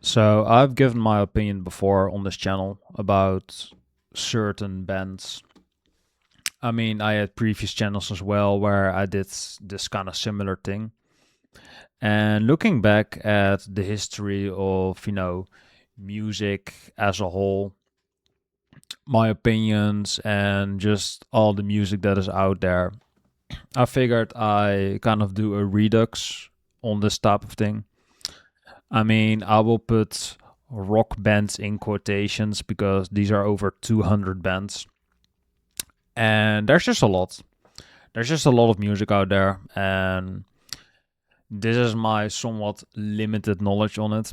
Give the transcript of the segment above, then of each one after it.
So I've given my opinion before on this channel about certain bands. I mean, I had previous channels as well where I did this kind of similar thing. And looking back at the history of, music as a whole, my opinions and just all the music that is out there, I figured I kind of do a redux on this type of thing. I mean, I will put rock bands in quotations because these are over 200 bands. And there's just a lot. There's just a lot of music out there. And this is my somewhat limited knowledge on it.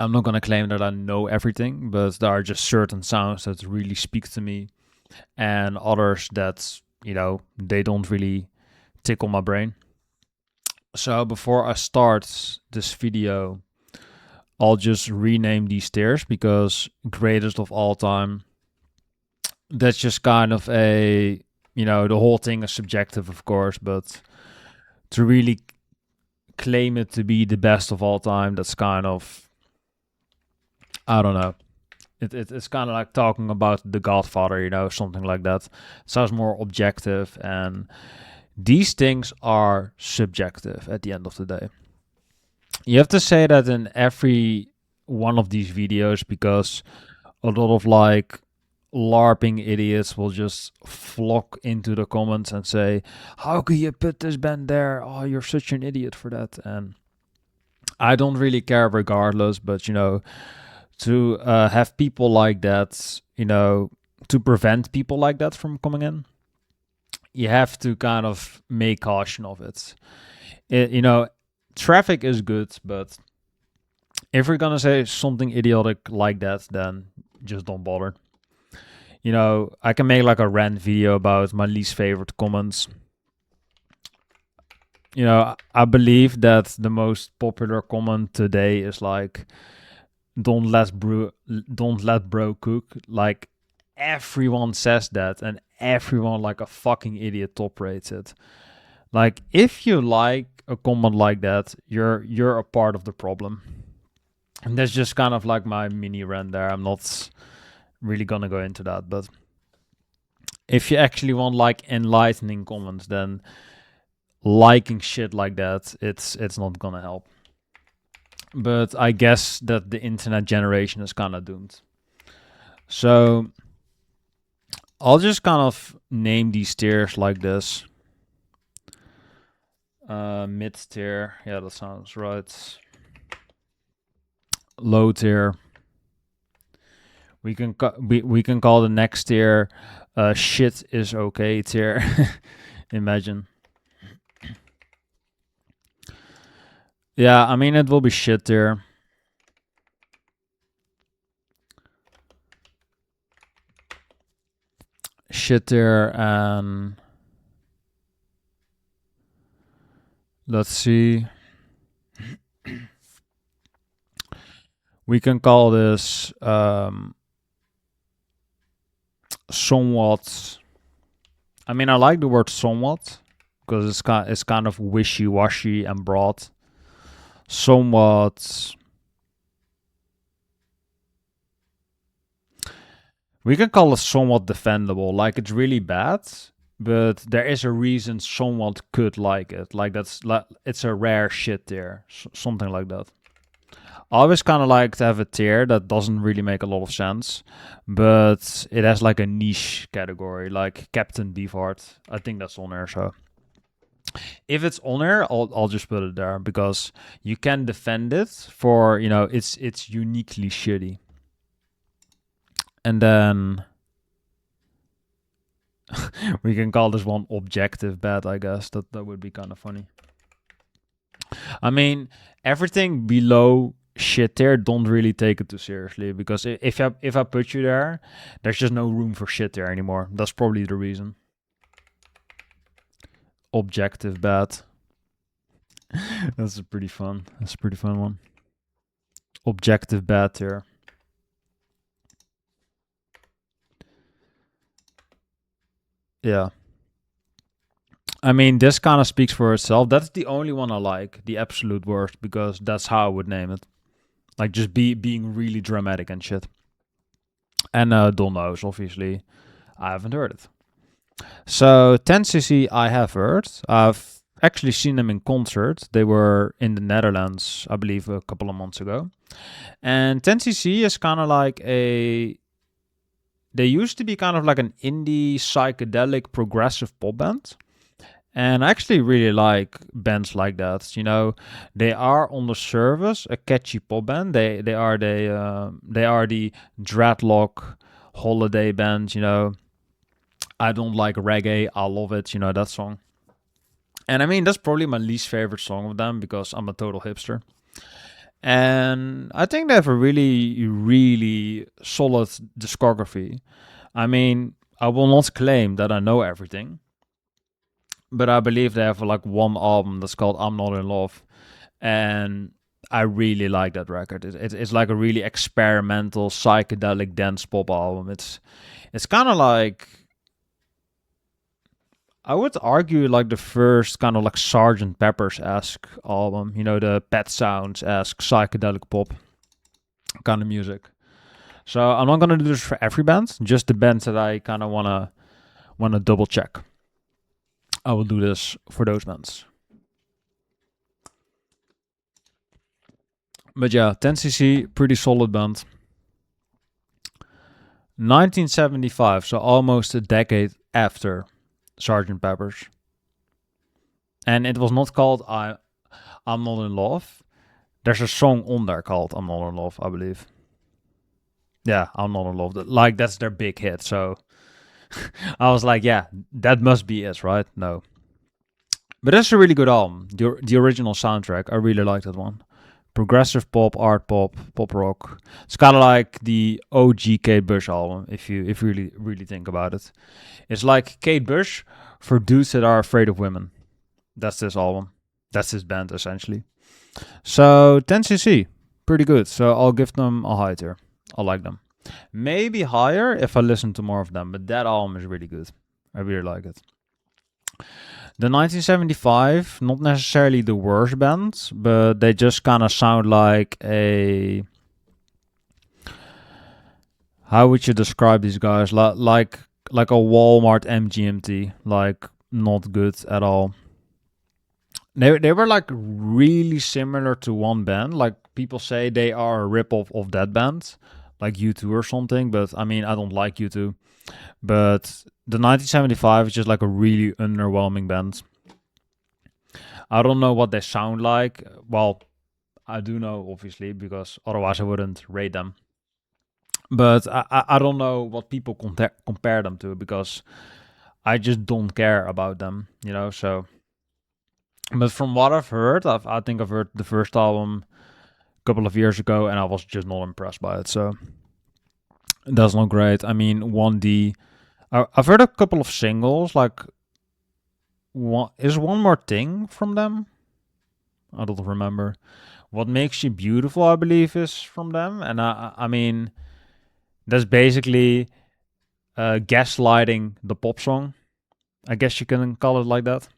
I'm not going to claim that I know everything, but there are just certain sounds that really speak to me and others that, they don't really tickle my brain. So before I start this video, I'll just rename these tiers because greatest of all time, that's just kind of the whole thing is subjective, of course, but to really claim it to be the best of all time, that's kind of, I don't know. It's kind of like talking about The Godfather, something like that. Sounds more objective, and these things are subjective at the end of the day. You have to say that in every one of these videos because a lot of like LARPing idiots will just flock into the comments and say, "How could you put this band there? Oh, you're such an idiot for that." And I don't really care regardless, but to have people like that, to prevent people like that from coming in, you have to kind of make caution of it. Traffic is good, but if you're gonna say something idiotic like that, then just don't bother. I can make like a rant video about my least favorite comments. I believe that the most popular comment today is like, don't let bro cook." Like everyone says that, and everyone like a fucking idiot top rates it. Like if you like a comment like that, you're a part of the problem. And that's just kind of like my mini rant there. I'm not really gonna go into that, but if you actually want like enlightening comments, then liking shit like that, it's not gonna help. But I guess that the internet generation is kind of doomed. So I'll just kind of name these tiers like this. Mid tier, yeah, that sounds right. Low tier. We can we can call the next tier shit is okay tier. Imagine. Yeah, I mean it will be shit tier. Shit tier, and let's see. We can call this somewhat. I mean, I like the word somewhat because it's kind of wishy washy and broad. Somewhat. We can call it somewhat defendable. Like it's really bad, but there is a reason someone could like it. Like it's a rare shit tier, something like that. I always kind of like to have a tier that doesn't really make a lot of sense, but it has like a niche category, like Captain Beefheart. I think that's on there. So if it's on there, I'll just put it there because you can defend it for it's uniquely shitty. And then we can call this one objective bad, I guess. That would be kind of funny. I mean, everything below shit tier, don't really take it too seriously because if I put you there, there's just no room for shit tier anymore. That's probably the reason. Objective bad. That's a pretty fun. That's a pretty fun one. Objective bad tier. Yeah. I mean, this kind of speaks for itself. That's the only one I like, the absolute worst, because that's how I would name it. like just being really dramatic and shit. And Don knows, obviously, I haven't heard it. So 10cc I have heard. I've actually seen them in concert. They were in the Netherlands, I believe, a couple of months ago. And 10cc is kind of like a. They used to be kind of like an indie psychedelic progressive pop band. And I actually really like bands like that. You know, they are on the surface a catchy pop band. They are the dreadlock holiday band. You know, I don't like reggae. I love it. You know that song. And I mean that's probably my least favorite song of them because I'm a total hipster. And I think they have a really really solid discography. I mean, I will not claim that I know everything, but I believe they have like one album that's called "I'm Not in Love," and I really like that record. It's like a really experimental psychedelic dance pop album. It's kind of like, I would argue, like the first kind of like Sergeant Pepper's esque album. You know, the Pet Sounds esque psychedelic pop kind of music. So I'm not gonna do this for every band, just the bands that I kind of wanna double check. I will do this for those bands. But yeah, 10cc, pretty solid band. 1975, so almost a decade after Sergeant Pepper's. And it was not called I'm Not in Love. There's a song on there called I'm Not in Love, I believe. Yeah, I'm Not in Love. Like, that's their big hit. So I was like, yeah, that must be it, right? No. But that's a really good album. The original soundtrack, I really like that one. Progressive pop, art pop, pop rock. It's kind of like the OG Kate Bush album, if you really think about it. It's like Kate Bush for dudes that are afraid of women. That's this album. That's his band essentially. So 10cc, pretty good. So I'll give them a high tier. I like them. Maybe higher if I listen to more of them, but that album is really good. I really like it. The 1975, not necessarily the worst band, but they just kind of sound like a. How would you describe these guys? Like a Walmart MGMT, like not good at all. They were like really similar to one band. Like people say they are a ripoff of that band, like U2 or something. But I mean, I don't like U2. But the 1975 is just like a really underwhelming band. I don't know what they sound like. Well, I do know obviously because otherwise I wouldn't rate them. But I don't know what people compare them to because I just don't care about them, you know. So, but from what I've heard, I think I've heard the first album a couple of years ago, and I was just not impressed by it. So that's not great. I mean, 1D. I've heard a couple of singles. Like, one more thing from them. I don't remember. What Makes You Beautiful, I believe, is from them, and I mean, that's basically gaslighting the pop song. I guess you can call it like that.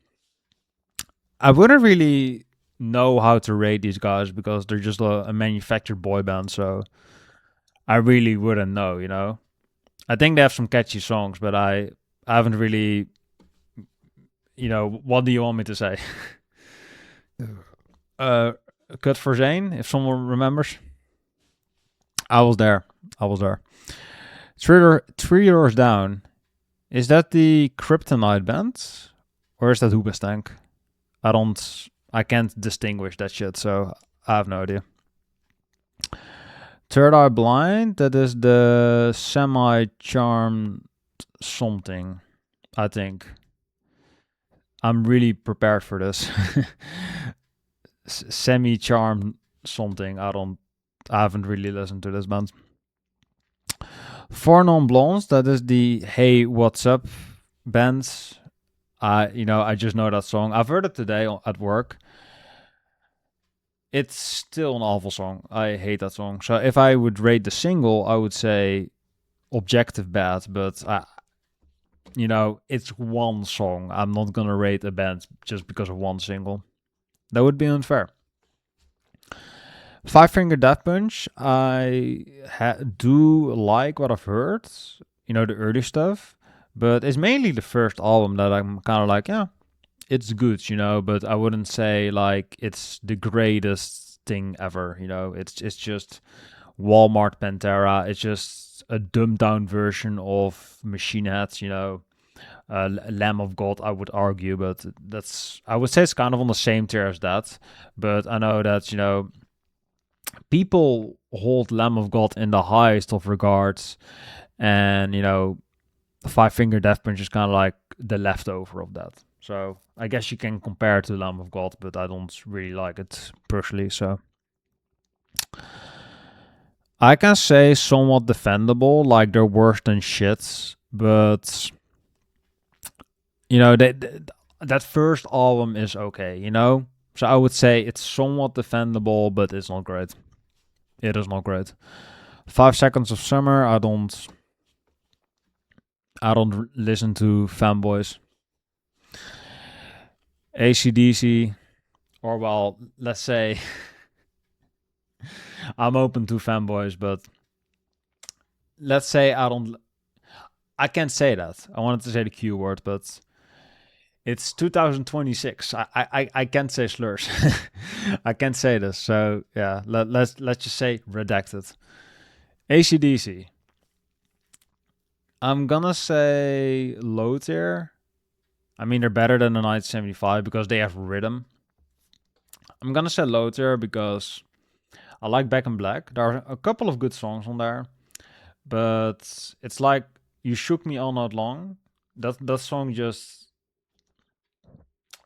I wouldn't really know how to rate these guys because they're just a manufactured boy band, so I really wouldn't know, you know. I think they have some catchy songs, but I haven't really, you know, what do you want me to say? uh, Cut for Zane, if someone remembers. I was there. I was there. Three Doors Down. Is that the Kryptonite band? Or is that Hoobastank? I can't distinguish that shit, so I have no idea. Third Eye Blind, that is the semi-charmed something, I think. I'm really prepared for this. Semi-charmed something, I haven't really listened to this band. Four Non Blondes, that is the Hey What's Up band. I just know that song. I've heard it today at work. It's still an awful song. I hate that song. So if I would rate the single, I would say objective bad, but it's one song. I'm not gonna rate a band just because of one single. That would be unfair. Five Finger Death Punch, I do like what I've heard, the early stuff, but it's mainly the first album that I'm kind of like, yeah, it's good, but I wouldn't say like it's the greatest thing ever, it's just Walmart Pantera. It's just a dumbed down version of Machine Head, Lamb of God, I would argue, but I would say it's kind of on the same tier as that. But I know that, people hold Lamb of God in the highest of regards, and, Five Finger Death Punch is kind of like the leftover of that. So I guess you can compare it to Lamb of God, but I don't really like it personally. So I can say somewhat defendable, like they're worse than shits, but that first album is okay. So I would say it's somewhat defendable, but it's not great. It is not great. 5 Seconds of Summer, I don't listen to fanboys. AC/DC, or well, let's say I'm open to fanboys, but let's say I can't say that. I wanted to say the Q word, but it's 2026. I can't say slurs. I can't say this. So yeah, let's just say redacted. AC/DC. I'm gonna say low tier. I mean, they're better than the 1975 because they have rhythm. I'm gonna say low tier because I like Back in Black. There are a couple of good songs on there, but it's like You Shook Me All Night Long. That song just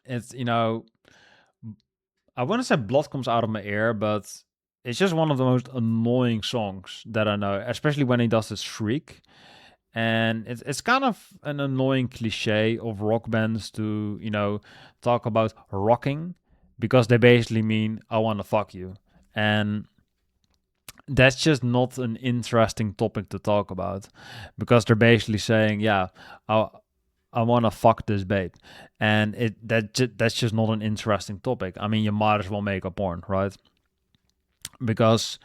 it's I wouldn't say blood comes out of my ear, but it's just one of the most annoying songs that I know, especially when he does this shriek. And it's kind of an annoying cliche of rock bands to, talk about rocking because they basically mean, I want to fuck you. And that's just not an interesting topic to talk about because they're basically saying, yeah, I want to fuck this babe, and that's just not an interesting topic. I mean, you might as well make a porn, right? Because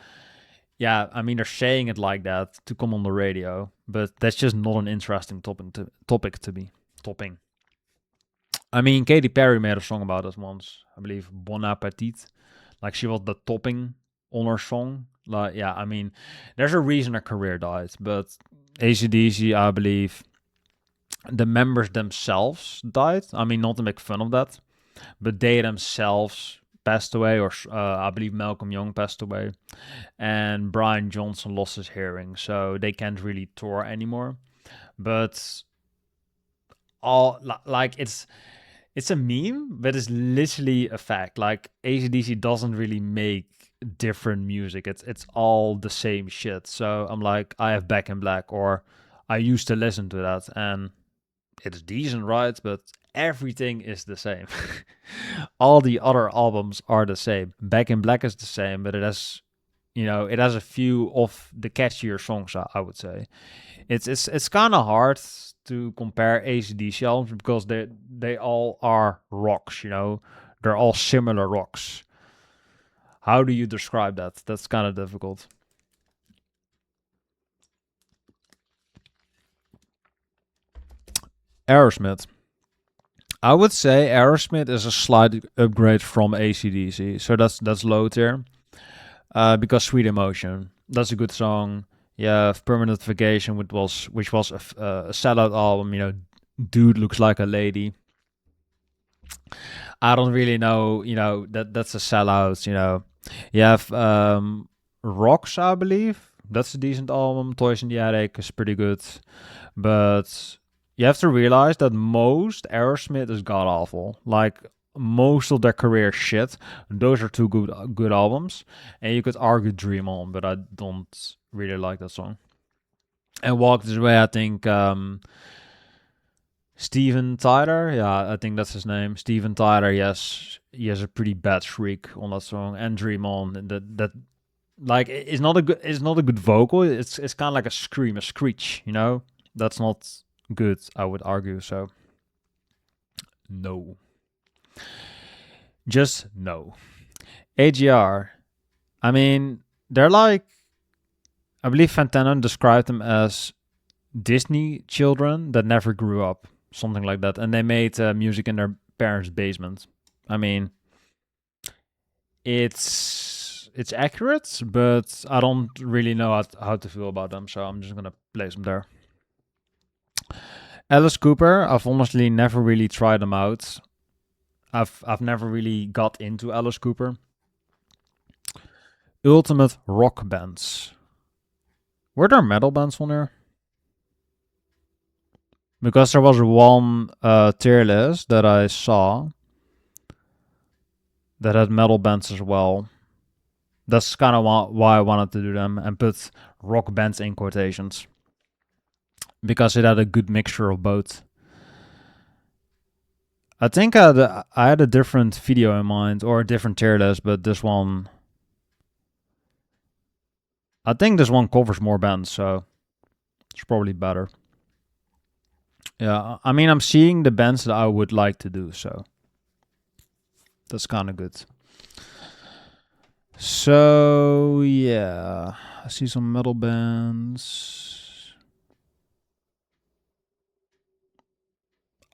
yeah, I mean they're saying it like that to come on the radio, but that's just not an interesting topic to be topping. I mean, Katy Perry made a song about this once, I believe, Bon Appetit. Like she was the topping on her song. Like yeah, I mean, there's a reason her career died, but AC/DC, I believe, the members themselves died. I mean, not to make fun of that, but they themselves passed away, or I believe Malcolm Young passed away, and Brian Johnson lost his hearing, so they can't really tour anymore. But all like it's a meme, but it's literally a fact. Like AC/DC doesn't really make different music. It's all the same shit. So I'm like, I have Back in Black, or I used to listen to that, and it's decent, right? But everything is the same. All the other albums are the same. Back in Black is the same, but it has a few of the catchier songs. I would say it's kind of hard to compare AC/DC albums because they all are rocks. They're all similar rocks. How do you describe that? That's kind of difficult. Aerosmith. I would say Aerosmith is a slight upgrade from AC/DC, so that's low tier. Because Sweet Emotion, that's a good song. Yeah, Permanent Vacation, which was a sellout album. Dude looks like a lady. I don't really know. That's a sellout. You have Rocks, I believe. That's a decent album. Toys in the Attic is pretty good, but you have to realize that most Aerosmith is god awful. Like most of their career shit. Those are two good albums, and you could argue Dream On, but I don't really like that song. And Walk This Way, I think Steven Tyler, yeah, I think that's his name. Steven Tyler, yes, he has a pretty bad shriek on that song. And Dream On, that like it's not a good vocal. It's kind of like a scream, a screech. That's not good, I would argue. So no, just no. AGR, I mean, they're like, I believe Fantano described them as Disney children that never grew up, something like that, and they made music in their parents' basement. I mean, it's accurate, but I don't really know how to feel about them, so I'm just gonna place them there. Alice Cooper, I've honestly never really tried them out. I've never really got into Alice Cooper. Ultimate rock bands. Were there metal bands on there? Because there was one tier list that I saw that had metal bands as well. That's kind of why I wanted to do them and put rock bands in quotations. Because it had a good mixture of both. I think I had a different video in mind or a different tier list, but this one... I think this one covers more bands, so it's probably better. Yeah, I mean, I'm seeing the bands that I would like to do, so that's kind of good. So, yeah, I see some metal bands.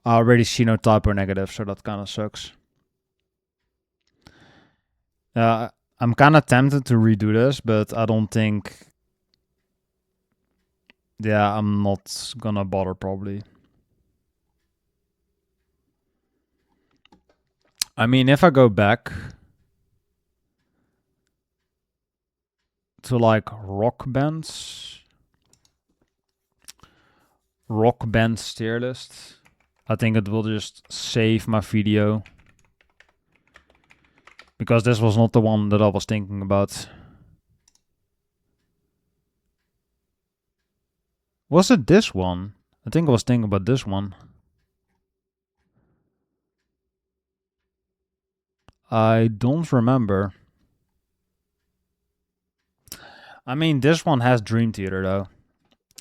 I already see no Type O Negative, so that kind of sucks. I'm kind of tempted to redo this, but I don't think... Yeah, I'm not gonna bother probably. I mean, if I go back to like rock bands tier list, I think it will just save my video. Because this was not the one that I was thinking about. Was it this one? I think I was thinking about this one. I don't remember. I mean, this one has Dream Theater though.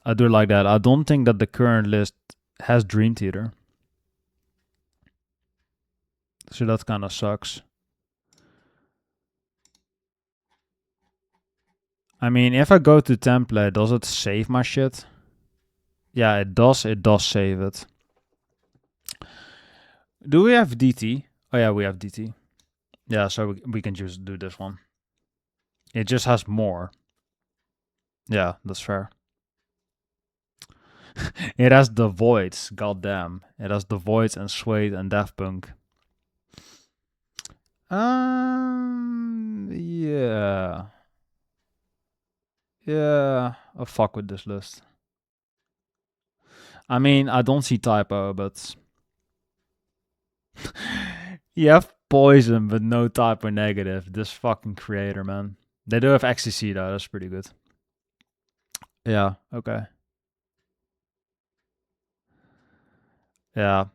I do like that. I don't think that the current list has Dream Theater. So that kind of sucks. I mean, if I go to template, does it save my shit? Yeah, it does. It does save it. Do we have DT? Oh yeah, we have DT. Yeah, so we can just do this one. It just has more. Yeah, that's fair. It has The Voids, goddamn. It has The Voids and Suede and Daft Punk. Yeah. Yeah, I'll fuck with this list. I mean, I don't see Type O, but... You have Poison, but no Type O Negative. This fucking creator, man. They do have XTC, though. That's pretty good. Yeah, okay. Yeah.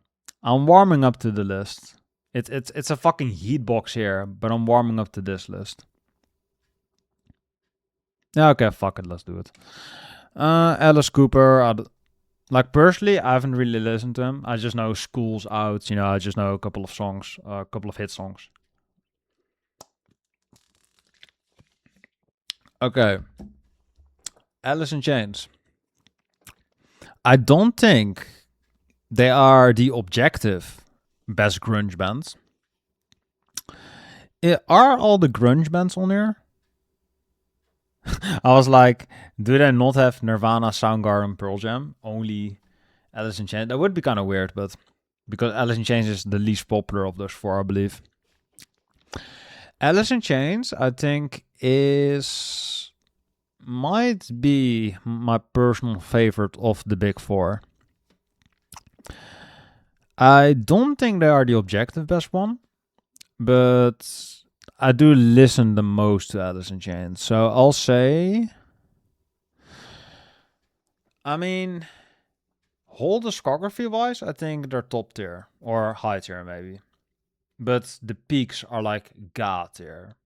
I'm warming up to the list. It's a fucking heat box here, but I'm warming up to this list. Yeah, okay, fuck it, let's do it. Alice Cooper, like personally, I haven't really listened to him. I just know School's Out, you know, I just know a couple of songs, a couple of hit songs. Okay. Alice in Chains. I don't think they are the objective best grunge bands. Are all the grunge bands on here? I was like, do they not have Nirvana, Soundgarden, Pearl Jam? Only Alice in Chains? That would be kind of weird, but because Alice in Chains is the least popular of those four, I believe. Alice in Chains, I think, might be my personal favorite of the big four. I don't think they are the objective best one, but I do listen the most to Alice in Chains. So I'll say... I mean, whole discography wise, I think they're top tier or high tier maybe. But the peaks are like god tier.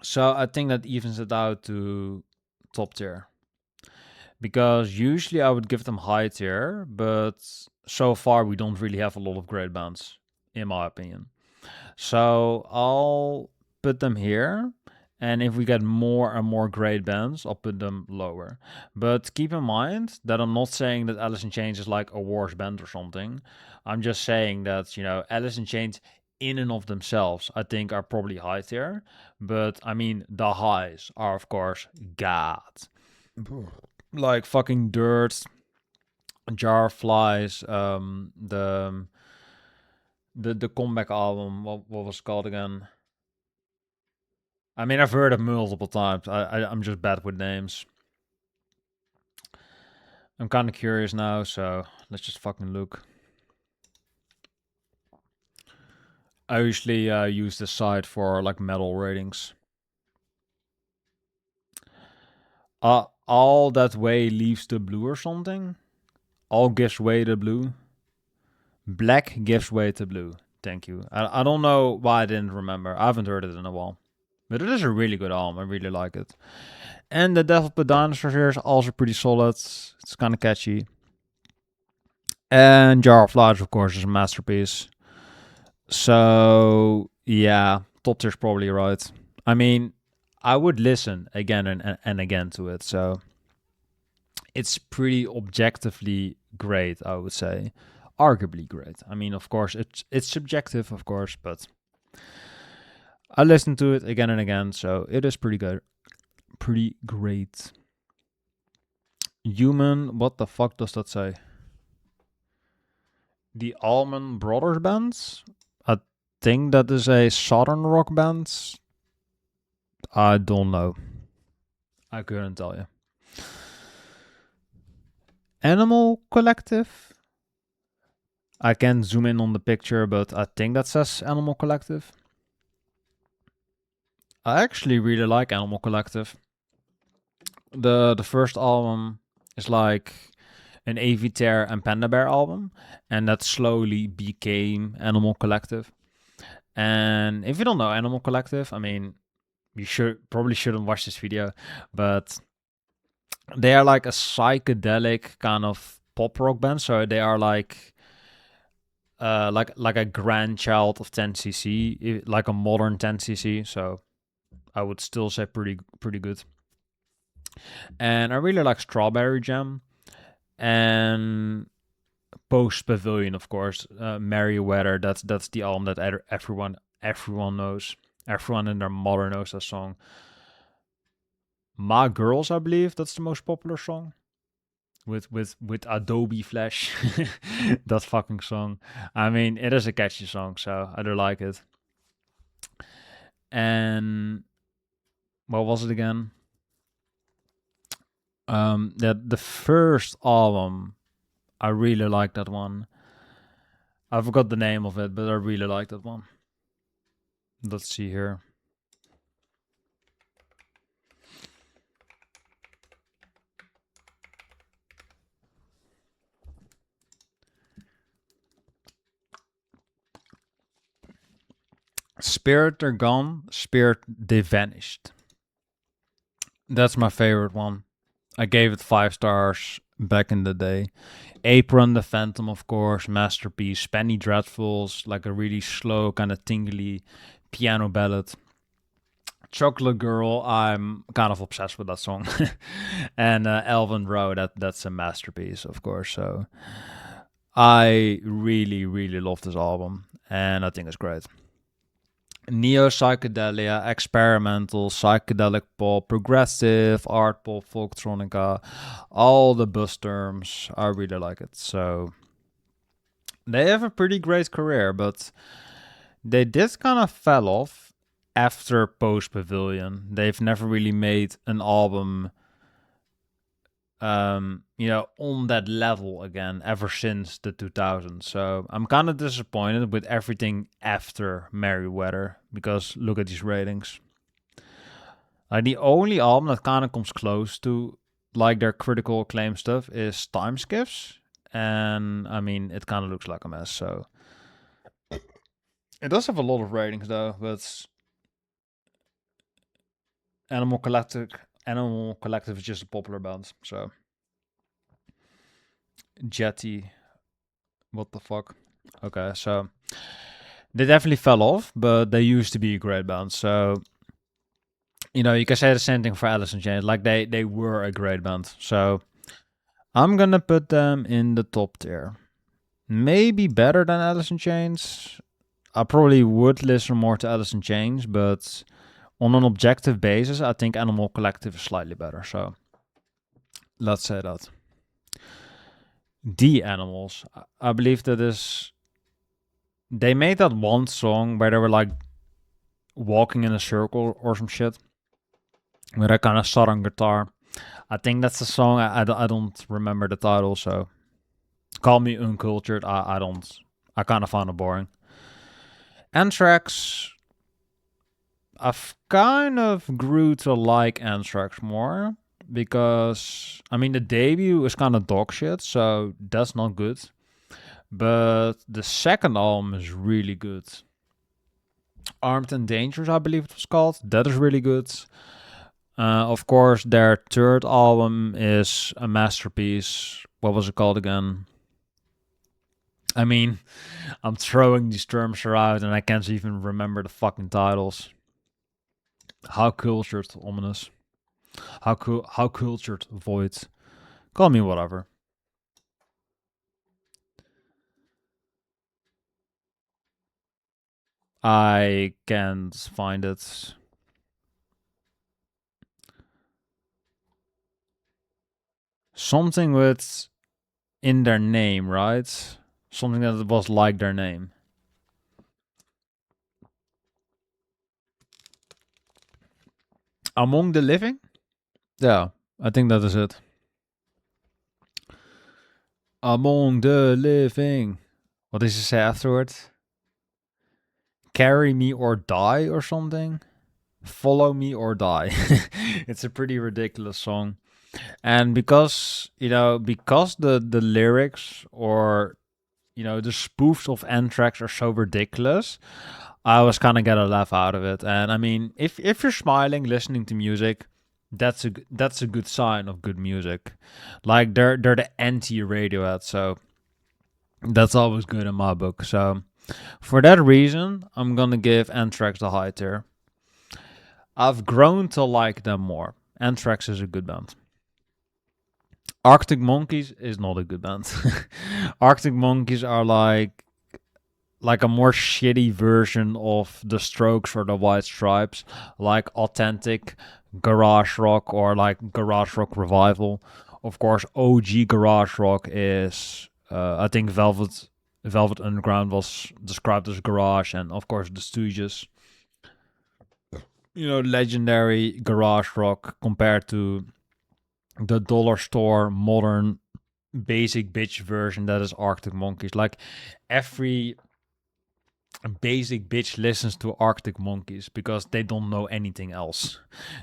So I think that evens it out to top tier. Because usually I would give them high tier, but so far we don't really have a lot of great bands, in my opinion. So I'll put them here. And if we get more and more great bands, I'll put them lower. But keep in mind that I'm not saying that Alice in Chains is like a worse band or something. I'm just saying that, Alice in Chains in and of themselves, I think are probably high tier. But I mean, the highs are, of course, God. Like fucking Dirt, Jar of Flies, the comeback album, what was it called again? I mean, I've heard it multiple times. I'm just bad with names. I'm kind of curious now, so let's just fucking look. I usually use this site for like metal ratings. All that way leaves the blue or something. All gives way to blue. Black gives way to blue. Thank you. I don't know why I didn't remember. I haven't heard it in a while. But it is a really good album. I really like it. And the Death of the Dinosaurs here is also pretty solid. It's kind of catchy. And Jar of Flies, of course, is a masterpiece. So, yeah, top tier's probably right. I mean, I would listen again and again to it. So, it's pretty objectively great, I would say. Arguably great. I mean, of course, it's subjective, of course, but I listened to it again and again, so it is pretty good. Pretty great. Human, what the fuck does that say? The Allman Brothers Band? I think that is a southern rock band. I don't know. I couldn't tell you. Animal Collective? I can't zoom in on the picture, but I think that says Animal Collective. I actually really like Animal Collective. The first album is like an Avitair and Panda Bear album, and that slowly became Animal Collective. And if you don't know Animal Collective, I mean, you probably shouldn't watch this video, but they are like a psychedelic kind of pop rock band. So they are like a grandchild of 10cc, like a modern 10cc. So I would still say pretty good. And I really like Strawberry Jam and Post Pavilion, of course. Merryweather. That's the album that everyone knows. Everyone and their mother knows that song. My Girls, I believe that's the most popular song. With Adobe Flash, that fucking song. I mean, it is a catchy song, so I do like it. And what was it again? The first album, I really like that one. I forgot the name of it, but I really like that one. Let's see here. Spirit They're Gone, Spirit They Vanished. That's my favorite one. I gave it 5 stars back in the day. Apron the Phantom, of course, masterpiece. Penny Dreadfuls, like a really slow, kind of tingly piano ballad. Chocolate Girl, I'm kind of obsessed with that song. And Elven Row, that's a masterpiece, of course. So I really, really love this album, and I think it's great. Neo psychedelia, experimental, psychedelic pop, progressive, art pop, folktronica, all the buzz terms. I really like it. So they have a pretty great career, but they did kind of fell off after Post Pavilion. They've never really made an album on that level again ever since the 2000s. So I'm kind of disappointed with everything after Merryweather, because look at these ratings. Like the only album that kind of comes close to like their critical acclaim stuff is Time Skiffs, and I mean it kind of looks like a mess. So it does have a lot of ratings though, but Animal Collective is just a popular band. So Jetty, what the fuck? Okay, so they definitely fell off, but they used to be a great band. So You know, you can say the same thing for Alice in Chains. Like they were a great band. So I'm gonna put them in the top tier. Maybe better than Alice in Chains. I probably would listen more to Alice in Chains, but on an objective basis, I think Animal Collective is slightly better. So let's say that. The Animals. I believe that is. They made that one song where they were like walking in a circle or some shit with a kind of southern guitar. I think that's the song. I don't remember the title, so call me uncultured. I don't. I kind of found it boring. Anthrax. I've kind of grew to like Anthrax more because I mean the debut is kind of dog shit, so that's not good. But the second album is really good. Armed and Dangerous, I believe it was called. That is really good. Of course, their third album is a masterpiece. What was it called again? I mean, I'm throwing these terms around and I can't even remember the fucking titles. How cultured, ominous. How cultured, void. Call me whatever. I can't find it. Something with in their name, right? Something that was like their name. Among the Living? Yeah, I think that is it. Among the Living. What does he say afterwards? Carry me or die or something? Follow me or die. It's a pretty ridiculous song. And because, because the lyrics or, the spoofs of Anthrax are so ridiculous, I was kind of get a laugh out of it. And I mean, if you're smiling listening to music, that's a good sign of good music. Like they're the anti Radiohead, so that's always good in my book. So for that reason, I'm gonna give Anthrax the high tier. I've grown to like them more. Anthrax is a good band. Arctic Monkeys is not a good band. Arctic Monkeys are like a more shitty version of the Strokes or the White Stripes, like authentic garage rock or like garage rock revival. Of course, OG garage rock is I think Velvet Underground was described as garage, and of course the Stooges. Legendary garage rock compared to the dollar store modern basic bitch version that is Arctic Monkeys. Like every basic bitch listens to Arctic Monkeys because they don't know anything else.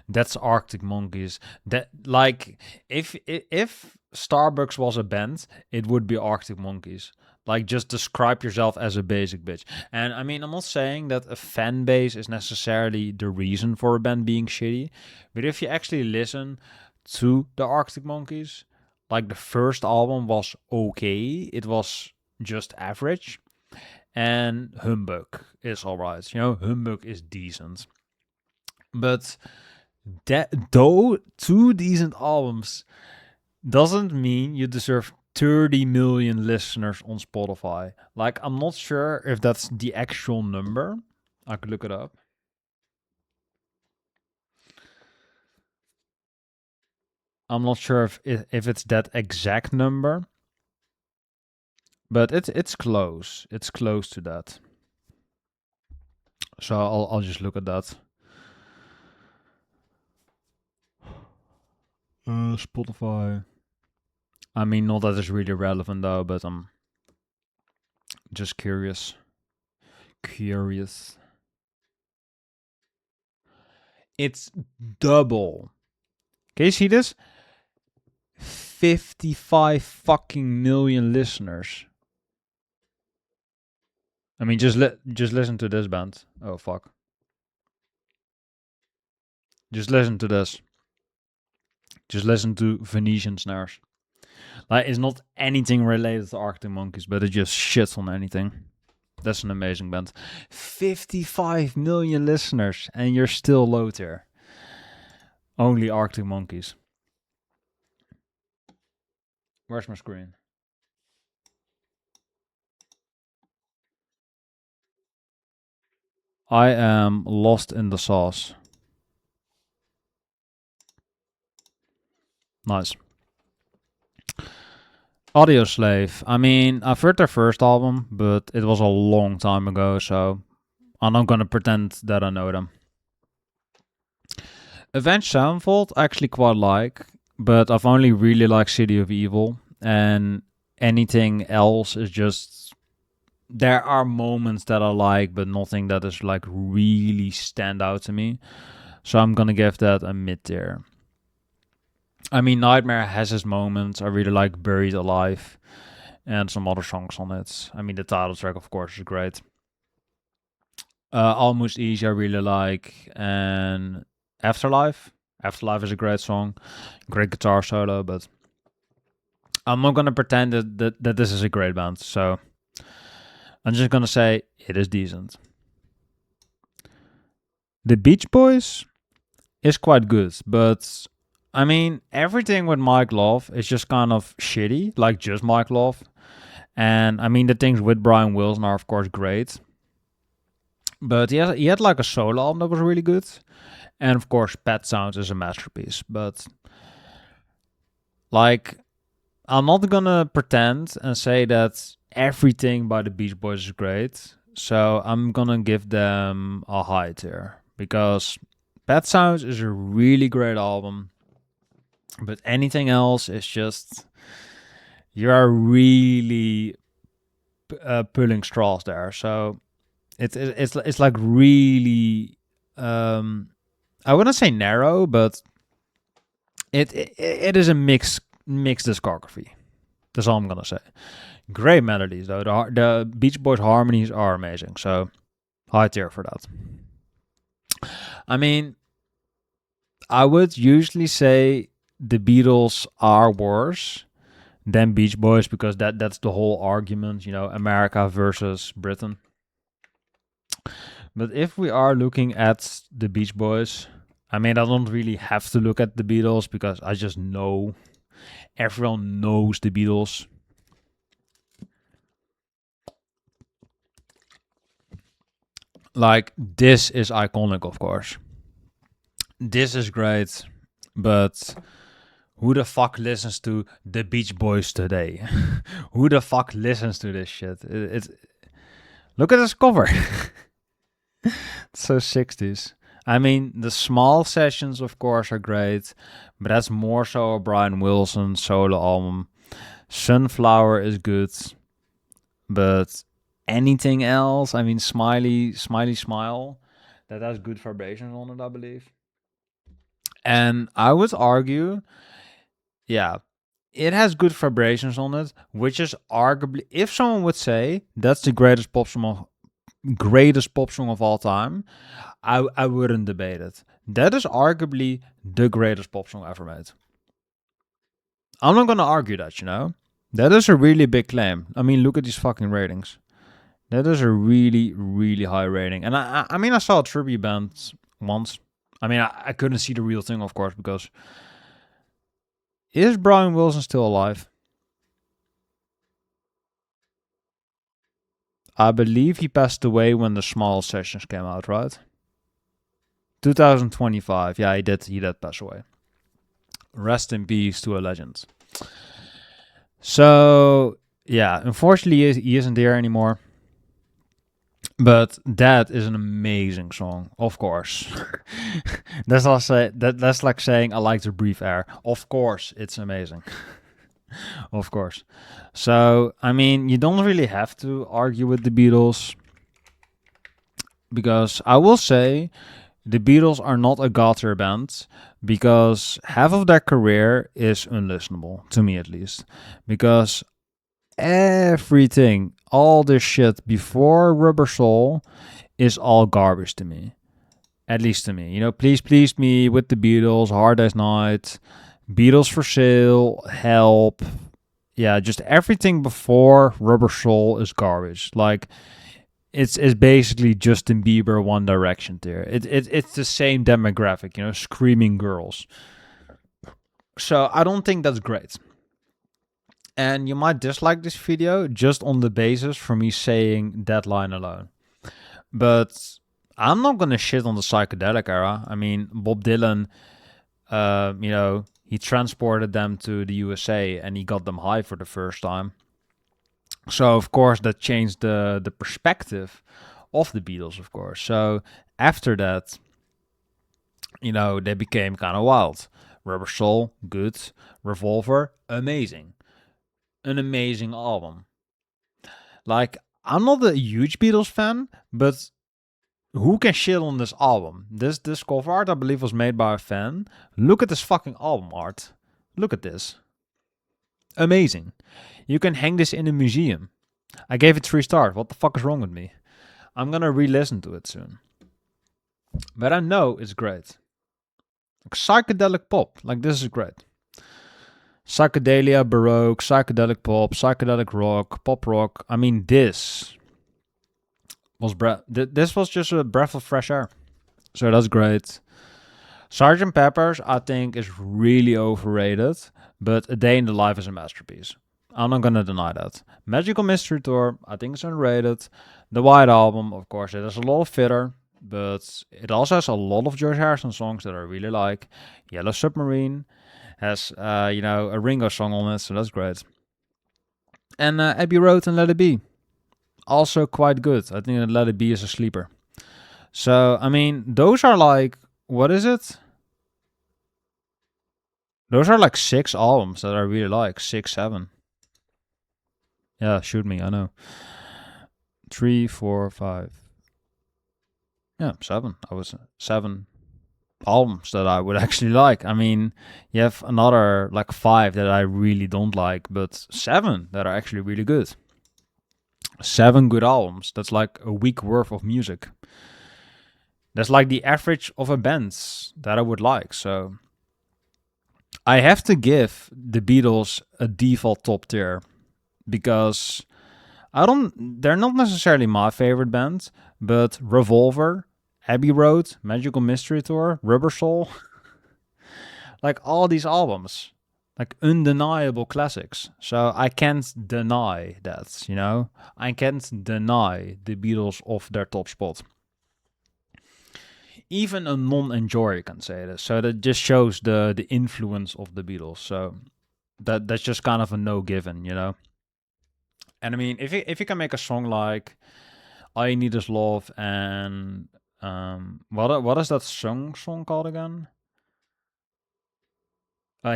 That's Arctic Monkeys. That like if Starbucks was a band, it would be Arctic Monkeys. Like just describe yourself as a basic bitch. And I mean, I'm not saying that a fan base is necessarily the reason for a band being shitty, but if you actually listen to the Arctic Monkeys, like the first album was okay, it was just average, and Humbug is alright. Humbug is decent, but though two decent albums doesn't mean you deserve 30 million listeners on Spotify. Like, I'm not sure if that's the actual number. I could look it up. I'm not sure if it's that exact number, but it's close. It's close to that. So I'll just look at that. Spotify. I mean, not that it's really relevant though, but I'm just curious. It's double. Can you see this? 55 fucking million listeners. I mean, just listen to this band. Oh fuck. Just listen to this. Just listen to Venetian Snares. Like, it's not anything related to Arctic Monkeys, but it just shits on anything. That's an amazing band. 55 million listeners, and you're still low tier. Only Arctic Monkeys. Where's my screen? I am lost in the sauce. Nice. Audioslave. I mean, I've heard their first album, but it was a long time ago, so I'm not gonna pretend that I know them. Avenged Sevenfold I actually quite like, but I've only really liked City of Evil, and anything else is just. There are moments that I like, but nothing that is like really stand out to me. So I'm gonna give that a mid tier. I mean, Nightmare has its moments. I really like Buried Alive and some other songs on it. I mean, the title track, of course, is great. Almost Easy, I really like. And Afterlife. Afterlife is a great song. Great guitar solo, but I'm not going to pretend that this is a great band. So I'm just going to say it is decent. The Beach Boys is quite good, but I mean, everything with Mike Love is just kind of shitty, like just Mike Love. And I mean, the things with Brian Wilson are, of course, great. But he had like a solo album that was really good. And of course, Pet Sounds is a masterpiece. But like, I'm not gonna pretend and say that everything by the Beach Boys is great. So I'm gonna give them a high tier. Because Pet Sounds is a really great album. But anything else is just. You are really pulling straws there. So it's like really I wouldn't say narrow, but it is a mixed discography. That's all I'm gonna say. Great melodies though. The Beach Boys harmonies are amazing. So high tier for that. I mean, I would usually say the Beatles are worse than Beach Boys because that's the whole argument, you know, America versus Britain. But if we are looking at the Beach Boys, I mean, I don't really have to look at the Beatles because I just know everyone knows the Beatles. Like, this is iconic, of course. This is great, but who the fuck listens to the Beach Boys today? Who the fuck listens to this shit? It's look at this cover. It's so 60s. I mean, the small sessions, of course, are great, but that's more so a Brian Wilson solo album. Sunflower is good, but anything else? I mean, Smile, that has good vibrations on it, I believe. And I would argue, yeah, it has good vibrations on it, which is arguably, if someone would say that's the greatest pop song of all time, I wouldn't debate it. That is arguably the greatest pop song ever made. I'm not gonna argue that, you know. That is a really big claim. I mean, look at these fucking ratings. That is a really, really high rating. And I mean, I saw a tribute band once. I mean, I couldn't see the real thing, of course, because is Brian Wilson still alive? I believe he passed away when the Small Sessions came out, right? 2025. Yeah, he did. He did pass away. Rest in peace to a legend. So yeah, unfortunately, he isn't there anymore. But that is an amazing song, of course. That's like saying I like to breathe air. Of course, it's amazing. Of course. So I mean, you don't really have to argue with the Beatles because I will say the Beatles are not a guitar band because half of their career is unlistenable, to me at least. Because everything, all this shit before Rubber Soul is all garbage to me. At least to me. You know, Please Please Me with the Beatles, Hard Day's Night, Beatles for Sale, Help. Yeah, just everything before Rubber Soul is garbage. Like, it's basically Justin Bieber, One Direction tier. It's the same demographic, you know, screaming girls. So I don't think that's great. And you might dislike this video just on the basis for me saying that line alone. But I'm not gonna shit on the psychedelic era. I mean, Bob Dylan, you know, he transported them to the USA and he got them high for the first time. So of course that changed the perspective of the Beatles, of course. So after that, you know, they became kind of wild. Rubber Soul, good. Revolver, amazing. An amazing album. Like, I'm not a huge Beatles fan, but who can shit on this album? This cover art, I believe, was made by a fan. Look at this fucking album art. Look at this. Amazing. You can hang this in a museum. I gave it 3 stars. What the fuck is wrong with me? I'm gonna re-listen to it soon. But I know it's great. Like psychedelic pop. Like, this is great. Psychedelia, Baroque, psychedelic pop, psychedelic rock, pop rock. I mean, this was this was just a breath of fresh air. So that's great. Sgt. Pepper's, I think, is really overrated, but A Day in the Life is a masterpiece. I'm not gonna deny that. Magical Mystery Tour, I think it's underrated. The White Album, of course, it has a lot of filler, but it also has a lot of George Harrison songs that I really like. Yellow Submarine has, you know, a Ringo song on it, so that's great. And Abbey Road and Let It Be, also quite good. I think that Let It Be is a sleeper. So, I mean, those are like, what is it? Those are like 6 albums that I really like. 6, 7. Yeah, shoot me, I know. 3, 4, 5. Yeah, 7. I was 7 albums that I would actually like. I mean, you have another like 5 that I really don't like, but 7 that are actually really good. 7 good albums. That's like a week worth of music. That's like the average of a band that I would like. So I have to give the Beatles a default top tier because they're not necessarily my favorite band, but Revolver, Abbey Road, Magical Mystery Tour, Rubber Soul, like all these albums, like undeniable classics. So I can't deny that, you know? I can't deny the Beatles off their top spot. Even a non-enjoyer can say this. So that just shows the influence of the Beatles. So that's just kind of a no given, you know? And I mean, if you can make a song like All You Need Is Love and what is that song called again?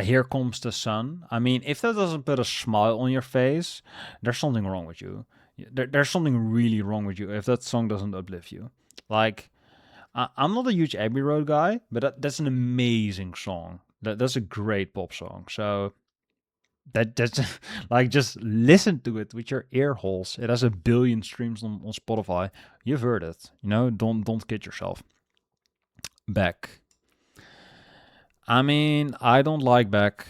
Here Comes the Sun. I mean, if that doesn't put a smile on your face, there's something wrong with you. There's something really wrong with you if that song doesn't uplift you. Like, I'm not a huge Abbey Road guy, but that's an amazing song. That's a great pop song. So that's like, just listen to it with your ear holes. It has 1 billion streams on Spotify. You've heard it. You know, don't kid yourself. Beck. I mean, I don't like Beck.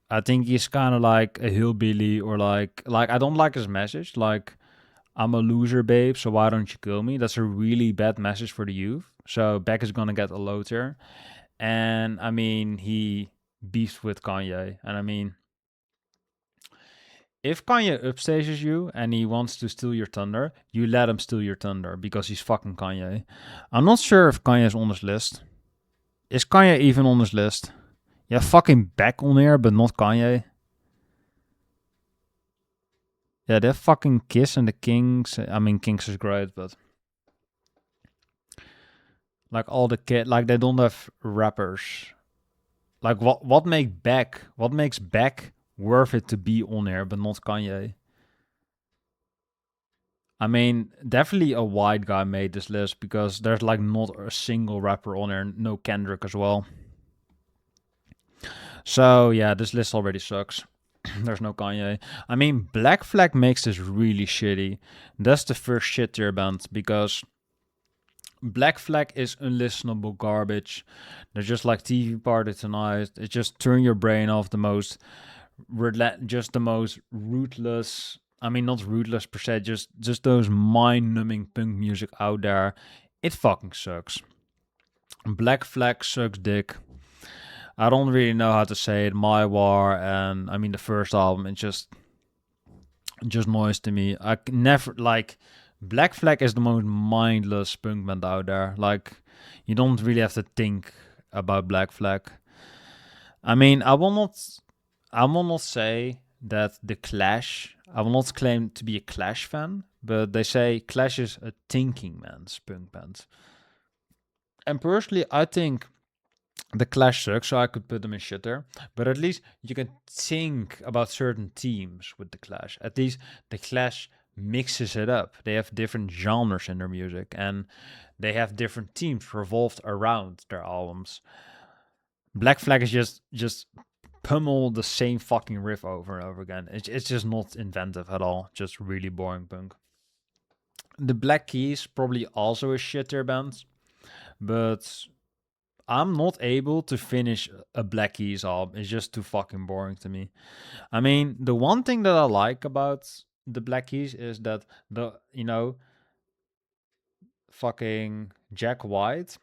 I think he's kind of like a hillbilly, or like I don't like his message. Like, I'm a loser, babe, so why don't you kill me? That's a really bad message for the youth. So Beck is gonna get a low tier. And I mean, he beefs with Kanye. And I mean, if Kanye upstages you and he wants to steal your thunder, you let him steal your thunder because he's fucking Kanye. I'm not sure if Kanye's on this list. Is Kanye even on this list? Yeah, fucking Beck on here, but not Kanye. Yeah, they're fucking Kiss and the Kings. I mean, Kings is great, but like all the like they don't have rappers. Like what makes Beck worth it to be on here, but not Kanye? I mean, definitely a white guy made this list because there's like not a single rapper on there. No Kendrick as well. So yeah, this list already sucks. There's no Kanye. I mean, Black Flag makes this really shitty. That's the first shit tier band because Black Flag is unlistenable garbage. They're just like TV Party Tonight. It just turn your brain off. Just the most ruthless. I mean, not rootless per se, just those mind-numbing punk music out there. It fucking sucks. Black Flag sucks dick. I don't really know how to say it. My War and I mean the first album, it just noise to me. I never like Black Flag is the most mindless punk band out there. Like you don't really have to think about Black Flag. I mean, I will not say that the Clash. I will not claim to be a Clash fan, but they say Clash is a thinking man's punk band. And personally, I think the Clash sucks, so I could put them in shitter. But at least you can think about certain themes with the Clash. At least the Clash mixes it up. They have different genres in their music, and they have different themes revolved around their albums. Black Flag is just pummel the same fucking riff over and over again. It's just not inventive at all. Just really boring punk. The Black Keys probably also a shitter band, but I'm not able to finish a Black Keys album. It's just too fucking boring to me. I mean, the one thing that I like about the Black Keys is that fucking Jack White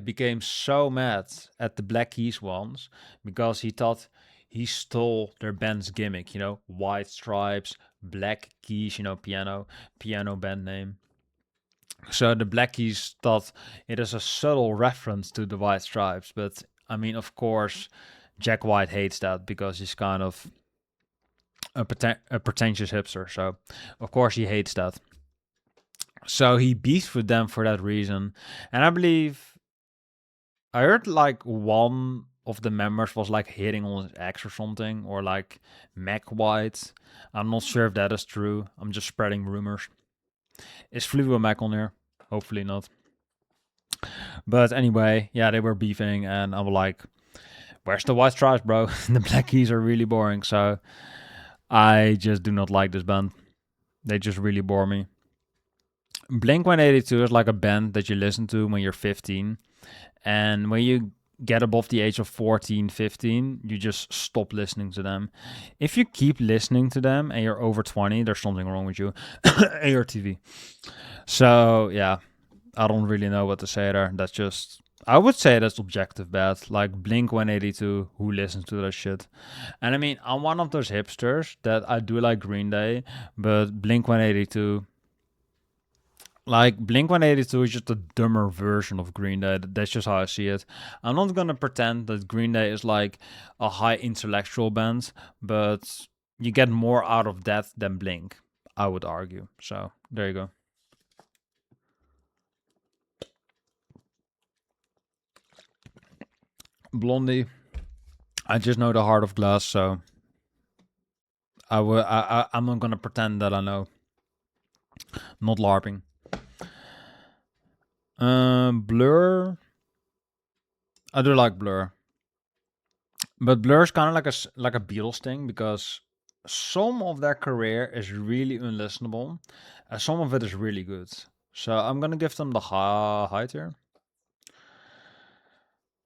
became so mad at the Black Keys once because he thought he stole their band's gimmick, white stripes, black keys, piano band name. So the Black Keys thought it is a subtle reference to the White Stripes, but I mean, of course, Jack White hates that because he's kind of a pretentious hipster. So, of course, he hates that. So he beefed with them for that reason. And I believe I heard like one of the members was like hitting on his ex or something, or like Mac White. I'm not sure if that is true. I'm just spreading rumors. Is Fluo Mac on here? Hopefully not. But anyway, yeah, they were beefing, and I was like, "Where's the White Stripes, bro? The Black Keys are really boring." So I just do not like this band. They just really bore me. Blink 182 is like a band that you listen to when you're 15, and when you get above the age of 14, 15, you just stop listening to them. If you keep listening to them and you're over 20, there's something wrong with you. ARTV. So, yeah, I don't really know what to say there. That's just, I would say that's objective bad. Like Blink 182, who listens to that shit? And I mean, I'm one of those hipsters that I do like Green Day, but Blink 182, like Blink 182 is just a dumber version of Green Day. That's just how I see it. I'm not gonna pretend that Green Day is like a high intellectual band, but you get more out of that than Blink, I would argue. So there you go. Blondie, I just know the Heart of Glass, so I'm not gonna pretend that I know. Not LARPing. Blur. I do like Blur, but Blur is kind of like a Beatles thing because some of their career is really unlistenable, and some of it is really good. So I'm gonna give them the high tier.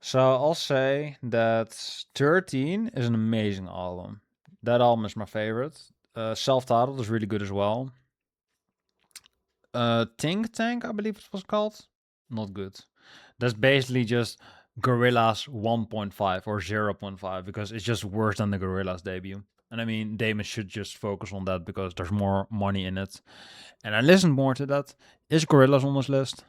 So I'll say that 13 is an amazing album. That album is my favorite. Self-titled is really good as well. Think Tank, I believe it was called. Not good. That's basically just Gorillaz 1.5 or 0.5 because it's just worse than the Gorillaz debut. And I mean, Damon should just focus on that because there's more money in it. And I listened more to that. Is Gorillaz on this list?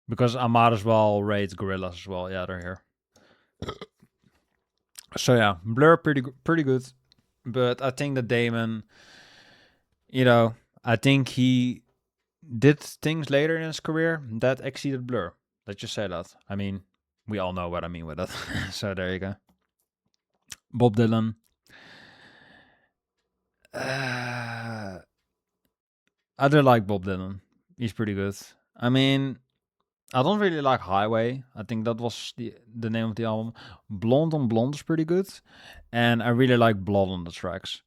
Because I might as well rate Gorillaz as well. Yeah, they're here. So yeah, Blur pretty good. But I think that Damon, I think he did things later in his career that exceeded Blur. Let's just say that. I mean, we all know what I mean with that. So there you go. Bob Dylan. I do like Bob Dylan. He's pretty good. I mean, I don't really like Highway. I think that was the name of the album. Blonde on Blonde is pretty good. And I really like Blood on the Tracks.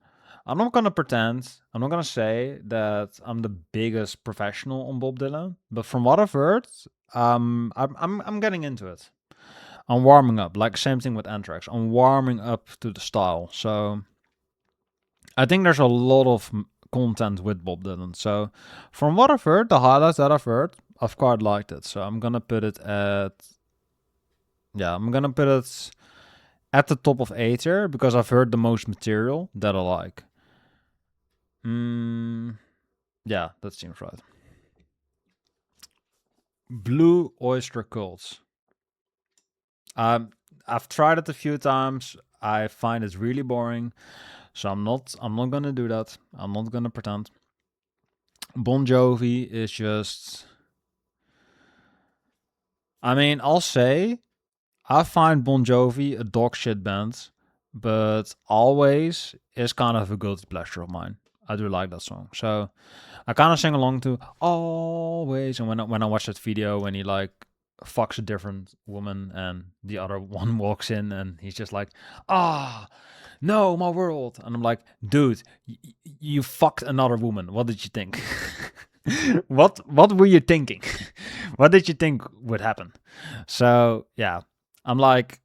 I'm not gonna pretend. I'm not gonna say that I'm the biggest professional on Bob Dylan, but from what I've heard, I'm getting into it. I'm warming up. Like same thing with Anthrax. I'm warming up to the style. So I think there's a lot of content with Bob Dylan. So, from what I've heard, the highlights that I've heard, I've quite liked it. So I'm gonna put it at I'm gonna put it at the top of A tier because I've heard the most material that I like. Yeah, that seems right. Blue Oyster Cult. I've tried it a few times. I find it really boring, so I'm not gonna do that. I'm not gonna pretend. Bon Jovi is just. I mean, I'll say I find Bon Jovi a dog shit band, but Always is kind of a guilty pleasure of mine. I do like that song, so I kind of sing along to Always. And when I watch that video when he like fucks a different woman and the other one walks in and he's just like, ah, no, my world. And I'm like, dude, you fucked another woman. What did you think? What were you thinking? What did you think would happen? So yeah, I'm like,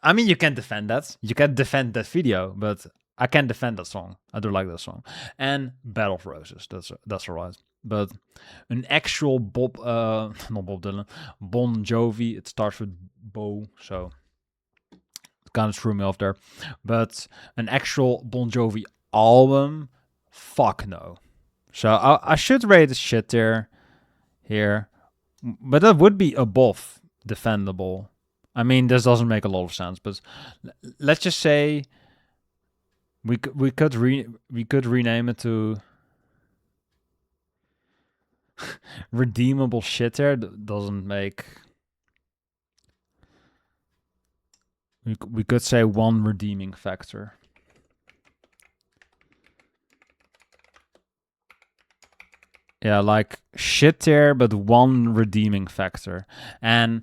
I mean, you can defend that. You can defend that video, but I can defend that song. I do like that song. And Battle of Roses. That's alright. But an actual Bob, not Bob Dylan, Bon Jovi. It starts with Bo, so it kind of threw me off there. But an actual Bon Jovi album, fuck no. So I should rate the shit there, here, but that would be above defendable. I mean, this doesn't make a lot of sense, but let's just say we could rename it to redeemable shit. There doesn't make. We could say one redeeming factor. Yeah, like shit tier, but one redeeming factor. And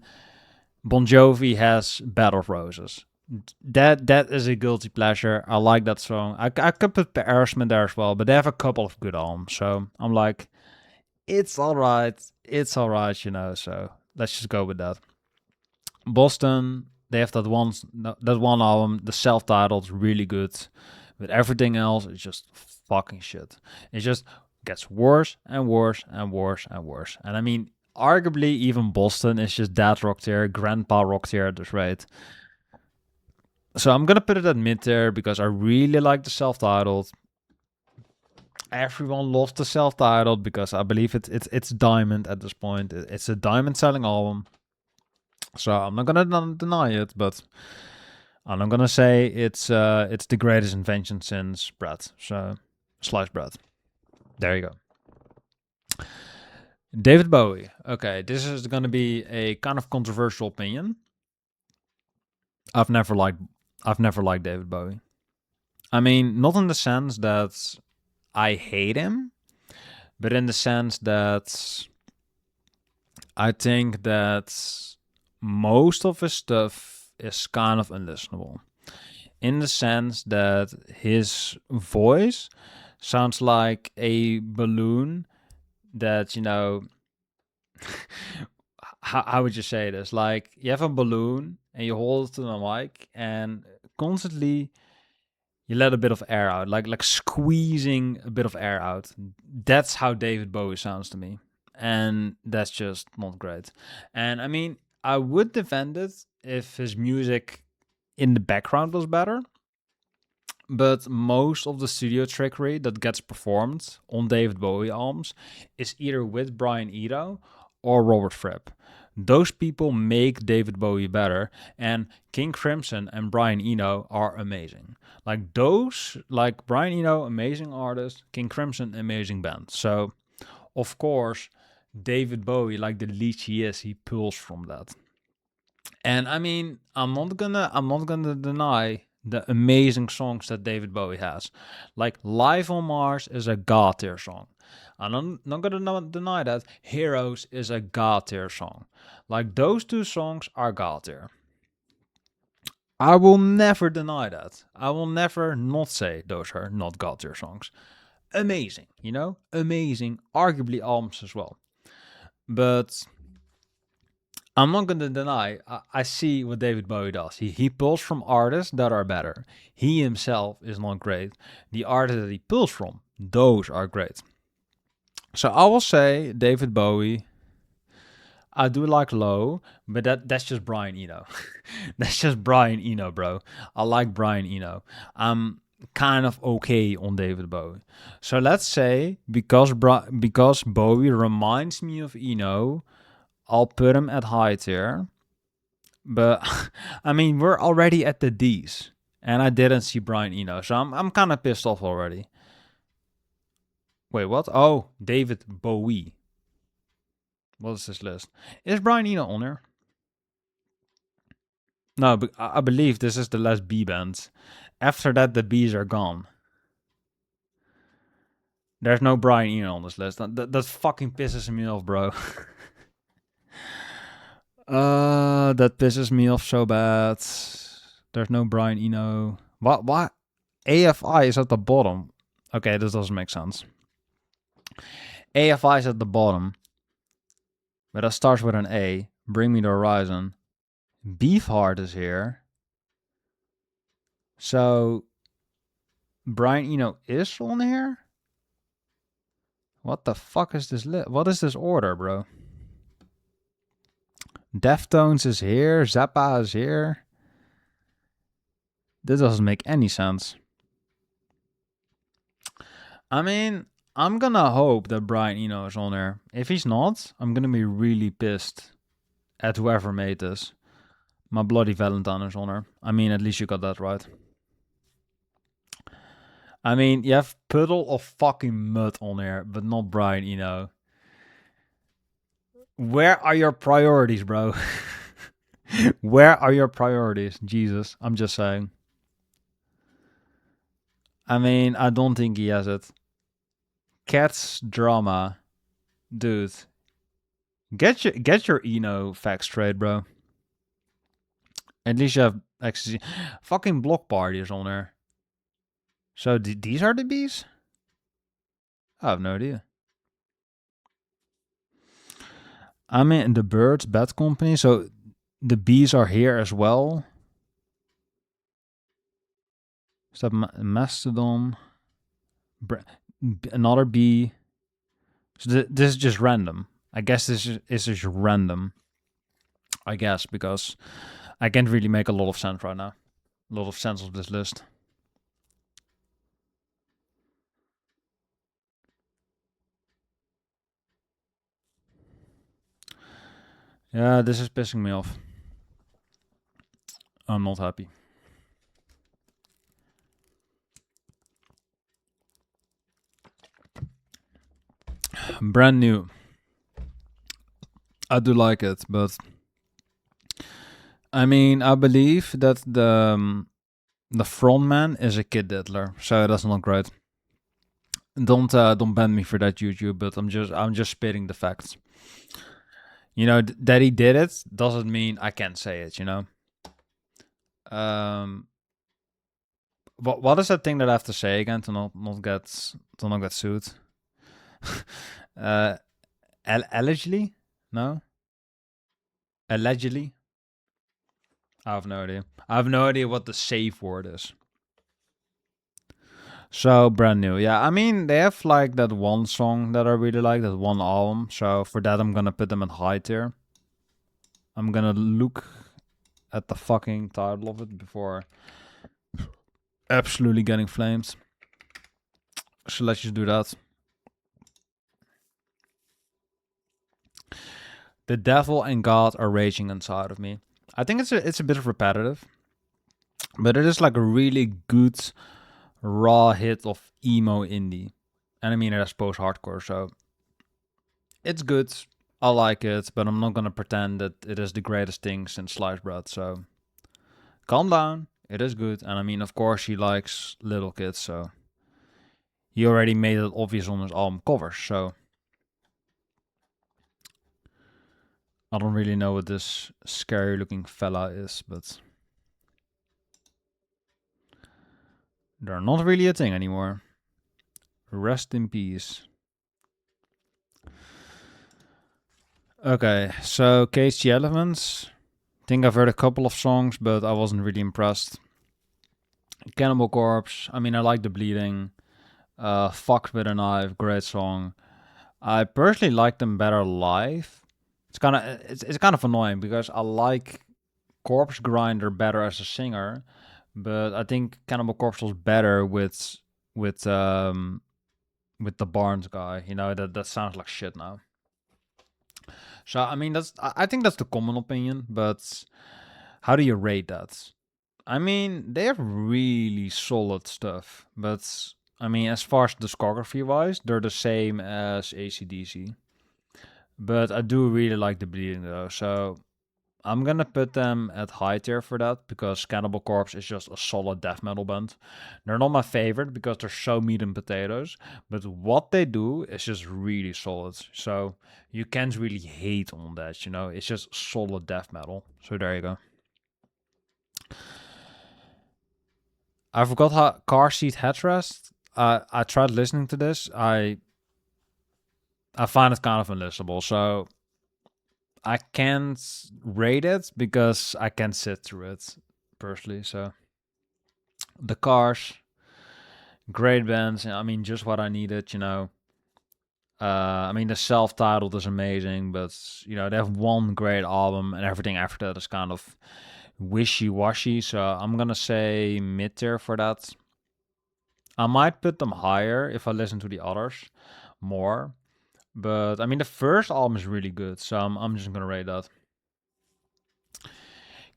Bon Jovi has Bed of Roses. That is a guilty pleasure. I like that song. I could put Aerosmith there as well, but they have a couple of good albums. So I'm like, it's alright. It's alright, you know. So let's just go with that. Boston, they have that one album, the self-titled, really good. But everything else is just fucking shit. It just gets worse and worse and worse and worse. And I mean, arguably even Boston is just dad rock tier, grandpa rock tier at this rate. So I'm gonna put it at mid tier because I really like the self-titled. Everyone loves the self-titled because I believe it's diamond at this point. It's a diamond selling album. So I'm not gonna deny it, but I'm not gonna say it's the greatest invention since bread. So sliced bread. There you go. David Bowie. Okay, this is gonna be a kind of controversial opinion. I've never liked David Bowie. I mean, not in the sense that I hate him, but in the sense that I think that most of his stuff is kind of unlistenable. In the sense that his voice sounds like a balloon that, you know, how would you say this? Like, you have a balloon and you hold it to the mic and constantly you let a bit of air out, like squeezing a bit of air out. That's how David Bowie sounds to me. And that's just not great. And I mean, I would defend it if his music in the background was better. But most of the studio trickery that gets performed on David Bowie albums is either with Brian Eno or Robert Fripp. Those people make David Bowie better, and King Crimson and Brian Eno are amazing. Like Brian Eno, amazing artist, King Crimson, amazing band. So, of course, David Bowie, like the leech he is, he pulls from that. And I mean, I'm not gonna deny the amazing songs that David Bowie has. Like Live on Mars is a god tier song. And I'm not gonna deny that Heroes is a god tier song. Like those two songs are god tier. I will never deny that. I will never not say those are not god tier songs. Amazing, you know? Amazing, arguably albums as well. But I'm not gonna deny. I see what David Bowie does. He pulls from artists that are better. He himself is not great. The artists that he pulls from, those are great. So I will say David Bowie. I do like Low, but that's just Brian Eno. That's just Brian Eno, bro. I like Brian Eno. I'm kind of okay on David Bowie. So let's say because Bowie reminds me of Eno, I'll put him at high tier. But I mean, we're already at the D's, and I didn't see Brian Eno, so I'm kind of pissed off already. Wait, what? Oh, David Bowie. What is this list? Is Brian Eno on there? No, but I believe this is the last B bands. After that, the B's are gone. There's no Brian Eno on this list. That fucking pisses me off, bro. That pisses me off so bad. There's no Brian Eno. What? AFI is at the bottom. Okay, this doesn't make sense. AFI is at the bottom, but that starts with an A. Bring Me the Horizon. Beefheart is here. So, Brian Eno is on here? What the fuck is this What is this order, bro? Deftones is here. Zappa is here. This doesn't make any sense. I mean, I'm gonna hope that Brian Eno is on there. If he's not, I'm gonna be really pissed at whoever made this. My Bloody Valentine is on there. I mean, at least you got that right. I mean, you have Puddle of fucking Mud on there, but not Brian Eno. Where are your priorities, bro? Where are your priorities? Jesus, I'm just saying. I mean, I don't think he has it. Cats drama. Dude. Get your Eno facts straight, bro. At least you have ecstasy. Fucking Block Party is on there. So these are the bees? I have no idea. I'm in the Birds Bad Company, so the bees are here as well. Is that Mastodon? Another bee. So this is just random. I guess this is just random. I guess, because I can't really make a lot of sense right now. A lot of sense of this list. Yeah, this is pissing me off. I'm not happy. Brand new. I do like it, but I mean, I believe that the frontman is a kid diddler, so that's not great. Don't ban me for that, YouTube. But I'm just spitting the facts. You know that he did it doesn't mean I can't say it. You know. What is that thing that I have to say again to not get sued? Allegedly? No. Allegedly? I have no idea. I have no idea what the safe word is. So brand new. Yeah, I mean they have like that one song that I really like, that one album. So for that I'm gonna put them at high tier. I'm gonna look at the fucking title of it before absolutely getting flames. So let's just do that. The devil and God are raging inside of me. I think it's a bit repetitive, but it is like a really good raw hit of emo indie. And I mean it is post hardcore, so it's good. I like it, but I'm not gonna pretend that it is the greatest thing since sliced bread. So calm down. It is good, and I mean, of course, he likes little kids, so he already made it obvious on his album covers. So I don't really know what this scary-looking fella is, but they're not really a thing anymore. Rest in peace. Okay, so Cage the Elephants. Think I've heard a couple of songs, but I wasn't really impressed. Cannibal Corpse. I mean, I like the bleeding. Fucked with a Knife. Great song. I personally like them better live. It's kind of annoying because I like Corpse Grinder better as a singer, but I think Cannibal Corpse was better with um with the Barnes guy. You know that sounds like shit now. So I mean I think that's the common opinion, but how do you rate that? I mean they have really solid stuff, but I mean as far as discography wise, they're the same as ACDC. But I do really like the bleeding though, so I'm gonna put them at high tier for that because Cannibal Corpse is just a solid death metal band. They're not my favorite because they're so meat and potatoes, but what they do is just really solid. So you can't really hate on that, you know. It's just solid death metal. So there you go. I forgot how Car Seat Headrest. I tried listening to this. I find it kind of unlistenable. So I can't rate it because I can't sit through it personally. So the Cars, great bands. I mean, just what I needed. You know. I mean, the self-titled is amazing, but you know they have one great album, and everything after that is kind of wishy-washy. So I'm gonna say mid tier for that. I might put them higher if I listen to the others more, but I mean the first album is really good, so I'm just gonna rate that.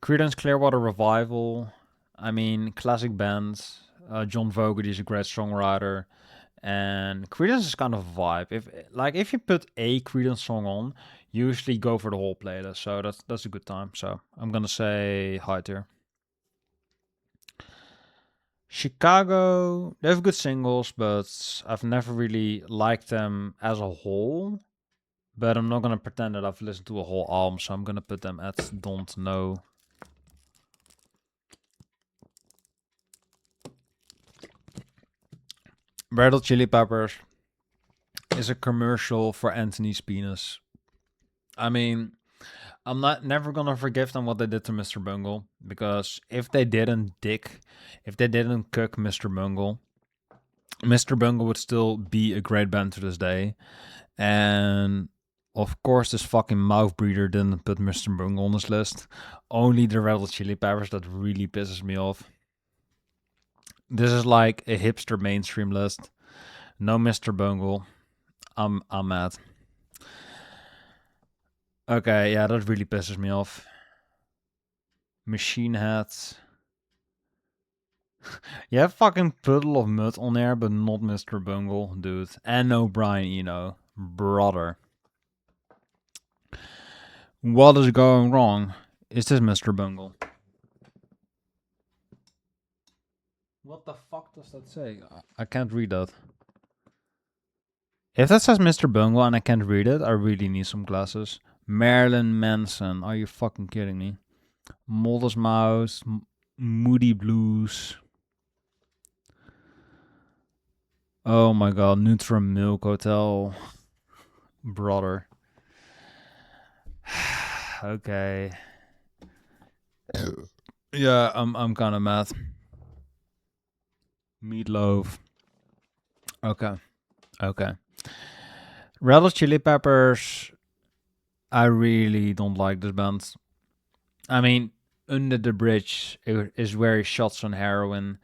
Creedence Clearwater Revival. I mean, classic bands. John Fogerty is a great songwriter, and Creedence is kind of a vibe. If you put a Creedence song on, usually go for the whole playlist. So that's a good time. So I'm gonna say high tier. Chicago, they have good singles, but I've never really liked them as a whole. But I'm not gonna pretend that I've listened to a whole album, so I'm gonna put them at don't know. Red Hot Chili Peppers is a commercial for Anthony's penis. I mean, I'm not never gonna forgive them what they did to Mr. Bungle because if they didn't cook Mr. Bungle, Mr. Bungle would still be a great band to this day. And of course, this fucking mouth breather didn't put Mr. Bungle on this list. Only the Red Hot Chili Peppers. That really pisses me off. This is like a hipster mainstream list. No Mr. Bungle. I'm mad. Okay, yeah, that really pisses me off. Machine Head. You have fucking Puddle of Mud on there, but not Mr. Bungle, dude. And no Brian Eno. Brother. What is going wrong? Is this Mr. Bungle? What the fuck does that say? I can't read that. If that says Mr. Bungle and I can't read it, I really need some glasses. Marilyn Manson. Are you fucking kidding me? Modest Mouse. Moody Blues. Oh my god. Nutra Milk Hotel. Brother. Okay. Yeah, I'm kind of mad. Meatloaf. Okay. Okay. Red Hot Chili Peppers. I really don't like this band. I mean, Under the Bridge is where he shot some heroin,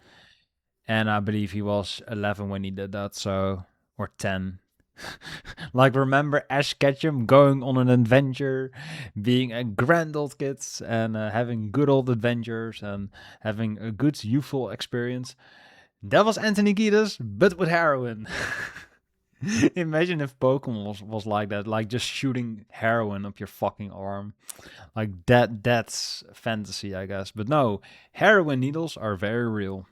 and I believe he was 11 when he did that, so or 10. Like, remember Ash Ketchum going on an adventure, being a grand old kid, and having good old adventures and having a good youthful experience. That was Anthony Kiedis, but with heroin. Imagine if Pokemon was like that, like just shooting heroin up your fucking arm. Like that's fantasy, I guess. But no, heroin needles are very real.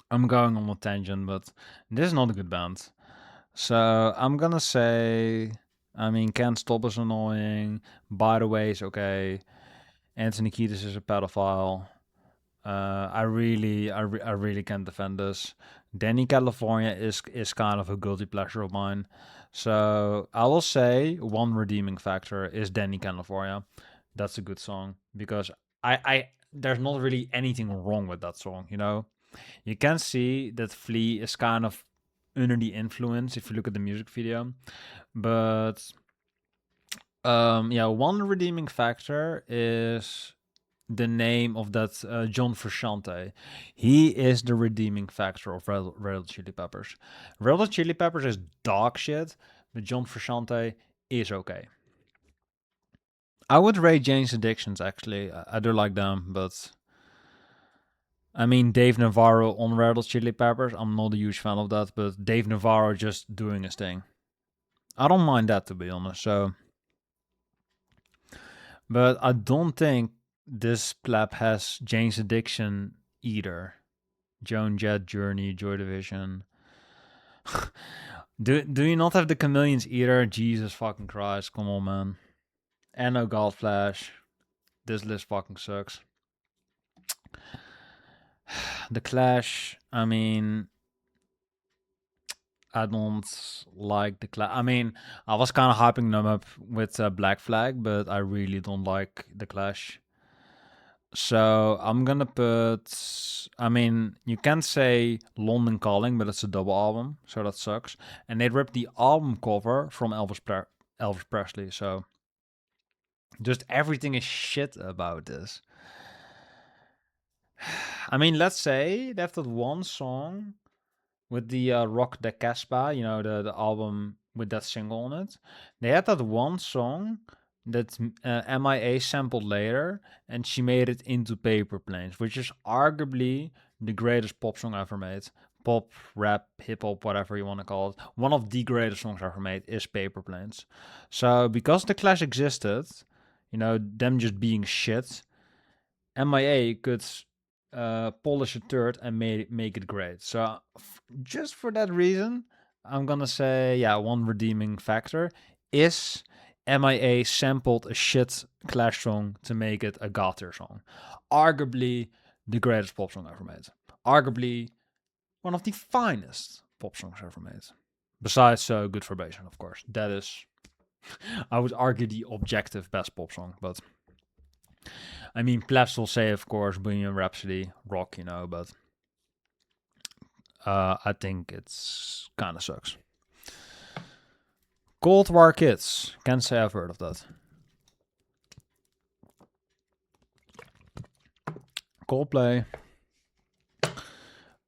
I'm going on a tangent, but this is not a good band. So I'm gonna say, I mean, Can't Stop is annoying. By the way, is okay. Anthony Kiedis is a pedophile. I really can't defend this. Danny California is kind of a guilty pleasure of mine. So I will say one redeeming factor is Danny California. That's a good song because I there's not really anything wrong with that song, you know? You can see that Flea is kind of under the influence if you look at the music video. But yeah, one redeeming factor is the name of that John Frusciante. He is the redeeming factor of Red Hot Chili Peppers. Red Hot Chili Peppers is dog shit, but John Frusciante is okay. I would rate Jane's Addictions actually. I do like them, but I mean Dave Navarro on Red Hot Chili Peppers. I'm not a huge fan of that, but Dave Navarro just doing his thing. I don't mind that to be honest. So, but I don't think this pleb has Jane's Addiction either. Joan Jett, Journey, Joy Division. do you not have the Chameleons either? Jesus fucking Christ, come on, man. And no Godflash. This list fucking sucks. The Clash, I mean, I don't like the Clash. I mean, I was kind of hyping them up with Black Flag, but I really don't like the Clash. So I'm gonna put. I mean, you can say London Calling, but it's a double album, so that sucks. And they ripped the album cover from Elvis Presley, so just everything is shit about this. I mean, let's say they have that one song with the Rock de Casbah, you know, the album with that single on it. They had that one song that MIA sampled later, and she made it into Paper Planes, which is arguably the greatest pop song ever made. Pop, rap, hip hop, whatever you want to call it. One of the greatest songs ever made is Paper Planes. So because the Clash existed, you know, them just being shit, MIA could polish a turd and make it great. So just for that reason, I'm gonna say yeah, one redeeming factor is MIA sampled a shit Clash song to make it a Gothard song. Arguably the greatest pop song ever made. Arguably one of the finest pop songs ever made. Besides Good Vibration, of course. That is, I would argue, the objective best pop song, but I mean, plebs will say, of course, Bohemian Rhapsody, rock, you know, but I think it's kind of sucks. Cold War Kids. Can't say I've heard of that. Coldplay.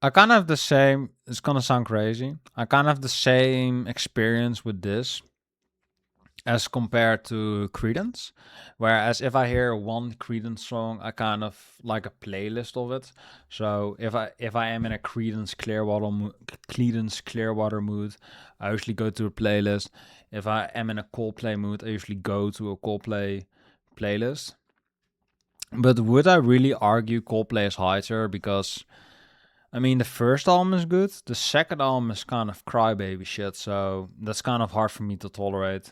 I kind of have the same, it's gonna sound crazy. I kind of have the same experience with this as compared to Creedence. Whereas if I hear one Creedence song, I kind of like a playlist of it. So if I am in a Creedence Clearwater mood, I usually go to a playlist. If I am in a Coldplay mood, I usually go to a Coldplay playlist. But would I really argue Coldplay is higher? Because I mean, the first album is good. The second album is kind of crybaby shit, so that's kind of hard for me to tolerate.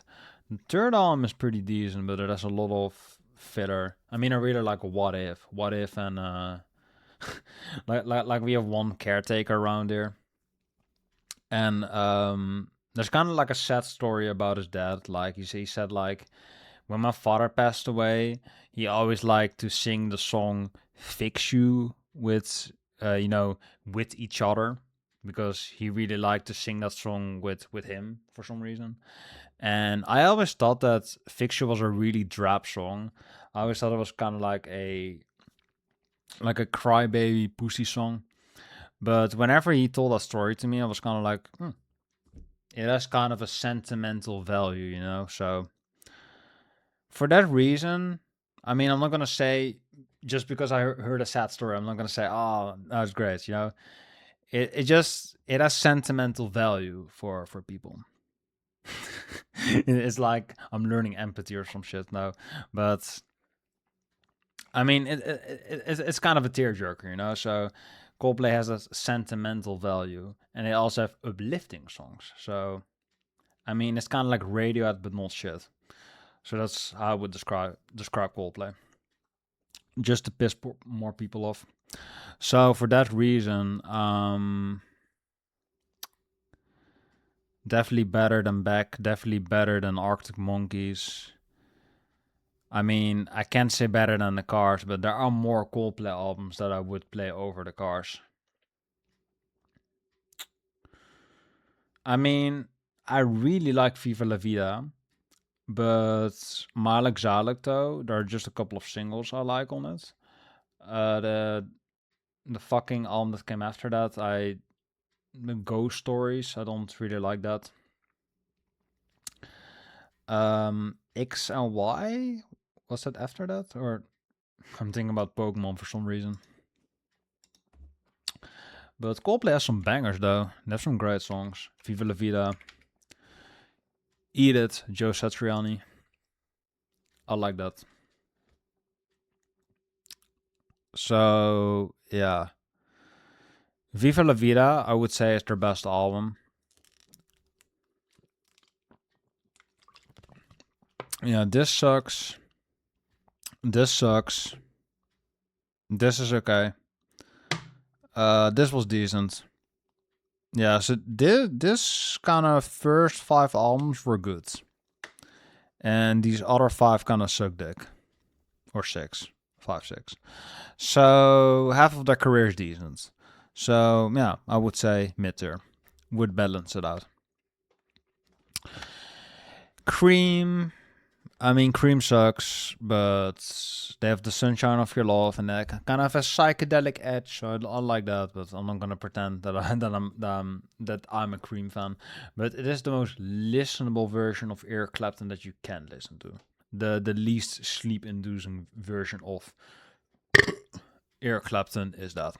The third album is pretty decent, but it has a lot of filler. I mean, I really like What If, and like we have one caretaker around here, and there's kind of like a sad story about his dad. Like he said, like when my father passed away, he always liked to sing the song "Fix You" with you know, with each other, because he really liked to sing that song with him for some reason. And I always thought that "Fix You" was a really drab song. I always thought it was kind of like a crybaby pussy song. But whenever he told that story to me, I was kind of like, it has kind of a sentimental value, you know. So for that reason, I mean, I'm not gonna say just because I heard a sad story, I'm not gonna say, oh, that's great, you know. It just it has sentimental value for people. It's like I'm learning empathy or some shit now, but I mean, it's kind of a tearjerker, you know. So Coldplay has a sentimental value, and they also have uplifting songs. So I mean, it's kind of like Radiohead, but not shit. So that's how I would describe Coldplay, just to piss more people off. So for that reason, Definitely better than Beck. Definitely better than Arctic Monkeys. I mean, I can't say better than the Cars, but there are more Coldplay albums that I would play over the Cars. I mean, I really like Viva La Vida, but Malek Zalek though, there are just a couple of singles I like on it. The fucking album that came after that, the Ghost Stories, I don't really like that. X and Y, was that after that? Or I'm thinking about Pokemon for some reason. But Coldplay has some bangers though. They have some great songs. Viva La Vida, Eat It, Joe Satriani. I like that. So yeah, Viva La Vida, I would say is their best album. Yeah, this sucks. This sucks. This is okay. This was decent. Yeah, so this kind of first 5 albums were good. And these other 5 kind of suck dick. Or 6. 5, 6. So half of their career is decent. So yeah, I would say mid-tier. Would balance it out. Cream. I mean, Cream sucks, but they have the Sunshine of Your Love, and they kind of have a psychedelic edge. So I like that, but I'm not gonna pretend that I'm a Cream fan. But it is the most listenable version of Eric Clapton that you can listen to. The least sleep-inducing version of Eric Clapton is that.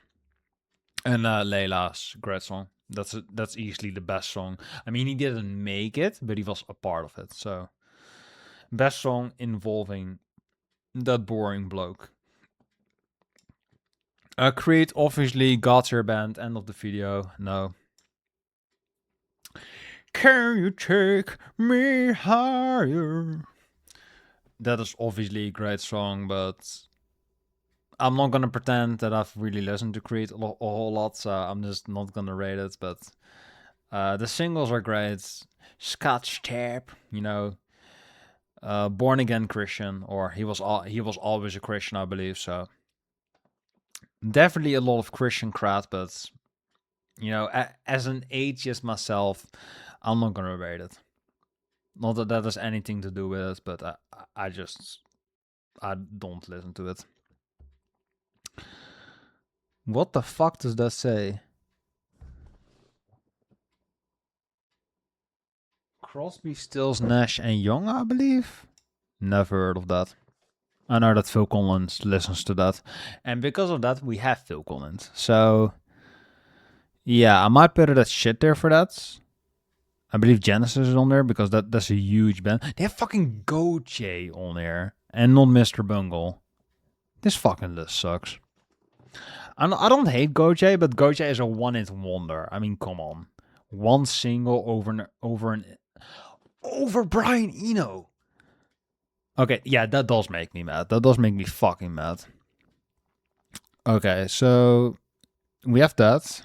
And Layla's great song. That's easily the best song. I mean, he didn't make it, but he was a part of it. So. Best song involving that boring bloke. Creed, obviously, got your band. End of the video. No. Can you take me higher? That is obviously a great song, but I'm not gonna pretend that I've really listened to Creed a whole lot, so I'm just not gonna rate it. But the singles are great. Scotch Tape, you know. Born again Christian, or he was always a Christian, I believe. So definitely a lot of Christian crowd, but you know, as an atheist myself, I'm not gonna rate it. Not that that has anything to do with it, but I don't listen to it. What the fuck does that say? Crosby, Stills, Nash, and Young, I believe. Never heard of that. I know that Phil Collins listens to that, and because of that, we have Phil Collins. So, yeah, I might put it as shit there for that. I believe Genesis is on there because that's a huge band. They have fucking Gojay on there and not Mr. Bungle. This fucking list sucks. I don't hate Gojay, but Gojay is a one-hit wonder. I mean, come on, one single over Brian Eno. Okay, yeah, that does make me mad. That does make me fucking mad. Okay, so we have that.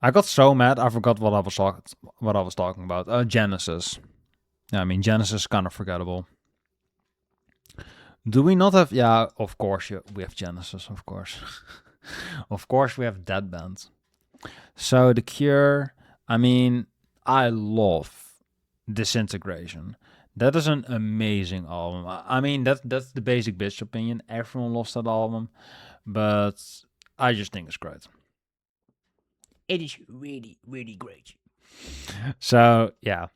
I got so mad I forgot what I was talking about. Genesis. Yeah, I mean Genesis is kind of forgettable. Do we not have? Yeah, of course we have Genesis. Of course, of course we have that band. So The Cure. I mean, I love Disintegration. That is an amazing album. I mean, that's the basic bitch opinion. Everyone loves that album, but I just think it's great. It is really, really great. So yeah,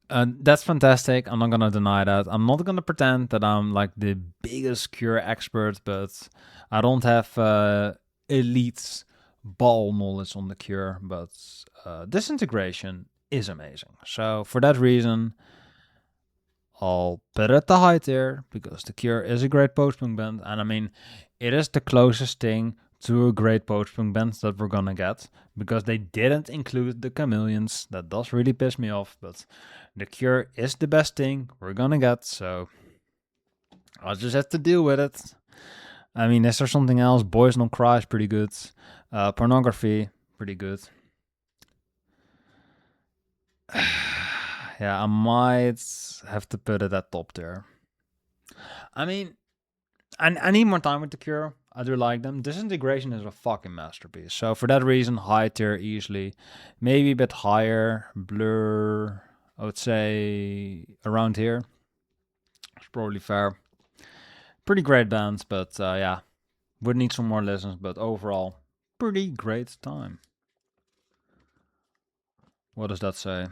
that's fantastic. I'm not gonna deny that. I'm not gonna pretend that I'm like the biggest Cure expert, but I don't have elite ball knowledge on the Cure. But Disintegration is amazing. So for that reason, I'll put it at the high tier because The Cure is a great post-punk band, and I mean, it is the closest thing to a great post-punk band that we're gonna get because they didn't include the Chameleons. That does really piss me off, but The Cure is the best thing we're gonna get, so I'll just have to deal with it. I mean, is there something else? Boys Don't Cry is pretty good. Pornography, pretty good. Yeah, I might have to put it at top tier. I mean, I need more time with The Cure. I do like them. Disintegration is a fucking masterpiece. So for that reason, high tier easily. Maybe a bit higher. Blur, I would say around here. It's probably fair. Pretty great bands, but yeah, would need some more listens. But overall, pretty great time. What does that say?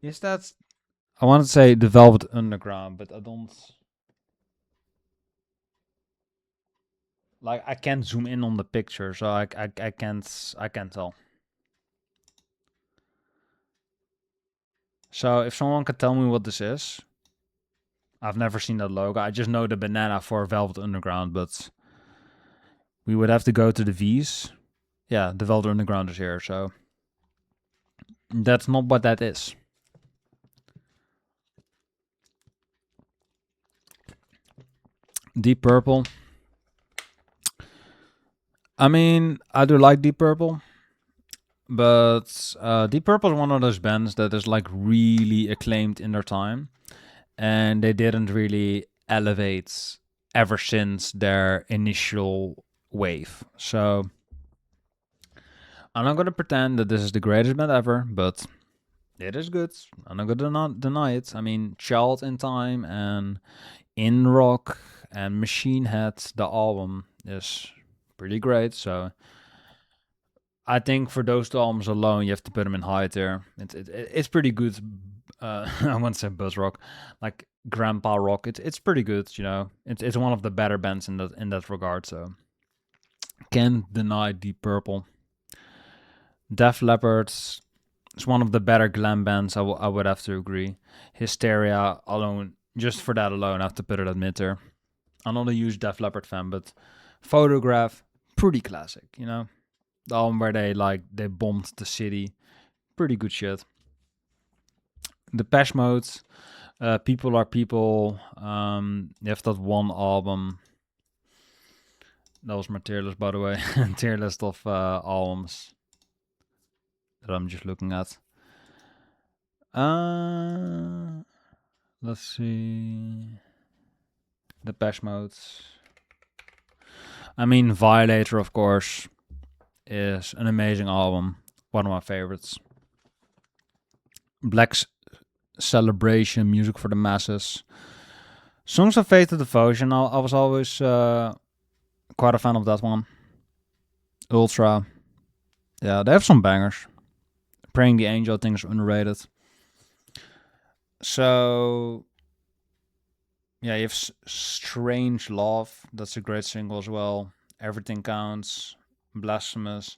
Is that? I want to say the Velvet Underground, but I don't. Like I can't zoom in on the picture, so I can't tell. So if someone could tell me what this is, I've never seen that logo. I just know the banana for Velvet Underground, but we would have to go to the V's. Yeah, the Velvet Underground is here, so that's not what that is. Deep Purple. I mean, I do like Deep Purple, but Deep Purple is one of those bands that is like really acclaimed in their time, and they didn't really elevate ever since their initial wave. So I'm not gonna pretend that this is the greatest band ever, but it is good. I'm not gonna deny it. I mean, Child in Time and In Rock and Machine Head, the album is pretty great. So I think for those two albums alone, you have to put them in high tier. It's pretty good. I want to say buzz rock, like grandpa rock. It's pretty good. You know, it's one of the better bands in that regard. So can't deny Deep Purple. Def Leppard is one of the better glam bands. I would have to agree. Hysteria alone, just for that alone, I have to put it at mid tier. I'm not a huge Def Leppard fan, but Photograph, pretty classic. You know, the album where they bombed the city, pretty good shit. Depeche Mode, People Are People. They have that one album. That was my tier list, by the way. Tier list of albums that I'm just looking at. Let's see. Depeche Mode. I mean, Violator, of course, is an amazing album. One of my favorites. Black Celebration, Music for the Masses. Songs of Faith and Devotion. I was always quite a fan of that one. Ultra. Yeah, they have some bangers. Praying the Angel, I think, is underrated. So, yeah, you have Strange Love. That's a great single as well. Everything Counts. Blasphemous.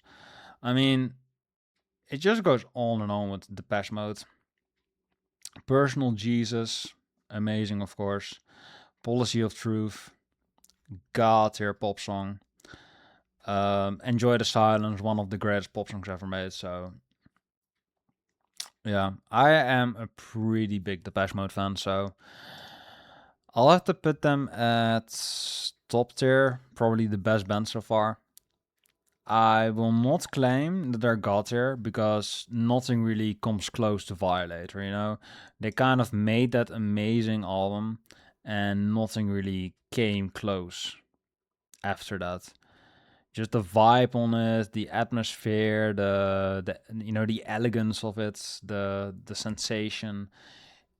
I mean, it just goes on and on with Depeche Mode. Personal Jesus. Amazing, of course. Policy of Truth. God tier pop song. Enjoy the Silence, one of the greatest pop songs ever made. So, yeah, I am a pretty big Depeche Mode fan. So, I'll have to put them at top tier, probably the best band so far. I will not claim that they're god tier because nothing really comes close to Violator, you know? They kind of made that amazing album and nothing really came close after that. Just the vibe on it, the atmosphere, the the elegance of it, the sensation.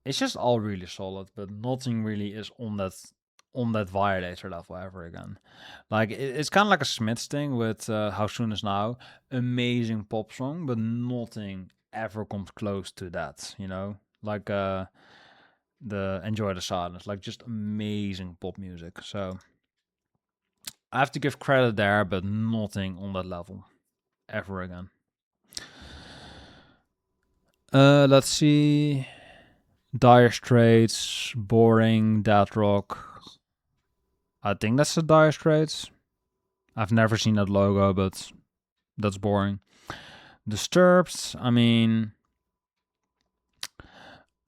It's just all really solid, but nothing really is on that Violator level ever again. Like it's kind of like a Smiths thing with How Soon Is Now, amazing pop song, but nothing ever comes close to that. You know, like the Enjoy the Silence, like just amazing pop music. So I have to give credit there, but nothing on that level ever again. Let's see. Dire Straits, boring, Death Rock. I think that's the Dire Straits. I've never seen that logo, but that's boring. Disturbed, I mean,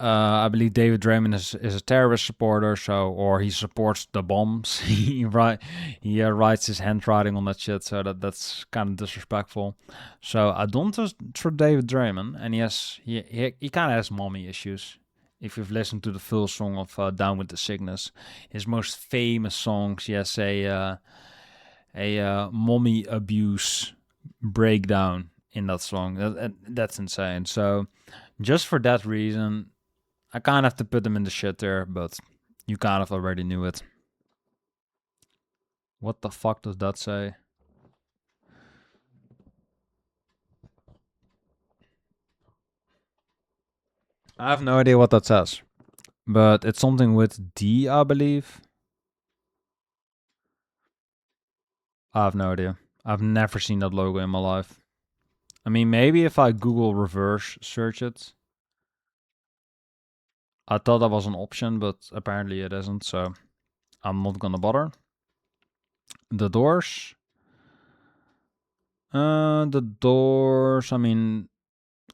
I believe David Draymond is a terrorist supporter, so or he supports the bombs. He writes his handwriting on that shit, so that's kind of disrespectful. So I don't trust David Draymond, and he kind of has mommy issues. If you've listened to the full song of "Down with the Sickness," his most famous songs, he has a mommy abuse breakdown in that song. That's insane. So just for that reason, I kind of have to put them in the shit there, but you kind of already knew it. What the fuck does that say? I have no idea what that says, but it's something with D, I believe. I have no idea. I've never seen that logo in my life. I mean, maybe if I Google reverse search it. I thought that was an option, but apparently it isn't, so I'm not gonna bother. The Doors. The Doors, I mean,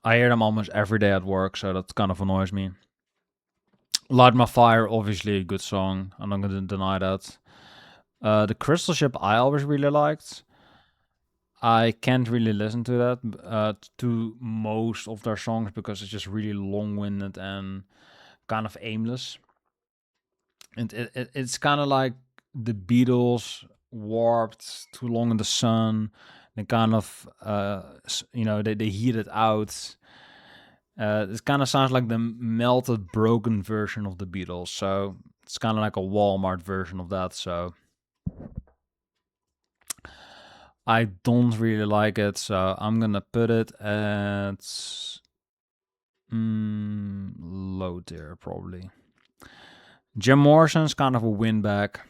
I hear them almost every day at work, so that kind of annoys me. Light My Fire, obviously a good song. I'm not gonna deny that. The Crystal Ship I always really liked. I can't really listen to that, to most of their songs because it's just really long-winded and kind of aimless. And it's kind of like the Beatles warped too long in the sun. They kind of, they heat it out. It kind of sounds like the melted, broken version of the Beatles. So it's kind of like a Walmart version of that. So I don't really like it. So I'm gonna put it at low tier probably. Jim Morrison's kind of a win back.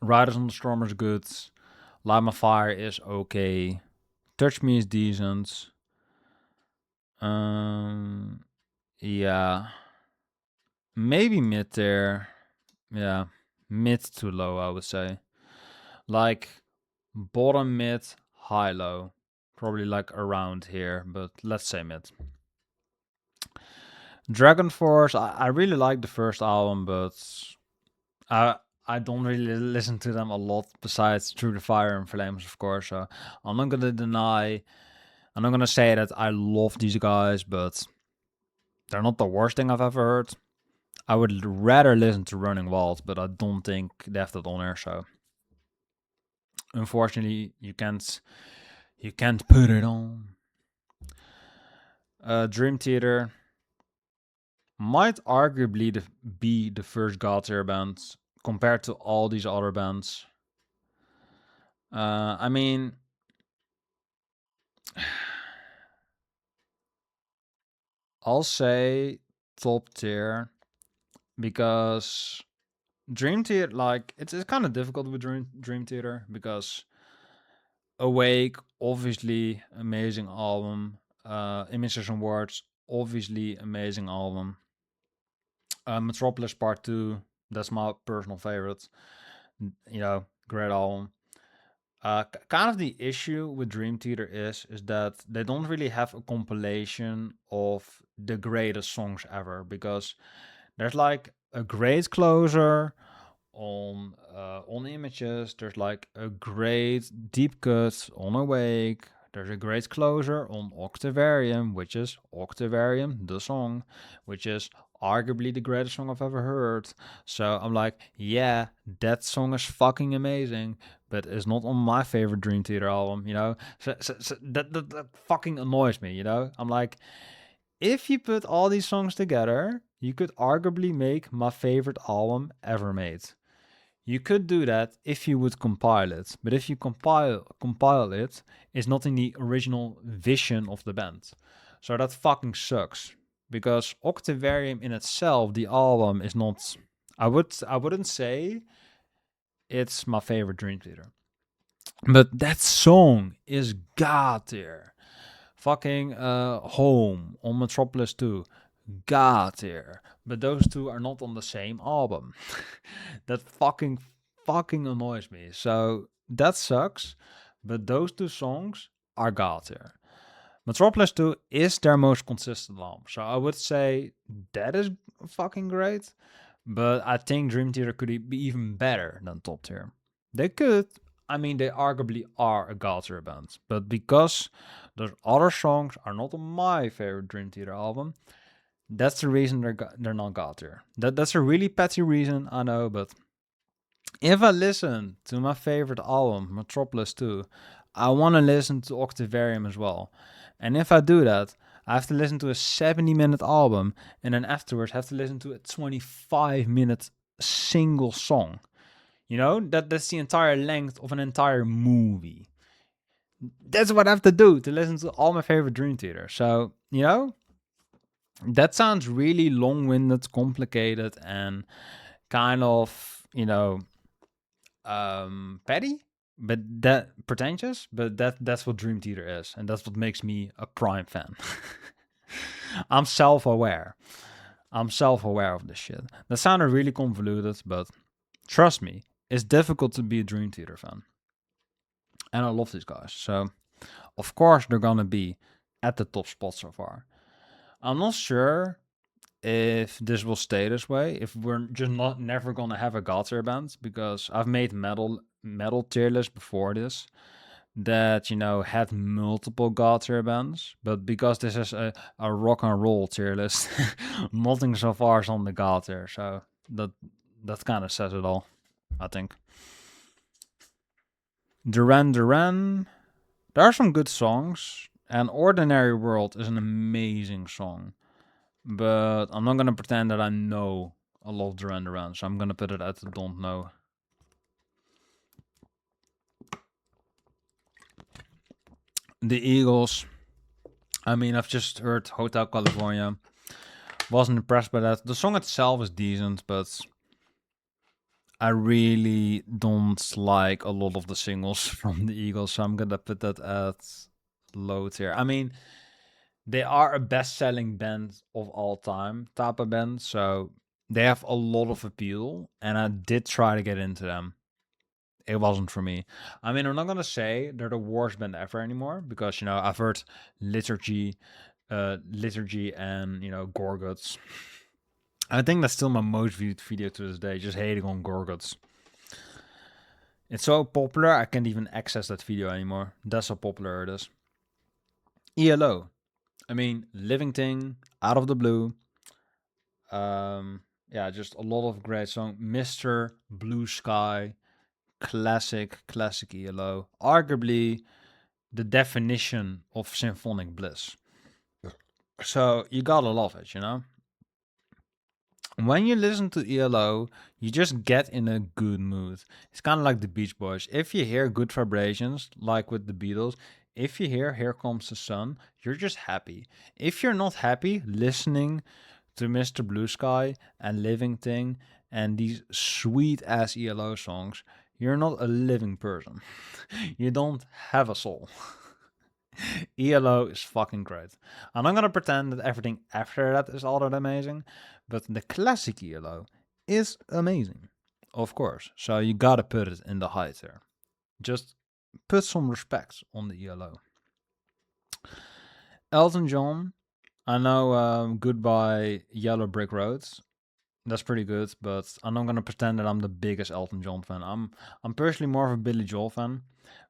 Riders on the Storm is good. Light My Fire is okay. Touch Me is decent. Yeah. Maybe mid there. Yeah. Mid to low, I would say. Like bottom mid, high low. Probably like around here, but let's say mid. Dragon Force, I really like the first album, but I don't really listen to them a lot besides Through the Fire and Flames, of course. So I'm not gonna deny, I'm not gonna say that I love these guys, but they're not the worst thing I've ever heard. I would rather listen to Running Wild, but I don't think they have that on there. So unfortunately, you can't put it on. Dream Theater might arguably be the first God tier band compared to all these other bands. I mean, I'll say top tier because Dream Theater, like, it's kind of difficult with Dream Theater because Awake, obviously amazing album. Images and Words, obviously amazing album. Metropolis Part 2, that's my personal favorite. Great album. Kind of the issue with Dream Theater is that they don't really have a compilation of the greatest songs ever because there's like a great closer on Images. There's like a great deep cut on Awake. There's a great closer on Octavarium, which is Octavarium, the song, which is arguably the greatest song I've ever heard. So I'm like, yeah, that song is fucking amazing, but it's not on my favorite Dream Theater album, you know? So that fucking annoys me, you know? I'm like, if you put all these songs together, you could arguably make my favorite album ever made. You could do that if you would compile it, but if you compile it, it's not in the original vision of the band. So that fucking sucks. Because Octavarium in itself, the album is not. I wouldn't say it's my favorite Dream Theater. But that song is god tier. Fucking Home on Metropolis 2. God tier. But those two are not on the same album. That fucking annoys me. So that sucks. But those two songs are god tier. Metropolis 2 is their most consistent album. So I would say that is fucking great. But I think Dream Theater could be even better than Top Tier. They could. I mean, they arguably are a God Tier band. But because those other songs are not on my favorite Dream Theater album, that's the reason they're not God Tier. That's a really petty reason, I know. But if I listen to my favorite album, Metropolis 2, I want to listen to Octavarium as well. And if I do that, I have to listen to a 70-minute album and then afterwards have to listen to a 25-minute single song. You know, that's the entire length of an entire movie. That's what I have to do to listen to all my favorite Dream Theater. So, you know, that sounds really long-winded, complicated, and kind of, you know, petty, but that pretentious, but that's what Dream Theater is, and that's what makes me a prime fan. I'm self-aware. I'm self-aware of this shit. That sounded really convoluted, but trust me, it's difficult to be a Dream Theater fan. And I love these guys. So of course they're gonna be at the top spot so far. I'm not sure if this will stay this way, if we're just not never gonna have a God tier band, because I've made metal tier lists before this that, you know, had multiple God tier bands, but because this is a rock and roll tier list, nothing so far is on the God tier, so that kind of says it all, I think. Duran Duran, there are some good songs, and Ordinary World is an amazing song. But I'm not gonna pretend that I know a lot of Duran Duran, so I'm gonna put it at the don't know. The Eagles. I mean, I've just heard Hotel California. Wasn't impressed by that. The song itself is decent, but I really don't like a lot of the singles from the Eagles, so I'm gonna put that at low tier. I mean, they are a best-selling band of all time, type of band, so they have a lot of appeal, and I did try to get into them. It wasn't for me. I mean, I'm not gonna say they're the worst band ever anymore, because, you know, I've heard Liturgy, and, you know, Gorguts. I think that's still my most viewed video to this day, just hating on Gorguts. It's so popular, I can't even access that video anymore. That's how popular it is. ELO. I mean, Living Thing, Out of the Blue. Yeah, just a lot of great songs. Mr. Blue Sky, classic ELO. Arguably the definition of symphonic bliss. So you gotta love it, you know? When you listen to ELO, you just get in a good mood. It's kind of like the Beach Boys. If you hear Good Vibrations, like with the Beatles, if you hear Here Comes the Sun, you're just happy. If you're not happy listening to Mr. Blue Sky and Living Thing and these sweet ass ELO songs, you're not a living person. You don't have a soul. ELO is fucking great. I'm not gonna pretend that everything after that is all that amazing, but the classic ELO is amazing, of course. So you gotta put it in the high tier. Just put some respect on the ELO. Elton John, I know Goodbye Yellow Brick Roads. That's pretty good, but I'm not gonna pretend that I'm the biggest Elton John fan. I'm personally more of a Billy Joel fan,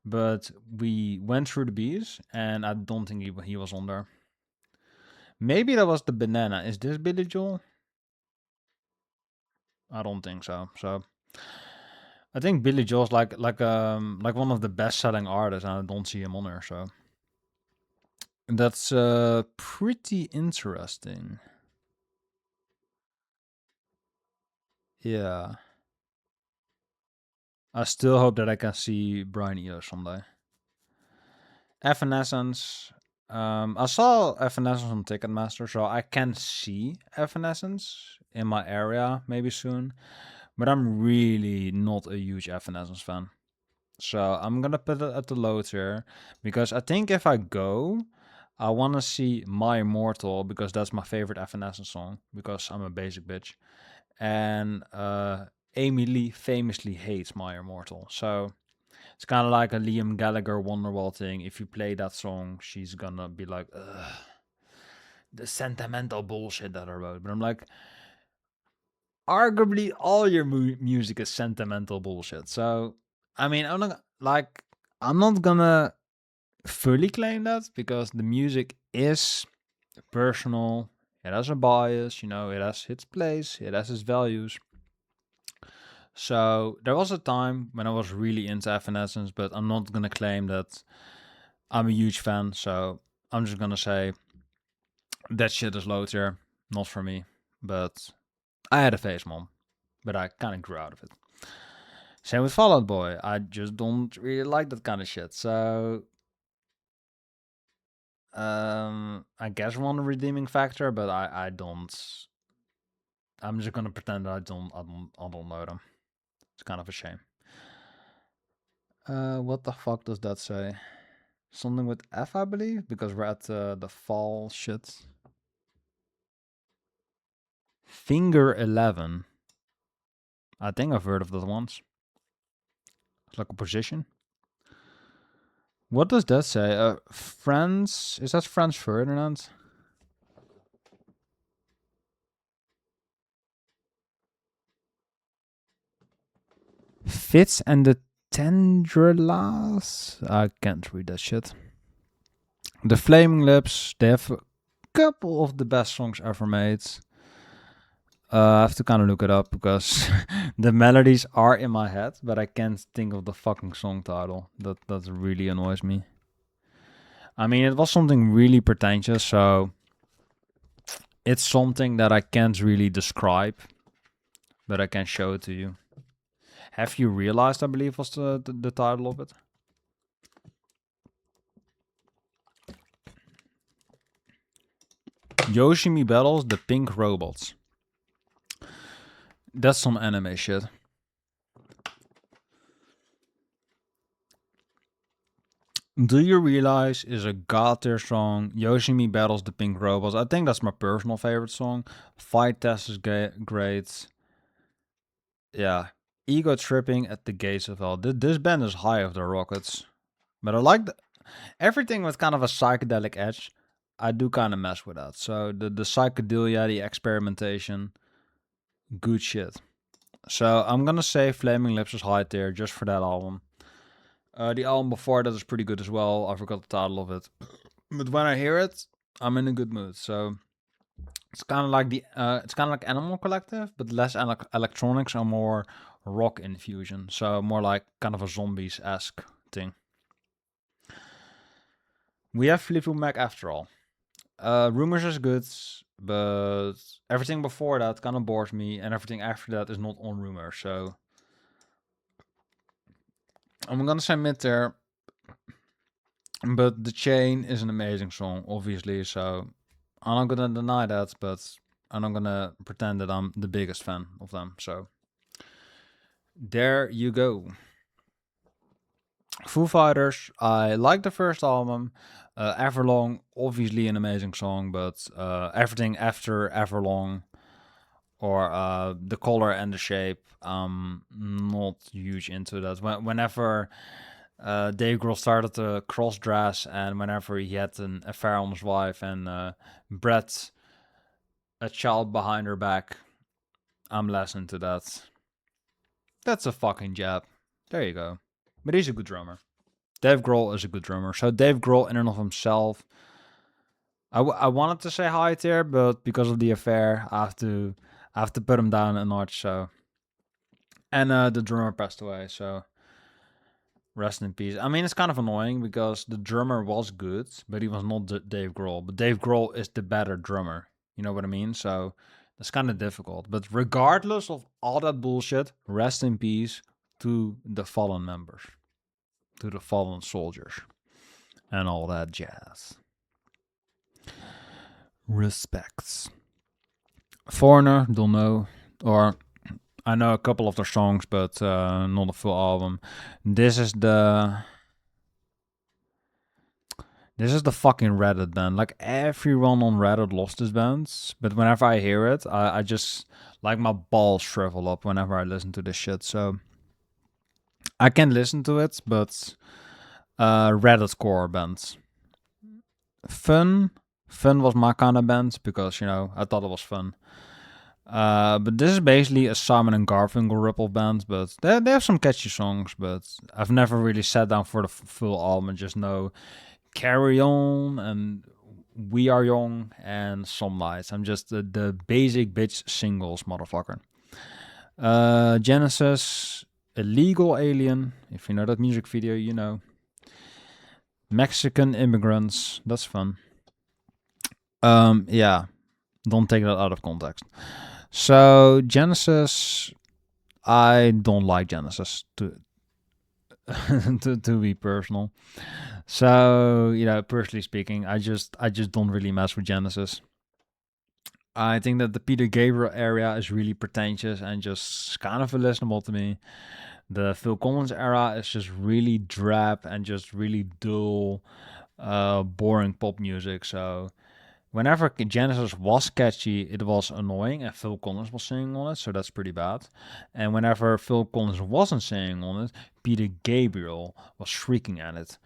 but we went through the bees, and I don't think he was on there. Maybe that was the Banana. Is this Billy Joel? I don't think so. So I think Billy Joel's like one of the best selling artists, and I don't see him on there. So that's pretty interesting. Yeah. I still hope that I can see Brian Eno someday. Evanescence. I saw Evanescence on Ticketmaster, so I can see Evanescence in my area maybe soon. But I'm really not a huge Evanescence fan. So I'm gonna put it at the low tier, because I think if I go, I want to see My Immortal, because that's my favorite Evanescence song, because I'm a basic bitch. And Amy Lee famously hates My Immortal. So It's kind of like a Liam Gallagher Wonderwall thing. If you play that song, she's gonna be like, ugh, the sentimental bullshit that I wrote. But I'm like, arguably all your music is sentimental bullshit. So, I mean, I'm not gonna fully claim that because the music is personal. It has a bias, it has its place, it has its values. So there was a time when I was really into Evanescence, but I'm not gonna claim that I'm a huge fan. So I'm just gonna say that shit is low tier, not for me. But I had a phase, mom, but I kind of grew out of it. Same with Fall Out Boy. I just don't really like that kind of shit. So I guess one redeeming factor, but I don't. I'm just gonna pretend that I don't know them. It's kind of a shame. What the fuck does that say? Something with F, I believe, because we're at the fall shit. Finger 11. I think I've heard of that once. It's like a position. What does that say? Franz? Is that Franz Ferdinand? Fitz and the Tendrelas? I can't read that shit. The Flaming Lips, they have a couple of the best songs ever made. I have to kind of look it up because the melodies are in my head, but I can't think of the fucking song title. That really annoys me. I mean, it was something really pretentious, so it's something that I can't really describe, but I can show it to you. Have You Realized, I believe, was the title of it. Yoshimi Battles the Pink Robots. That's some anime shit. Do You Realize is a god tier song. Yoshimi Battles the Pink Robots. I think that's my personal favorite song. Fight Test is great. Yeah. Ego Tripping at the Gates of Hell. This band is high of the rockets. But I like everything with kind of a psychedelic edge. I do kind of mess with that. So the psychedelia, the experimentation, good shit. So I'm gonna say Flaming Lips is high tier just for that album. The album before that is pretty good as well. I forgot the title of it, but when I hear it, I'm in a good mood. So it's kind of like Animal Collective, but less electronics and more rock infusion. So more like kind of a zombies-esque thing. We have Fleetwood Mac after all. Rumors is good, but everything before that kind of bores me, and everything after that is not on Rumors. So I'm gonna say mid there. But The Chain is an amazing song, obviously. So I'm not gonna deny that, but I'm not gonna pretend that I'm the biggest fan of them. So there you go. Foo Fighters, I like the first album. Everlong, obviously an amazing song, but everything after Everlong or The Color and the Shape, I'm not huge into that. Whenever Dave Grohl started to cross dress, and whenever he had an affair on his wife, and Brett a child behind her back, I'm less into that. That's a fucking jab. There you go. But he's a good drummer. Dave Grohl is a good drummer. So Dave Grohl in and of himself, I wanted to say high tier, but because of the affair, I have to put him down a notch. So, and the drummer passed away. So rest in peace. I mean, it's kind of annoying because the drummer was good, but he was not Dave Grohl. But Dave Grohl is the better drummer. You know what I mean? So that's kind of difficult. But regardless of all that bullshit, rest in peace to the fallen members, to the fallen soldiers, and all that jazz. Respects. Foreigner, don't know, or I know a couple of their songs, but not a full album. This is the fucking Reddit band. Like everyone on Reddit lost this band, but whenever I hear it, I just like my balls shrivel up whenever I listen to this shit. So I can listen to it, but Reddit-core bands. Fun. Fun was my kind of band because, I thought it was fun. But this is basically a Simon and Garfunkel ripple band, but they have some catchy songs, but I've never really sat down for the full album and just know Carry On and We Are Young and Some Lights. I'm just the basic bitch singles motherfucker. Genesis, Illegal Alien, if you know that music video, you know. Mexican Immigrants, that's fun. Yeah, don't take that out of context. So Genesis, I don't like Genesis to to be personal. So personally speaking, I just don't really mess with Genesis. I think that the Peter Gabriel area is really pretentious and just kind of unlistenable to me. The Phil Collins era is just really drab and just really dull, boring pop music. So whenever Genesis was catchy, it was annoying, and Phil Collins was singing on it, so that's pretty bad. And whenever Phil Collins wasn't singing on it, Peter Gabriel was shrieking at it.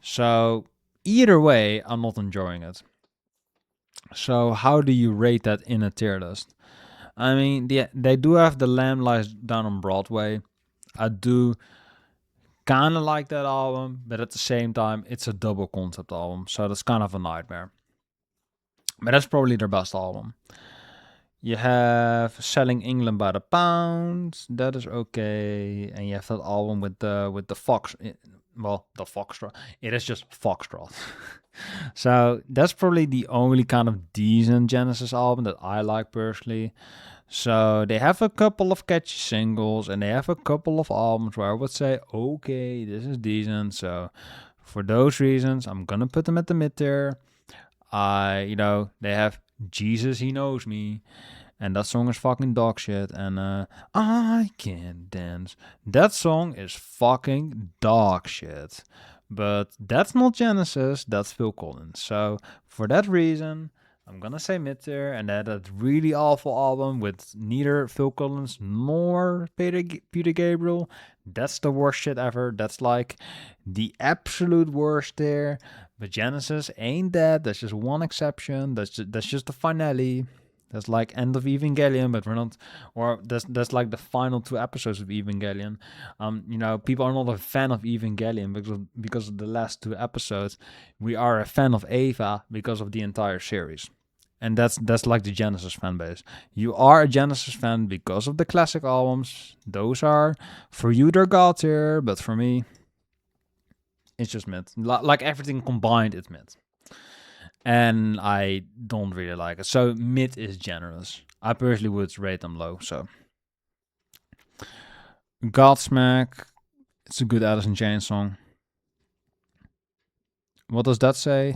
So either way, I'm not enjoying it. So how do you rate that in a tier list? I mean, they do have The Lamb Lies Down on Broadway. I do kind of like that album, but at the same time, it's a double concept album, so that's kind of a nightmare. But that's probably their best album. You have Selling England by the Pound. That is okay. And you have that album with the Fox. Well, the Foxtrot. It is just Foxtrot. So that's probably the only kind of decent Genesis album that I like personally. So they have a couple of catchy singles and they have a couple of albums where I would say, okay, this is decent. So for those reasons, I'm gonna put them at the mid tier. They have Jesus, He Knows Me, and that song is fucking dog shit. And I Can Dance. That song is fucking dog shit. But that's not Genesis, that's Phil Collins. So for that reason, I'm gonna say mid tier, and that really awful album with neither Phil Collins nor Peter Gabriel. That's the worst shit ever. That's like the absolute worst there. But Genesis ain't that. That's just one exception. That's just the finale. That's like end of Evangelion, but we're not, or that's like the final 2 episodes of Evangelion. People are not a fan of Evangelion because of the last 2 episodes. We are a fan of Eva because of the entire series, and that's like the Genesis fan base. You are a Genesis fan because of the classic albums. Those are for you, they're god tier, but for me, it's just mid. Like everything combined, it's mid. And I don't really like it. So mid is generous. I personally would rate them low. So Godsmack, it's a good Alice in Chains song. What does that say?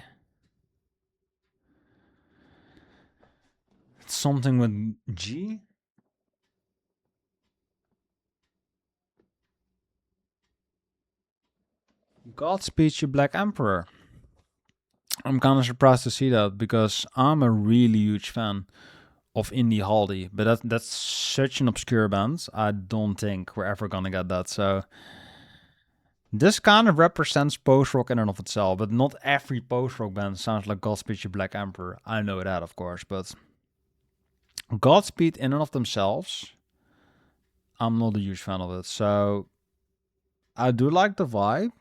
It's something with G? Godspeed You Black Emperor. I'm kind of surprised to see that because I'm a really huge fan of Indie Haldi, but that's such an obscure band. I don't think we're ever gonna get that. So this kind of represents post rock in and of itself, but not every post rock band sounds like Godspeed You Black Emperor. I know that, of course, but Godspeed in and of themselves, I'm not a huge fan of it. So I do like the vibe.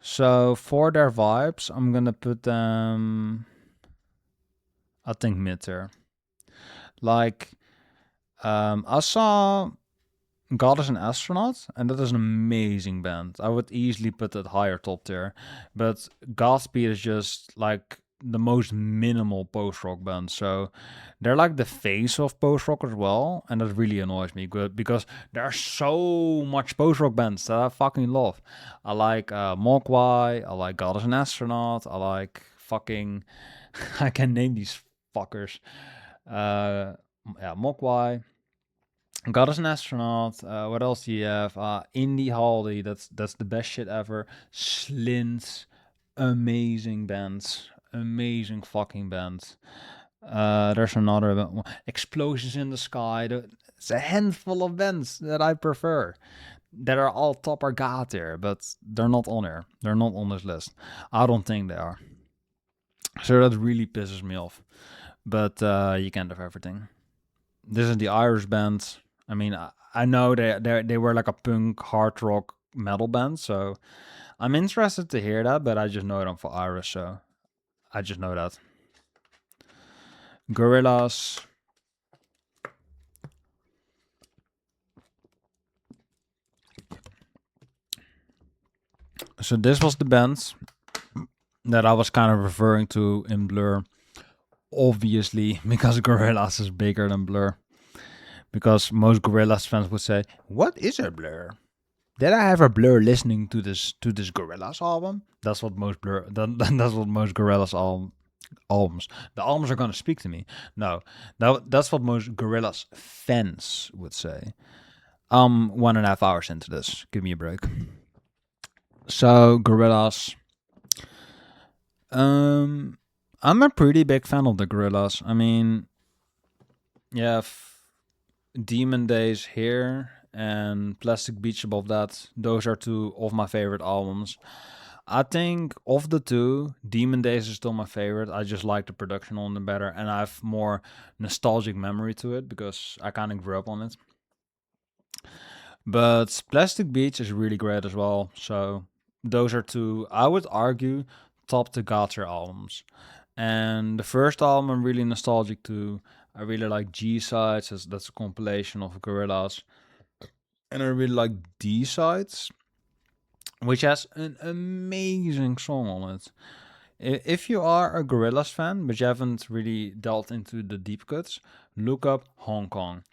So for their vibes, I'm gonna put them, I think, mid tier. Like, I saw God is an Astronaut, and that is an amazing band. I would easily put that higher top tier, but Godspeed is just like the most minimal post rock band. So they're like the face of post rock as well, and that really annoys me because there are so much post rock bands that I fucking love. I like Mogwai, I like God is an Astronaut, I like fucking I can name these fuckers. Mogwai. God is an Astronaut. What else do you have? Indie Haldi. That's the best shit ever. Slint. Amazing bands. Amazing fucking bands. There's another one. Explosions in the Sky. It's a handful of bands that I prefer. that are all top or god tier, but they're not on here. They're not on this list. I don't think they are. So that really pisses me off. But you can't have everything. This is the Irish band. I mean, I know they were like a punk hard rock metal band, so I'm interested to hear that. But I just know them for Irish, so I just know that. Gorillaz. So this was the band that I was kind of referring to in Blur. Obviously, because Gorillaz is bigger than Blur. Because most Gorillaz fans would say, "What is a Blur? Did I have a Blur listening to this Gorillaz album?" That's what most Blur. That's what most Gorillaz albums. The albums are gonna speak to me. No, that's what most Gorillaz fans would say. 1.5 hours into this. Give me a break. So Gorillaz. I'm a pretty big fan of the Gorillaz. I mean, yeah, Demon Days here and Plastic Beach above that. Those are two of my favorite albums. I think of the two, Demon Days is still my favorite. I just like the production on them better, and I have more nostalgic memory to it because I kind of grew up on it. But Plastic Beach is really great as well. So those are two, I would argue, top to Gotcha albums. And the first album I'm really nostalgic to. I really like G Sides. That's a compilation of Gorillaz. And I really like D Sides, which has an amazing song on it. If you are a Gorillaz fan, but you haven't really delved into the deep cuts, look up Hong Kong.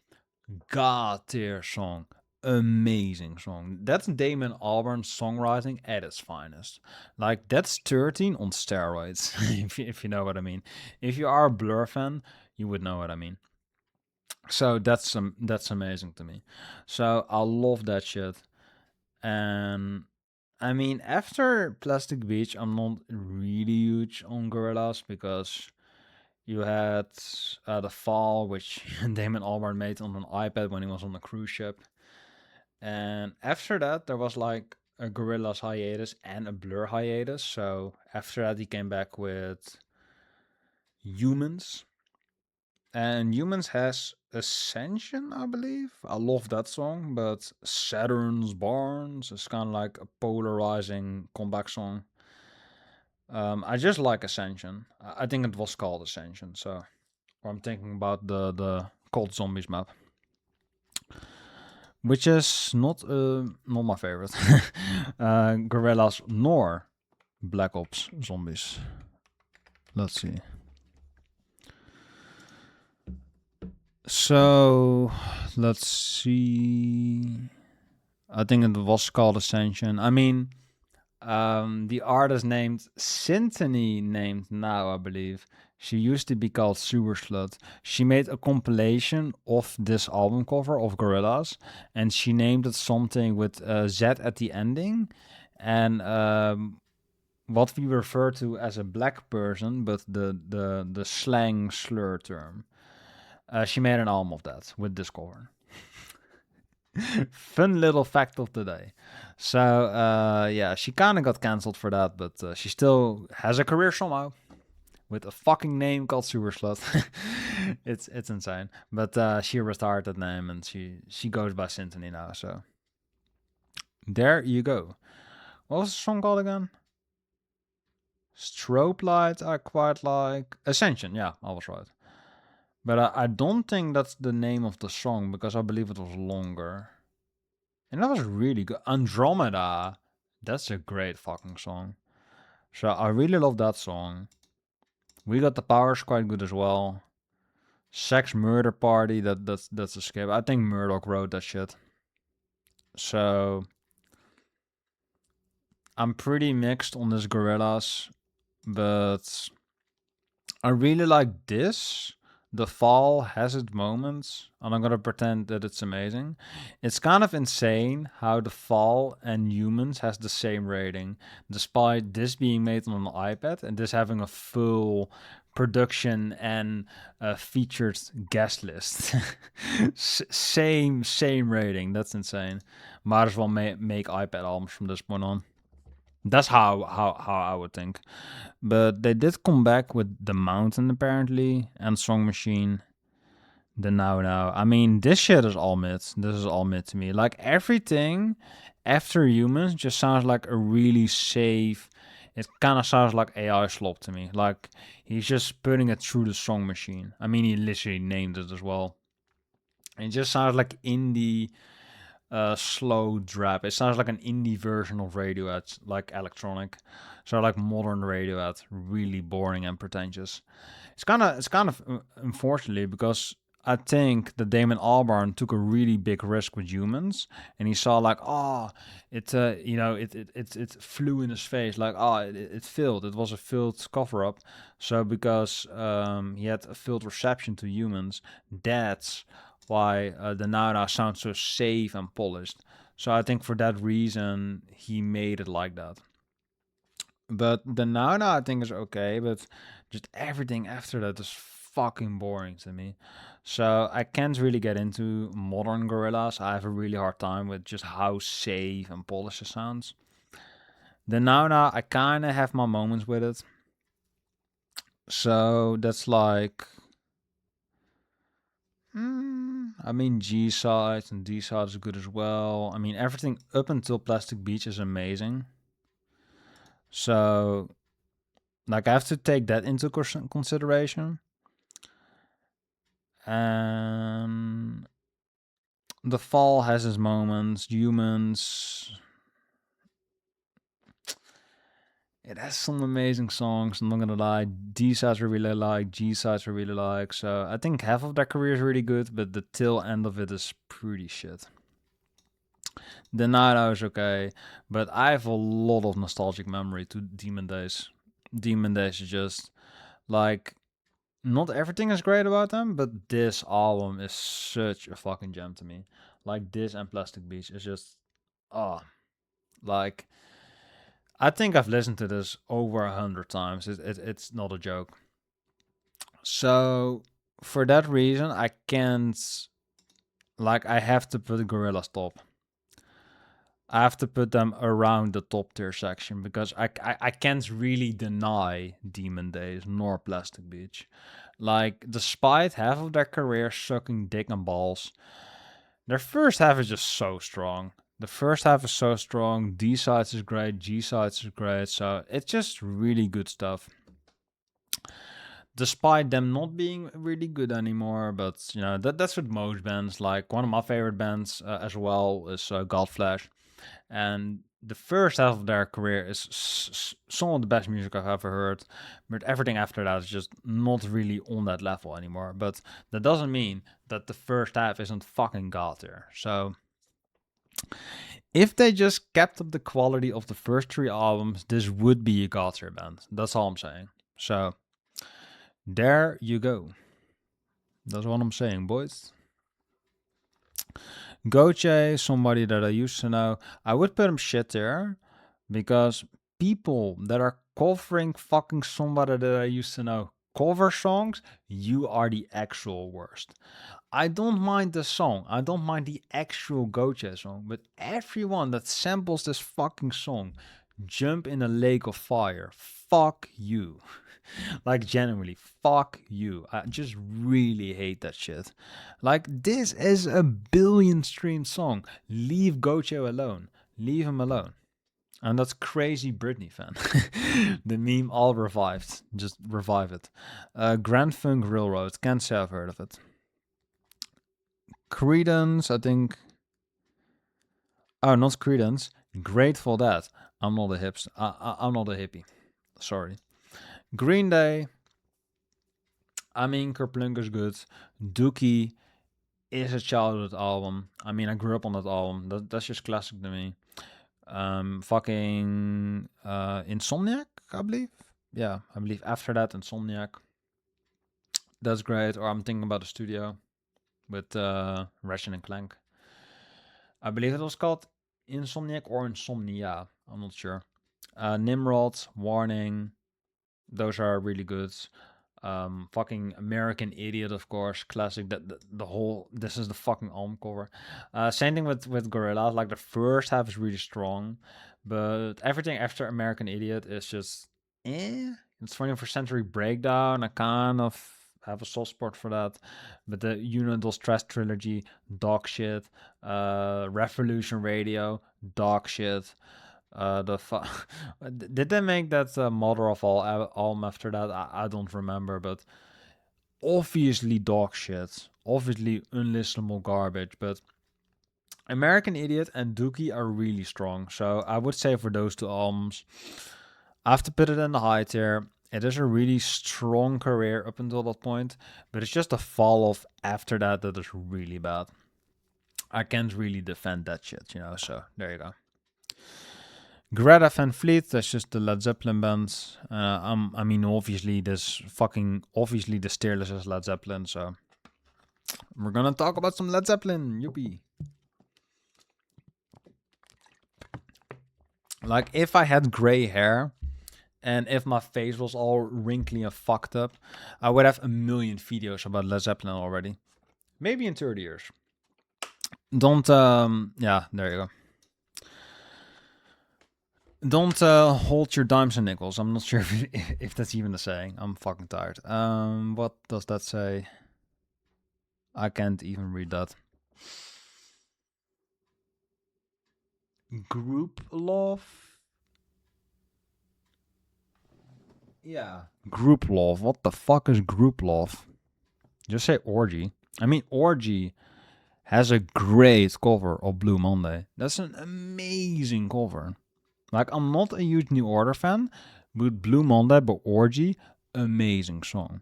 God tier song. Amazing song. That's Damon Albarn's songwriting at its finest. Like, that's 13 on steroids, if you know what I mean. If you are a Blur fan, you would know what I mean. So that's amazing to me. So I love that shit. And I mean, after Plastic Beach, I'm not really huge on Gorillaz because you had The Fall, which Damon Albarn made on an iPad when he was on a cruise ship. And after that, there was like a Gorillaz hiatus and a Blur hiatus. So after that, he came back with Humans. And Humans has Ascension, I believe. I love that song, but Saturn's Barns is kind of like a polarizing comeback song. I just like Ascension. I think it was called Ascension, so or I'm thinking about the Cold Zombies map, which is not my favorite. Gorillaz nor Black Ops Zombies. Let's see. So let's see. I think it was called Ascension. I mean, the artist named Symphony named now, I believe. She used to be called Sewer Slut. She made a compilation of this album cover of Gorillaz, and she named it something with Z at the ending, and what we refer to as a black person, but the slang slur term. She made an album of that with this cover. Fun little fact of the day. So yeah, she kind of got cancelled for that, but she still has a career somehow with a fucking name called Sewer Slut. It's insane. But she retired that name and she goes by Symphony now. So there you go. What was the song called again? Strobe Light. I quite like Ascension. Yeah, I was right. But I don't think that's the name of the song because I believe it was longer. And that was really good. Andromeda. That's a great fucking song. So I really love that song. We Got the Powers quite good as well. Sex Murder Party. That's a skip. I think Murdoch wrote that shit. So I'm pretty mixed on this Gorillaz, but I really like this The Fall has its moments, and I'm gonna pretend that it's amazing. It's kind of insane how The Fall and Humans has the same rating, despite this being made on an iPad and this having a full production and featured guest list. Same rating. That's insane. Might as well make iPad albums from this point on. That's how I would think. But they did come back with The Mountain apparently and Song Machine. The Now Now. I mean, this shit is all mid. This is all mid to me. Like everything after Humans just sounds like a really safe. It kind of sounds like AI slop to me. Like he's just putting it through the Song Machine. I mean, he literally named it as well. It just sounds like indie slow drab. It sounds like an indie version of Radiohead, like electronic. So like modern Radiohead, really boring and pretentious. It's kind of unfortunately because I think that Damon Albarn took a really big risk with Humans, and he saw like, oh, it flew in his face, like, oh, it failed. It was a failed cover up. So because he had a failed reception to Humans, that's why the Now sounds so safe and polished. So I think for that reason he made it like that. But the Now I think is okay, but just everything after that is fucking boring to me. So I can't really get into modern Gorillas. I have a really hard time with just how safe and polished it sounds. The Now I kind of have my moments with it. So that's like I mean, G sides and D sides are good as well. I mean, everything up until Plastic Beach is amazing. So, like, I have to take that into consideration. And The Fall has its moments. Humans, it has some amazing songs. I'm not gonna lie. D sides I really like. G sides I really like. So I think half of their career is really good, but the tail end of it is pretty shit. The Night Owl is okay, but I have a lot of nostalgic memory to Demon Days. Demon Days is just like not everything is great about them, but this album is such a fucking gem to me. Like this and Plastic Beach is just oh, like I think I've listened to this over 100 times. It's not a joke. So for that reason, I can't like I have to put Gorillaz top. I have to put them around the top tier section because I can't really deny Demon Days nor Plastic Beach. Like, despite half of their career sucking dick and balls, their first half is just so strong. The first half is so strong. D sides is great. G sides is great. So it's just really good stuff. Despite them not being really good anymore, but you know that's with most bands. Like one of my favorite bands as well is Godflesh, and the first half of their career is some of the best music I've ever heard, but everything after that is just not really on that level anymore. But that doesn't mean that the first half isn't fucking god tier. So if they just kept up the quality of the first three albums, this would be a god tier band. That's all I'm saying. So there you go. That's what I'm saying, boys. Goche, somebody that I used to know, I would put him shit there because people that are covering fucking somebody that I used to know cover songs, you are the actual worst. I don't mind the song, I don't mind the actual Goche song, but everyone that samples this fucking song, jump in a lake of fire. Fuck you. Like genuinely, fuck you. I just really hate that shit. Like this is a billion streamed song. Leave Gocho alone. Leave him alone. And that's crazy Britney fan. The meme all revived. Just revive it. Grand Funk Railroad. Can't say I've heard of it. Credence, I think. Oh, not Credence. Grateful Dead. I'm not a hipster. I'm not a hippie. Sorry. Green Day. I mean, Kerplunk is good. Dookie is a childhood album. I mean, I grew up on that album. That's just classic to me. Fucking Insomniac, I believe. Yeah, I believe after that, Insomniac. That's great. Or I'm thinking about the studio with Ratchet and Clank. I believe it was called Insomniac or Insomnia. I'm not sure. Nimrod, Warning. Those are really good. Fucking American Idiot, of course, classic. That the whole this is the fucking album cover. Same thing with Gorillaz. Like the first half is really strong, but everything after American Idiot is just It's 21st Century Breakdown. I kind of have a soft spot for that, but the Unidos Stress trilogy, dog shit. Revolution Radio, dog shit. Did they make that Mother of All album after that? I don't remember, but obviously dog shit, obviously unlistenable garbage. But American Idiot and Dookie are really strong, so I would say for those two albums, I have to put it in the high tier. It is a really strong career up until that point, but it's just a fall off after that that is really bad. I can't really defend that shit, so there you go. Greta Van Fleet, that's just the Led Zeppelin band. I mean, obviously, the Steelers is Led Zeppelin, so we're gonna talk about some Led Zeppelin. Yuppie. Like, if I had gray hair and if my face was all wrinkly and fucked up, I would have a million videos about Led Zeppelin already. Maybe in 30 years. Don't, yeah, there you go. Don't hold your dimes and nickels. I'm not sure if that's even a saying. I'm fucking tired. What does that say? I can't even read that. Group love? Yeah. Group love. What the fuck is group love? Just say orgy. I mean, Orgy has a great cover of Blue Monday. That's an amazing cover. Like, I'm not a huge New Order fan, but Blue Monday by Orgy, amazing song.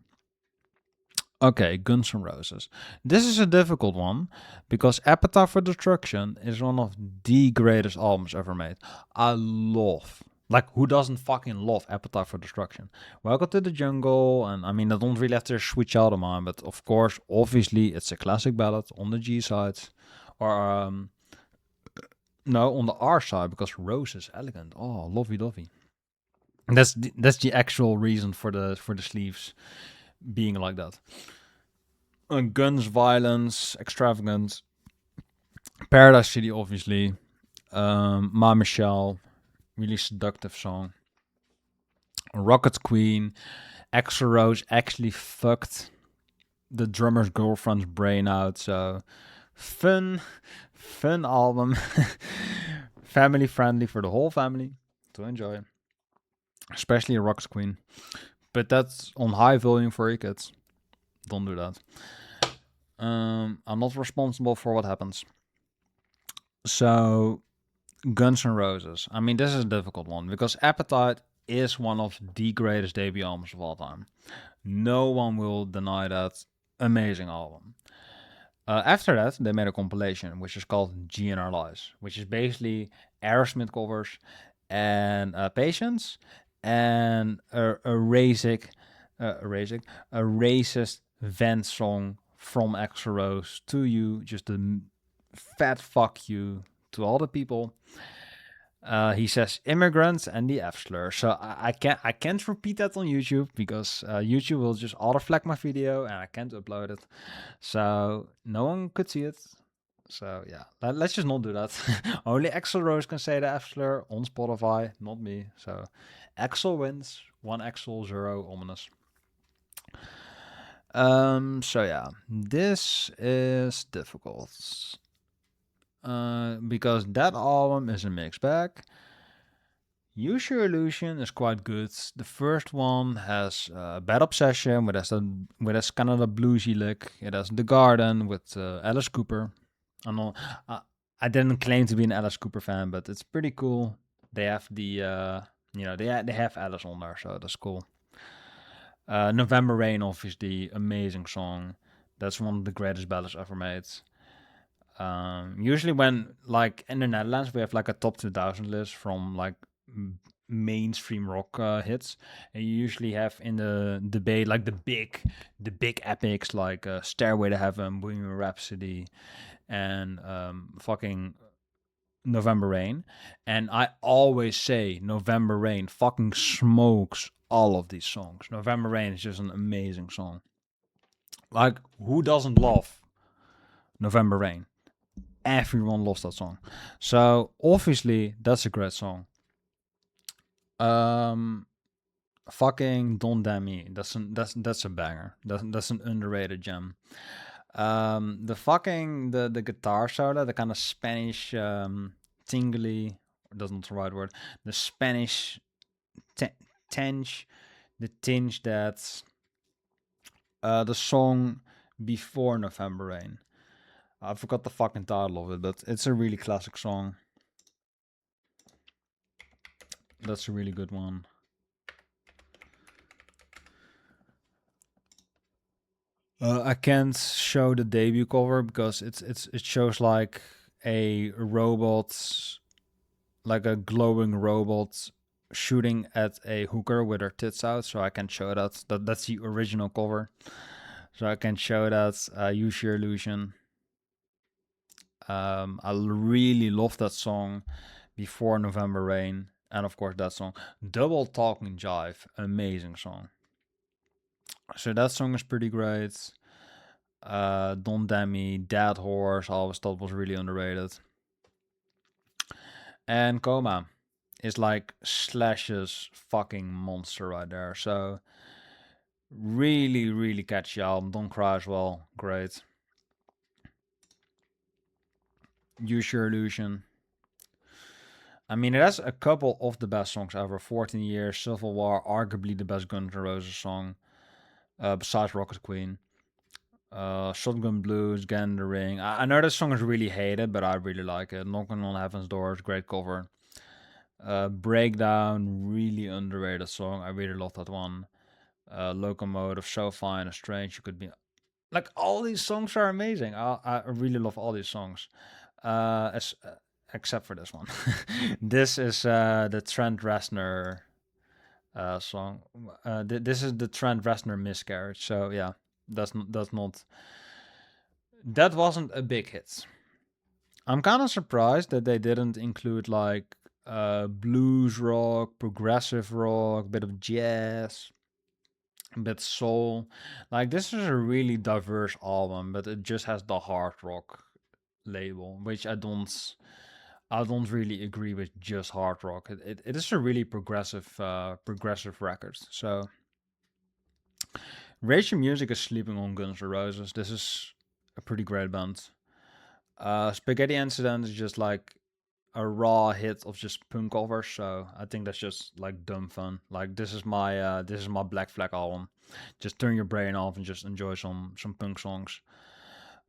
Okay, Guns N' Roses. This is a difficult one because Appetite for Destruction is one of the greatest albums ever made. I love, like, who doesn't fucking love Appetite for Destruction? Welcome to the Jungle, and I mean, I don't really have to switch out of mine, but of course, obviously, it's a classic ballad on the G side, or no, on the R side because Rose is elegant. Oh, lovey dovey. That's the actual reason for the sleeves being like that. Guns, violence, extravagance. Paradise City, obviously. Ma Michelle, really seductive song. Rocket Queen. Axl Rose actually fucked the drummer's girlfriend's brain out. So fun album. Family friendly for the whole family to enjoy. Especially Rocket Queen. But that's on high volume for your kids. Don't do that. I'm not responsible for what happens. So, Guns N' Roses. I mean, this is a difficult one because Appetite is one of the greatest debut albums of all time. No one will deny that. Amazing album. After that, they made a compilation which is called GNR Lies, which is basically Aerosmith covers and Patience and a racist vent song from Axl Rose to you, just a fat fuck you to all the people. He says immigrants and the F slur. So I can't repeat that on YouTube because YouTube will just auto flag my video and I can't upload it. So no one could see it. So yeah, let's just not do that. Only Axl Rose can say the F slur on Spotify, not me. So Axl wins. 1 Axl, 0 ominous. So yeah, this is difficult. Because that album is a mixed bag. Use Your Illusion is quite good. The first one has Bad Obsession, with that's kind of a bluesy lick. It has The Garden with Alice Cooper. I didn't claim to be an Alice Cooper fan, but it's pretty cool. They have the they have Alice on there, so that's cool. November Rain, obviously, amazing song. That's one of the greatest ballads ever made. Usually when, like, in the Netherlands, we have like a top 2000 list from like mainstream rock hits, and you usually have in the debate like the big epics like Stairway to Heaven, Bohemian Rhapsody, and fucking November Rain. And I always say November Rain fucking smokes all of these songs. November Rain is just an amazing song. Like, who doesn't love November Rain? Everyone loves that song. So obviously that's a great song. Um fucking Don't Damn Me. That's a banger. That's an underrated gem. The guitar solo, the kind of Spanish tingly, that's not the right word. The Spanish tinge, the tinge that's the song before November Rain. I forgot the fucking title of it, but it's a really classic song. That's a really good one. I can't show the debut cover because it shows like a robot, like a glowing robot shooting at a hooker with her tits out. So I can show that. That's the original cover. So I can show that. Use Your Illusion. I really love that song, Before November Rain, and of course that song, Double Talking Jive, amazing song. So that song is pretty great. Don't Damn Me, Dead Horse, I always thought was really underrated. And Coma is like Slash's fucking monster right there. So really, really catchy album. Don't Cry as well, great. Use Your Illusion. I mean, it has a couple of the best songs ever. 14 Years, Civil War, arguably the best Guns N' Roses song, besides Rocket Queen. Shotgun Blues, Get in the Ring. I know this song is really hated, but I really like it. Knocking on Heaven's Doors, great cover. Breakdown, really underrated song. I really love that one. Locomotive, So Fine and Strange. You could be like, all these songs are amazing. I really love all these songs. Except for this one. This is the Trent Reznor song. This is the Trent Reznor Miscarriage. So yeah, that's not that wasn't a big hit. I'm kind of surprised that they didn't include like blues rock, progressive rock, bit of jazz, a bit soul. Like, this is a really diverse album, but it just has the hard rock label, which I don't really agree with just hard rock. It is a really progressive record. So Rachel Music is sleeping on Guns N' Roses. This is a pretty great band. Spaghetti Incident is just like a raw hit of just punk covers, so I think that's just like dumb fun. Like, this is my Black Flag album. Just turn your brain off and just enjoy some punk songs.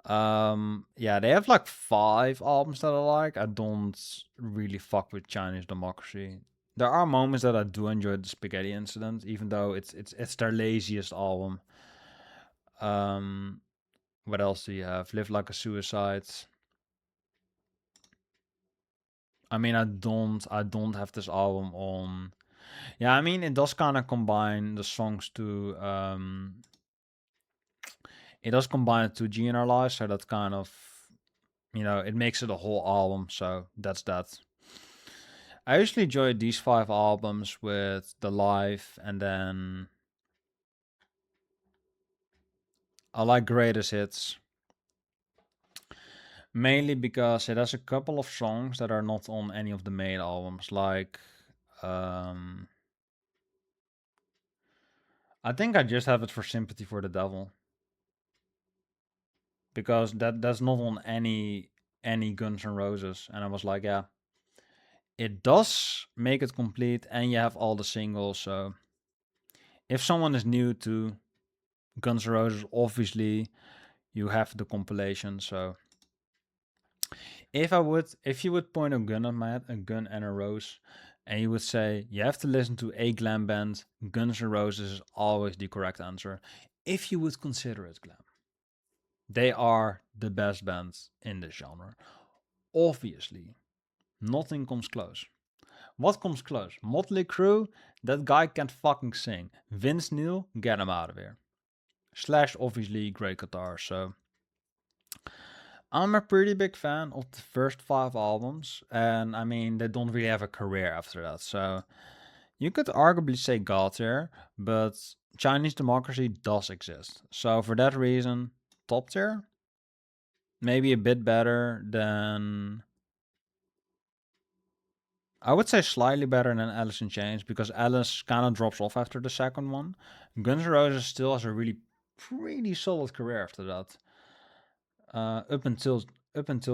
Yeah, they have like 5 albums that I like. I don't really fuck with Chinese Democracy. There are moments that I do enjoy the Spaghetti Incident, even though it's their laziest album. What else do you have? Live Like a Suicide. I mean, I don't have this album on. Yeah, I mean, it does kind of combine the songs to it does combine it to GNR Live, so that kind of, it makes it a whole album. So that's that. I usually enjoy these 5 albums with the live, and then I like Greatest Hits mainly because it has a couple of songs that are not on any of the main albums. Like, um, I think I just have it for Sympathy for the Devil because that's not on any Guns N' Roses, and I was like, yeah, it does make it complete, and you have all the singles. So if someone is new to Guns N' Roses, obviously you have the compilation. So if you would point a gun at my head, a gun and a rose, and you would say you have to listen to a glam band, Guns N' Roses is always the correct answer. If you would consider it glam, they are the best bands in this genre. Obviously, nothing comes close. What comes close? Motley Crue? That guy can't fucking sing. Vince Neil? Get him out of here. Slash, obviously, great guitar, so... I'm a pretty big fan of the first 5 albums, and I mean, they don't really have a career after that, so... You could arguably say God tier, but Chinese democracy does exist. So for that reason, top tier? Maybe a bit better than... I would say slightly better than Alice in Chains, because Alice kind of drops off after the second one. Guns N' Roses still has a really pretty solid career after that. Up until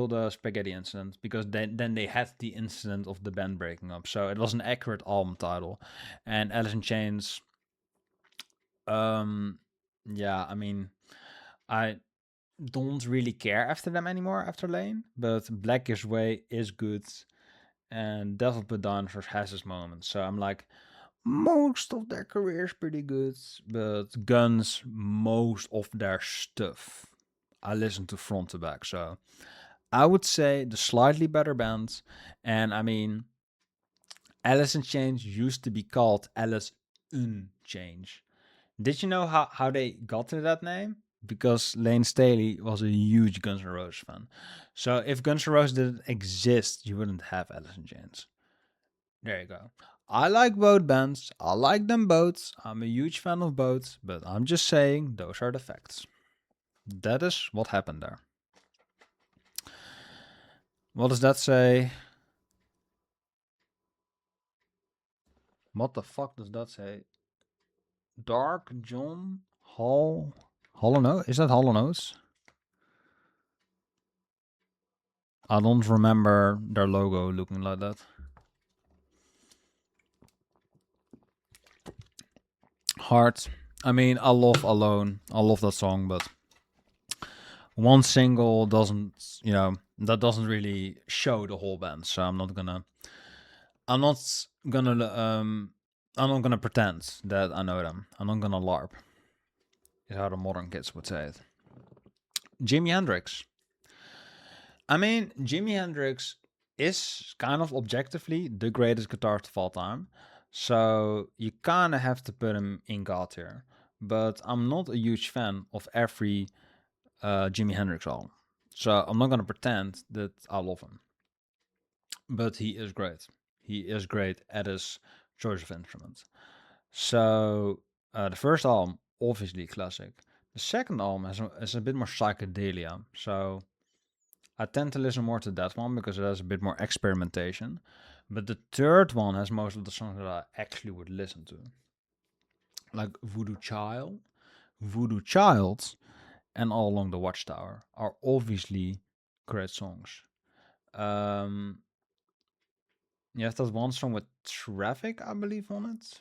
the spaghetti incident, because then they had the incident of the band breaking up, so it was an accurate album title. And Alice in Chains, yeah, I mean, I don't really care after them anymore after Lane, but Black Gives Way is good, and Devil Put Dinosaurs has his moments. So I'm like, most of their career is pretty good, but Guns, most of their stuff, I listen to front to back. So I would say the slightly better bands, and I mean, Alice in Chains used to be called Alice in Chains. Did you know how they got to that name? Because Lane Staley was a huge Guns N' Roses fan. So if Guns N' Roses didn't exist, you wouldn't have Alice in Chains. There you go. I like both bands. I like them both. I'm a huge fan of both. But I'm just saying, those are the facts. That is what happened there. What does that say? What the fuck does that say? Dark John Hall. Hollow Note? Is that Hollow Notes? I don't remember their logo looking like that. Heart. I mean, I love Alone. I love that song, but one single doesn't, that doesn't really show the whole band. So I'm not gonna pretend that I know them. I'm not gonna LARP. Is how the modern kids would say it. Jimi Hendrix. I mean, Jimi Hendrix is kind of objectively the greatest guitarist of all time. So you kind of have to put him in God tier. But I'm not a huge fan of every Jimi Hendrix album. So I'm not going to pretend that I love him. But he is great. He is great at his choice of instruments. So the first album, obviously classic. The second album has a bit more psychedelia. So I tend to listen more to that one because it has a bit more experimentation. But the third one has most of the songs that I actually would listen to. Like Voodoo Child, and All Along the Watchtower are obviously great songs. You have that one song with Traffic, I believe, on it.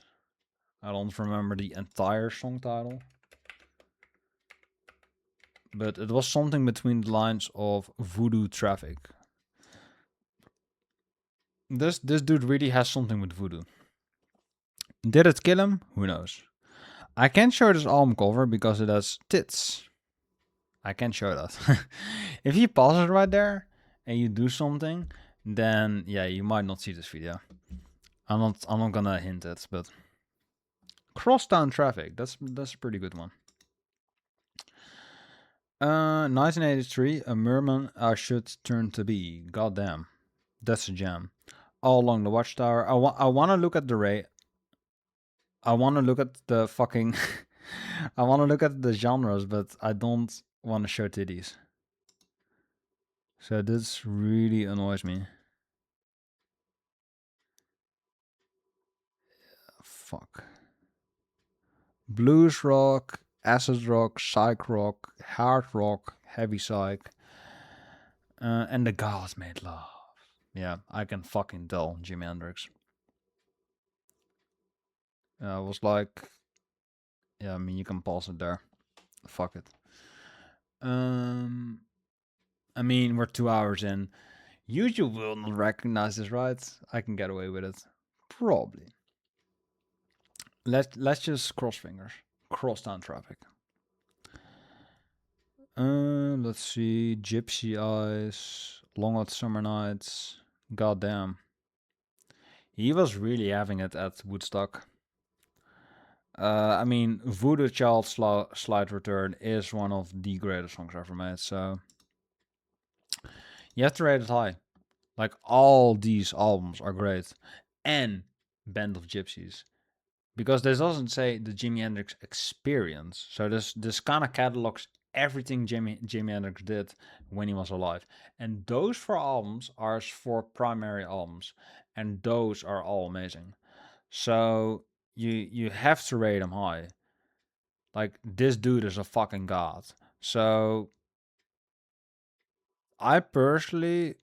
I don't remember the entire song title. But it was something between the lines of Voodoo Traffic. This dude really has something with voodoo. Did it kill him? Who knows? I can't show this album cover because it has tits. I can't show that. If you pause it right there and you do something, then yeah, you might not see this video. I'm not gonna hint it, but Crosstown Traffic. That's a pretty good one. 1983, A Merman I Should Turn to Be. Goddamn, that's a jam. All Along the Watchtower. I want to look at the rate. I want to look at the fucking. I want to look at the genres, but I don't want to show titties. So this really annoys me. Fuck. Blues rock, acid rock, psych rock, hard rock, heavy psych, and the gods made love. Yeah, I can fucking tell, Jimi Hendrix. I was like, yeah, I mean, you can pause it there. Fuck it. I mean, we're 2 hours in. YouTube will not recognize this, right? I can get away with it. Probably. Let's just cross fingers. Crosstown Traffic. Let's see. Gypsy Eyes. Long Hot Summer Nights. Goddamn. He was really having it at Woodstock. I mean, Voodoo Child Slide Return is one of the greatest songs ever made, so you have to rate it high. Like, all these albums are great. And Band of Gypsies. Because this doesn't say the Jimi Hendrix Experience. So this kind of catalogs everything Jimi Hendrix did when he was alive. And those 4 albums are 4 primary albums. And those are all amazing. So you have to rate them high. Like, this dude is a fucking god. So I personally,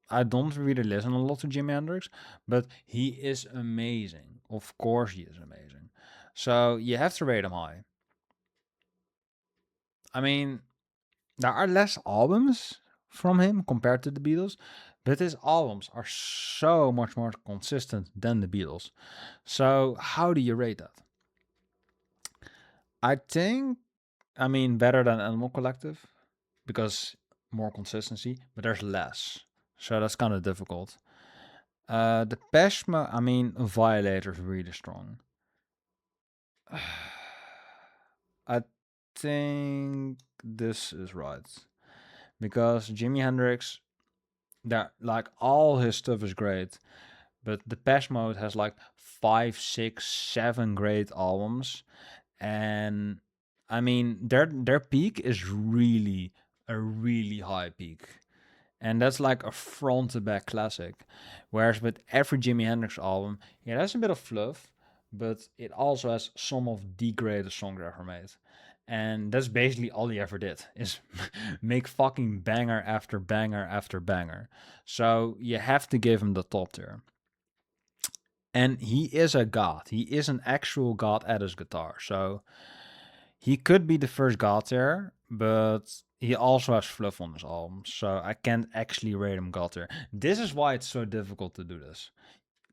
I don't really listen a lot to Jimi Hendrix, but he is amazing. Of course he is amazing. So you have to rate him high. I mean, there are less albums from him compared to the Beatles, but his albums are so much more consistent than the Beatles. So how do you rate that? I think, I mean, better than Animal Collective because more consistency, but there's less. So that's kind of difficult. The Peshma, I mean, Violator is really strong. I think this is right because Jimi Hendrix, that like all his stuff is great, but Depeche Mode has like 5, 6, 7 great albums, and I mean their peak is really a really high peak. And that's like a front to back classic. Whereas with every Jimi Hendrix album, it has a bit of fluff, but it also has some of the greatest songs ever made. And that's basically all he ever did is make fucking banger after banger after banger. So you have to give him the top tier. And he is a god. He is an actual god at his guitar. So he could be the first god tier, but he also has fluff on his album, so I can't actually rate him god tier. This is why it's so difficult to do this.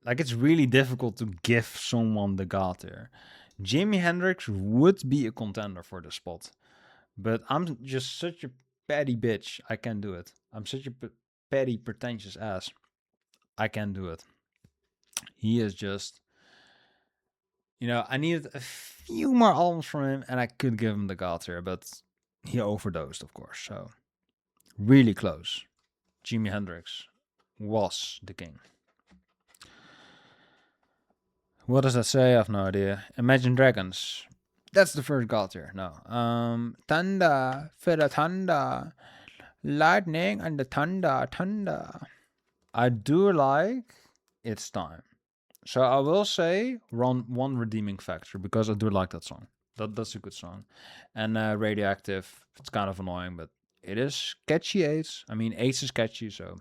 Like, it's really difficult to give someone the god tier. Jimi Hendrix would be a contender for the spot, but I'm just such a petty bitch. I can't do it. I'm such a petty, pretentious ass. I can't do it. He is just, I needed a few more albums from him, and I could give him the god tier, but he overdosed, of course. So really close. Jimi Hendrix was the king. What does that say? I have no idea. Imagine Dragons. That's the first god tier. No. Thunder, for the thunder. Lightning and the thunder. I do like It's Time. So I will say one redeeming factor because I do like that song. That's a good song. And Radioactive, it's kind of annoying, but it is catchy. AIDS. I mean, AIDS is catchy, so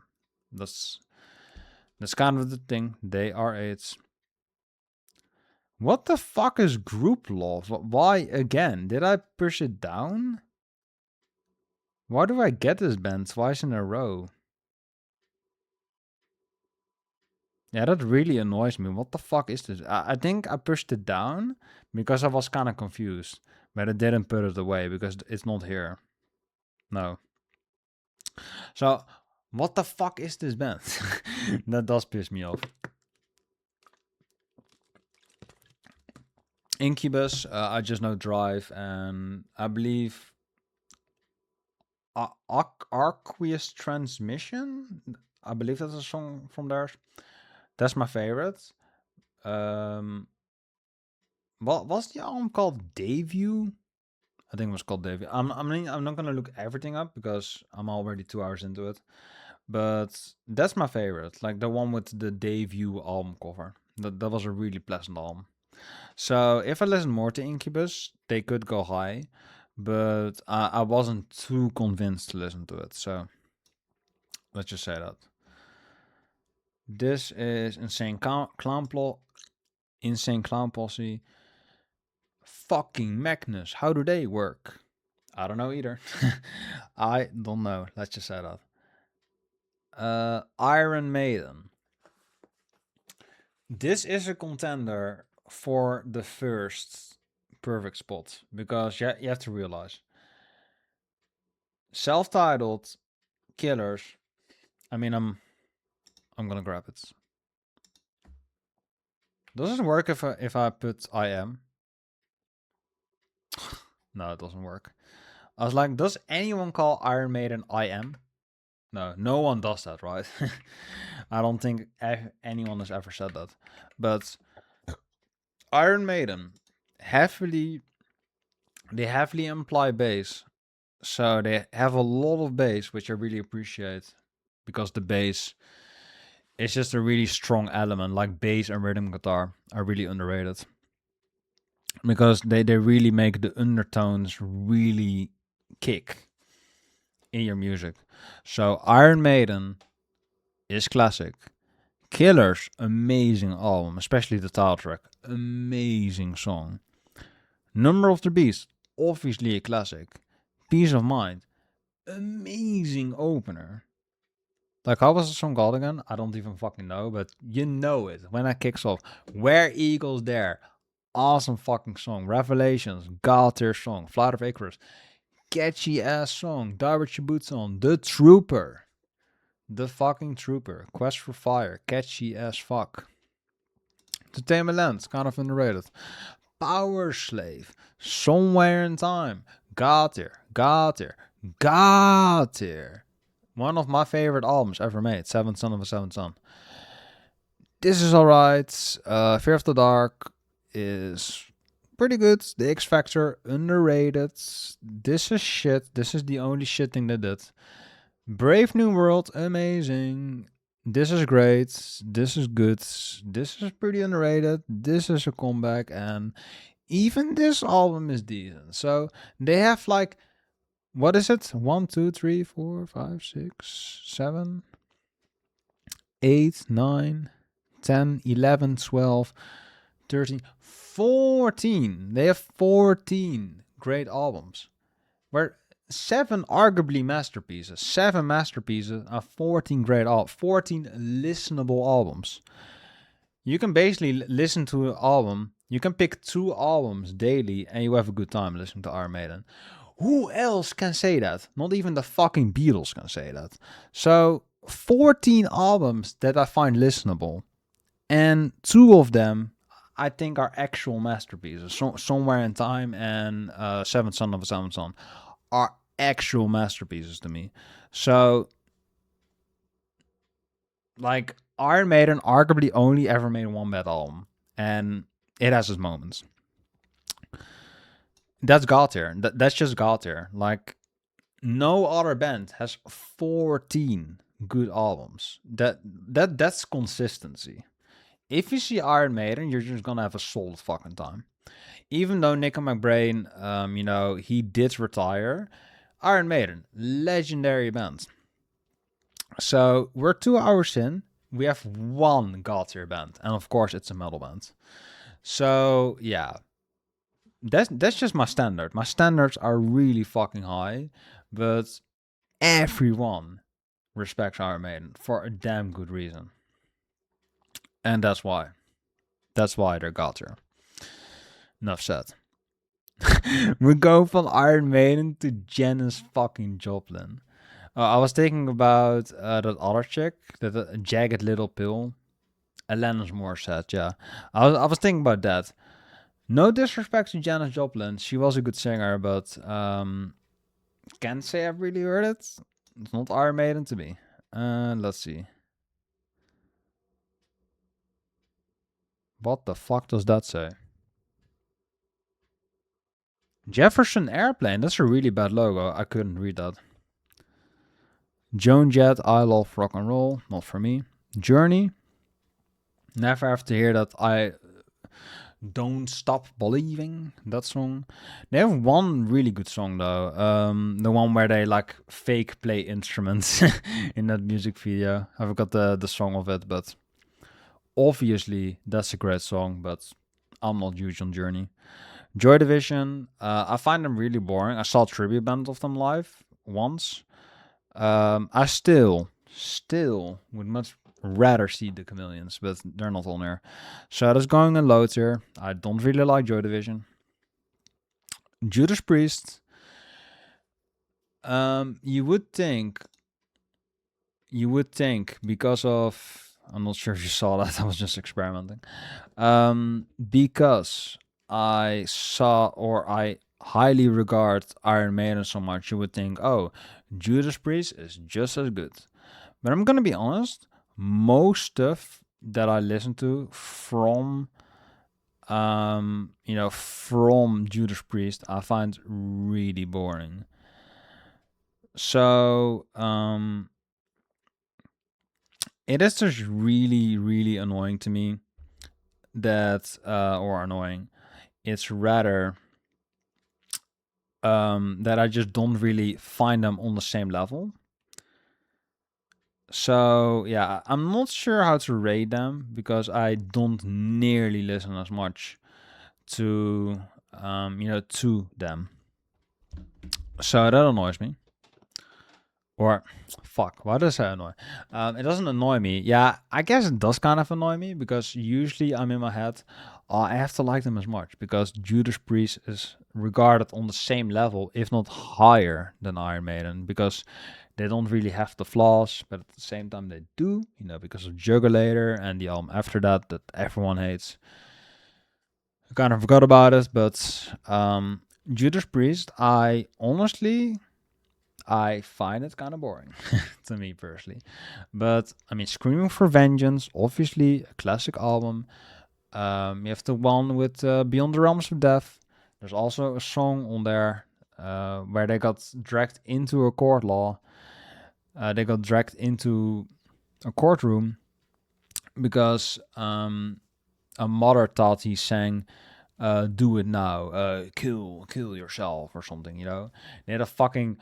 that's kind of the thing. They are AIDS. What the fuck is Group Love? Why again? Did I push it down? Why do I get this band twice in a row? Yeah, that really annoys me. What the fuck is this? I think I pushed it down because I was kind of confused. But I didn't put it away because it's not here. No. So, what the fuck is this band? That does piss me off. Incubus, I just know Drive, and I believe Aqueous Transmission. I believe that's a song from theirs. That's my favorite. What was the album called? Debut? I think it was called Debut. I'm not gonna look everything up because I'm already 2 hours into it. But that's my favorite. Like the one with the Debut album cover. That was a really pleasant album. So if I listen more to Incubus, they could go high, but I wasn't too convinced to listen to it. So let's just say that. This is Insane Insane Clown Posse. Fucking Magnus. How do they work? I don't know either. I don't know. Let's just say that. Iron Maiden. This is a contender for the first perfect spot because you have to realize self-titled Killers. I mean, I'm gonna grab it. Does it work if I put I am? No, it doesn't work. I was like, does anyone call Iron Maiden I am? No, no one does that, right? I don't think anyone has ever said that. But Iron Maiden heavily imply bass. So they have a lot of bass, which I really appreciate, because the bass is just a really strong element. Like bass and rhythm guitar are really underrated, because they really make the undertones really kick in your music. So Iron Maiden is classic. Killers, amazing album, especially the title track, amazing song. Number of the Beast, obviously a classic. Peace of Mind, amazing opener. Like, how was the song called again? I don't even fucking know, but you know it when it kicks off. Where Eagles Dare, awesome fucking song. Revelations, God tier song. Flight of Icarus, catchy ass song. Die with Your Boots On. The Trooper, the fucking Trooper. Quest for Fire, catchy as fuck. To Tame a Land, kind of underrated. Power Slave, Somewhere in Time, God tier, God tier, God tier. One of my favorite albums ever made, Seventh Son of a Seventh Son. This is alright. Fear of the Dark is pretty good. The X Factor, underrated. This is shit. This is the only shit thing they did. Brave New World, amazing. This is great. This is good. This is pretty underrated. This is a comeback. And even this album is decent. So they have like, what is it? 1, 2, 3, 4, 5, 6, 7, 8, 9, 10, 11, 12, 13, 14. They have 14 great albums. Where 7 arguably masterpieces. 7 masterpieces and 14 great albums. 14 listenable albums. You can basically listen to an album. You can pick 2 albums daily and you have a good time listening to Iron Maiden. Who else can say that? Not even the fucking Beatles can say that. So 14 albums that I find listenable, and 2 of them I think are actual masterpieces. Somewhere in Time and Seventh Son of a Seventh Son are actual masterpieces to me. So, like, Iron Maiden arguably only ever made one bad album, and it has its moments. That's God tier. That's just God tier. Like, no other band has 14 good albums. That's consistency. If you see Iron Maiden, you're just gonna have a solid fucking time. Even though Nico McBrain, he did retire, Iron Maiden, legendary band. So we're 2 hours in. We have one God tier band, and of course it's a metal band. So yeah, that's just my standard. My standards are really fucking high, but everyone respects Iron Maiden for a damn good reason, and that's why they're God tier. Enough said. We go from Iron Maiden to Janis fucking Joplin. I was thinking about that other chick, that Jagged Little Pill. Alanis Morissette, yeah. I was thinking about that. No disrespect to Janis Joplin. She was a good singer, but can't say I've really heard it. It's not Iron Maiden to me. Let's see. What the fuck does that say? Jefferson Airplane. That's a really bad logo. I couldn't read that. Joan Jett, I Love Rock and Roll. Not for me. Journey. Never have to hear that. I Don't Stop Believing, that song. They have one really good song though. The one where they like fake play instruments in that music video. I forgot the song of it, but obviously that's a great song, but I'm not huge on Journey. Joy Division, I find them really boring. I saw a tribute band of them live once. I still would much rather see the Chameleons, but they're not on there. So that's going in low tier. I don't really like Joy Division. Judas Priest. You would think because of I'm not sure if you saw that. I was just experimenting. Because I saw or I highly regard Iron Maiden so much, you would think, oh, Judas Priest is just as good. But I'm gonna be honest, most stuff that I listen to from from Judas Priest, I find really boring. So it is just really, really annoying to me that or annoying. It's rather that I just don't really find them on the same level. So yeah, I'm not sure how to rate them because I don't nearly listen as much to to them. So that annoys me. Or fuck, why does that annoy? It doesn't annoy me. Yeah, I guess it does kind of annoy me because usually I'm in my head, oh, I have to like them as much because Judas Priest is regarded on the same level, if not higher, than Iron Maiden because they don't really have the flaws, but at the same time they do, because of Jugulator and the album after that everyone hates. I kind of forgot about it, but Judas Priest, I find it kind of boring to me personally. But I mean, Screaming for Vengeance, obviously a classic album. You have the one with Beyond the Realms of Death. There's also a song on there where they got dragged into a court law. They got dragged into a courtroom because a mother thought he sang "Do It Now," kill yourself or something. They had a fucking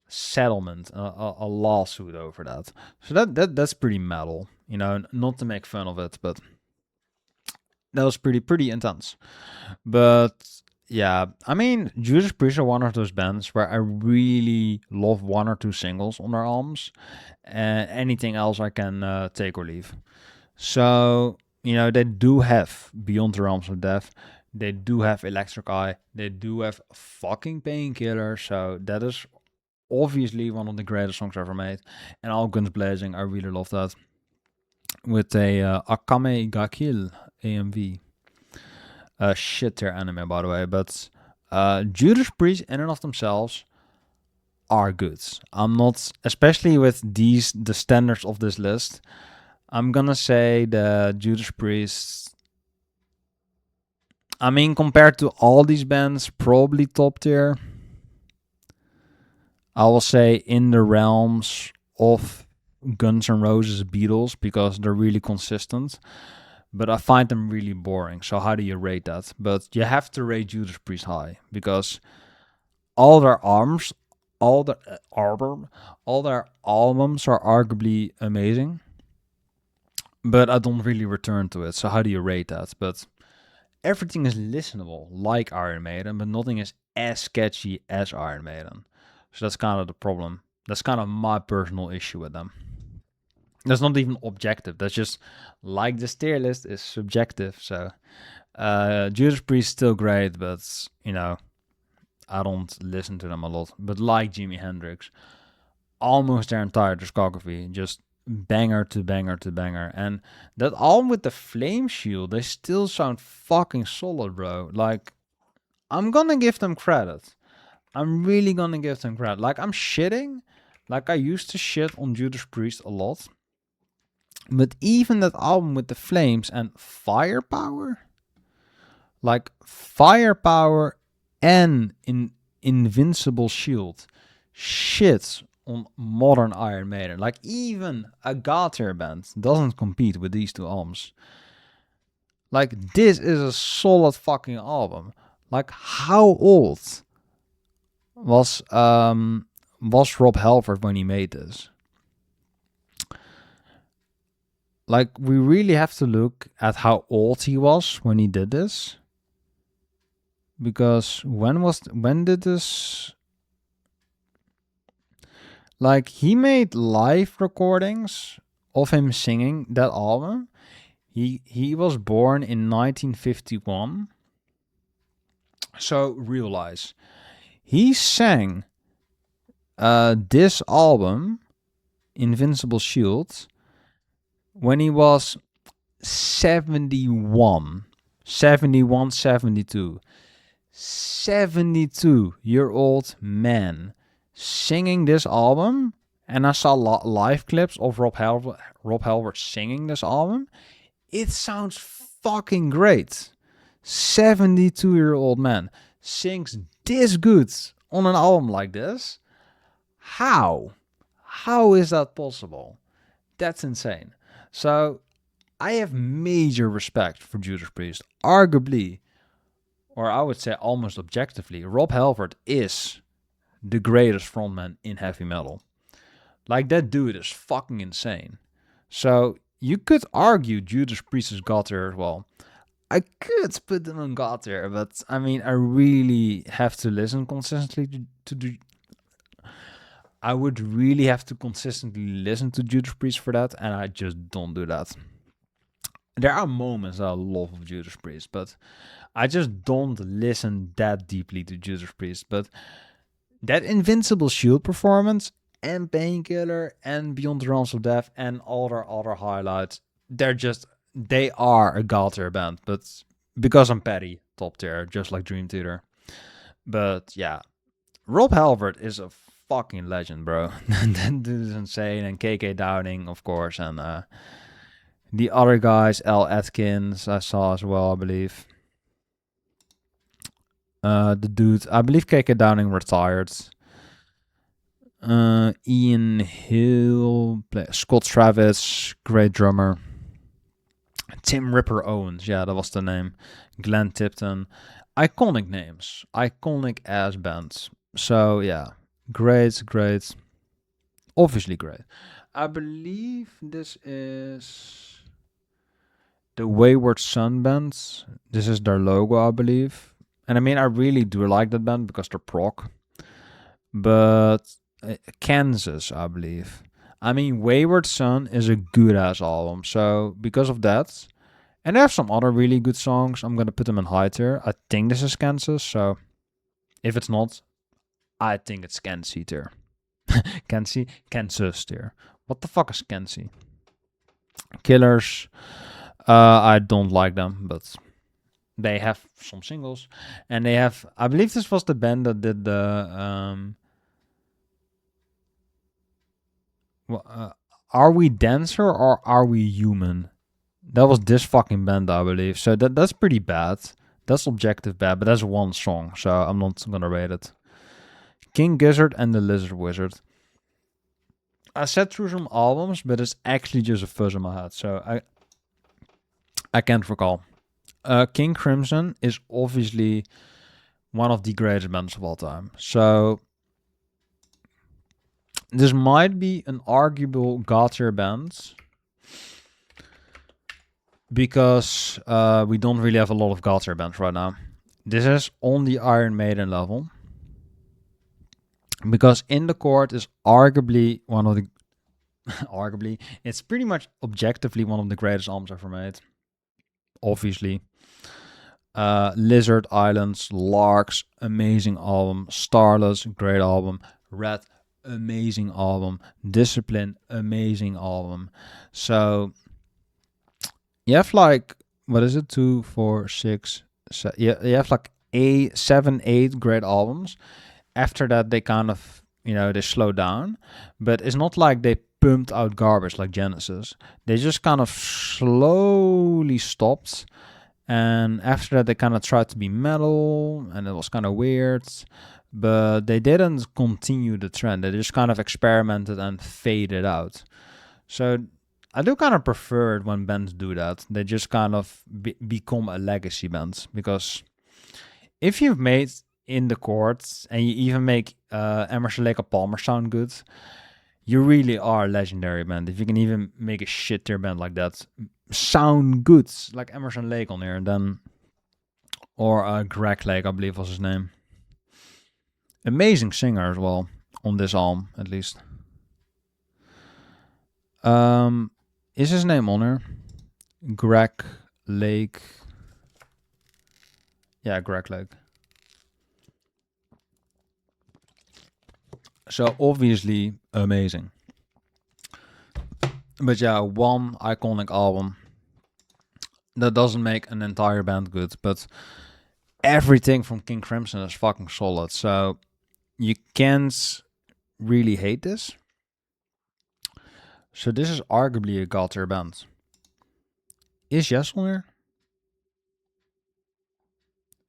settlement, a lawsuit over that. So that's pretty metal. Not to make fun of it, but that was pretty intense. But yeah, I mean, Judas Priest are one of those bands where I really love one or two singles on their albums, and anything else I can take or leave. So they do have Beyond the Realms of Death. They do have Electric Eye. They do have fucking Painkiller. So that is obviously one of the greatest songs ever made. And All Guns Blazing, I really love that. With a Akame ga Kill AMV. Shit tier anime, by the way. But Judas Priest, in and of themselves, are good. I'm not, especially with the standards of this list, I'm gonna say that Judas Priest, I mean, compared to all these bands, probably top tier. I will say in the realms of Guns N' Roses, Beatles, because they're really consistent. But I find them really boring. So how do you rate that? But you have to rate Judas Priest high because all their albums, all their albums are arguably amazing. But I don't really return to it. So how do you rate that? But everything is listenable, like Iron Maiden, but nothing is as catchy as Iron Maiden. So that's kind of the problem. That's kind of my personal issue with them. That's not even objective. That's just like the tier list is subjective. So Judas Priest still great, but I don't listen to them a lot. But like Jimi Hendrix, almost their entire discography, just banger to banger to banger. And that album with the Flame Shield, they still sound fucking solid, bro. Like, I'm gonna give them credit. I'm really gonna give them credit. Like, I'm shitting. Like, I used to shit on Judas Priest a lot. But even that album with the Flames and Firepower, like Firepower and Invincible Shield, shit on modern Iron Maiden. Like even a Gautier band doesn't compete with these two albums. Like this is a solid fucking album. Like how old was Rob Halford when he made this? Like we really have to look at how old he was when he did this. Because when did this, like he made live recordings of him singing that album. He was born in 1951. So realize he sang this album, Invincible Shield, when he was 71, 71, 72, 72-year-old man singing this album, and I saw live clips of Rob Halford singing this album. It sounds fucking great. 72-year-old man sings this good on an album like this. How? How is that possible? That's insane. So I have major respect for Judas Priest. Arguably, or I would say almost objectively, Rob Halford is the greatest frontman in heavy metal. Like, that dude is fucking insane. So you could argue Judas Priest is God tier as well. I could put them on God tier, but I mean, I really have to listen consistently to the. I would really have to consistently listen to Judas Priest for that, and I just don't do that. There are moments I love of Judas Priest, but I just don't listen that deeply to Judas Priest. But that Invincible Shield performance and Painkiller and Beyond the Realms of Death and all their other highlights, they are a god tier band. But because I'm petty, top tier, just like Dream Theater. But yeah, Rob Halford is a fucking legend, bro. That dude is insane. And KK Downing, of course, and the other guys, Al Atkins, I saw as well, I believe. The dude, I believe KK Downing retired. Ian Hill, Scott Travis, great drummer. Tim Ripper Owens, yeah, that was the name. Glenn Tipton. Iconic names. Iconic ass bands. So, yeah. Great. Obviously great. I believe this is the Wayward Sun band. This is their logo, I believe. And I mean, I really do like that band because they're prog. But Kansas, I believe. I mean, Wayward Sun is a good ass album. So because of that, and they have some other really good songs, I'm gonna put them in high tier. I think this is Kansas. So if it's not, I think it's Kansas tier. Kansas tier. What the fuck is Kansas? Killers. I don't like them, but they have some singles, and they have. I believe this was the band that did the. Are we dancer or are we human? That was this fucking band, I believe. So that's pretty bad. That's objective bad, but that's one song, so I'm not gonna rate it. King Gizzard and the Lizard Wizard. I sat through some albums, but it's actually just a fuzz in my head, so I can't recall. King Crimson is obviously one of the greatest bands of all time. So this might be an arguable god tier band because we don't really have a lot of god tier bands right now. This is on the Iron Maiden level because In the Court is arguably one of the it's pretty much objectively one of the greatest albums ever made. Obviously. Lizard Islands, Larks, amazing album. Starless, great album. Red, amazing album. Discipline, amazing album. So you have like, what is it? 2, 4, 6, you have like 7, 8 great albums. After that, they kind of, they slow down. But it's not like they pumped out garbage like Genesis. They just kind of slowly stopped. And after that, they kind of tried to be metal, and it was kind of weird. But they didn't continue the trend. They just kind of experimented and faded out. So I do kind of prefer it when bands do that. They just kind of become a legacy band. Because if you've made In the Court and you even make Emerson, Lake and Palmer sound good, you really are a legendary band. If you can even make a shit tier band like that sound good, like Emerson Lake on here, then or Greg Lake, I believe was his name. Amazing singer as well on this album, at least. Is his name on here? Greg Lake. Yeah, Greg Lake. So obviously amazing. But yeah, one iconic album. That doesn't make an entire band good, but everything from King Crimson is fucking solid. So you can't really hate this. So this is arguably a god tier band. Is Yes on here?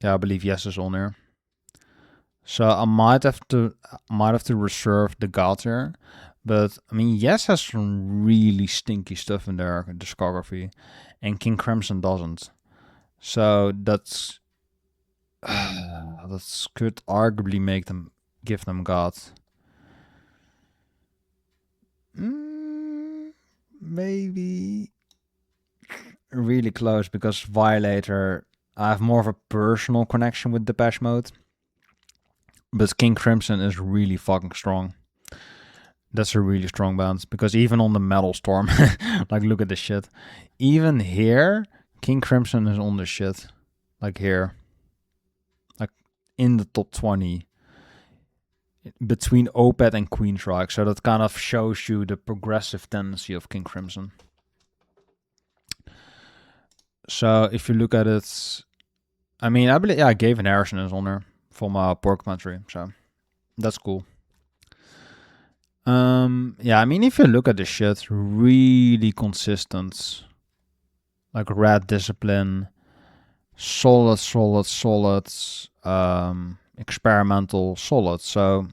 Yeah, I believe Yes is on here. So I might have to reserve the god tier. But I mean, Yes has some really stinky stuff in their discography, and King Crimson doesn't. So that's that could arguably give them God. Maybe really close, because Violator, I have more of a personal connection with Depeche Mode, but King Crimson is really fucking strong. That's a really strong band, because even on the Metal Storm, like look at this shit. Even here, King Crimson is on the shit. Like here. Like in the top 20. Between Opeth and Queensryche. So that kind of shows you the progressive tendency of King Crimson. So if you look at it, I mean, I believe, yeah, Gavin Harrison is on there from Porcupine. So that's cool. Yeah, I mean, if you look at the shit, really consistent. Like Red Discipline, solid, experimental, solid. So,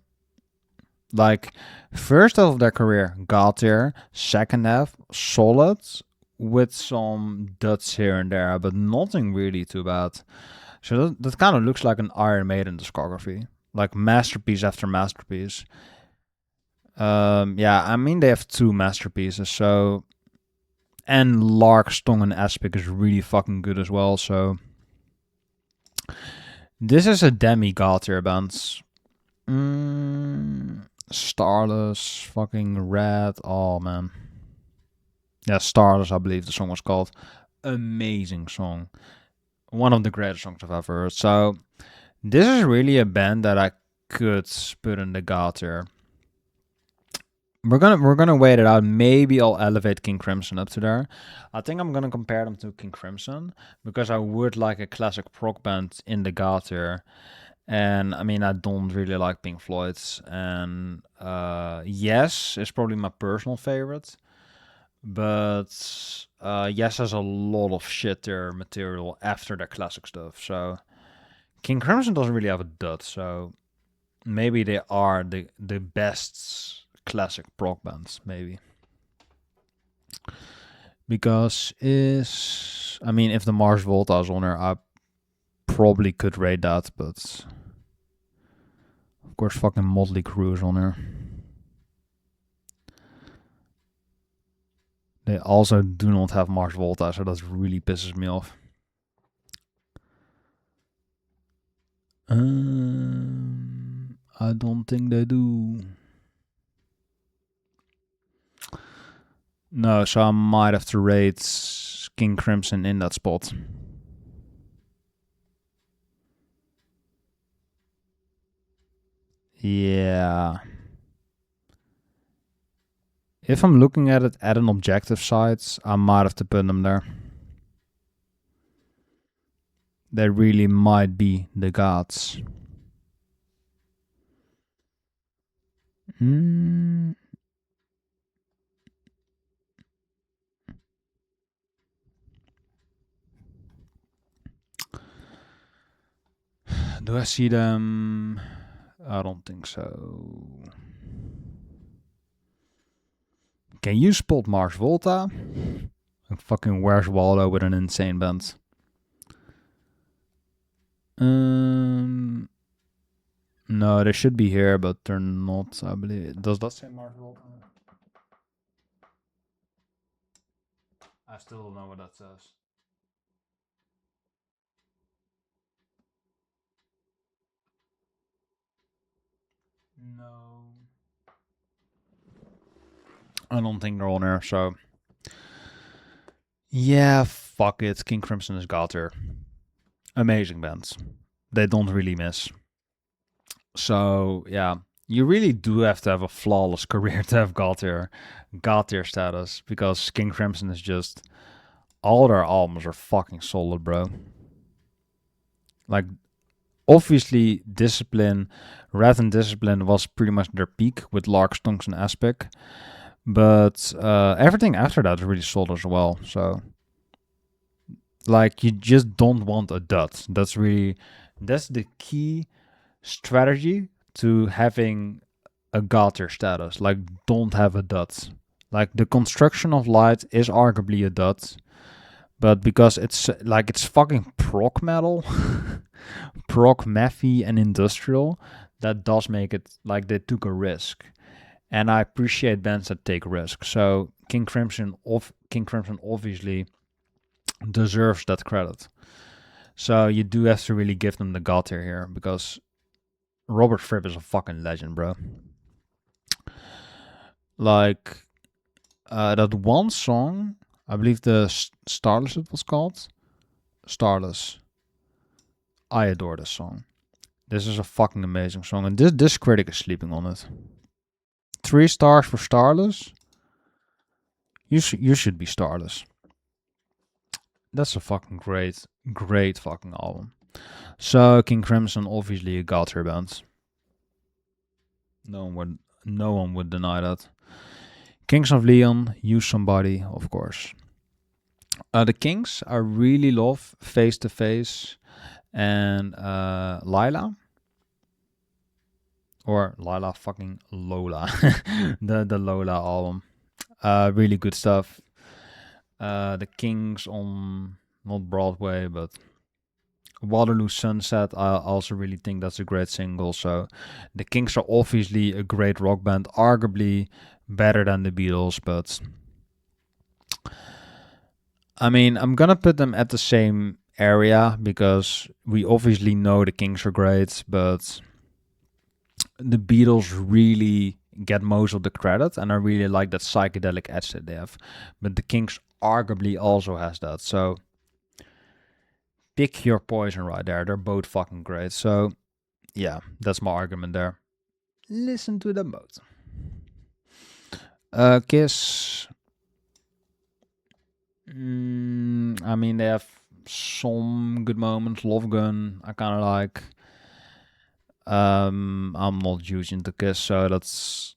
like, first half of their career, god tier. Second half, solid, with some duds here and there, but nothing really too bad. So that kind of looks like an Iron Maiden discography, like masterpiece after masterpiece. Yeah, I mean, they have 2 masterpieces, so, and Larkstone and Aspic is really fucking good as well, so this is a demigod tier band. Starless, fucking Red, oh man. Yeah, Starless, I believe the song was called. Amazing song. One of the greatest songs I've ever heard. So this is really a band that I could put in the god tier. We're gonna wait it out. Maybe I'll elevate King Crimson up to there. I think I'm gonna compare them to King Crimson, because I would like a classic prog band in the god tier. And I mean, I don't really like Pink Floyd. And Yes is probably my personal favorite. But Yes has a lot of shitter material after their classic stuff. So King Crimson doesn't really have a dud. So maybe they are the best classic prog bands, maybe. Because I mean, if the Mars Volta is on there, I probably could rate that, but of course, fucking Motley Crue is on there. They also do not have Mars Volta, so that really pisses me off. I don't think they do. No, so I might have to rate King Crimson in that spot. Yeah. If I'm looking at it at an objective side, I might have to put them there. They really might be the gods. Do I see them? I don't think so. Can you spot Mars Volta? Fucking Where's Waldo with an insane band. No, they should be here, but they're not, I believe. Does that say Mars Volta? I still don't know what that says. No. I don't think they're on there, so. Yeah, fuck it. King Crimson is god tier. Amazing bands. They don't really miss. So, yeah. You really do have to have a flawless career to have god tier status, because King Crimson is just, all their albums are fucking solid, bro. Like, obviously, Discipline, Wrath and Discipline was pretty much their peak with Lark, Stonks, and Aspic. But everything after that is really solid as well. So, like, you just don't want a dud. That's the key strategy to having a god tier status. Like, don't have a dud. Like, the Construction of Light is arguably a dud, but because it's fucking prog metal, prog mathy and industrial, that does make it like they took a risk. And I appreciate bands that take risks. So King Crimson obviously deserves that credit. So you do have to really give them the god tier here, because Robert Fripp is a fucking legend, bro. Like, that one song, I believe the Starless it was called. Starless. I adore this song. This is a fucking amazing song, and this critic is sleeping on it. 3 stars for Starless. You should be Starless. That's a fucking great fucking album. So King Crimson, obviously a god tier band. No one would deny that. Kings of Leon, Use Somebody, of course. The Kings, I really love Face to Face and Lila. Or Lila fucking Lola. the Lola album. Really good stuff. The Kings on, not Broadway, but Waterloo Sunset, I also really think that's a great single. So the Kings are obviously a great rock band, arguably better than the Beatles, but I mean, I'm gonna put them at the same area because we obviously know the Kings are great, but the Beatles really get most of the credit, and I really like that psychedelic edge that they have. But the Kings arguably also has that, so pick your poison right there. They're both fucking great. So yeah, that's my argument there. Listen to them both. Kiss. I mean, they have some good moments. Love Gun, I kind of like. I'm not huge into Kiss, so that's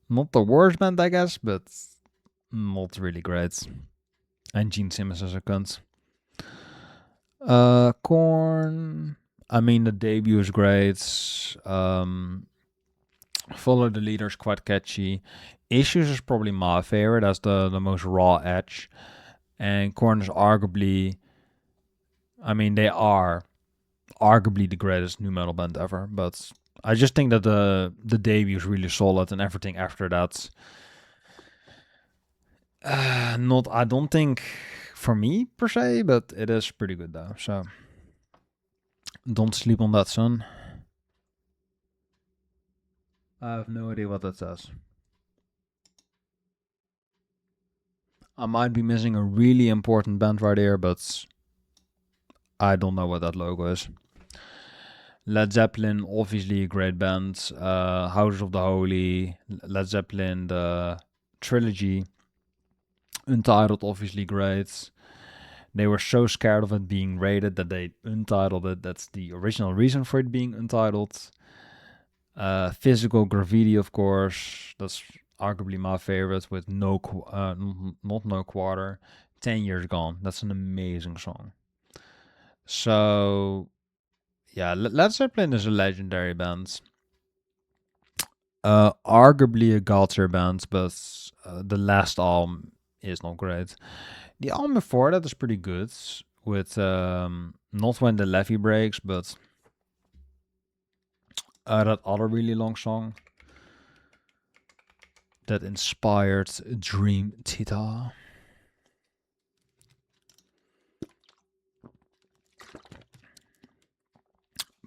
not the worst band, I guess, but not really great. And Gene Simmons is a cunt. Korn. I mean, the debut is great. Follow the Leader is quite catchy. Issues is probably my favorite. That's the most raw edge. And Korn is arguably, I mean, they are arguably the greatest new metal band ever. But I just think that the debut is really solid, and everything after that, not, I don't think for me per se, but it is pretty good though. So don't sleep on that, son. I have no idea what that says. I might be missing a really important band right here, but I don't know what that logo is. Led Zeppelin, obviously a great band. House of the Holy, Led Zeppelin, the trilogy. Untitled, obviously great. They were so scared of it being rated that they untitled it. That's the original reason for it being untitled. Physical Graffiti, of course. That's arguably my favorite, with not No Quarter. 10 Years Gone. That's an amazing song. So yeah, Led Zeppelin is a legendary band. Arguably a god tier band, but the last album is not great. The album before that is pretty good, with Not When the Levee Breaks, but that other really long song that inspired Dream Theater.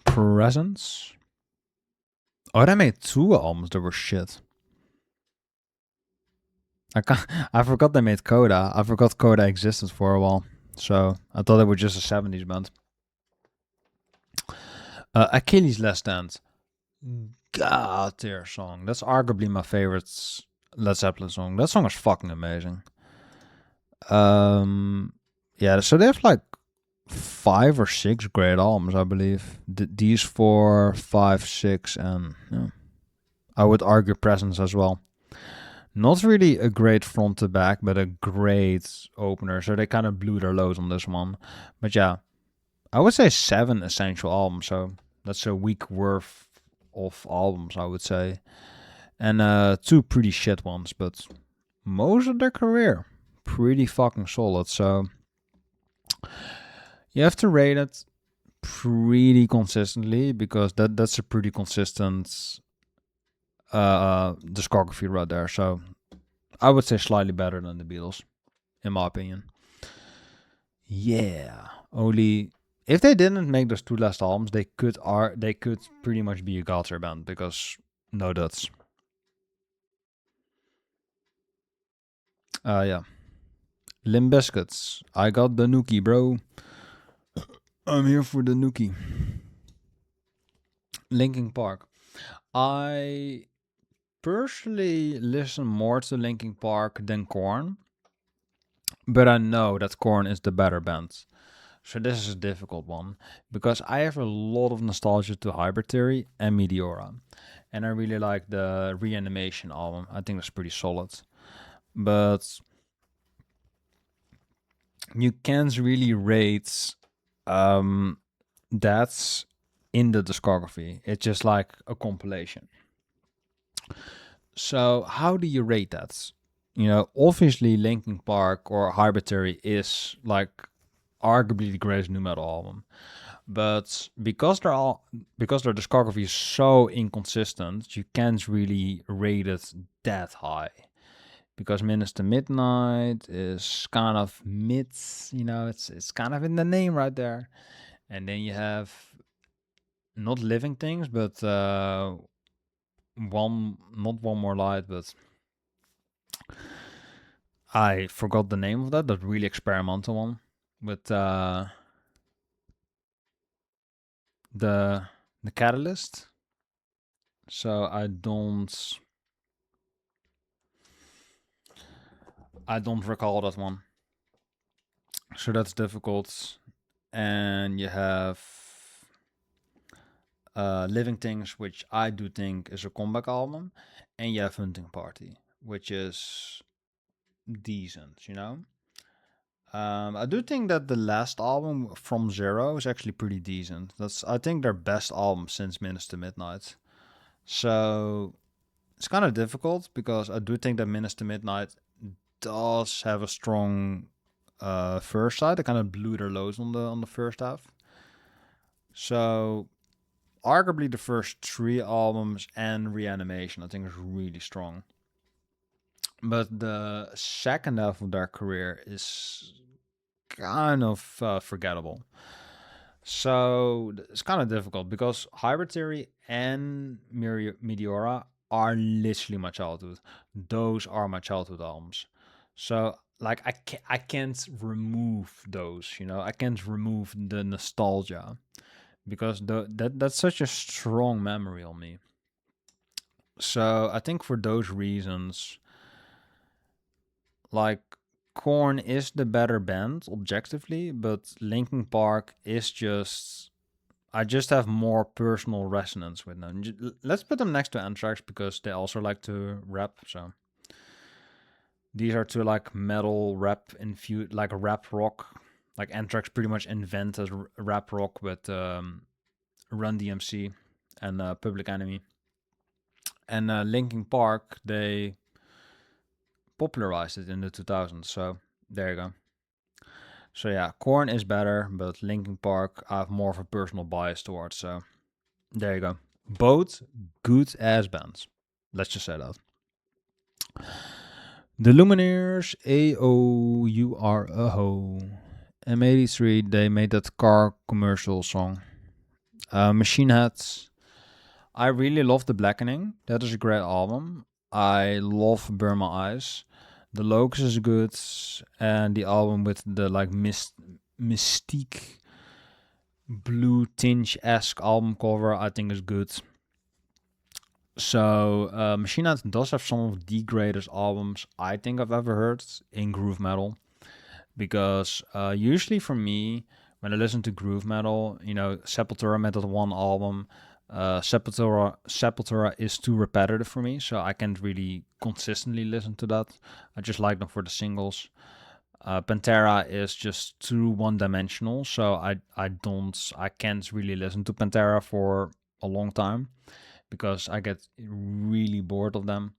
Presence. Oh, they made 2 albums that were shit. I forgot they made Coda. I forgot Coda existed for a while. So I thought they were just a 70s band. Achilles Last Stand. God tier song. That's arguably my favorite Led Zeppelin song. That song is fucking amazing. Yeah, so they have like 5 or 6 great albums, I believe. These 4, 5, 6, and yeah, I would argue Presence as well. Not really a great front to back, but a great opener. So they kind of blew their load on this one. But yeah, I would say 7 essential albums. So that's a week worth of albums, I would say. And 2 pretty shit ones, but most of their career pretty fucking solid. So you have to rate it pretty consistently because that's a pretty consistent discography right there. So I would say slightly better than the Beatles, in my opinion. Yeah, only if they didn't make those 2 last albums, they could pretty much be a Galter band because no that's yeah. Limp Bizkit. I got the Nookie, bro. I'm here for the Nookie. Linkin Park. I personally listen more to Linkin Park than Korn, but I know that Korn is the better band. So this is a difficult one because I have a lot of nostalgia to Hybrid Theory and Meteora, and I really like the Reanimation album. I think that's pretty solid, but you can't really rate that's in the discography. It's just like a compilation. So how do you rate that? You know, obviously Linkin Park or Hybrid Theory is like arguably the greatest new metal album. But because their discography is so inconsistent, you can't really rate it that high. Because Minister Midnight is kind of mid, you know, it's kind of in the name right there. And then you have not Living Things, but not One More Light, but I forgot the name of that really experimental one with the Catalyst. So I don't recall that one. So that's difficult. And you have Living Things, which I do think is a comeback album, and you have Hunting Party, which is decent, you know. I do think that the last album From Zero is actually pretty decent. That's I think their best album since Minister Midnight. So it's kind of difficult because I do think that Minister Midnight does have a strong first side. They kind of blew their loads on the first half. So arguably the first 3 albums and Reanimation I think is really strong. But the second half of their career is kind of forgettable. So it's kind of difficult because Hybrid Theory and Meteora are literally my childhood. Those are my childhood albums. So like I can't remove those, you know. I can't remove the nostalgia because that's such a strong memory on me. So I think for those reasons, like Korn is the better band objectively, but Linkin Park is just I just have more personal resonance with them. Let's put them next to Anthrax because they also like to rap. So these are two like metal rap infused, like rap rock. Like Anthrax pretty much invented rap rock with Run DMC and Public Enemy. And Linkin Park, they popularized it in the 2000s. So there you go. So yeah, Korn is better, but Linkin Park I have more of a personal bias towards. So there you go. Both good ass bands. Let's just say that. The Lumineers, AOUR M83, they made that car commercial song. Machine Heads. I really love The Blackening. That is a great album. I love Burn My Eyes. The Locust is good, and the album with the like mystique blue tinge-esque album cover I think is good. So Machine Head does have some of the greatest albums I think I've ever heard in groove metal. Because usually for me, when I listen to groove metal, you know, Sepultura made that one album. Sepultura is too repetitive for me, so I can't really consistently listen to that. I just like them for the singles. Pantera is just too one-dimensional, so I can't really listen to Pantera for a long time because I get really bored of them.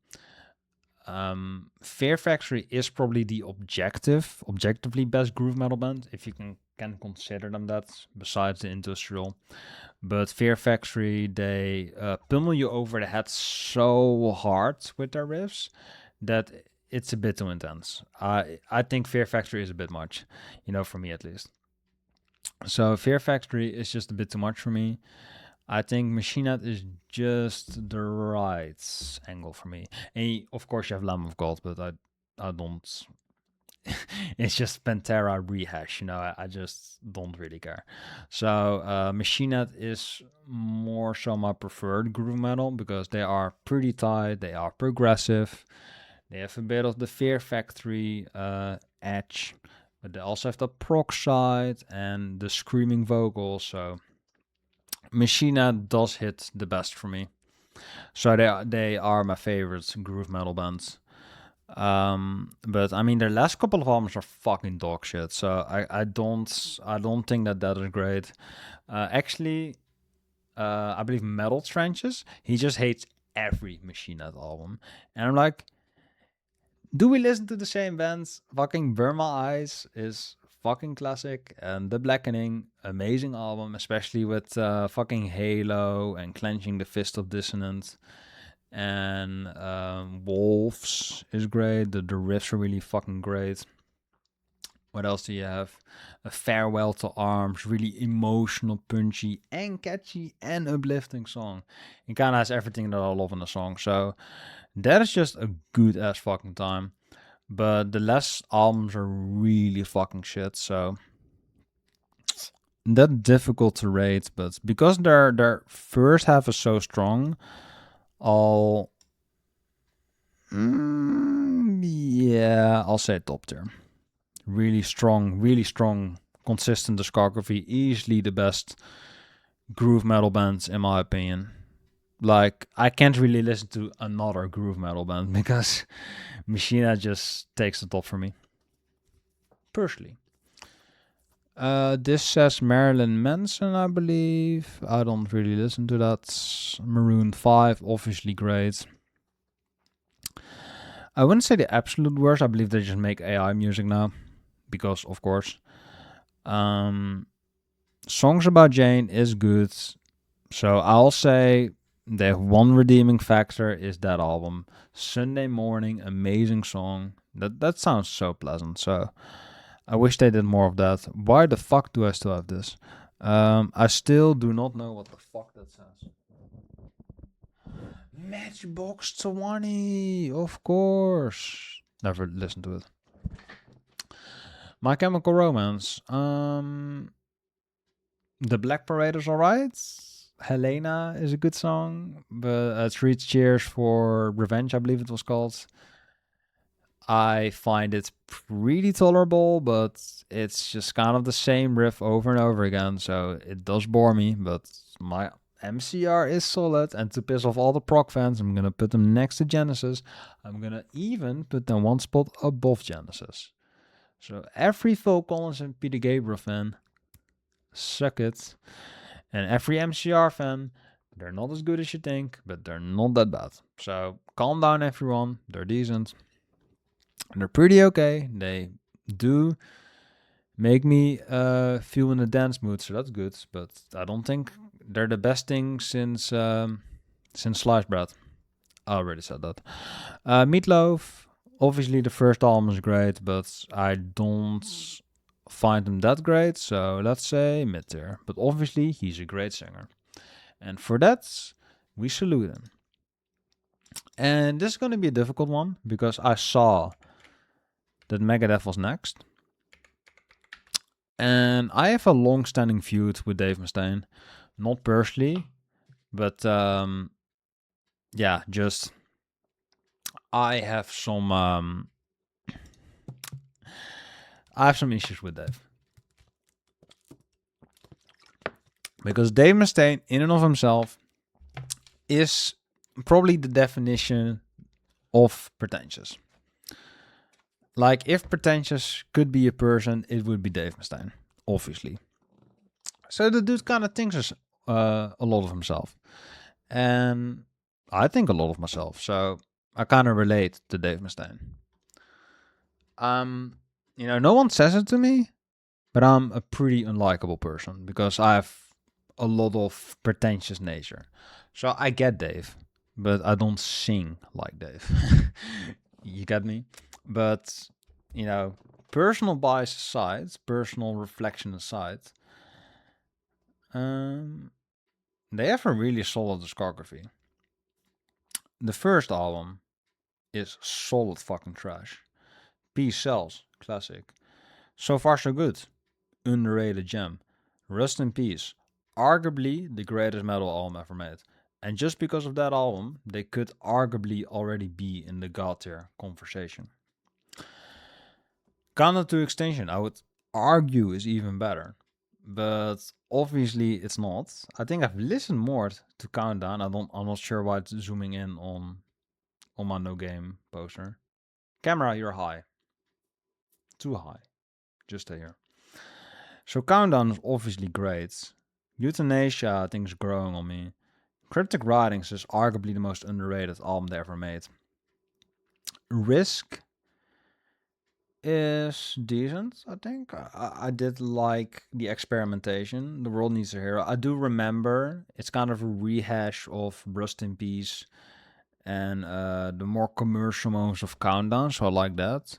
Fear Factory is probably the objectively best groove metal band, if you can consider them that, besides the industrial. But Fear Factory, they pummel you over the head so hard with their riffs that it's a bit too intense. I think Fear Factory is a bit much, you know, for me at least. So Fear Factory is just a bit too much for me. I think Machine Head is just the right angle for me. And of course, you have Lamb of God, but I don't. It's just Pantera rehash, you know. I just don't really care. So Machine Head is more so my preferred groove metal because they are pretty tight, they are progressive, they have a bit of the Fear Factory edge, but they also have the prog side and the screaming vocals. So Machine Head does hit the best for me. So they are my favorite groove metal bands. But I mean, their last couple of albums are fucking dog shit. So I don't think that is great. Actually, I believe Metal Trenches, he just hates every Machine Head album, and I'm like, do we listen to the same bands? Fucking Burn My Eyes is fucking classic, and The Blackening, amazing album, especially with fucking Halo and Clenching the Fist of Dissonance. And Wolves is great. The riffs are really fucking great. What else do you have? A Farewell to Arms, really emotional, punchy, and catchy, and uplifting song. It kind of has everything that I love in the song. So that is just a good ass fucking time. But the last albums are really fucking shit. So that's difficult to rate. But because their first half is so strong, I'll I'll say top tier. Really strong, consistent discography. Easily the best groove metal bands in my opinion. Like I can't really listen to another groove metal band because Machine Head just takes the top for me. Personally. This says Marilyn Manson, I believe. I don't really listen to that. Maroon 5, obviously great. I wouldn't say the absolute worst. I believe they just make AI music now. Because, of course. Songs About Jane is good. So I'll say they have one redeeming factor is that album. Sunday Morning, amazing song. That sounds so pleasant. So I wish they did more of that. Why the fuck do I still have this? I still do not know what the fuck that says. Matchbox 20, of course. Never listened to it. My Chemical Romance. The Black Parade is alright. Helena is a good song, but Three Cheers for Revenge, I believe it was called. I find it pretty tolerable, but it's just kind of the same riff over and over again, so it does bore me, but my MCR is solid, and to piss off all the prog fans, I'm gonna put them next to Genesis. I'm gonna even put them one spot above Genesis. So every Phil Collins and Peter Gabriel fan, suck it. And every MCR fan, they're not as good as you think, but they're not that bad. So calm down, everyone. They're decent. They're pretty okay. They do make me feel in a dance mood, so that's good. But I don't think they're the best thing since Sliced Bread. I already said that. Meatloaf, obviously the first album is great, but I don't find him that great, so let's say mid tier. But obviously he's a great singer, and for that we salute him. And this is going to be a difficult one because I saw that Megadeth was next, And I have a long-standing feud with Dave Mustaine, not personally, but yeah, just I have some issues with Dave. Because Dave Mustaine, in and of himself, is probably the definition of pretentious. Like, if pretentious could be a person, it would be Dave Mustaine, obviously. So the dude kind of thinks a lot of himself. And I think a lot of myself. So I kind of relate to Dave Mustaine. No one says it to me, but I'm a pretty unlikable person because I have a lot of pretentious nature. So I get Dave, but I don't sing like Dave. You get me? But, personal bias aside, personal reflection aside, they have a really solid discography. The first album is solid fucking trash. Peace Sells, classic. So Far So Good, underrated gem. Rust in Peace, arguably the greatest metal album ever made. And just because of that album, they could arguably already be in the God tier conversation. Countdown to Extinction, I would argue, is even better. But obviously it's not. I think I've listened more to Countdown. I'm not sure why it's zooming in on my no game poster. Camera, you're high. Too high. Just stay here. So Countdown is obviously great. Euthanasia, I think, is growing on me. Cryptic Writings is arguably the most underrated album they ever made. Risk is decent, I think. I did like the experimentation. The World Needs a Hero. I do remember it's kind of a rehash of Rust in Peace and the more commercial moments of Countdown, so I like that.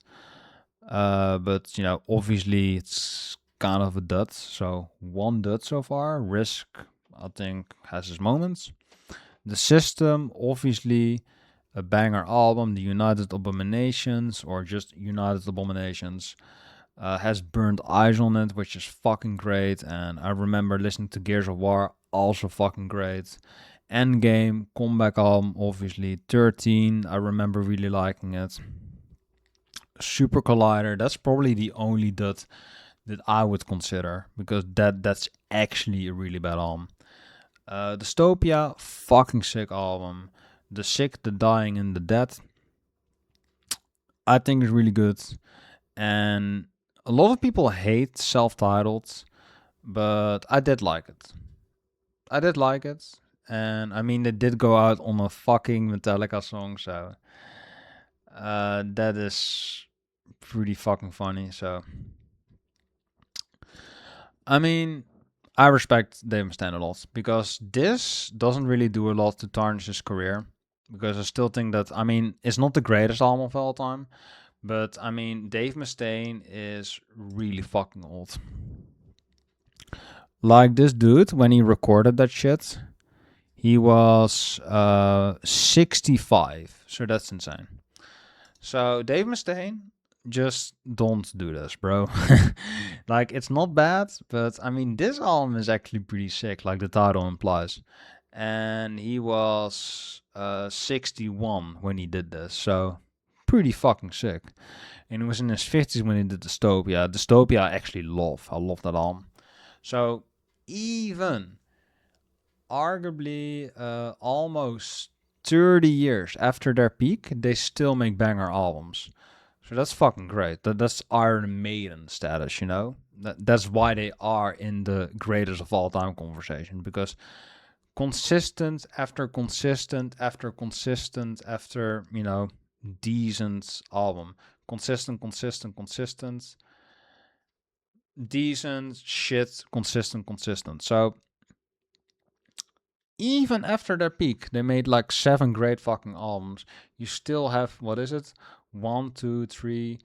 But obviously it's kind of a dud. So one dud so far. Risk, I think, has its moments. The System, obviously a banger album. The United Abominations, or just United Abominations, has Burnt Eyes on it, which is fucking great. And I remember listening to Gears of War, also fucking great. Endgame, comeback album, obviously. 13, I remember really liking it. Super Collider, that's probably the only dud that I would consider, because that's actually a really bad album. Dystopia, fucking sick album. The Sick, The Dying, and The Dead, I think is really good. And a lot of people hate self-titled, but I did like it. And I mean, they did go out on a fucking Metallica song, so that is pretty fucking funny. So, I mean, I respect Dave Mustaine a lot, because this doesn't really do a lot to tarnish his career. Because I still think that, I mean, it's not the greatest album of all time, but I mean, Dave Mustaine is really fucking old. Like, this dude, when he recorded that shit, he was 65. So that's insane. So Dave Mustaine, just don't do this, bro. Like, it's not bad, but I mean, this album is actually pretty sick, like the title implies. And he was 61 when he did this, so pretty fucking sick. And he was in his 50s when he did Dystopia. Dystopia I actually love. I love that album. So even arguably almost 30 years after their peak, they still make banger albums. So that's fucking great. That's Iron Maiden status, That's why they are in the greatest of all time conversation, because consistent after consistent after consistent after, decent album. Consistent, decent, shit, consistent. So even after their peak, they made like 7 great fucking albums. You still have, what is it? 1, 2, 3,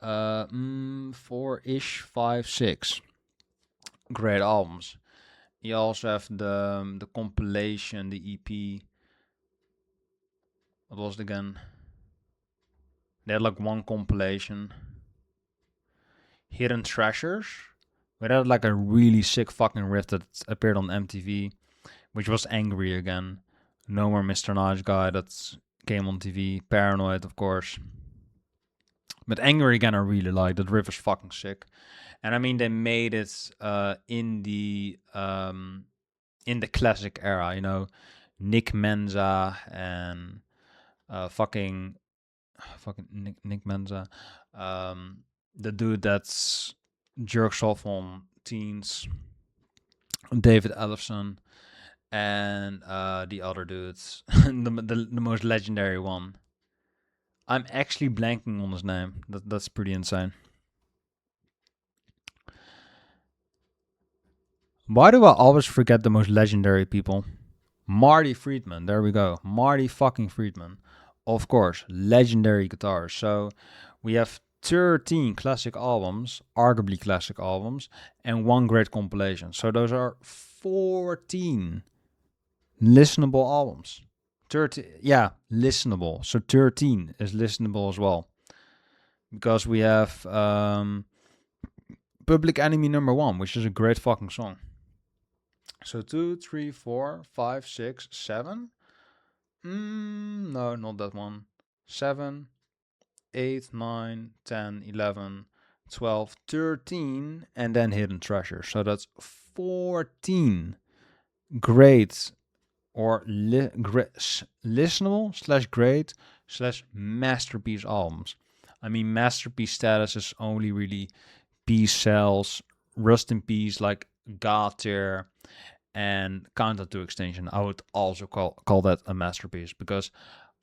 4-ish, 5, 6 great albums. You also have the compilation, the EP. What was it again? They had like one compilation. Hidden Treasures. We had like a really sick fucking riff that appeared on MTV, which was Angry Again. No More Mr. Nice Guy that came on TV. Paranoid, of course. But Angry Again I really like. That riff is fucking sick. And I mean, they made it in the classic era, you know, Nick Menza and fucking Nick Menza, the dude that's jerks off on teens, David Ellefson, and the other dudes, the most legendary one. I'm actually blanking on his name. That's pretty insane. Why do I always forget the most legendary people? Marty Friedman, there we go. Marty fucking Friedman. Of course, legendary guitars. So we have 13 classic albums, arguably classic albums, and one great compilation. So those are 14 listenable albums. 13, yeah, listenable. So 13 is listenable as well. Because we have Public Enemy #1, which is a great fucking song. So 2, 3, 4, 5, 6, 7. No, not that one. 7, 8, 9, 10, 11, 12, 13, and then Hidden Treasure. So that's 14 great or listenable / great / masterpiece albums. I mean, masterpiece status is only really Peace Cells, Rust in Peace, like God Tier, and Countdown to Extinction. I would also call that a masterpiece because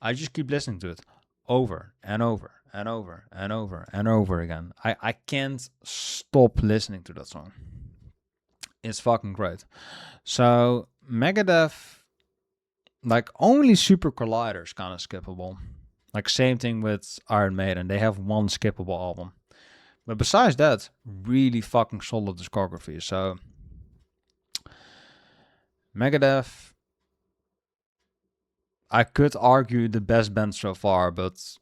I just keep listening to it over and over and over and over and over again. I can't stop listening to that song. It's fucking great. So Megadeth, like only Super Collider is kind of skippable. Like same thing with Iron Maiden. They have one skippable album. But besides that, really fucking solid discography. So Megadeth, I could argue the best band so far, but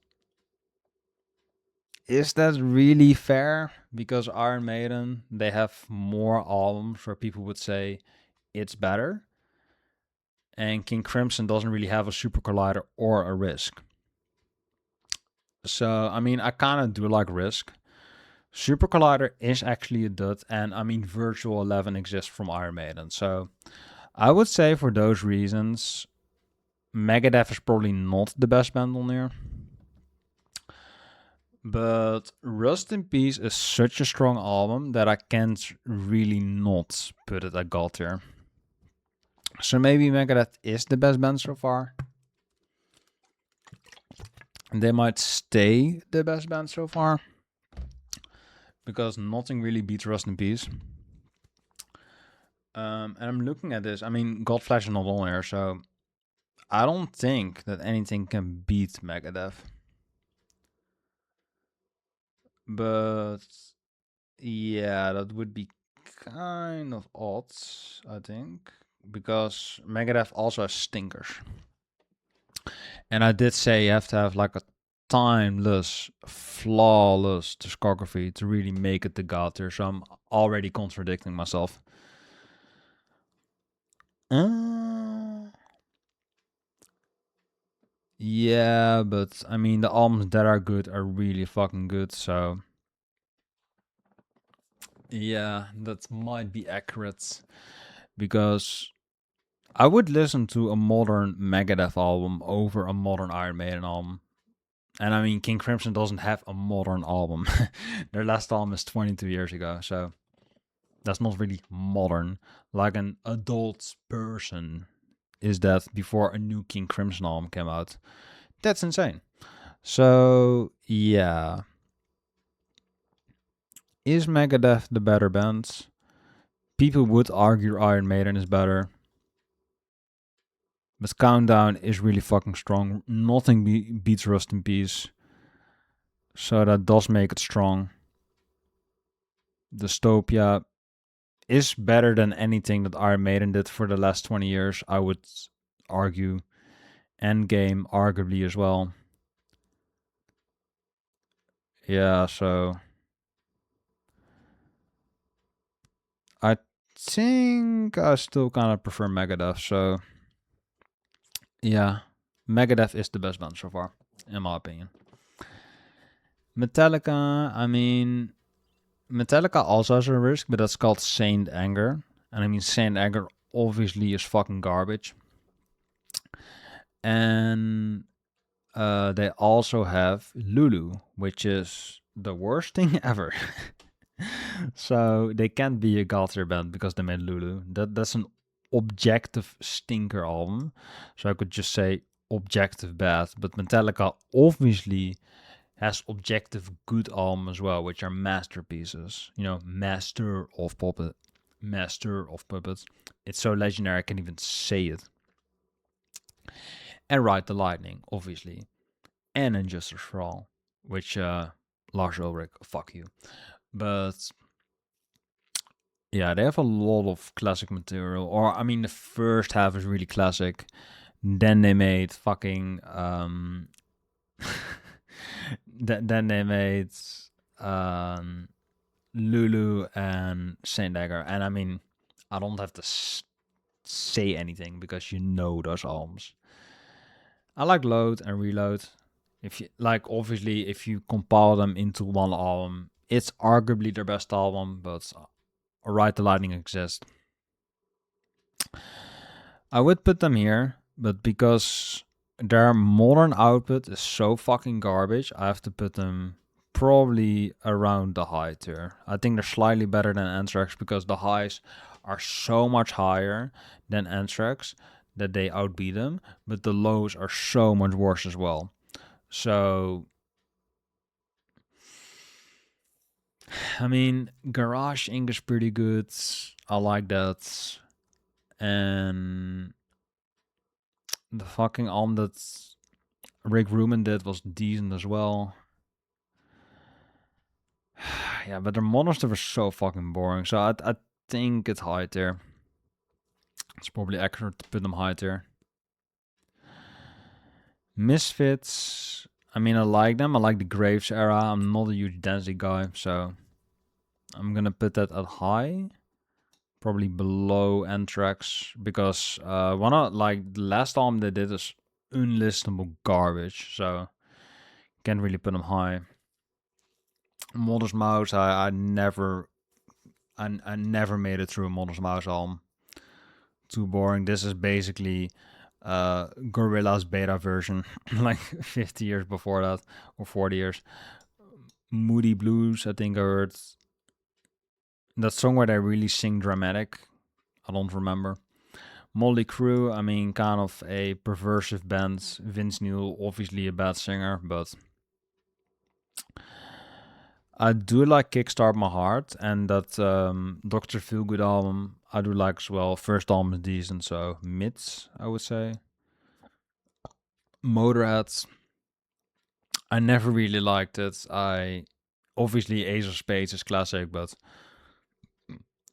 is that really fair? Because Iron Maiden, they have more albums where people would say it's better. And King Crimson doesn't really have a Super Collider or a Risk. So, I mean, I kind of do like Risk. Super Collider is actually a dud. And, I mean, Virtual 11 exists from Iron Maiden. So, I would say for those reasons, Megadeth is probably not the best band on here. But Rust in Peace is such a strong album that I can't really not put it at God tier. So maybe Megadeth is the best band so far. And they might stay the best band so far. Because nothing really beats Rust in Peace. And I'm looking at this. I mean, Godflesh is not on here, so I don't think that anything can beat Megadeth. But yeah, that would be kind of odd, I think, because Megadeth also has stinkers. And I did say you have to have like a timeless, flawless discography to really make it the God tier. So I'm already contradicting myself. Yeah, but I mean, the albums that are good are really fucking good, so yeah, that might be accurate. Because I would listen to a modern Megadeth album over a modern Iron Maiden album. And I mean, King Crimson doesn't have a modern album. Their last album is 22 years ago, so that's not really modern. Like an adult person is that before a new King Crimson album came out. That's insane. So, yeah. Is Megadeth the better band? People would argue Iron Maiden is better. But Countdown is really fucking strong. Nothing beats Rust in Peace. So that does make it strong. Dystopia is better than anything that Iron Maiden did for the last 20 years, I would argue. Endgame, arguably as well. Yeah, so I think I still kind of prefer Megadeth. So yeah, Megadeth is the best band so far, in my opinion. Metallica, I mean, Metallica also has a risk, but that's called Saint Anger. And I mean, Saint Anger obviously is fucking garbage. And they also have Lulu, which is the worst thing ever. So they can't be a Galtier band because they made Lulu. That's an objective stinker album. So I could just say objective bad. But Metallica obviously has objective good album as well, which are masterpieces. You know, Master of Puppets. It's so legendary I can't even say it. And Ride the Lightning, obviously. And Injustice for All, which Lars Ulrich, fuck you. But yeah, they have a lot of classic material. Or I mean, the first half is really classic. Then they made fucking then they made Lulu and Saint Dagger, and I mean, I don't have to say anything because you know those albums. I like Load and Reload. If you like, obviously, if you compile them into one album, it's arguably their best album. But Ride the Lightning exists. I would put them here, but because their modern output is so fucking garbage, I have to put them probably around the high tier. I think they're slightly better than Anthrax because the highs are so much higher than Anthrax that they outbeat them, but the lows are so much worse as well. So, I mean, Garage Inc. is pretty good. I like that. And the fucking album that Rick Rubin did was decent as well. Yeah, but their modern stuff is so fucking boring. So I think it's high tier. It's probably accurate to put them high tier. Misfits. I mean, I like them. I like the Graves era. I'm not a huge Danzig guy, so I'm gonna put that at high. Probably below Anthrax because one of like the last album they did is unlistenable garbage. So can't really put them high. Modest Mouse, I never made it through a Modest Mouse album. Too boring. This is basically Gorillaz beta version, like 50 years before that, or 40 years. Moody Blues, I think I heard that song where they really sing dramatic. I don't remember. Motley Crue, I mean, kind of a perversive band. Vince Neil, obviously a bad singer, but I do like Kickstart My Heart, and that Dr. Feelgood album I do like as well. First album is decent, so mids, I would say. Motorhead, I never really liked it. I obviously Ace of Spades is classic, but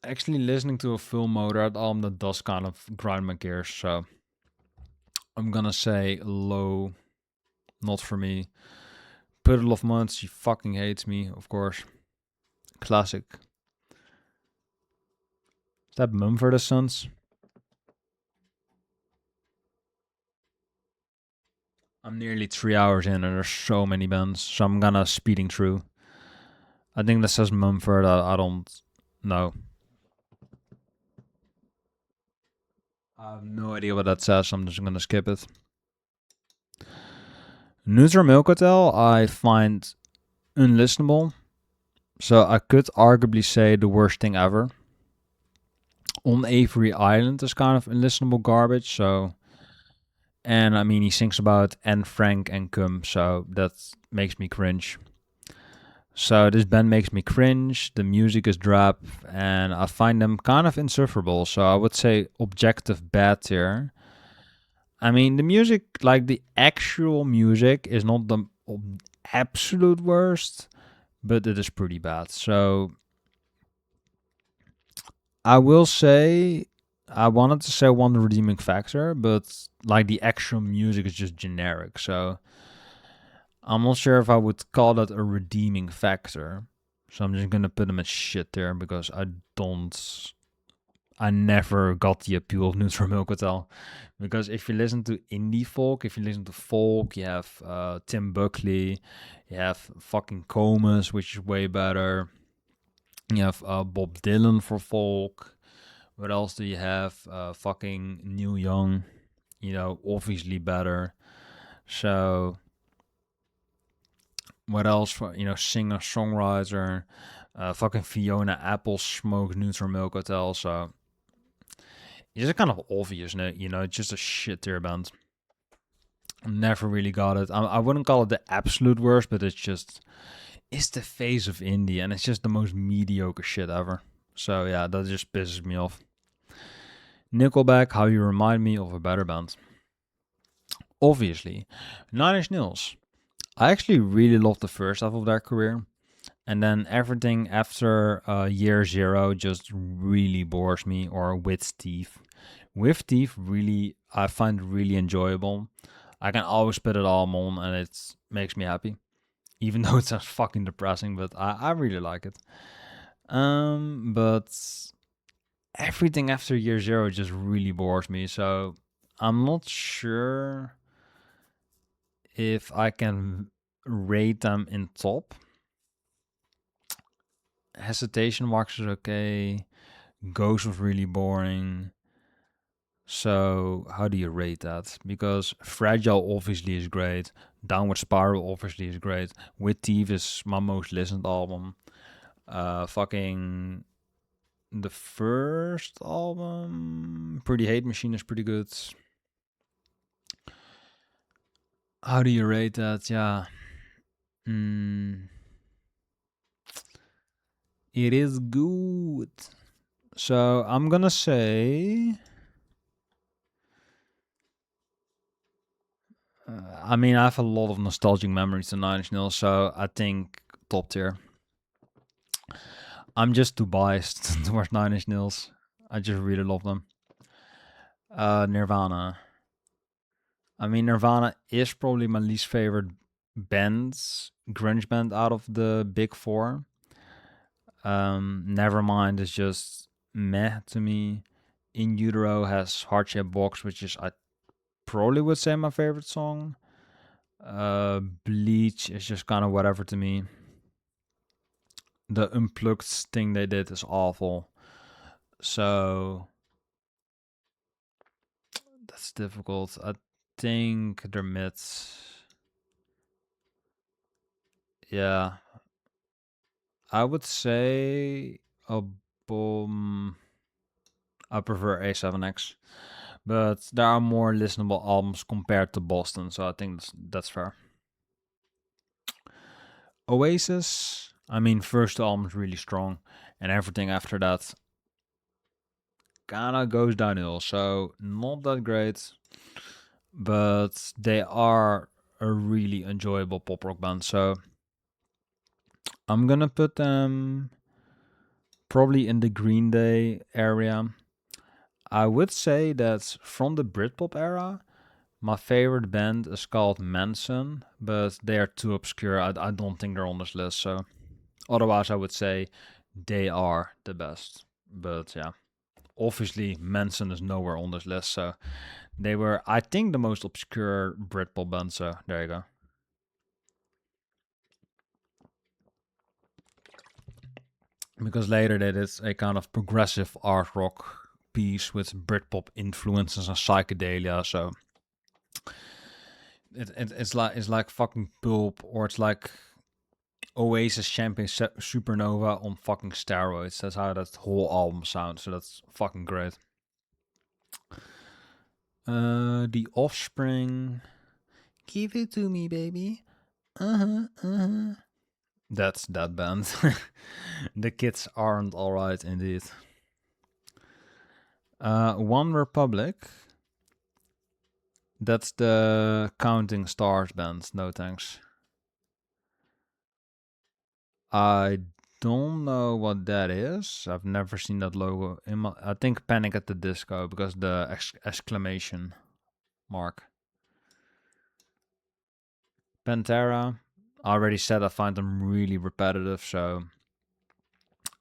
actually listening to a full Motorhead album that does kind of grind my gears. So I'm gonna say low, not for me. Puddle of Mud, she fucking hates me, of course. Classic. Is that Mumford & Sons? I'm nearly 3 hours in and there's so many bands, so I'm gonna speeding through. I think that says Mumford. I don't know. I have no idea what that says, so I'm just gonna skip it. Neutral Milk Hotel I find unlistenable, so I could arguably say the worst thing ever. On Avery Island is kind of unlistenable garbage, so... And I mean, he sings about Anne Frank and Cum, so that makes me cringe. So this band makes me cringe, the music is drab, and I find them kind of insufferable, so I would say objective bad tier. I mean, the music, like the actual music, is not the absolute worst, but it is pretty bad. So I will say, I wanted to say one redeeming factor, but like the actual music is just generic. So I'm not sure if I would call that a redeeming factor. So I'm just gonna put them at shit there because I don't I never got the appeal of Neutral Milk Hotel, because if you listen to indie folk, if you listen to folk, you have Tim Buckley, you have fucking Comus, which is way better. You have Bob Dylan for folk. What else do you have? Fucking Neil Young, obviously better. So what else for, singer songwriter? Fucking Fiona Apple smoked Neutral Milk Hotel. So it's just kind of obvious, it's just a shit tier band. Never really got it. I wouldn't call it the absolute worst, but it's the face of indie, and it's just the most mediocre shit ever. So yeah, that just pisses me off. Nickelback, how you remind me of a better band. Obviously, Nine Inch Nails. I actually really loved the first half of their career, and then everything after year zero just really bores me. Or With Teeth. With Teeth, really, I find really enjoyable. I can always put it all on, and it makes me happy, even though it sounds fucking depressing. But I really like it. But everything after year zero just really bores me. So I'm not sure if I can rate them in top. Hesitation Marks is okay. Ghost was really boring. So how do you rate that? Because Fragile obviously is great. Downward Spiral obviously is great. With Teeth is my most listened album. Fucking the first album, Pretty Hate Machine, is pretty good. How do you rate that? Yeah. It is good. So I'm gonna say, I mean, I have a lot of nostalgic memories to Nine Inch Nails, so I think top tier. I'm just too biased towards Nine Inch Nails. I just really love them. Nirvana. I mean, Nirvana is probably my least favorite grunge band out of the big four. Nevermind is just meh to me. In Utero has Heart Shaped Box, which is, I probably would say, my favorite song. Bleach is just kind of whatever to me. The Unplugged thing they did is awful. So that's difficult. I think they're mids. Yeah. I would say album. I prefer A7X, but there are more listenable albums compared to Boston, so I think that's fair. Oasis, I mean, first album is really strong, and everything after that kind of goes downhill, so not that great, but they are a really enjoyable pop rock band, so I'm gonna put them probably in the Green Day area. I would say that from the Britpop era, my favorite band is called Manson, but they are too obscure. I don't think they're on this list, so otherwise I would say they are the best. But yeah, obviously Manson is nowhere on this list, so they were, I think, the most obscure Britpop band, so there you go. Because later they did a kind of progressive art rock piece with Britpop influences and psychedelia, so it's like fucking Pulp, or it's like Oasis Champagne Supernova on fucking steroids. That's how that whole album sounds. So that's fucking great. The Offspring. Give it to me, baby. Uh-huh. That's that band. The kids aren't alright indeed. One Republic. That's the Counting Stars band. No thanks. I don't know what that is. I've never seen that logo. I think Panic at the Disco, because the exclamation mark. Pantera. I already said I find them really repetitive, so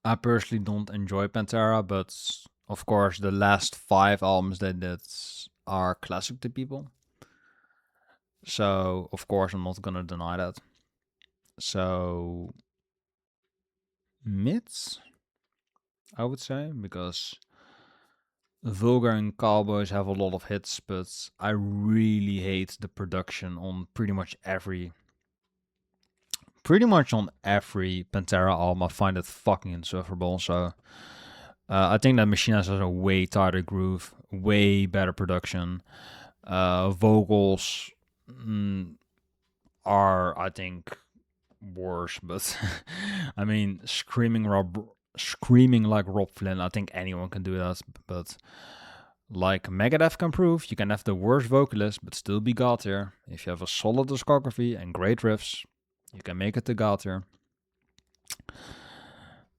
I personally don't enjoy Pantera, but of course, the last 5 albums they did are classic to people. So, of course, I'm not gonna deny that. So, mids, I would say, because Vulgar and Cowboys have a lot of hits, but I really hate the production on pretty much on every Pantera album. I find it fucking insufferable. So I think that Machine has a way tighter groove, way better production. Vocals are, I think, worse, but I mean, screaming like Rob Flynn. I think anyone can do that, but like Megadeth can prove, you can have the worst vocalist but still be God tier. If you have a solid discography and great riffs, you can make it to God tier.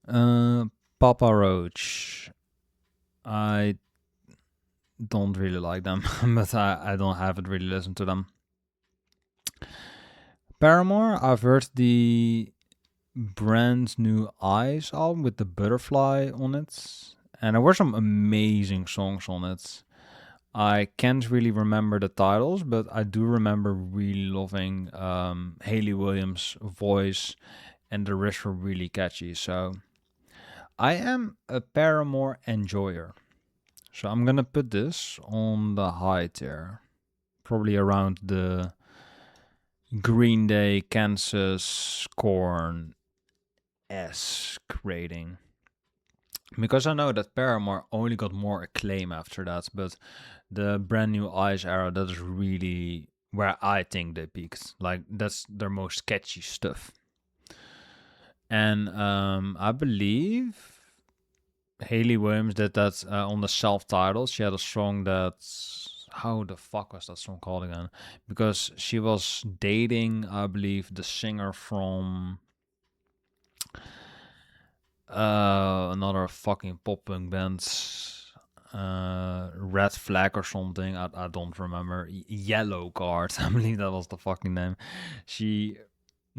Papa Roach, I don't really like them, but I haven't really listened to them. Paramore, I've heard the brand new Eyes album with the butterfly on it, and there were some amazing songs on it. I can't really remember the titles, but I do remember really loving Hayley Williams' voice, and the riffs were really catchy. So I am a Paramore enjoyer. So I'm gonna put this on the high tier, probably around the Green Day, Kansas, Korn esque rating. Because I know that Paramore only got more acclaim after that, but the brand new Eyes era, that is really where I think they peaked. Like, that's their most sketchy stuff. And I believe Hayley Williams did that on the self-titled. She had a song that's... How the fuck was that song called again? Because she was dating, I believe, the singer from another fucking pop punk band, Red Flag or something. I don't remember. Yellow Card, I believe that was the fucking name. She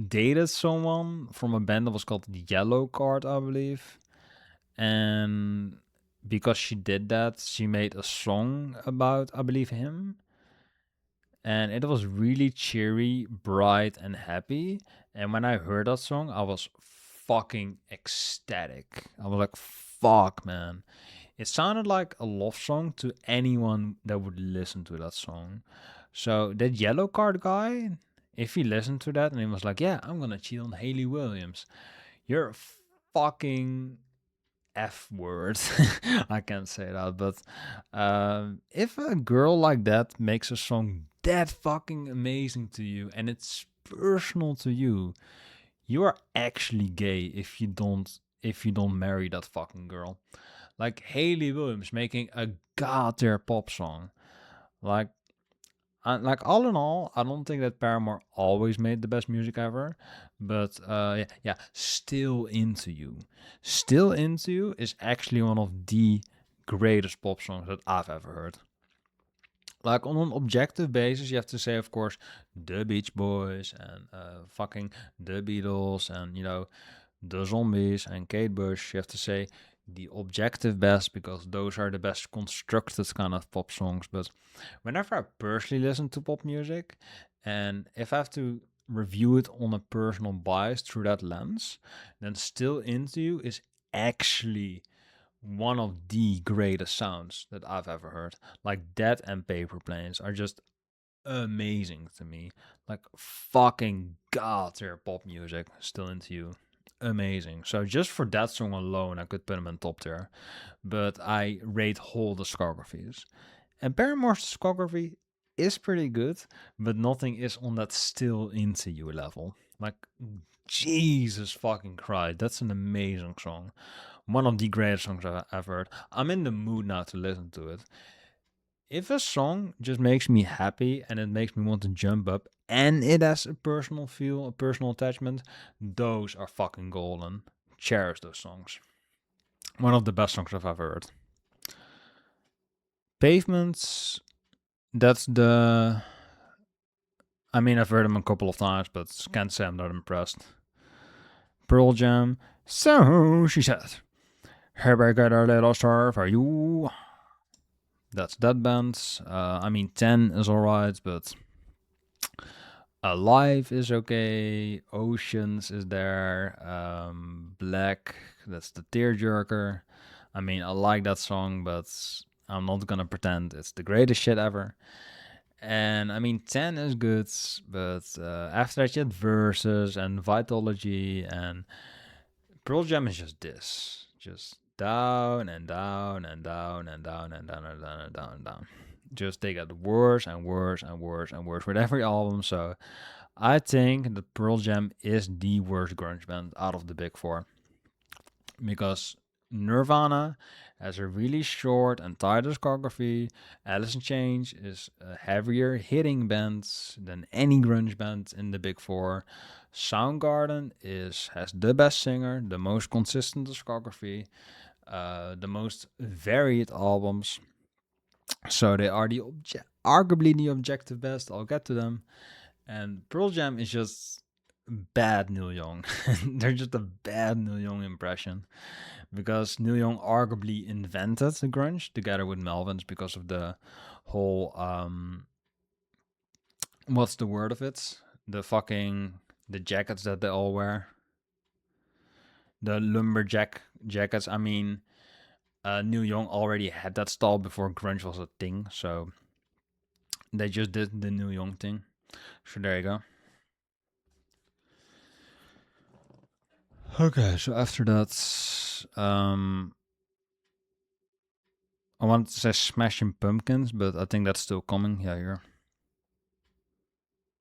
dated someone from a band that was called Yellow Card, I believe. And because she did that, she made a song about, I believe, him. And it was really cheery, bright, and happy. And when I heard that song, I was fucking ecstatic. I was like, fuck, man. It sounded like a love song to anyone that would listen to that song. So that Yellow Card guy, if he listened to that and he was like, yeah, I'm gonna cheat on Hayley Williams, you're a fucking F word. I can't say that, but if a girl like that makes a song that fucking amazing to you and it's personal to you, you are actually gay if you don't marry that fucking girl. Like Hayley Williams making a god tier pop song. Like all in all, I don't think that Paramore always made the best music ever, but yeah, Still Into You. Still Into You is actually one of the greatest pop songs that I've ever heard. Like, on an objective basis, you have to say, of course, the Beach Boys and fucking the Beatles and, the Zombies and Kate Bush. You have to say the objective best because those are the best constructed kind of pop songs. But whenever I personally listen to pop music, and if I have to review it on a personal bias through that lens, then Still Into You is actually one of the greatest sounds that I've ever heard. Like, that and Paper Planes are just amazing to me. Like, fucking god tier pop music. Still Into You. Amazing. So just for that song alone, I could put him in top tier. But I rate whole discographies. And Paramore's discography is pretty good, but nothing is on that Still Into You level. Like, Jesus fucking Christ, that's an amazing song. One of the greatest songs I've heard. I'm in the mood now to listen to it. If a song just makes me happy and it makes me want to jump up and it has a personal feel, a personal attachment, those are fucking golden. Cherish those songs. One of the best songs I've ever heard. Pavements, that's the... I mean, I've heard them a couple of times, but can't say I'm not impressed. Pearl Jam, so she said. Have I got a little star for you? That's that band. I mean, 10 is alright, but Alive is okay. Oceans is there. Black, that's the tearjerker. I mean, I like that song, but I'm not gonna pretend it's the greatest shit ever. And I mean, 10 is good, but after that, you had Versus and Vitology, and Pearl Jam is just this. Just down and down and down and down and down and down and down and down. Just they got worse and worse and worse and worse with every album. So I think that Pearl Jam is the worst grunge band out of the big four. Because Nirvana has a really short and tight discography. Alice in Chains is a heavier hitting band than any grunge band in the big four. Soundgarden has the best singer, the most consistent discography, the most varied albums. So they are arguably the objective best. I'll get to them. And Pearl Jam is just bad Neil Young. They're just a bad Neil Young impression because Neil Young arguably invented the grunge together with Melvins because of the whole what's the word of it? The jackets that they all wear. The lumberjack jackets. I mean, Neil Young already had that style before grunge was a thing, so they just did the Neil Young thing. So there you go. Okay, so after that, I wanted to say Smashing Pumpkins, but I think that's still coming. Yeah, here.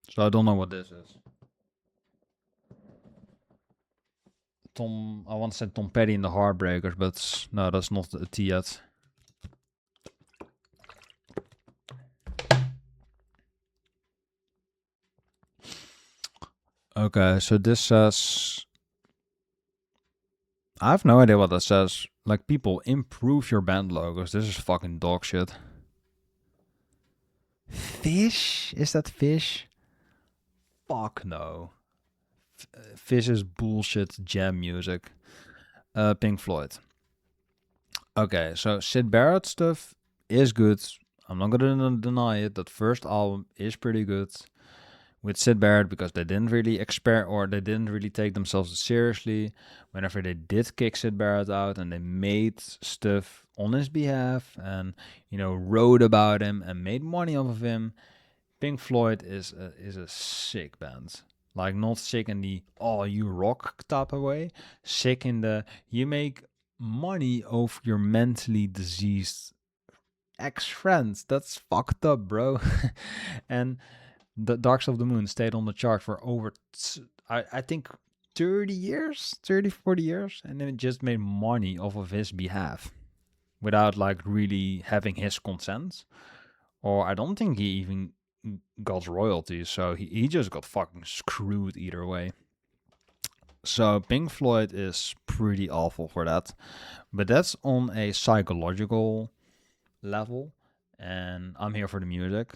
So I don't know what this is. I want to say Tom Petty and the Heartbreakers, but no, that's not a T yet. Okay, so this says. I have no idea what that says. Like, people, improve your band logos. This is fucking dog shit. Fish? Is that Fish? Fuck no. Fish is bullshit jam music. Pink Floyd. Okay, so Sid Barrett stuff is good. I'm not gonna deny it. That first album is pretty good with Sid Barrett because they didn't really they didn't really take themselves seriously. Whenever they did kick Sid Barrett out and they made stuff on his behalf and wrote about him and made money off of him, Pink Floyd is a sick band. Like, not sick in the oh you rock type of way, sick in the you make money off your mentally diseased ex-friends. That's fucked up, bro. And the Dark Side of the Moon stayed on the chart for over I think 30 years, 40 years, and then it just made money off of his behalf without like really having his consent. Or I don't think he even got royalties, so he just got fucking screwed either way. So Pink Floyd is pretty awful for that, but that's on a psychological level, and I'm here for the music.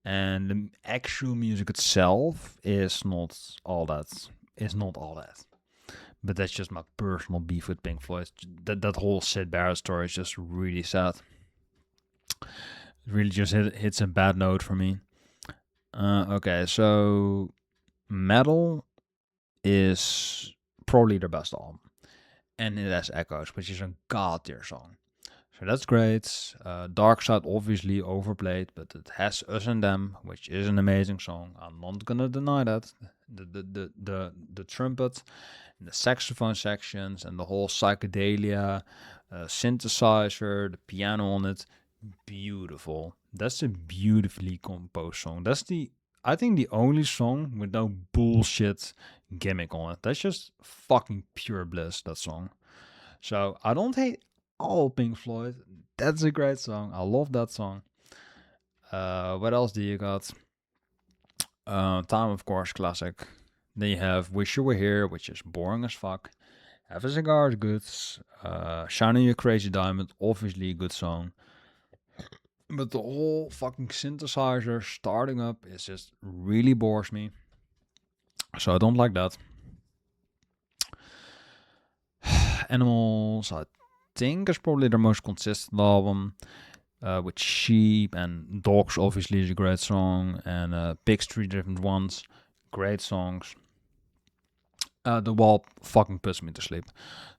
And the actual music itself is not all that. But that's just my personal beef with Pink Floyd. That whole Sid Barrett story is just really sad. It really just hits a bad note for me. Okay, so Metal is probably their best album. And it has Echoes, which is a god tier song. So that's great. Dark Side obviously overplayed, but it has Us and Them, which is an amazing song. I'm not gonna deny that. The trumpet, and the saxophone sections, and the whole psychedelia synthesizer, the piano on it, beautiful. That's a beautifully composed song. I think the only song with no bullshit gimmick on it. That's just fucking pure bliss, that song. So I don't hate all Pink Floyd. That's a great song. I love that song. What else do you got? Time, of course, classic. Then you have Wish You Were Here, which is boring as fuck. Have a Cigar is good. Shining Your Crazy Diamond, obviously a good song. But the whole fucking synthesizer starting up is just really bores me. So I don't like that. Animals, I think is probably their most consistent album. With Sheep and Dogs, obviously, is a great song, and Pigs, Three Different Ones, great songs. The Wall fucking puts me to sleep.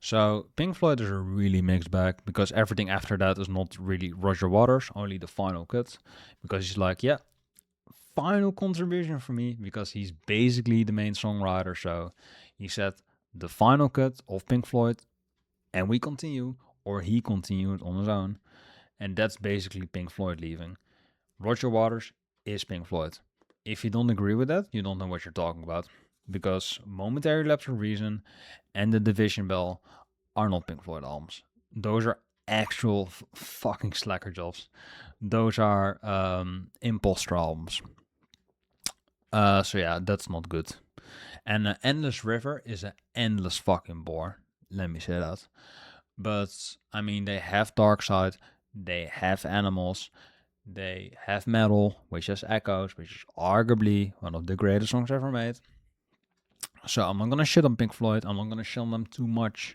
So Pink Floyd is a really mixed bag because everything after that is not really Roger Waters, only the final cut. Because he's like, yeah, final contribution for me because he's basically the main songwriter. So he said the final cut of Pink Floyd, and we continue, or he continued on his own. And that's basically Pink Floyd leaving. Roger Waters is Pink Floyd. If you don't agree with that, you don't know what you're talking about. Because Momentary Lapse of Reason and The Division Bell are not Pink Floyd albums. Those are actual fucking slacker jobs. Those are imposter albums. So yeah, that's not good. And Endless River is an endless fucking bore. Let me say that. But I mean, they have Dark Side, they have Animals, they have Metal, which has Echoes, which is arguably one of the greatest songs ever made. So I'm not gonna shit on Pink Floyd. I'm not gonna shit on them too much.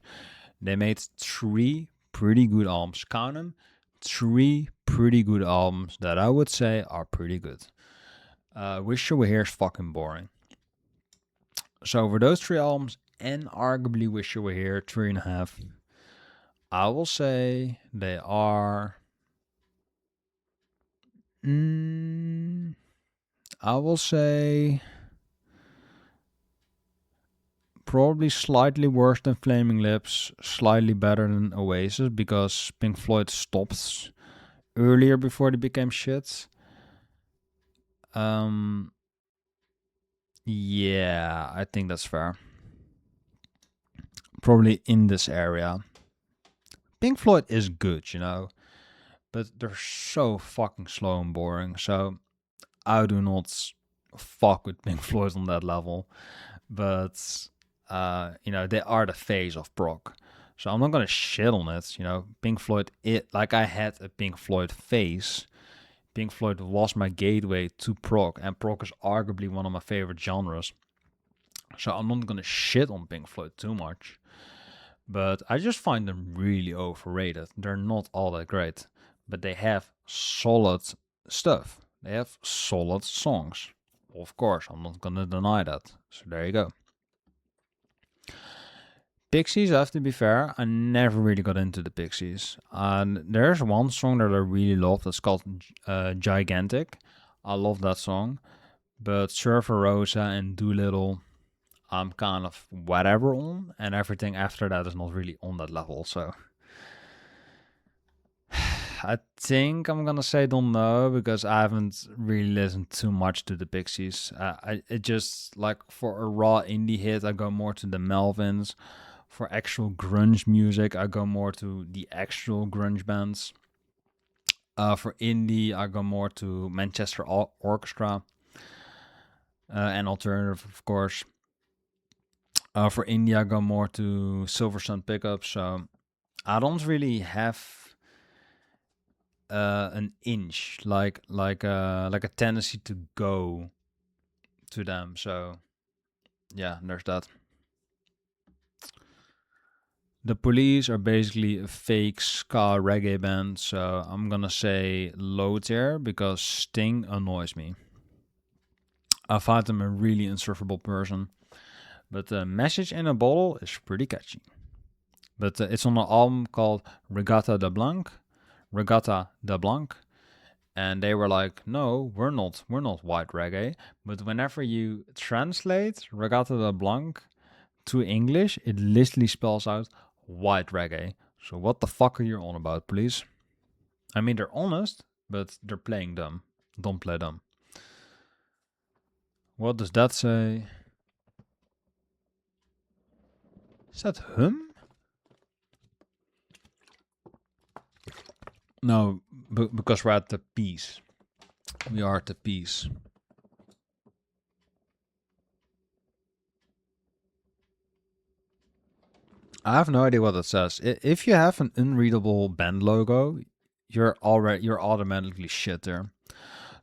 They made 3 pretty good albums. Count them. 3 pretty good albums that I would say are pretty good. Wish You Were Here is fucking boring. So for those 3 albums and arguably Wish You Were Here, 3.5, I will say they are. I will say probably slightly worse than Flaming Lips, slightly better than Oasis because Pink Floyd stopped earlier before they became shit. Yeah, I think that's fair. Probably in this area. Pink Floyd is good, you know, but they're so fucking slow and boring. So I do not fuck with Pink Floyd on that level. But you know, they are the face of prog. So I'm not gonna shit on it. You know, Pink Floyd, like I had a Pink Floyd phase. Pink Floyd was my gateway to prog, and prog is arguably one of my favorite genres. So I'm not gonna shit on Pink Floyd too much. But I just find them really overrated. They're not all that great, but they have solid stuff. They have solid songs. Of course, I'm not gonna deny that. So there you go. Pixies, I have to be fair, I never really got into the Pixies. And there's one song that I really love that's called Gigantic. I love that song. But Surfer Rosa and Doolittle, I'm kind of whatever on. And everything after that is not really on that level. So I think I'm gonna say don't know because I haven't really listened too much to the Pixies. It just like for a raw indie hit, I go more to the Melvins. For actual grunge music, I go more to the actual grunge bands. For indie, I go more to Manchester Orchestra and alternative, of course. For indie, I go more to Silver Sun Pickup. So I don't really have an inch like a tendency to go to them. So yeah, there's that. The Police are basically a fake ska reggae band, so I'm gonna say low tier because Sting annoys me. I find him a really insufferable person, but the Message in a Bottle is pretty catchy. But it's on an album called Regatta de Blanc, and they were like, "No, we're not white reggae." But whenever you translate Regatta de Blanc to English, it literally spells out white reggae. So what the fuck are you on about, please? I mean, they're honest, but they're playing dumb. Don't play dumb. What does that say? Is that hum? No, because we're at the piece. We are at the piece. I have no idea what it says. If you have an unreadable band logo, you're automatically shit there.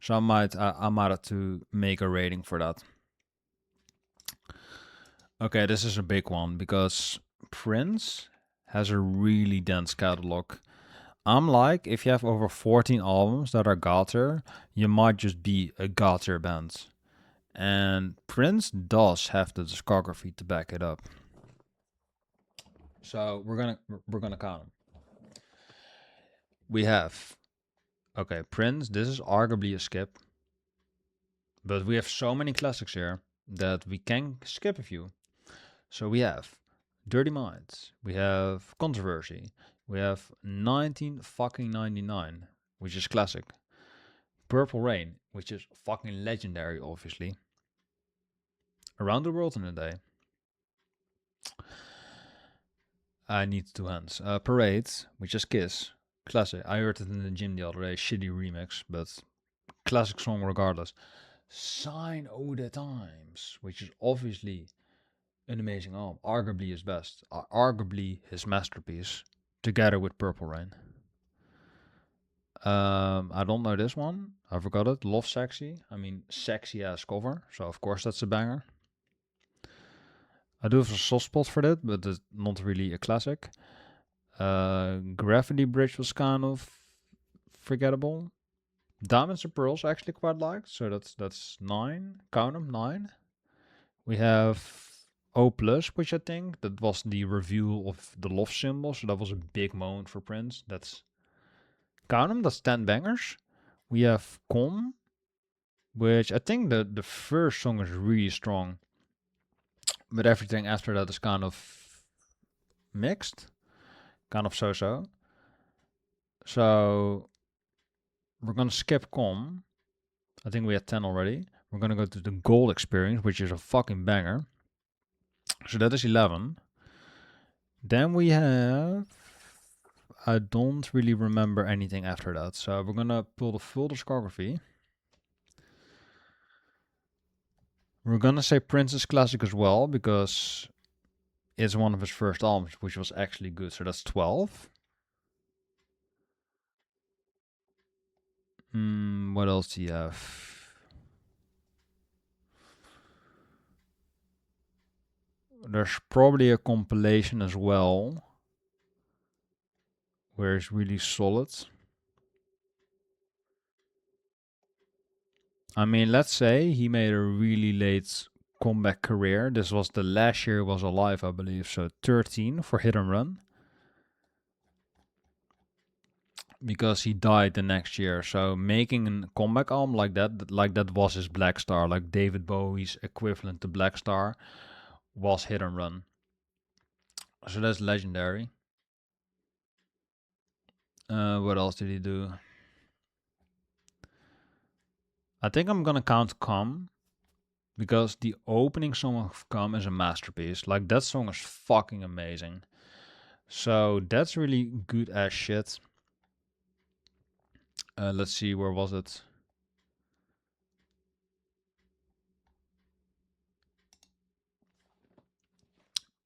So I might have to make a rating for that. Okay, this is a big one because Prince has a really dense catalog. I'm like, if you have over 14 albums that are God tier, you might just be a God tier band. And Prince does have the discography to back it up. So we're gonna count them. We have, okay, Prince. This is arguably a skip, but we have so many classics here that we can skip a few. So we have Dirty Minds, we have Controversy, we have 1999, which is classic. Purple Rain, which is fucking legendary, obviously. Around the World in a Day. I Need Two Hands. Parade, which is Kiss. Classic. I heard it in the gym the other day. Shitty remix, but classic song regardless. Sign O' the Times, which is obviously an amazing album. Arguably his best. Arguably his masterpiece. Together with Purple Rain. I don't know this one. I forgot it. Love Sexy. I mean, sexy ass cover. So of course that's a banger. I do have a soft spot for that, but it's not really a classic. Gravity Bridge was kind of forgettable. Diamonds and Pearls I actually quite liked, so that's 9. Count them, 9. We have O Plus, which I think that was the review of the love symbol, so that was a big moment for Prince. That's count them, that's 10 bangers. We have Con, which I think the first song is really strong, but everything after that is kind of mixed, kind of so-so. So we're gonna skip Com. I think we had 10 already. We're gonna go to the Gold Experience, which is a fucking banger. So that is 11. Then we have, I don't really remember anything after that. So we're gonna pull the full discography. We're gonna say Prince's classic as well, because it's one of his first albums, which was actually good. So that's 12. What else do you have? There's probably a compilation as well, where it's really solid. I mean, let's say he made a really late comeback career. This was the last year he was alive, I believe. So 13 for Hit and Run. Because he died the next year. So making a comeback album like that was his Black Star. Like David Bowie's equivalent to Black Star was Hit and Run. So that's legendary. What else did he do? I think I'm gonna count Come, because the opening song of Come is a masterpiece. Like that song is fucking amazing. So that's really good as shit. Let's see, where was it?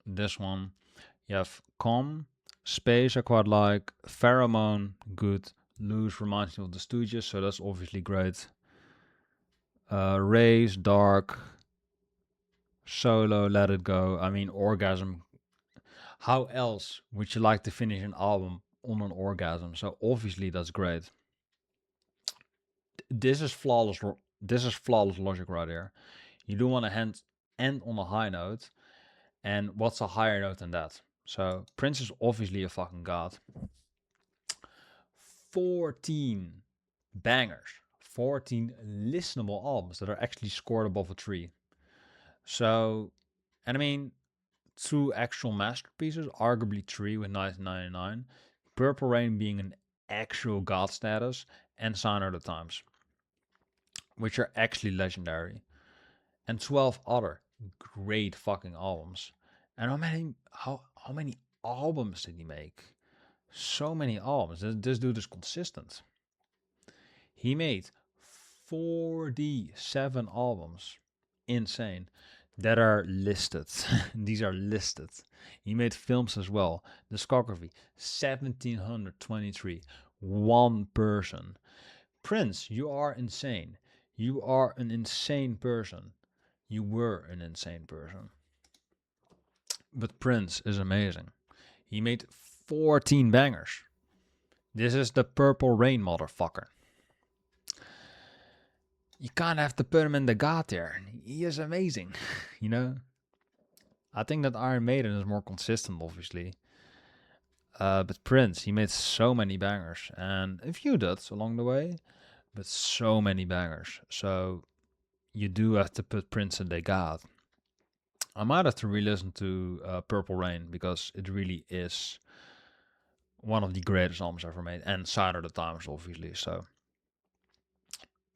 This one. You have Come, Space I quite like, Pheromone, good. Loose reminds me of the Stooges, so that's obviously great. Race, Dark, Solo, Let It Go. I mean, Orgasm. How else would you like to finish an album on an orgasm? So obviously that's great. This is flawless. This is flawless logic right here. You do want to end on a high note, and what's a higher note than that? So Prince is obviously a fucking god. 14 bangers, 14 listenable albums that are actually scored above a 3. So, and I mean, 2 actual masterpieces, arguably 3 with 1999, Purple Rain being an actual god status, and Sign of the Times, which are actually legendary, and 12 other great fucking albums. And how many albums did he make? So many albums. This dude is consistent. He made 47 albums. Insane. That are listed. These are listed. He made films as well. Discography 1723. One person. Prince, you are insane. You are an insane person. You were an insane person. But Prince is amazing. He made 14 bangers. This is the Purple Rain, motherfucker. You can't have to put him in the God tier. He is amazing, you know? I think that Iron Maiden is more consistent, obviously. But Prince, he made so many bangers. And a few duds along the way, but so many bangers. So you do have to put Prince in the God. I might have to re-listen to Purple Rain, because it really is one of the greatest albums ever made. And Sign of the Times, obviously. So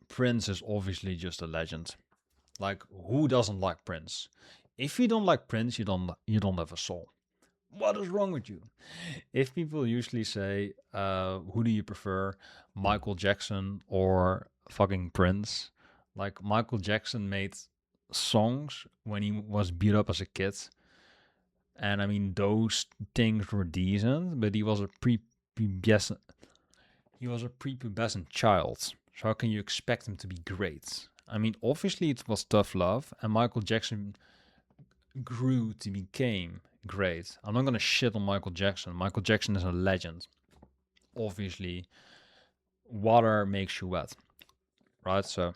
Prince is obviously just a legend. Like, who doesn't like Prince? If you don't like Prince, you don't have a soul. What is wrong with you? If people usually say, who do you prefer, Michael Jackson or fucking Prince? Like, Michael Jackson made songs when he was beat up as a kid. And I mean, those things were decent, but he was a prepubescent child. So how can you expect him to be great? I mean, obviously it was tough love, and Michael Jackson grew to become great. I'm not gonna shit on Michael Jackson. Michael Jackson is a legend. Obviously, water makes you wet, right? So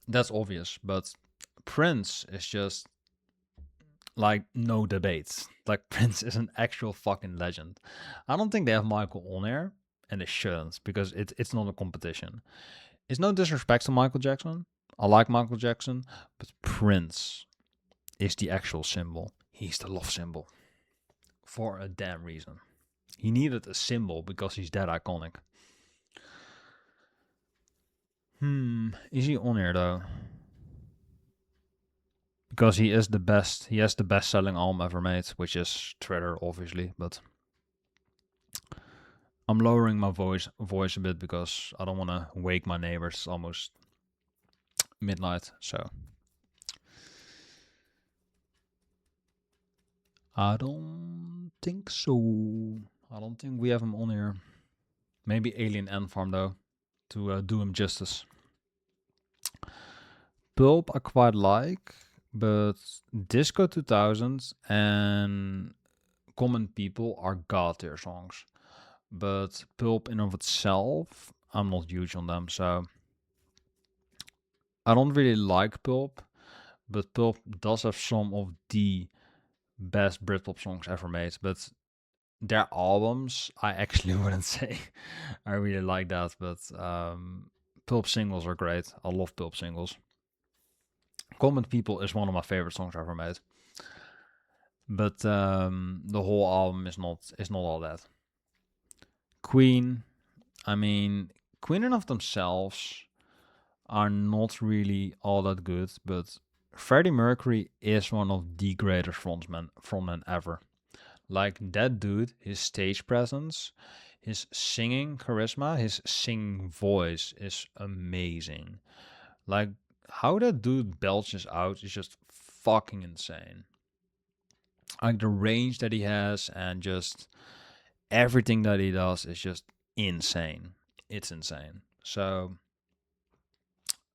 that's obvious. But Prince is just like no debates. Like, Prince is an actual fucking legend. I don't think they have Michael on air, and they shouldn't, because it's not a competition. It's no disrespect to Michael Jackson. I like Michael Jackson, but Prince is the actual symbol. He's the love symbol. For a damn reason. He needed a symbol because he's that iconic. Is he on here though? Because he is the best. He has the best selling album ever made, which is Thriller, obviously, but I'm lowering my voice a bit because I don't want to wake my neighbors. It's almost midnight, so I don't think so. I don't think we have him on here. Maybe Alien Ant Farm though, to do him justice. Pulp I quite like, but Disco 2000 and Common People are god tier songs. But Pulp in of itself, I'm not huge on them, so I don't really like Pulp. But Pulp does have some of the best Britpop songs ever made. But their albums, I actually wouldn't say I really like that. But Pulp singles are great. I love Pulp singles. Common People is one of my favorite songs ever made. But the whole album is not all that. Queen, I mean, Queen and of themselves are not really all that good, but Freddie Mercury is one of the greatest frontmen ever. Like, that dude, his stage presence, his singing charisma, his singing voice is amazing. Like, how that dude belches out is just fucking insane. Like, the range that he has and just everything that he does is just insane. It's insane. So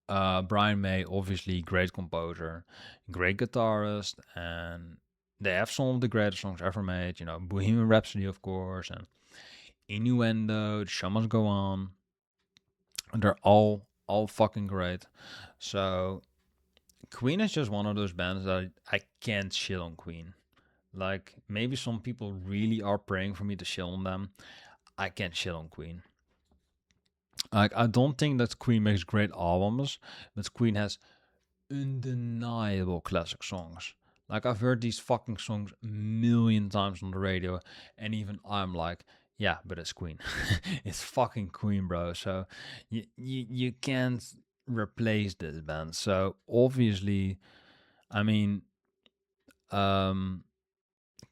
Brian May, obviously great composer, great guitarist, and they have some of the greatest songs ever made. You know, Bohemian Rhapsody, of course, and Innuendo, The Show Must Go On. And they're all fucking great. So Queen is just one of those bands that I can't shit on Queen. Like, maybe some people really are praying for me to shit on them. I can't shit on Queen. Like, I don't think that Queen makes great albums, but Queen has undeniable classic songs. Like, I've heard these fucking songs a million times on the radio, and even I'm like, yeah, but it's Queen. It's fucking Queen, bro. So you can't replace this band. So obviously, I mean,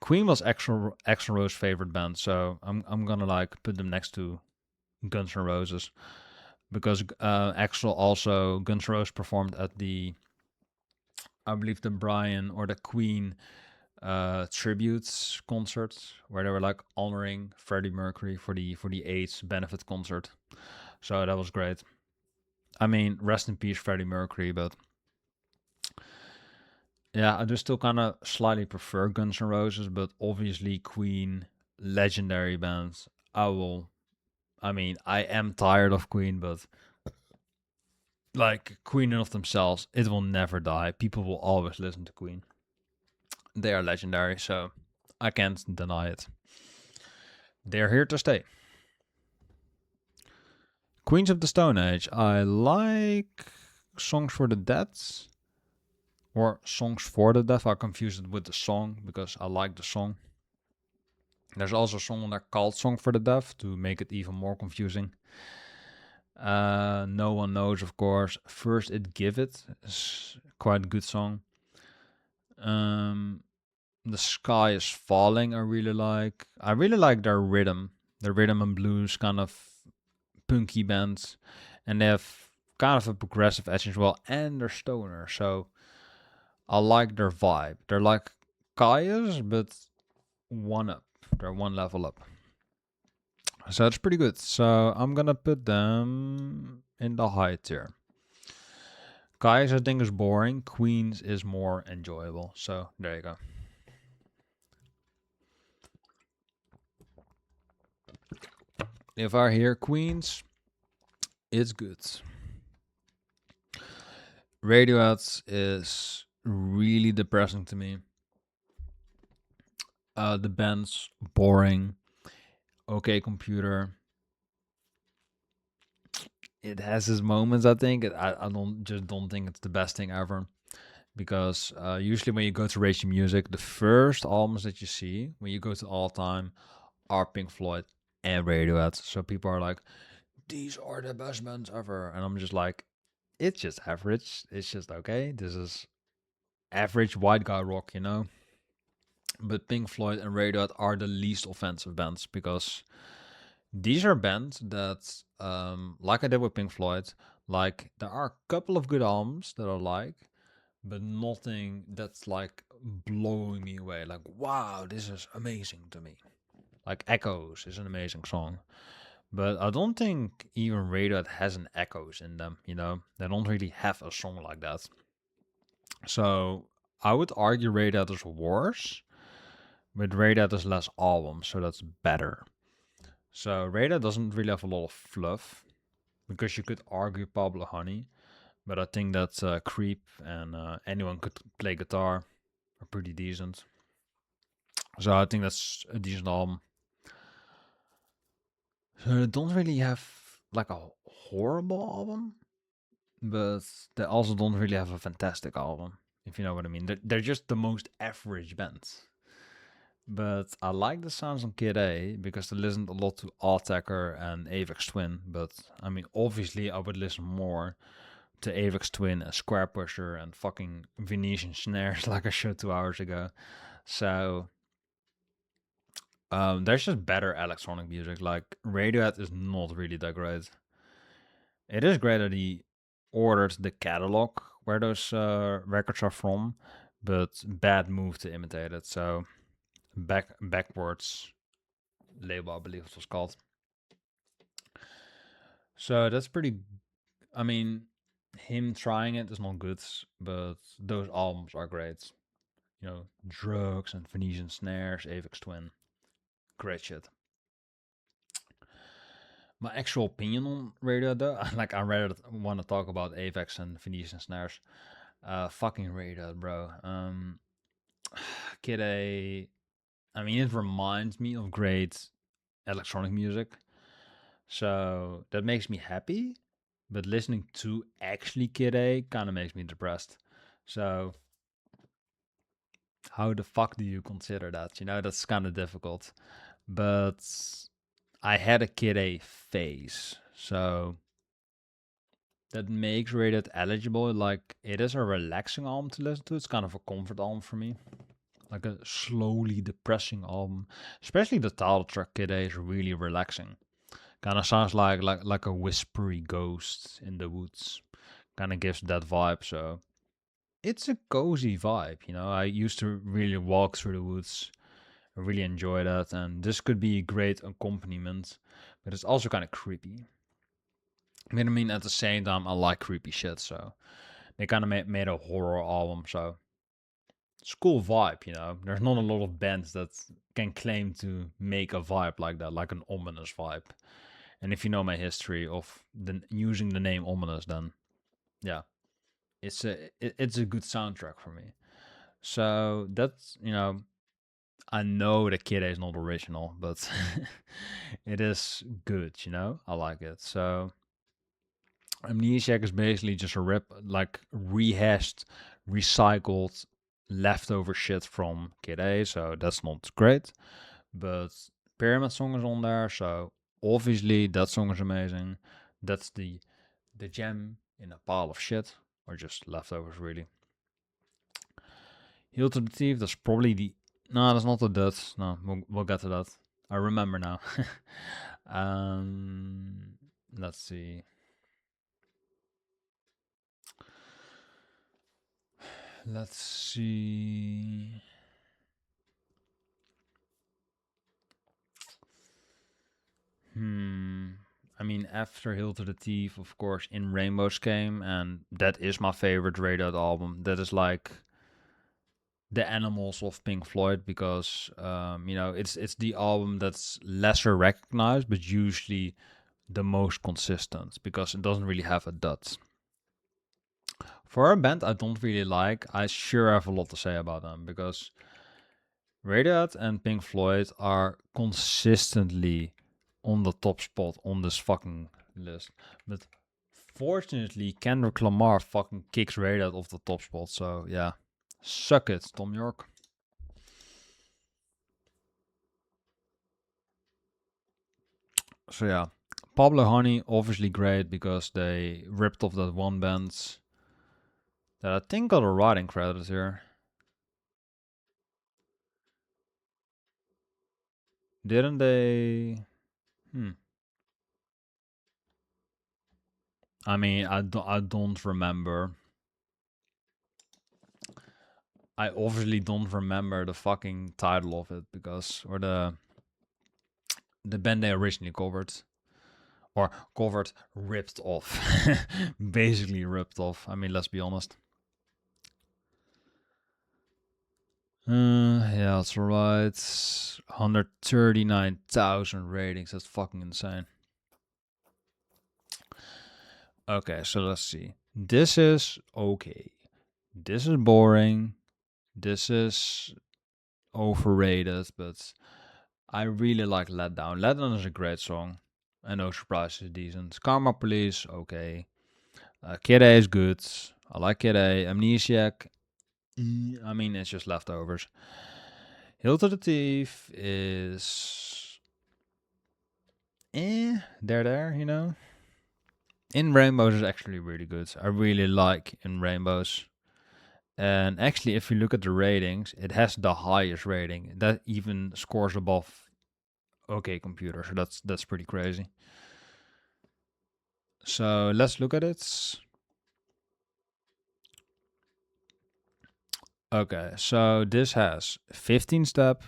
Queen was Axl Rose's favorite band, so I'm gonna like put them next to Guns N' Roses, because Axl also, Guns N' Roses performed at the, I believe, the Brian or the Queen tributes concerts, where they were like honoring Freddie Mercury for the AIDS benefit concert. So that was great. I mean, rest in peace, Freddie Mercury, but Yeah, I do still kind of slightly prefer Guns N' Roses, but obviously Queen, legendary bands. I will. I mean, I am tired of Queen, but like Queen of themselves, it will never die. People will always listen to Queen. They are legendary, so I can't deny it. They're here to stay. Queens of the Stone Age. I like Songs for the Dead or Songs for the Deaf. I confuse it with the song because I like the song. There's also a song there called Song for the Deaf to make it even more confusing. No One Knows, of course. First It Give It is quite a good song. The Sky is Falling, I really like. I really like their rhythm. The rhythm and blues kind of punky bands. And they have kind of a progressive edge as well. And they're stoner. So I like their vibe. They're like Kaia's, but one up. They're one level up. So it's pretty good. So I'm gonna put them in the high tier. Kai's I think is boring. Queens is more enjoyable. So there you go. If I hear Queens, it's good. Radiohead is really depressing to me. The band's boring. OK Computer. It has its moments, I think. I don't think it's the best thing ever. Because usually when you go to Rage Music, the first albums that you see when you go to All Time are Pink Floyd and Radiohead. So people are like, these are the best bands ever. And I'm just like, it's just average. It's just okay. This is average white guy rock, you know? But Pink Floyd and Radiohead are the least offensive bands because these are bands that, like I did with Pink Floyd, like there are a couple of good albums that I like, but nothing that's like blowing me away. Like, wow, this is amazing to me. Like Echoes is an amazing song. But I don't think even Radiohead has an Echoes in them, you know? They don't really have a song like that. So I would argue Radiohead is worse, but Radiohead has less albums, so that's better. So Radiohead doesn't really have a lot of fluff, because you could argue Pablo Honey, but I think that Creep and Anyone Could Play Guitar are pretty decent. So I think that's a decent album. So they don't really have like a horrible album, but they also don't really have a fantastic album, if you know what I mean. They're just the most average bands. But I like the sounds on Kid A because they listened a lot to Attacker and Avex Twin. But I mean, obviously, I would listen more to Avex Twin and Square Pusher and fucking Venetian Snares like I showed 2 hours ago. So there's just better electronic music. Like Radiohead is not really that great. It is great that he ordered the catalog where those records are from, but bad move to imitate it. So backwards label, I believe it was called. So that's pretty. I mean, him trying it is not good, but those albums are great. You know, Drugs and Venetian Snares, Avex Twin, great shit. My actual opinion on Radiohead, though, like I rather want to talk about Avex and Venetian Snares. Fucking Radiohead, bro. Kid A. I mean, it reminds me of great electronic music, so that makes me happy. But listening to actually Kid A kind of makes me depressed. So how the fuck do you consider that? You know, that's kind of difficult. But I had a Kid A phase, so that makes Radiohead eligible. Like, it is a relaxing album to listen to. It's kind of a comfort album for me. Like a slowly depressing album. Especially the title track Kid A is really relaxing. Kind of sounds like a whispery ghost in the woods. Kind of gives that vibe. So it's a cozy vibe. You know, I used to really walk through the woods. I really enjoy that, and this could be a great accompaniment, but it's also kind of creepy. I mean, at the same time, I like creepy shit, so they kind of made a horror album. So it's cool vibe, you know. There's not a lot of bands that can claim to make a vibe like that, like an ominous vibe. And if you know my history of using the name ominous, then yeah, it's a good soundtrack for me. So that's, you know, I know that Kid A is not original, but it is good, you know. I like it. So Amnesiac is basically just a rip, like rehashed, recycled, leftover shit from Kid A. So that's not great. But Pyramid Song is on there, so obviously that song is amazing. That's the gem in a pile of shit, or just leftovers, really. Heel to the Thief, that's probably the. No, that's not the Dutch. No, we'll get to that. I remember now. um, let's see. Let's see. I mean, after Hill to the Thief, of course, In Rainbows came, and that is my favorite Radiohead album. That is like the Animals of Pink Floyd, because you know, it's the album that's lesser recognized, but usually the most consistent, because it doesn't really have a dud. For a band I don't really like, I sure have a lot to say about them, because Radiohead and Pink Floyd are consistently on the top spot on this fucking list. But fortunately, Kendrick Lamar fucking kicks Radiohead off the top spot. So yeah, suck it, Tom York. So yeah, Pablo Honey obviously great because they ripped off that one band that I think got a writing credit here. Didn't they? Hmm. I mean, I don't remember. I obviously don't remember the fucking title of it, because, or the band they originally covered, or covered, ripped off, basically ripped off. I mean, let's be honest. Yeah, that's right. 139,000 ratings. That's fucking insane. Okay, so let's see. This is okay. This is boring. This is overrated, but I really like Let Down. Let Down is a great song. And No Surprise is decent. Karma Police, okay. Kid A is good. I like Kid A. Amnesiac, I mean, it's just leftovers. Hill to the Thief is there, you know. In Rainbows is actually really good. I really like In Rainbows. And actually, if you look at the ratings, it has the highest rating. That even scores above OK Computer. So that's pretty crazy. So let's look at it. Okay, so this has 15 step,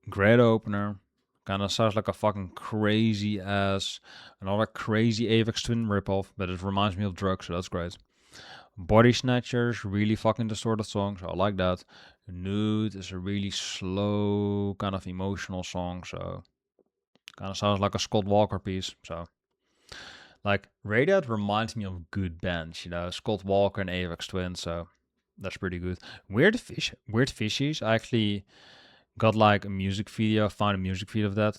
great opener. Kind of sounds like a fucking crazy ass, another crazy Avex Twin ripoff, but it reminds me of Drugs, so that's great. Body Snatchers, really fucking distorted song, so I like that. Nude is a really slow, kind of emotional song, so kind of sounds like a Scott Walker piece. So, like, Radiohead reminds me of good bands, you know, Scott Walker and Avex Twin, so that's pretty good. Weird Fishies. I actually got like a music video, found a music video of that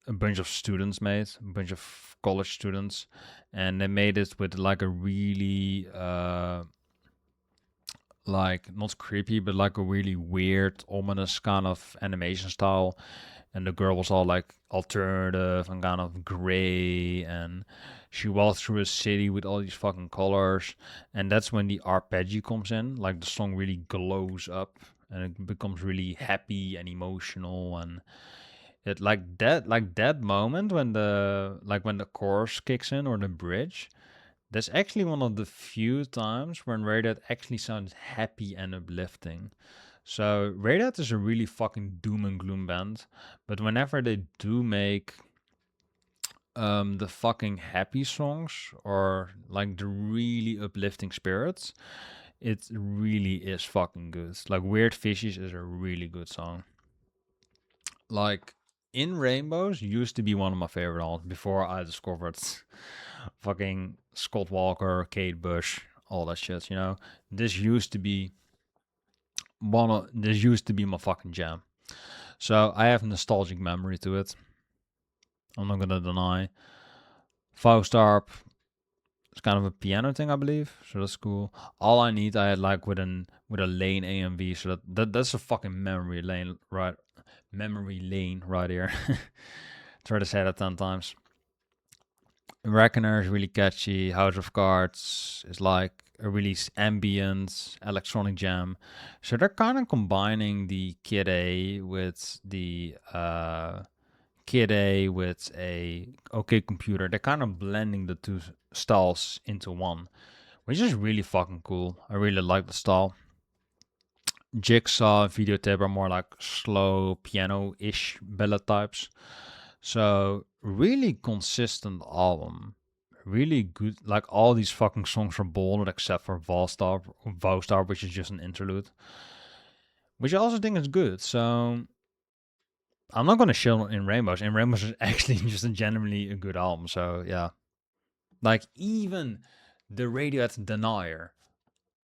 a bunch of students made, a bunch of college students, and they made it with like a really like not creepy, but like a really weird, ominous kind of animation style. And the girl was all like alternative and kind of gray, and she walked through a city with all these fucking colors. And that's when the arpeggio comes in, like the song really glows up and it becomes really happy and emotional. And it like that moment when the chorus kicks in, or the bridge, that's actually one of the few times when Radiohead actually sounds happy and uplifting. So Radiohead is a really fucking doom and gloom band, but whenever they do make the fucking happy songs, or like the really uplifting spirits, It really is fucking good. Like Weird Fishies is a really good song. Like In Rainbows used to be one of my favorite albums before I discovered fucking Scott Walker, Kate Bush, all that shit, you know. This used to be this used to be my fucking jam. So I have nostalgic memory to it. I'm not gonna deny. Faustarp, it's kind of a piano thing, I believe. So that's cool. All I Need, I had like with a lane AMV. So that's a fucking memory lane, right? Memory lane right here. Try to say that 10 times. Reckoner is really catchy. House of Cards is like a really ambient electronic jam. So they're kind of combining the Kid A with the Kid A with a OK Computer. They're kind of blending the two styles into one, which is really fucking cool. I really like the style. Jigsaw and Videotape are more like slow piano-ish ballad types. So really consistent album. Really good. Like all these fucking songs are bolded except for Volstar, which is just an interlude. Which I also think is good. So I'm not gonna shit on In Rainbows. In Rainbows is actually just a genuinely a good album. So yeah. Like even the Radiohead Denier,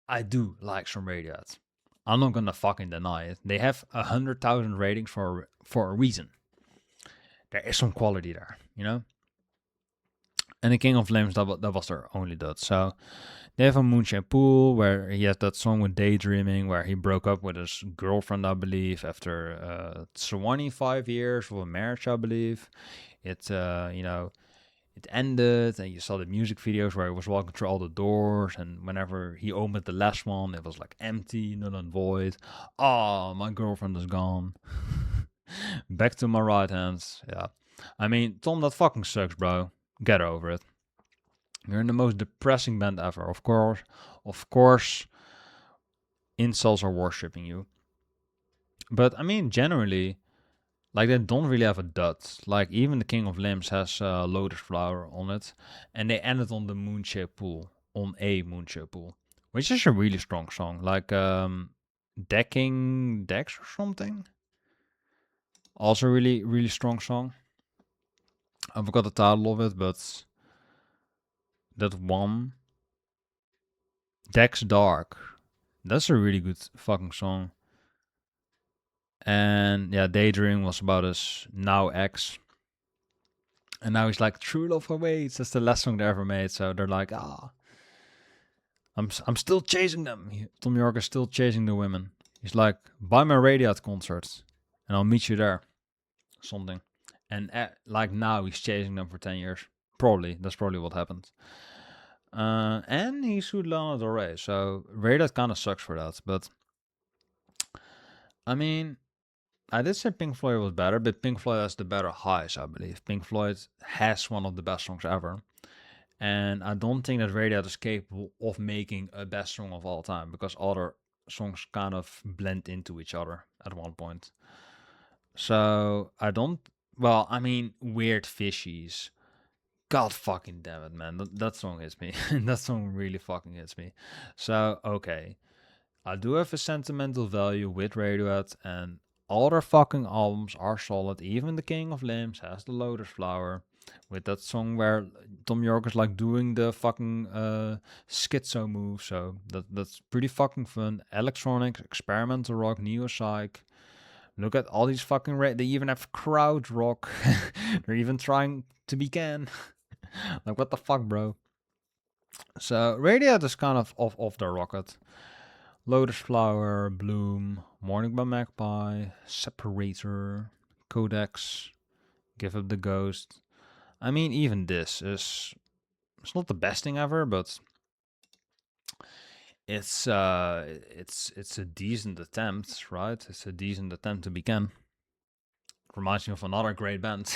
I do like some Radiohead. I'm not gonna fucking deny it. They have 100,000 ratings for a reason. There is some quality there, you know. And the King of Limbs, that was their only dud. So they have a Moonshine Pool where he has that song with Daydreaming, where he broke up with his girlfriend, I believe, after 25 years of a marriage, I believe. It, you know, it ended, and you saw the music videos where he was walking through all the doors, and whenever he opened the last one, it was like empty, null and void. Oh, my girlfriend is gone. Back to my right hands. Yeah. I mean, Tom, that fucking sucks, bro. Get over it. You're in the most depressing band ever. Of course, incels are worshipping you. But I mean, generally, like they don't really have a dud. Like even the King of Limbs has Lotus Flower on it, and they ended on the Moonshaped Pool, on a Moonshaped Pool, which is a really strong song. Like Decking Decks or something. Also, really strong song. I forgot the title of it, but that one, Dex Dark, that's a really good fucking song. And yeah, Daydream was about his now ex. And now he's like, True Love Awaits. That's the last song they ever made. So they're like, I'm still chasing them. Tom York is still chasing the women. He's like, buy my Radiohead concert and I'll meet you there. Something. And like now he's chasing them for 10 years. Probably. That's probably what happened. And he sued Lana Del Rey. So Radiohead kind of sucks for that. But I mean, I did say Pink Floyd was better, but Pink Floyd has the better highs, I believe. Pink Floyd has one of the best songs ever. And I don't think that Radiohead is capable of making a best song of all time because other songs kind of blend into each other at one point. So I don't. Well, I mean, Weird Fishies. God fucking damn it, man. That song hits me. That song really fucking hits me. So, okay. I do have a sentimental value with Radiohead, and all their fucking albums are solid. Even The King of Limbs has the Lotus Flower with that song where Tom York is like doing the fucking schizo move. So that's pretty fucking fun. Electronic, experimental rock, neo psych. Look at all these fucking they even have crowd rock. They're even trying to be Ken. Like what the fuck, bro? So Radiohead is kind of off the rocket. Lotus Flower, Bloom, Morning by Magpie, Separator, Codex, Give Up the Ghost. I mean, even this is it's not the best thing ever, but it's a decent attempt, right? It's a decent attempt to begin. Reminds me of another great band.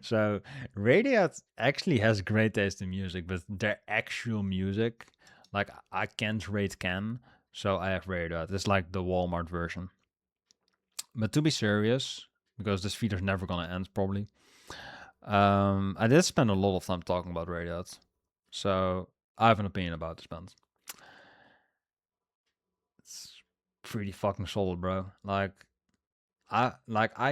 So Radiohead actually has great taste in music, but their actual music, like I can't rate Ken, so I have Radiohead. It's like the Walmart version. But to be serious, because this video's never gonna end probably, I did spend a lot of time talking about Radiohead, so I have an opinion about this band. pretty fucking solid, bro. I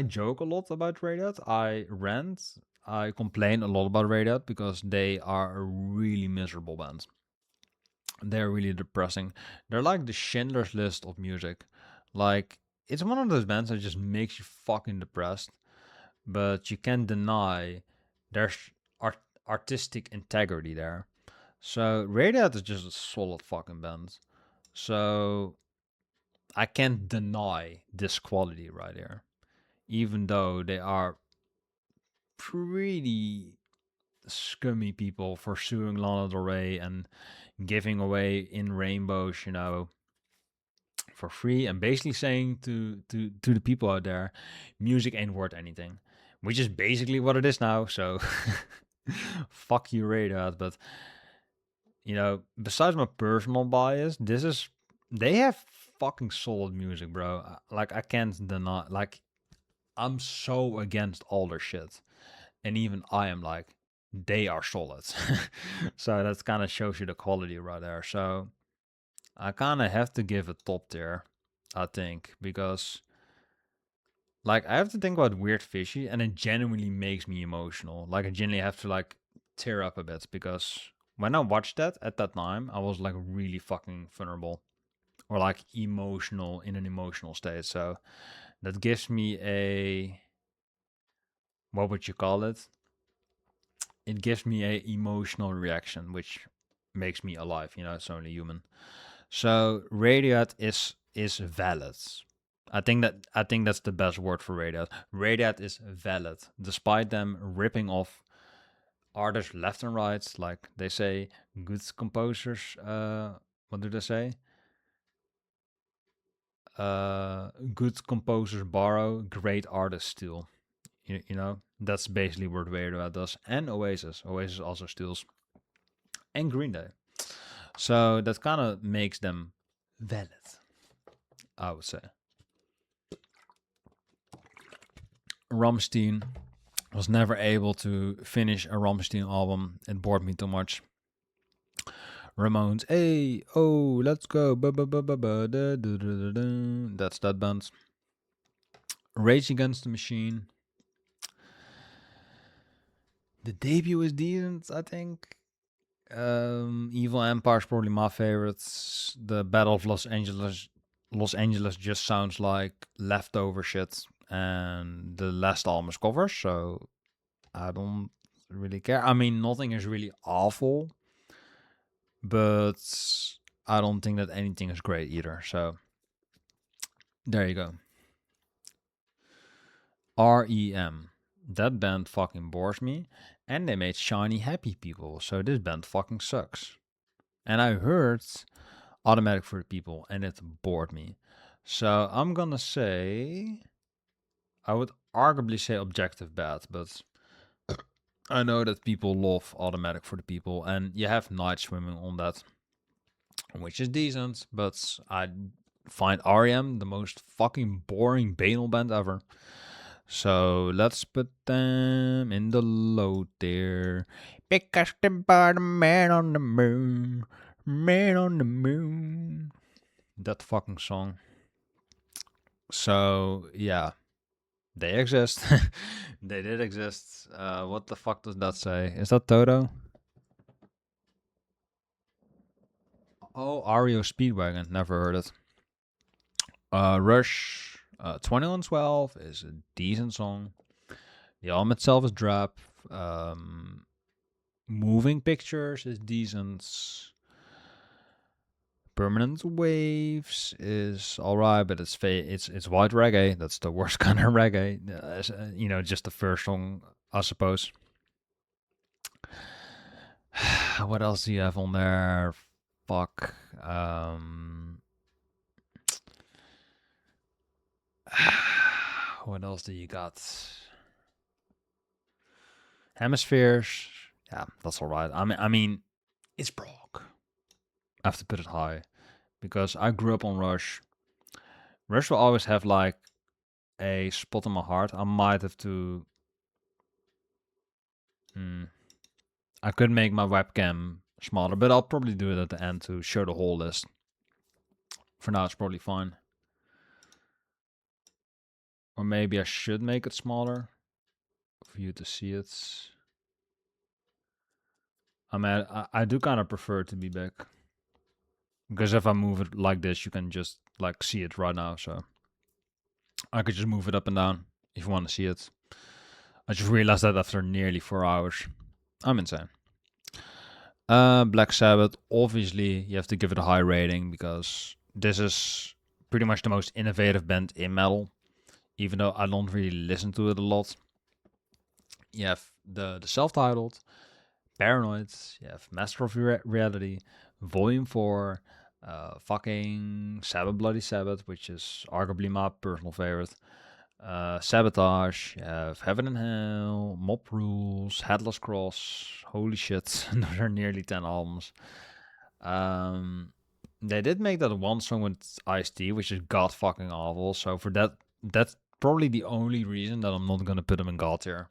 joke a lot about Radiohead. I rant. I complain a lot about Radiohead because they are a really miserable band. They're really depressing. They're like the Schindler's List of music. Like, it's one of those bands that just makes you fucking depressed, but you can't deny there's art- artistic integrity there. So Radiohead is just a solid fucking band. So I can't deny this quality right here, even though they are pretty scummy people for suing Lana Del Rey and giving away in rainbows, for free, and basically saying to the people out there, music ain't worth anything, which is basically what it is now. So fuck you, Radiohead. But besides my personal bias, they have fucking solid music, bro. Like, I can't deny. Like, I'm so against all their shit, and even I am like, they are solid. So that's kind of shows you the quality right there. So I kind of have to give a top tier, I think, because like I have to think about Weird Fishy, and it genuinely makes me emotional. Like, I genuinely have to like tear up a bit because when I watched that at that time, I was like really fucking vulnerable or like emotional in an emotional state. So that gives me a, what would you call it? It gives me a emotional reaction, which makes me alive. It's only human. So Radiohead is valid. I think that's the best word for Radiohead. Radiohead is valid, despite them ripping off artists left and right. Like they say, good composers. What do they say? Good composers borrow, great artists steal. That's basically what Radiohead does. And Oasis. Oasis also steals. And Green Day. So that kind of makes them valid, I would say. Rammstein was never able to finish a Rammstein album. It bored me too much. Ramones, hey, oh, let's go. That's that band. Rage Against the Machine. The debut is decent, I think. Evil Empire is probably my favorites. The Battle of Los Angeles just sounds like leftover shit, and the last album is covers, so I don't really care. I mean, nothing is really awful, but I don't think that anything is great either. So there you go. REM. That band fucking bores me, and they made Shiny Happy People, so this band fucking sucks. And I heard Automatic for the People, and it bored me. So I'm gonna say, I would arguably say objective bad, but I know that people love Automatic for the People, and you have Night Swimming on that, which is decent, but I find REM the most fucking boring banal band ever. So let's put them in the low tier. Because they are the man on the moon. Man on the moon. That fucking song. So yeah, they exist. They did exist. What the fuck does that say? Is that Toto? Oh, Ario Speedwagon. Never heard it. Rush 2112 is a decent song. The album itself is drab. Moving Pictures is decent. Permanent Waves is alright, but it's white reggae. That's the worst kind of reggae. Just the first song, I suppose. What else do you have on there? Fuck. What else do you got? Hemispheres. Yeah, that's alright. I mean, it's Brock. I have to put it high because I grew up on Rush. Rush will always have like a spot in my heart. I might have to. I could make my webcam smaller, but I'll probably do it at the end to show the whole list. For now, it's probably fine. Or maybe I should make it smaller for you to see it. I mean, I do kind of prefer it to be big. Because if I move it like this, you can just like see it right now. So I could just move it up and down if you want to see it. I just realized that after nearly 4 hours. I'm insane. Black Sabbath, obviously you have to give it a high rating because this is pretty much the most innovative band in metal. Even though I don't really listen to it a lot. You have the self-titled, Paranoid, you have Master of Reality, Volume 4, fucking Sabbath Bloody Sabbath, which is arguably my personal favorite. Sabotage, you have Heaven and Hell, Mob Rules, Headless Cross. Holy shit, those are nearly 10 albums. They did make that one song with Ice-T, which is god fucking awful. So for that, that's probably the only reason that I'm not gonna put them in god tier.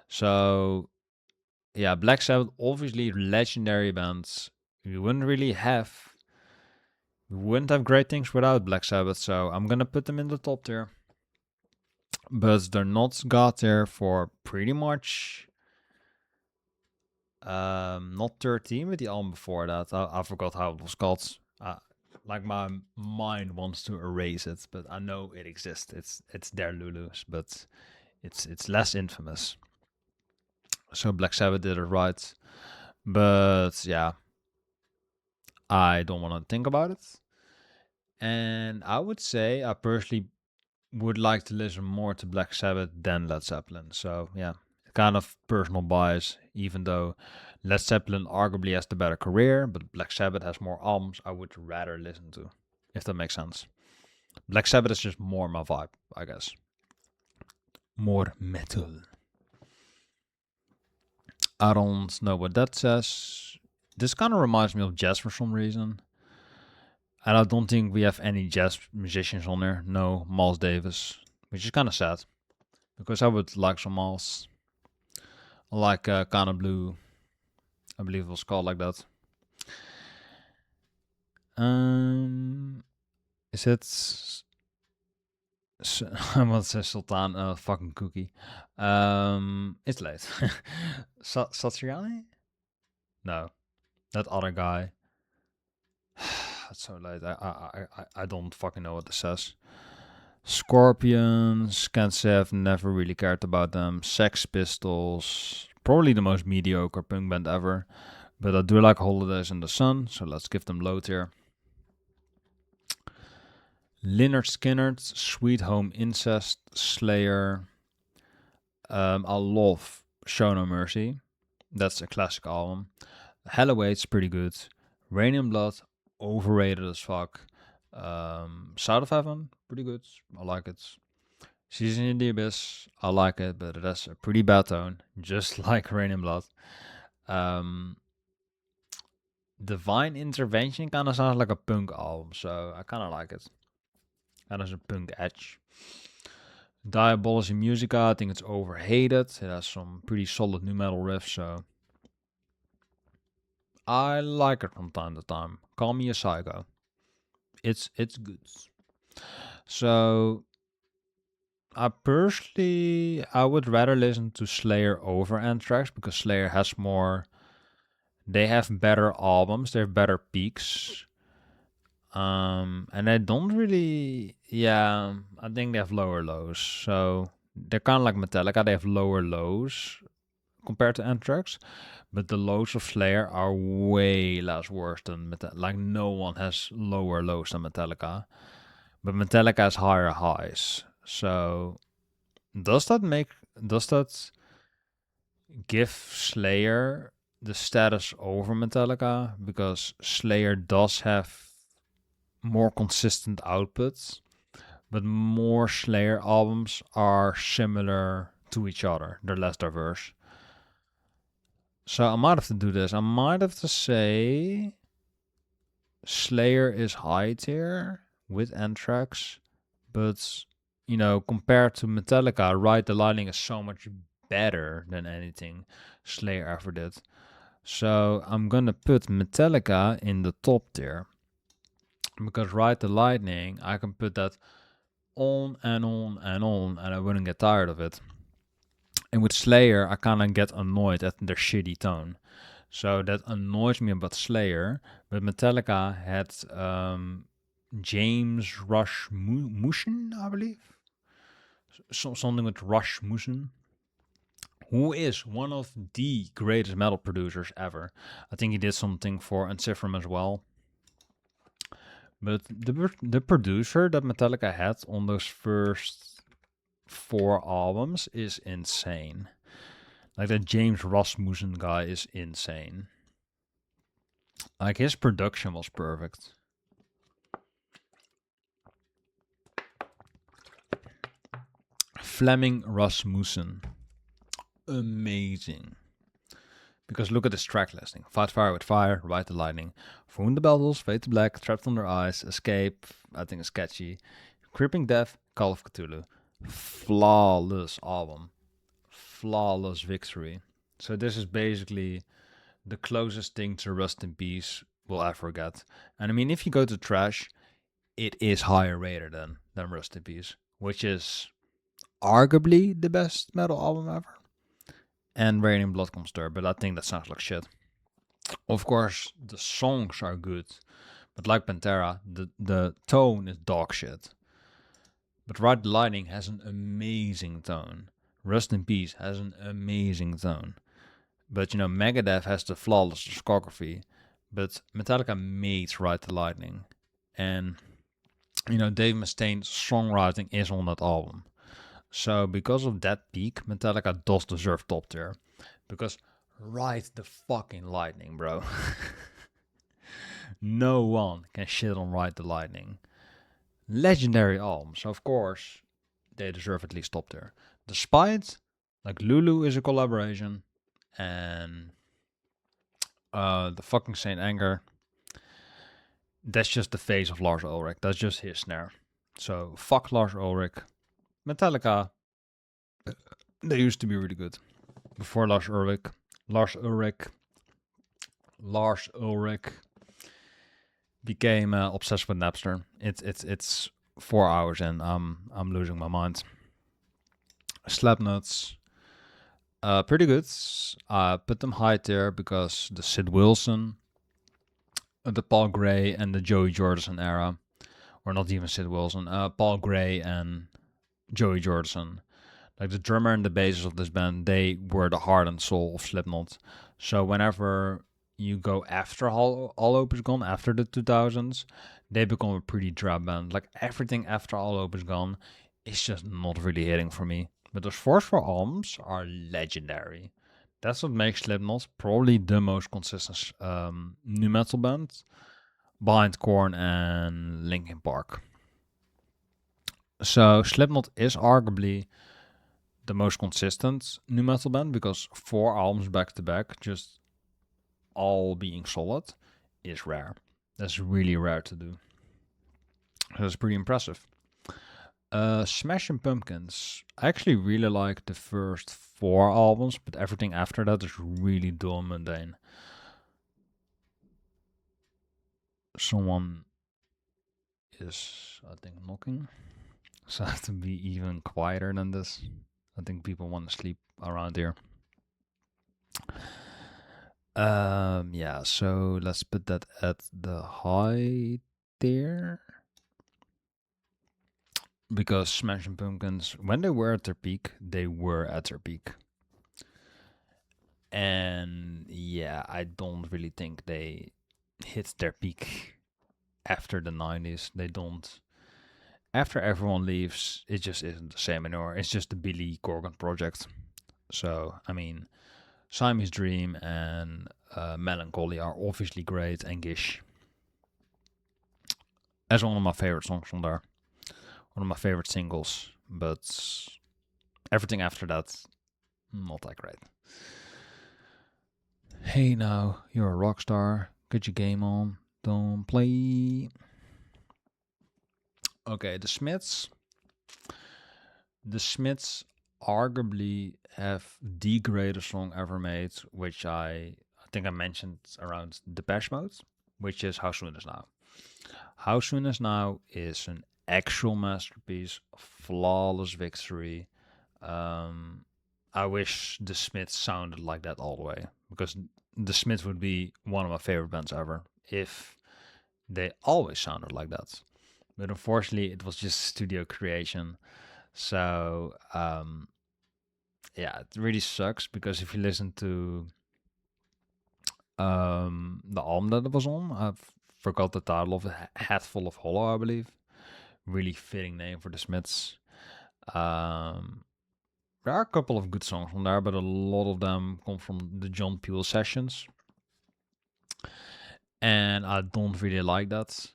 So yeah, Black Sabbath, obviously legendary bands. We wouldn't have great things without Black Sabbath. So I'm gonna put them in the top tier. But they're not god tier for pretty much not 13 with the album before that. I forgot how it was called. Like my mind wants to erase it, but I know it exists. It's Der Lulus, but it's less infamous. So Black Sabbath did it right. But yeah, I don't want to think about it. And I would say I personally would like to listen more to Black Sabbath than Led Zeppelin. So yeah, kind of personal bias, even though Led Zeppelin arguably has the better career, but Black Sabbath has more albums I would rather listen to, if that makes sense. Black Sabbath is just more my vibe, I guess. More metal. I don't know what that says. This kind of reminds me of jazz for some reason. And I don't think we have any jazz musicians on there. No, Miles Davis, which is kind of sad. Because I would like some Miles. I like Kind of Blue. I believe it was called like that. Is it... I want to say Sultan, fucking cookie. It's late. Satriani? No, that other guy. It's so late. I don't fucking know what this says. Scorpions, can't say I've never really cared about them. Sex Pistols, probably the most mediocre punk band ever. But I do like Holidays in the Sun, so let's give them low tier. Lynyrd Skynyrd, Sweet Home Incest, Slayer. I love Show No Mercy. That's a classic album. Helloway's pretty good. Rain in Blood, overrated as fuck. South of Heaven, pretty good. I like it. Season in the Abyss, I like it, but it has a pretty bad tone, just like Rain in Blood. Divine Intervention kind of sounds like a punk album, so I kind of like it. Kind of a punk edge. Diabolische Musica, I think it's overhated. It has some pretty solid nu metal riffs, so I like it from time to time. Call me a psycho. It's good. So I would rather listen to Slayer over Anthrax because Slayer has more. They have better albums. They have better peaks. And they don't really. Yeah, I think they have lower lows. So they're kind of like Metallica. They have lower lows compared to Anthrax, but the lows of Slayer are way less worse than Metallica. Like no one has lower lows than Metallica, but Metallica has higher highs. So does that give Slayer the status over Metallica because Slayer does have more consistent outputs, but more Slayer albums are similar to each other. They're less diverse. So I might have to do this. I might have to say Slayer is high tier with Anthrax, but you know, compared to Metallica, Ride the Lightning is so much better than anything Slayer ever did. So I'm gonna put Metallica in the top tier because Ride the Lightning, I can put that on and on and on, and I wouldn't get tired of it. And with Slayer, I kind of get annoyed at their shitty tone. So that annoys me about Slayer. But Metallica had James Rasmussen, I believe. Something with Rasmussen, who is one of the greatest metal producers ever. I think he did something for Encifrum as well. But the producer that Metallica had on those first 4 albums is insane. Like that James Rasmussen guy is insane. Like his production was perfect. Flemming Rasmussen. Amazing. Because look at this track listing. Fight Fire with Fire, Ride the Lightning, Wound the Battles, Fade to Black, Trapped Under Ice, Escape, I think it's catchy, Creeping Death, Call of Cthulhu. Flawless album. Flawless victory. So this is basically the closest thing to Rust in Peace we'll ever get. And I mean, if you go to Trash, it is higher rated than Rust in Peace, which is arguably the best metal album ever. And Raining Blood Comes Third, but I think that sounds like shit. Of course, the songs are good, but like Pantera, the tone is dog shit. But Ride the Lightning has an amazing tone. Rust in Peace has an amazing tone. But, you know, Megadeth has the flawless discography, but Metallica made Ride the Lightning. And, you know, Dave Mustaine's songwriting is on that album. So because of that peak, Metallica does deserve top tier. Because Ride the fucking Lightning, bro. No one can shit on Ride the Lightning. Legendary album, so of course they deserve at least top tier. Despite, like, Lulu is a collaboration, and the fucking Saint Anger, that's just the face of Lars Ulrich. That's just his snare. So fuck Lars Ulrich. Metallica, they used to be really good. Before Lars Ulrich became obsessed with Napster. It's 4 hours and I'm losing my mind. Slapnuts, pretty good. I put them high tier because the Sid Wilson, the Paul Gray, and the Joey Jordison era, or not even Sid Wilson, Paul Gray and Joey Jordison. Like the drummer and the bassist of this band, they were the heart and soul of Slipknot. So whenever you go after All Hope Is Gone, after the 2000s, they become a pretty drab band. Like everything after All Hope Is Gone is just not really hitting for me. But those first 4 albums are legendary. That's what makes Slipknot probably the most consistent nu metal band behind Korn and Linkin Park. So Slipknot is arguably the most consistent nu metal band because 4 albums back to back, just all being solid, is rare. That's really rare to do. That's pretty impressive. Smashing Pumpkins. I actually really like the first 4 albums, but everything after that is really dull and mundane. Someone is, I think, knocking. So I have to be even quieter than this. I think people want to sleep around here. Yeah, so let's put that at the high tier. Because Smashing Pumpkins, when they were at their peak, they were at their peak. And yeah, I don't really think they hit their peak after the 90s. They don't. After everyone leaves, it just isn't the same anymore. It's just the Billy Corgan project. So, I mean, Siamese Dream and Melancholy are obviously great, and Gish. That's one of my favorite songs from there. One of my favorite singles. But everything after that, not that great. Hey now, you're a rock star. Get your game on. Don't play. Okay, the Smiths. The Smiths arguably have the greatest song ever made, which I think I mentioned around Depeche Mode, which is How Soon Is Now. How Soon Is Now is an actual masterpiece, flawless victory. I wish the Smiths sounded like that all the way, because the Smiths would be one of my favorite bands ever if they always sounded like that. But unfortunately, it was just studio creation. So yeah, it really sucks, because if you listen to the album that it was on, I forgot the title of it, Head Full of Hollow, I believe. Really fitting name for the Smiths. There are a couple of good songs on there, but a lot of them come from the John Peel sessions, and I don't really like that.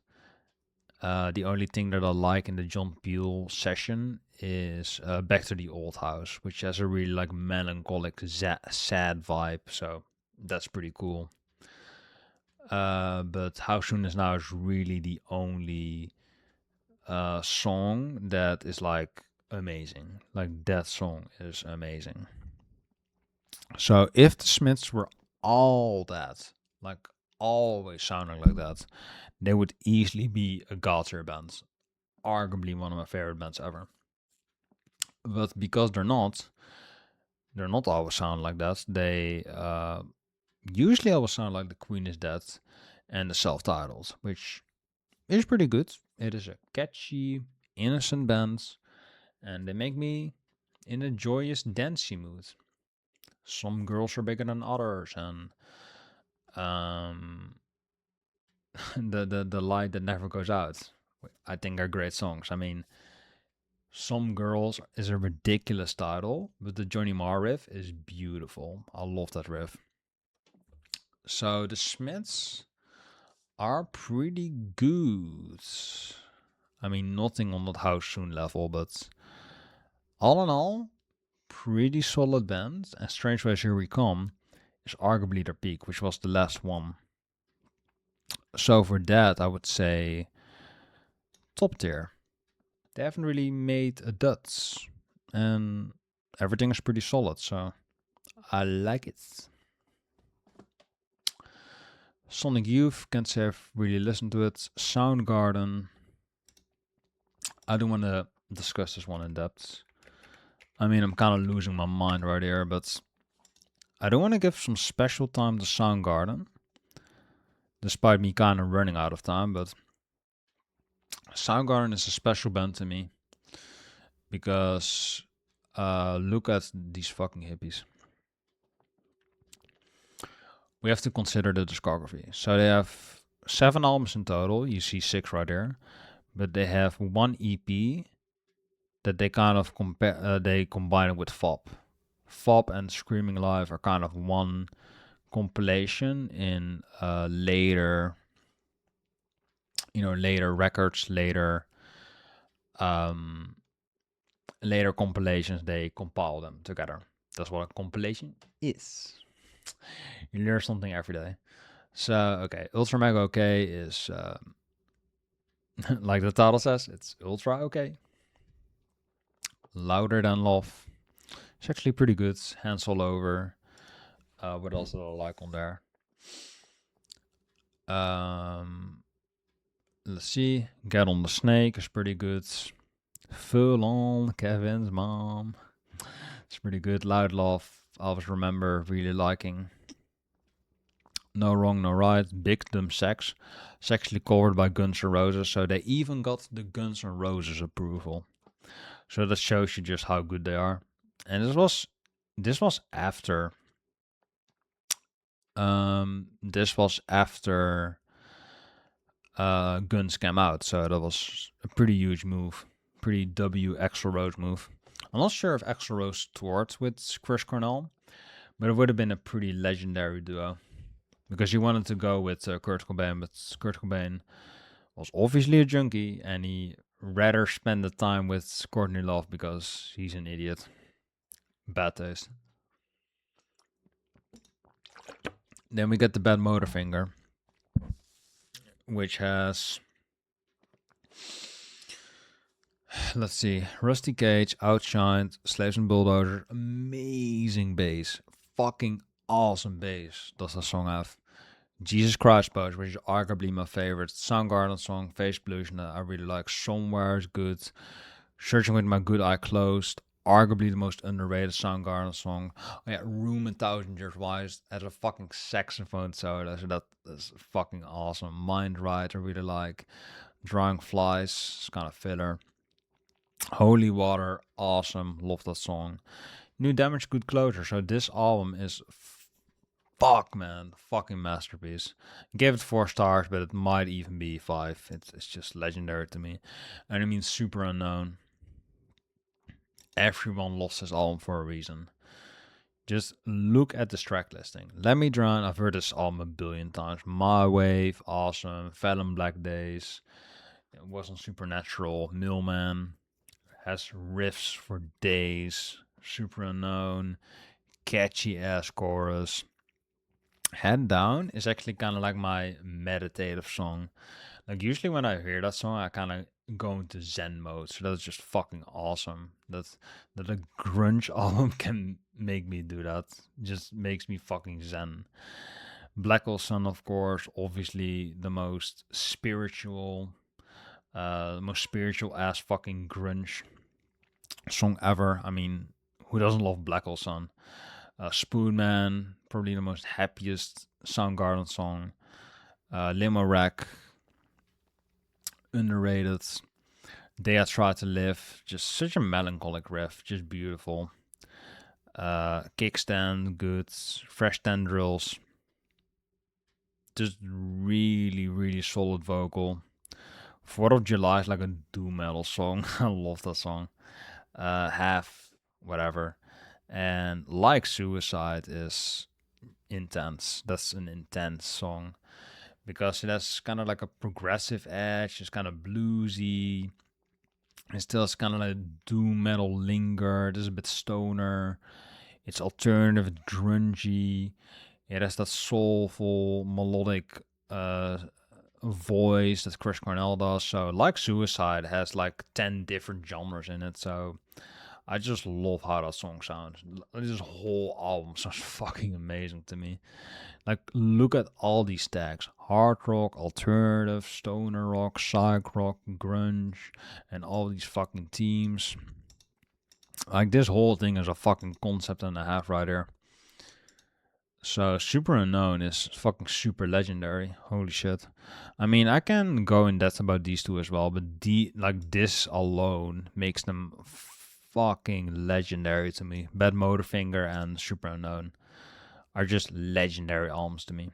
The only thing that I like in the John Peel session is Back to the Old House, which has a really like melancholic, sad vibe. So that's pretty cool. But How Soon Is Now is really the only song that is like amazing. Like that song is amazing. So if the Smiths were all that, like always sounding like that, they would easily be a god tier band. Arguably one of my favorite bands ever. But because they're not always sound like that. They usually always sound like The Queen Is Dead and the self-titles, which is pretty good. It is a catchy, innocent band, and they make me in a joyous, dancey mood. Some girls are bigger than others, and um, the light that never goes out, I think are great songs. I mean, Some Girls is a ridiculous title, but the Johnny Marr riff is beautiful. I love that riff. So the Smiths are pretty good. I mean, nothing on that How Soon level, but all in all, pretty solid band. And Strange Ways Here We Come is arguably their peak, which was the last one. So for that, I would say top tier. They haven't really made a duds, and everything is pretty solid, so I like it. Sonic Youth, can't say I've really listened to it. Soundgarden, I don't want to discuss this one in depth. I mean, I'm kind of losing my mind right here, but I do want to give some special time to Soundgarden, despite me kind of running out of time, but Soundgarden is a special band to me because look at these fucking hippies. We have to consider the discography. So they have 7 albums in total. You see 6 right there, but they have 1 EP that they kind of they combine it with FOP. FOP and Screaming Live are kind of one compilation in later records, later compilations. They compile them together. That's what a compilation is. You learn something every day. So okay, Ultra Mega OK is like the title says, it's ultra okay. Louder Than Love, it's actually pretty good. Hands All Over. What else did I like on there? Let's see. Get on the Snake is pretty good. Full On Kevin's Mom, it's pretty good. Loud Love, I always remember really liking. No Wrong, No Right, Big Dumb Sex. It's actually covered by Guns N' Roses, so they even got the Guns N' Roses approval. So that shows you just how good they are. And this was after Guns came out, so that was a pretty huge move, pretty Axl Rose move. I'm not sure if Axl Rose toured with Chris Cornell, but it would have been a pretty legendary duo, because he wanted to go with Kurt Cobain, but Kurt Cobain was obviously a junkie, and he rather spend the time with Courtney Love because he's an idiot. Bad taste. Then we get the Bad Motorfinger, which has, let's see, Rusty Cage, Outshined, Slaves and Bulldozers, amazing bass, fucking awesome bass does that song have. Jesus Christ Pose, which is arguably my favorite. Soundgarden song, Face Pollution, that I really like. Somewhere is good. Searching with My Good Eye Closed, arguably the most underrated Soundgarden song. Oh, yeah, Room in Thousand Years Wise has a fucking saxophone solo, so that's fucking awesome. Mind Right, I really like. Drawing Flies, it's kind of filler. Holy Water, awesome, love that song. New Damage, Good Closure. So this album is fuck, man, fucking masterpiece. Gave it 4 stars, but it might even be 5. It's just legendary to me. And I mean, Super Unknown. Everyone loves this album for a reason. Just look at this track listing. Let Me Drown, I've heard this album a billion times. My Wave, awesome. Fallon Black Days, it wasn't Supernatural. Millman has riffs for days. Super Unknown, catchy ass chorus. Head Down is actually kind of like my meditative song. Like usually when I hear that song, I kind of go into Zen mode. So that's just fucking awesome. That a grunge album can make me do that. Just makes me fucking Zen. Black Hole Sun, of course, obviously the most spiritual ass fucking grunge song ever. I mean, who doesn't love Black Hole Sun? Spoonman, probably the most happiest Soundgarden song. Limo Wreck, underrated. Day I Try to Live, just such a melancholic riff, just beautiful. Kickstand, good. Fresh Tendrils, just really, really solid vocal. 4th of July is like a doom metal song. I love that song. Half, whatever. And Like Suicide is intense. That's an intense song because it has kind of like a progressive edge. It's kind of bluesy. It still has kind of like doom metal linger. There's a bit stoner. It's alternative, grungy. It has that soulful, melodic voice that Chris Cornell does. So, Like Suicide has like 10 different genres in it. So, I just love how that song sounds. This whole album sounds fucking amazing to me. Like, look at all these tags: hard rock, alternative, stoner rock, psych rock, grunge, and all these fucking themes. Like, this whole thing is a fucking concept and a half right here. So, Super Unknown is fucking super legendary. Holy shit. I mean, I can go in depth about these two as well, but this alone makes them fucking legendary to me. Bad Motorfinger and Super Unknown are just legendary albums to me.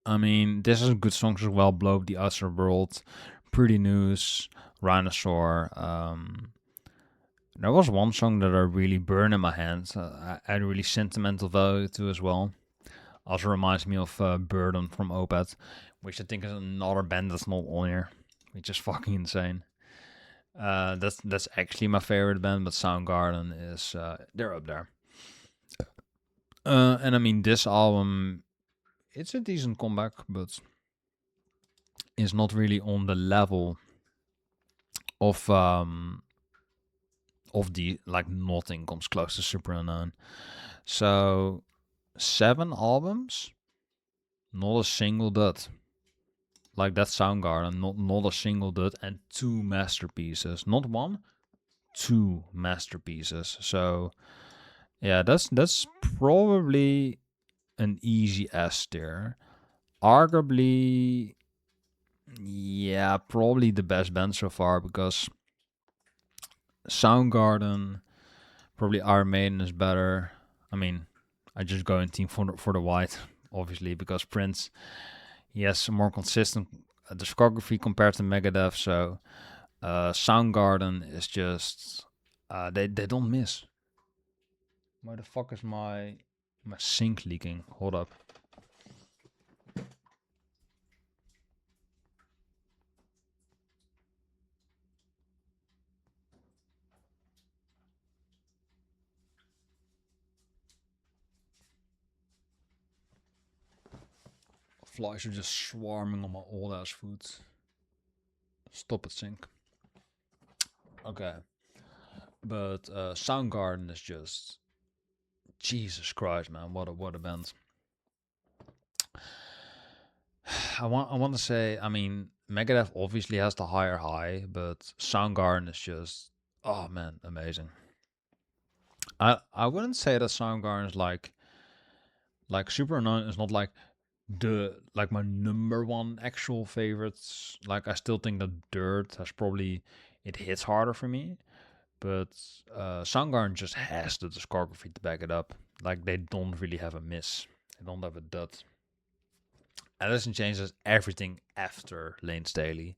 I mean, this is good songs as well. Blow Up the Outer World, Pretty News, Rhinosaur. There was one song that I really burn in my hands. I had a really sentimental value to as well. Also reminds me of Burden from Opeth, which I think is another band that's not on here, which is fucking insane. That's actually my favorite band, but Soundgarden is they're up there. And I mean, this album, it's a decent comeback, but is not really on the level of the like nothing comes close to Super Unknown. So 7 albums, not a single dud. Like that Soundgarden, not a single dud, and 2 masterpieces. Not one, 2 masterpieces. So yeah, that's probably an easy S tier. Arguably, yeah, probably the best band so far because Soundgarden, probably Iron Maiden is better. I mean, I just go in team for the white, obviously, because Prince, he has a more consistent discography compared to Megadeth. So Soundgarden is just they don't miss. Why the fuck is my sink leaking? Hold up. Flies are just swarming on my old ass food. Stop it, sink. Okay. But Soundgarden is just Jesus Christ, man! What a band. I want to say, I mean, Megadeth obviously has the higher high, but Soundgarden is just, oh man, amazing. I wouldn't say that Soundgarden is like Super Unknown is not like the like my number one actual favorites. Like I still think that Dirt has probably it hits harder for me, but Soundgarden just has the discography to back it up. Like they don't really have a miss. They don't have a dud. Alice in Chains has everything after Lane Staley,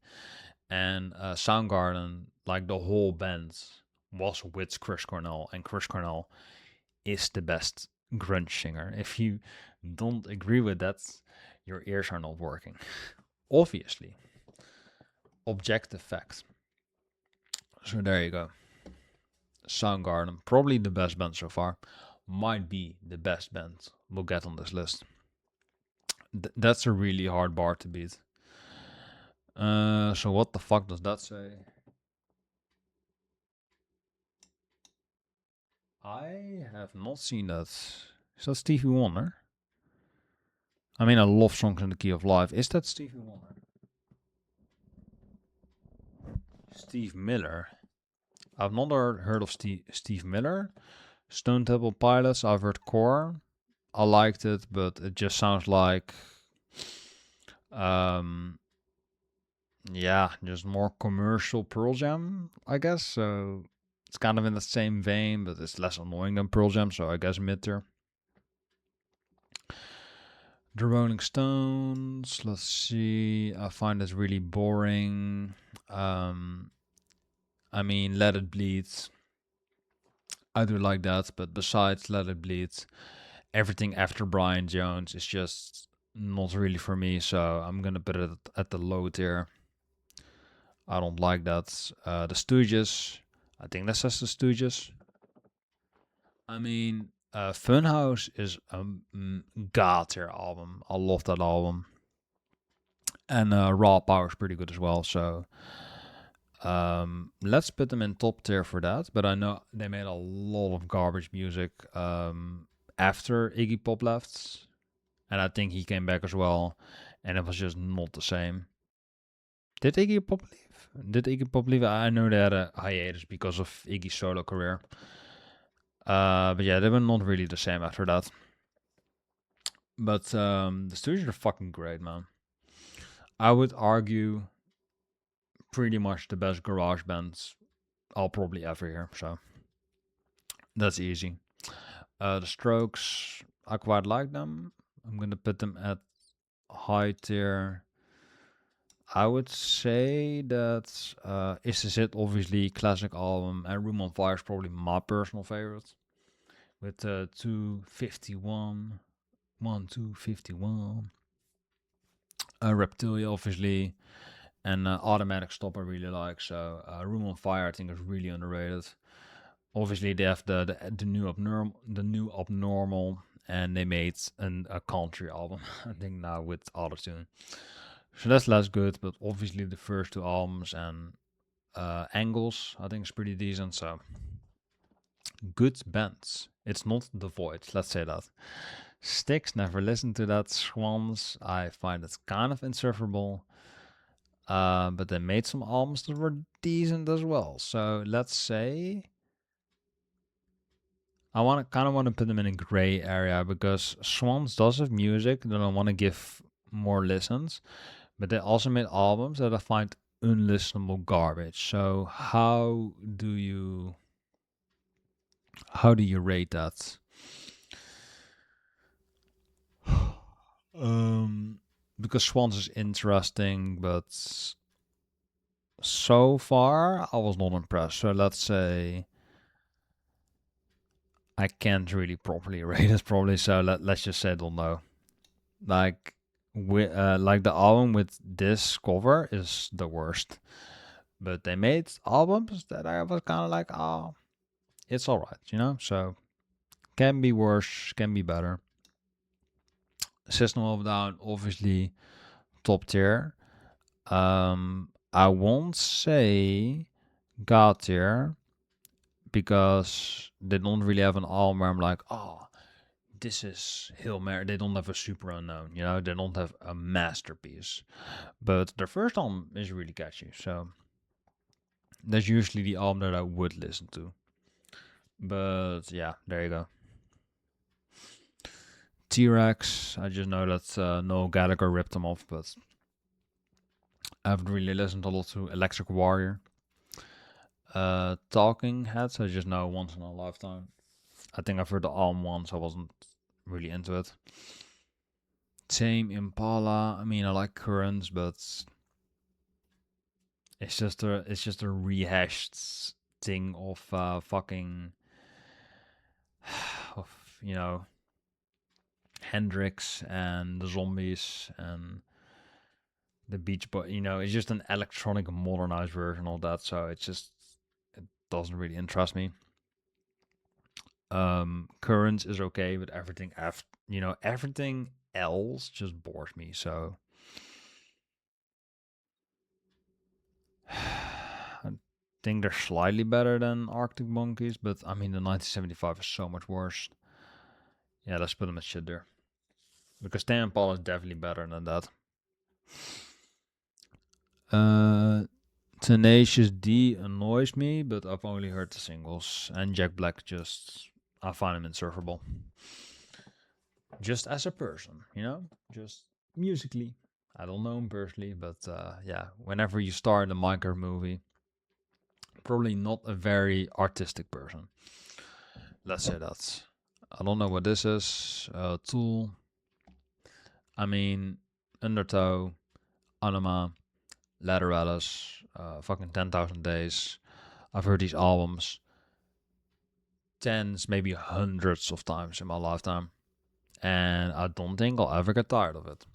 and Soundgarden, like the whole band, was with Chris Cornell, and Chris Cornell is the best grunge singer. If you don't agree with that, your ears are not working. Obviously, objective fact. So there you go. Soundgarden, probably the best band so far. Might be the best band we'll get on this list. That's a really hard bar to beat. So what the fuck does that say? I have not seen that. Is that Stevie Wonder? I mean, I love Songs in the Key of Life. Is that Stevie Wonder? Steve Miller. I've not heard of Steve Miller. Stone Temple Pilots, I've heard Core. I liked it, but it just sounds like, um, yeah, just more commercial Pearl Jam, I guess. So it's kind of in the same vein, but it's less annoying than Pearl Jam. So I guess mid tier. The Rolling Stones. Let's see. I find this really boring. I mean, Let It Bleed. I do like that, but besides Let It Bleed, everything after Brian Jones is just not really for me. So I'm gonna put it at the low tier. I don't like that. The Stooges. I think that says the Stooges. I mean, Funhouse is a god tier album. I love that album. And Raw Power is pretty good as well. So let's put them in top tier for that. But I know they made a lot of garbage music after Iggy Pop left, and I think he came back as well, and it was just not the same. Did Iggy Pop leave? Did Iggy Pop leave? I know they had a hiatus because of Iggy's solo career. But yeah, they were not really the same after that. But the Stooges are fucking great, man. I would argue pretty much the best garage bands I'll probably ever hear. So that's easy. The Strokes, I quite like them. I'm gonna put them at high tier. I would say that Is This It, obviously, classic album, and Room on Fire is probably my personal favorite. With 251, 251. Reptilia, obviously, and Automatic Stop I really like. So Room on Fire I think is really underrated. Obviously they have the new Abnormal, and they made a country album I think now with autotune. So that's less good, but obviously the first two albums and Angles I think is pretty decent. So good bands. It's not The Void, let's say that. Styx, never listened to that. Swans, I find it kind of insufferable. But they made some albums that were decent as well. So let's say I kind of want to put them in a gray area, because Swans does have music that I want to give more listens, but they also made albums that I find unlistenable garbage. So how do you rate that? Because Swans is interesting, but so far I was not impressed. So let's say I can't really properly rate it probably. So let's just say I don't know. Like like the album with this cover is the worst. But they made albums that I was kind of like, oh, it's alright, you know? So can be worse, can be better. System of a Down, obviously top tier. I won't say God tier, because they don't really have an album where I'm like, oh, this is Hail Mary. They don't have a super unknown, you know. They don't have a masterpiece, but their first album is really catchy. So that's usually the album that I would listen to. But yeah, there you go. T-Rex. I just know that Noel Gallagher ripped them off, but I haven't really listened a lot to Electric Warrior. Talking Heads. I just know once in a lifetime. I think I've heard the album once. I wasn't really into it. Tame Impala. I mean, I like Currents, but it's just a rehashed thing of fucking of Hendrix and the Zombies and the Beach Boy. It's just an electronic modernized version of that. So it doesn't really interest me. Currents is okay, but everything after everything else just bores me. So I think they're slightly better than Arctic Monkeys, but I mean the 1975 is so much worse. Yeah, let's put them at shit there. Because Tame Impala is definitely better than that. Tenacious D annoys me, but I've only heard the singles. And Jack Black I find him insufferable. Just as a person, just musically. I don't know him personally, but yeah, whenever you star in a Minecraft movie, probably not a very artistic person. Let's say that. I don't know what this is. Tool. I mean, Undertow, Anima, Lateralis, fucking 10,000 Days. I've heard these albums tens, maybe hundreds of times in my lifetime. And I don't think I'll ever get tired of it.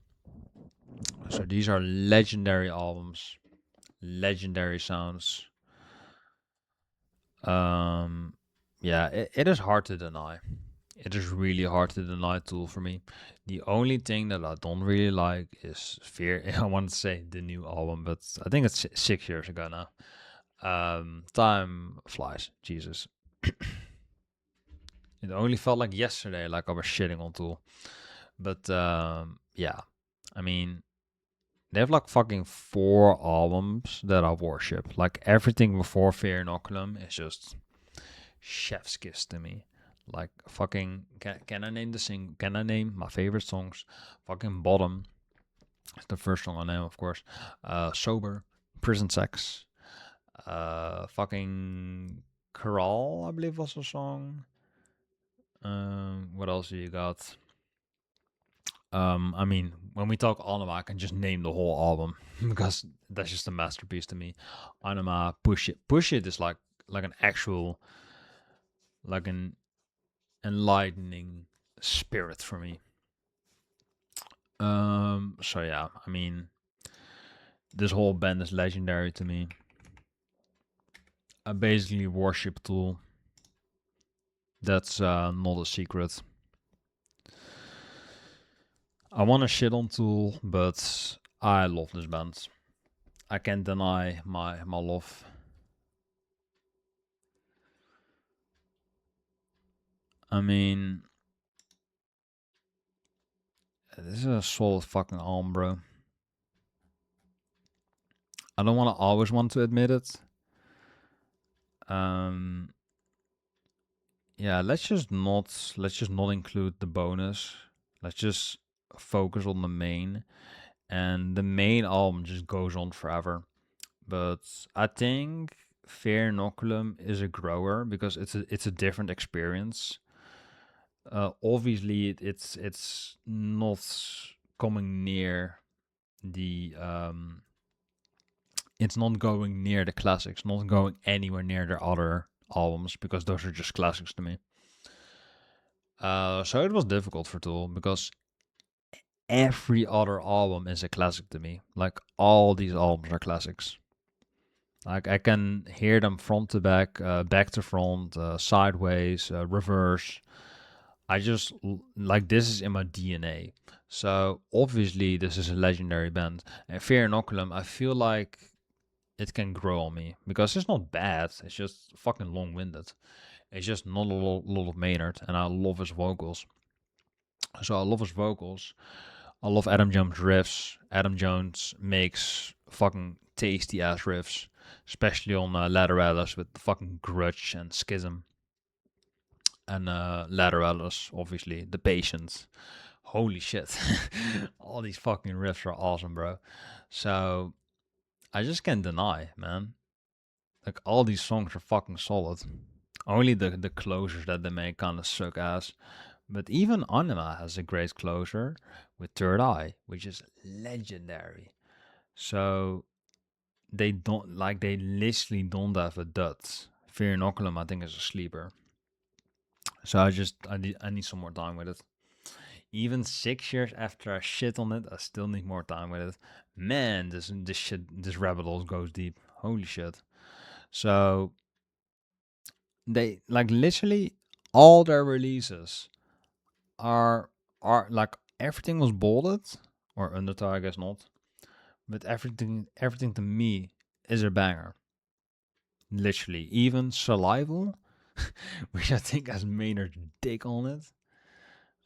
So these are legendary albums, legendary sounds. Yeah, it is hard to deny. It is really hard to deny Tool for me. The only thing that I don't really like is Fear. I want to say the new album, but I think it's 6 years ago now. Time flies, Jesus. It only felt like yesterday, like I was shitting on Tool. But yeah, I mean, they have like fucking 4 albums that I worship. Like everything before Fear Inoculum is just chef's kiss to me. Like fucking can I name can I name my favorite songs? Fucking Bottom. It's the first song I name, of course. Sober, Prison Sex. Fucking Corral, I believe was a song. What else do you got? I mean, when we talk Anima, I can just name the whole album because that's just a masterpiece to me. Anima, Push It. Push It is like an actual, like an enlightening spirit for me. So yeah, I mean, this whole band is legendary to me. I basically worship Tool. That's not a secret. I want to shit on Tool, but I love this band. I can't deny my love. I mean, this is a solid fucking album, bro. I don't always want to admit it. Yeah, let's just not include the bonus. Let's just focus on the main. And the main album just goes on forever. But I think Fear Inoculum is a grower because it's a different experience. Obviously, it's not coming near the it's not going near the classics, not going anywhere near their other albums because those are just classics to me. So it was difficult for Tool because every other album is a classic to me. Like all these albums are classics. Like I can hear them front to back, back to front, sideways, reverse. I just like this is in my DNA. So obviously this is a legendary band. And Fear Inoculum, I feel like it can grow on me because it's not bad. It's just fucking long-winded. It's just not a lot of Maynard, and I love his vocals. So I love his vocals. I love Adam Jones riffs. Adam Jones makes fucking tasty ass riffs, especially on Lateralis with the fucking Grudge and Schism. And Lateralis, obviously, the Patience. Holy shit. All these fucking riffs are awesome, bro. So I just can't deny, man. Like all these songs are fucking solid. Only the closures that they make kind of suck ass. But even Anima has a great closer with Third Eye, which is legendary. So they literally don't have a dud. Fear Inoculum, I think, is a sleeper. So I need some more time with it. Even 6 years after I shit on it, I still need more time with it. Man, this rabbit hole goes deep. Holy shit. So they like literally all their releases are like everything was bolded or Undertow, I guess not. But everything to me is a banger. Literally, even Salival, which I think has Maynard's dick on it.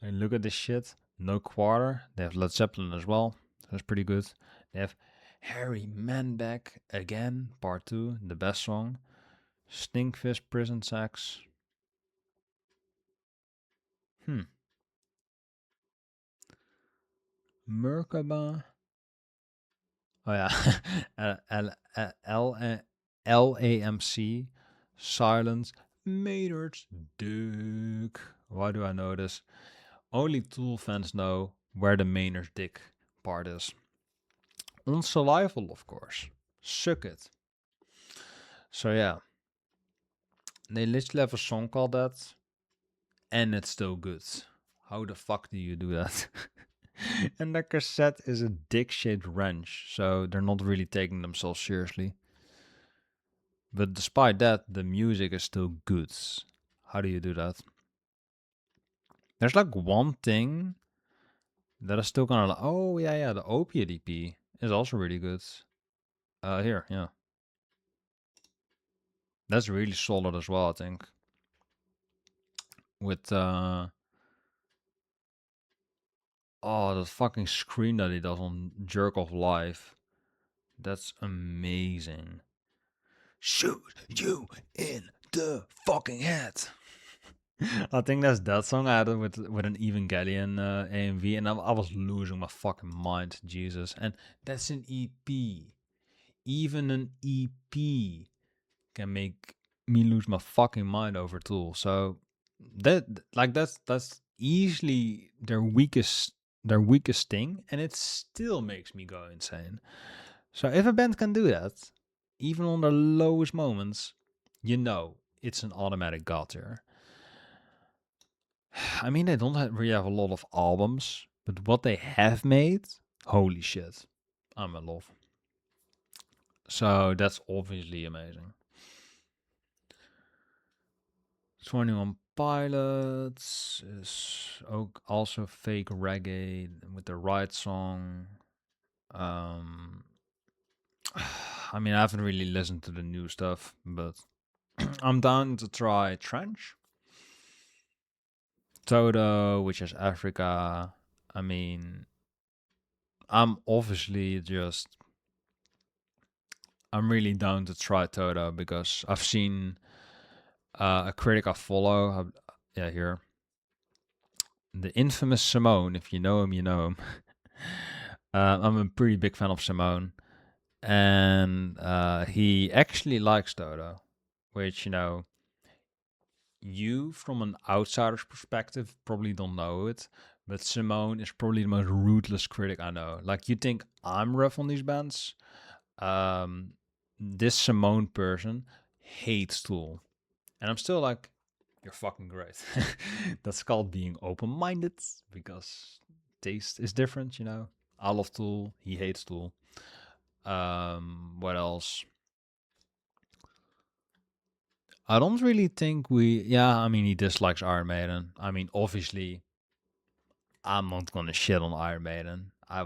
And look at this shit. No Quarter. They have Led Zeppelin as well. That's pretty good. They have Harry Manbeck again, part 2, the best song. Stinkfist Prison Sex. Merkaba. Oh yeah. LAMC. Silence. Maynard's dick. Why do I know this? Only Tool fans know where the Maynard's dick part is. On Salival, of course. Suck it. So yeah. They literally have a song called that. And it's still good. How the fuck do you do that? And the cassette is a dick-shaped wrench, so they're not really taking themselves seriously. But despite that, the music is still good. How do you do that? There's like one thing that is still kind of like, oh yeah, the Opiate EP is also really good. Here, yeah. That's really solid as well, I think. With, oh, the fucking scream that he does on Jerk Off Live. That's amazing. Shoot you in the fucking head. I think that's that song I had with an Evangelion AMV, and I was losing my fucking mind, Jesus. And that's an EP. Even an EP can make me lose my fucking mind over Tool. So that's easily their weakest thing, and it still makes me go insane. So if a band can do that, even on their lowest moments, you know it's an automatic god tier. I mean, they don't really have a lot of albums, but what they have made, holy shit, I'm in love. So that's obviously amazing. 21 Pilots is also fake reggae with the right song. Um, I mean, I haven't really listened to the new stuff, but I'm down to try Trench. Toto, which is Africa. I mean, I'm obviously just I'm really down to try Toto because I've seen a critic I follow. Yeah, here. The infamous Simone. If you know him, you know him. I'm a pretty big fan of Simone. And he actually likes Toto, which, you from an outsider's perspective probably don't know it, but Simone is probably the most ruthless critic I know. Like, you think I'm rough on these bands? This Simone person hates Tool. And I'm still like, you're fucking great. That's called being open-minded because taste is different, I love Tool. He hates Tool. What else? I don't really think I mean, he dislikes Iron Maiden. I mean, obviously, I'm not gonna shit on Iron Maiden. I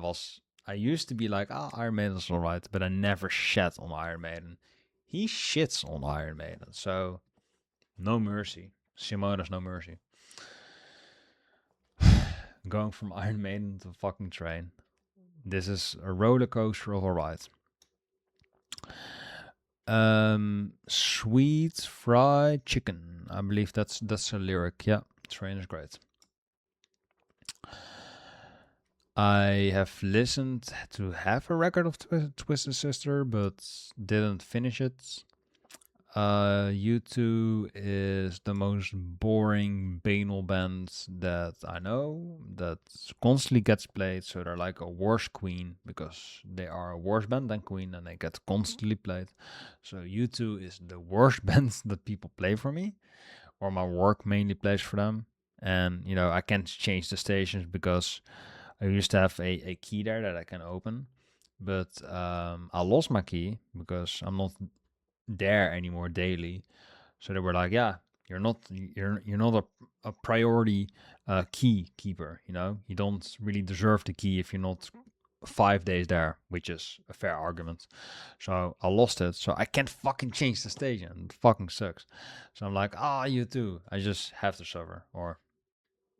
used to be like, Iron Maiden's alright, but I never shat on Iron Maiden. He shits on Iron Maiden, so no mercy. Simone has no mercy. going from Iron Maiden to fucking Train. This is a roller coaster of a ride. Sweet fried chicken. I believe that's a lyric. Yeah, Train is great. I have listened to half a record of Twisted Sister, but didn't finish it. U2 is the most boring banal band that I know that constantly gets played. So they're like a worse Queen because they are a worse band than Queen and they get constantly played. So U2 is the worst band that people play for me, or my work mainly plays for them. And I can't change the stations because I used to have a key there that I can open, but I lost my key because I'm not there anymore daily. So they were like, "Yeah, you're not a priority key keeper. You don't really deserve the key if you're not 5 days there," which is a fair argument. So I lost it. So I can't fucking change the station. It fucking sucks. So I'm like, U2. I just have to suffer or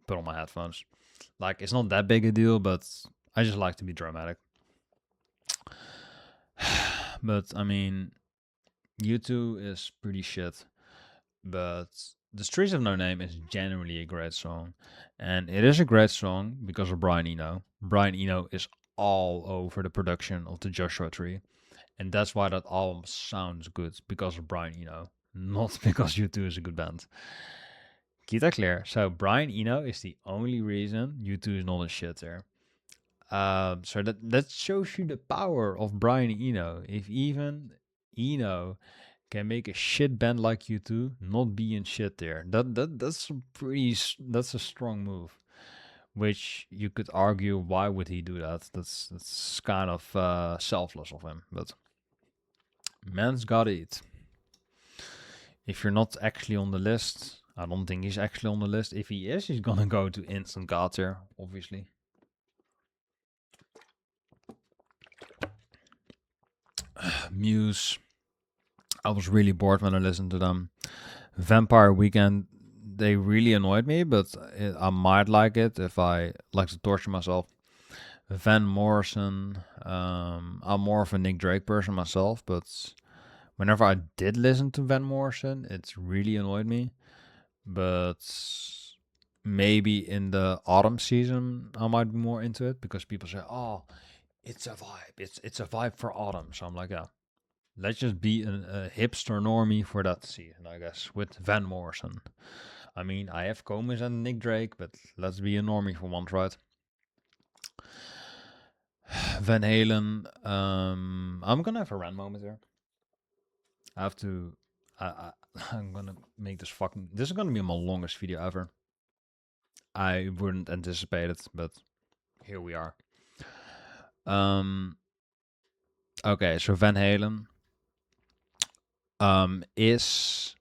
put on my headphones. Like, it's not that big a deal, but I just like to be dramatic. But I mean, U2 is pretty shit. But The Streets of No Name is genuinely a great song. And it is a great song because of Brian Eno. Brian Eno is all over the production of the Joshua Tree. And that's why that album sounds good, because of Brian Eno. Not because U2 is a good band. Keep that clear. So Brian Eno is the only reason U2 is not a shitter. So that shows you the power of Brian Eno. If even Eno can make a shit band like U2 not be in shit there, that's a strong move. Which you could argue, why would he do that? That's kind of selfless of him. But man's gotta eat. If you're not actually on the list, I don't think he's actually on the list. If he is, he's gonna go to instant god tier, obviously. Muse. I was really bored when I listened to them. Vampire Weekend, they really annoyed me, but I might like it if I like to torture myself. Van Morrison, I'm more of a Nick Drake person myself, but whenever I did listen to Van Morrison, it's really annoyed me. But maybe in the autumn season, I might be more into it because people say, "Oh, it's a vibe. It's a vibe for autumn." So I'm like, yeah, let's just be a hipster normie for that season, I guess, with Van Morrison. I mean, I have Gomez and Nick Drake, but let's be a normie for once, right? Van Halen. I'm gonna have a rant moment here. I have to. I'm gonna make this fucking. This is gonna be my longest video ever. I wouldn't anticipate it, but here we are. Okay, so Van Halen is,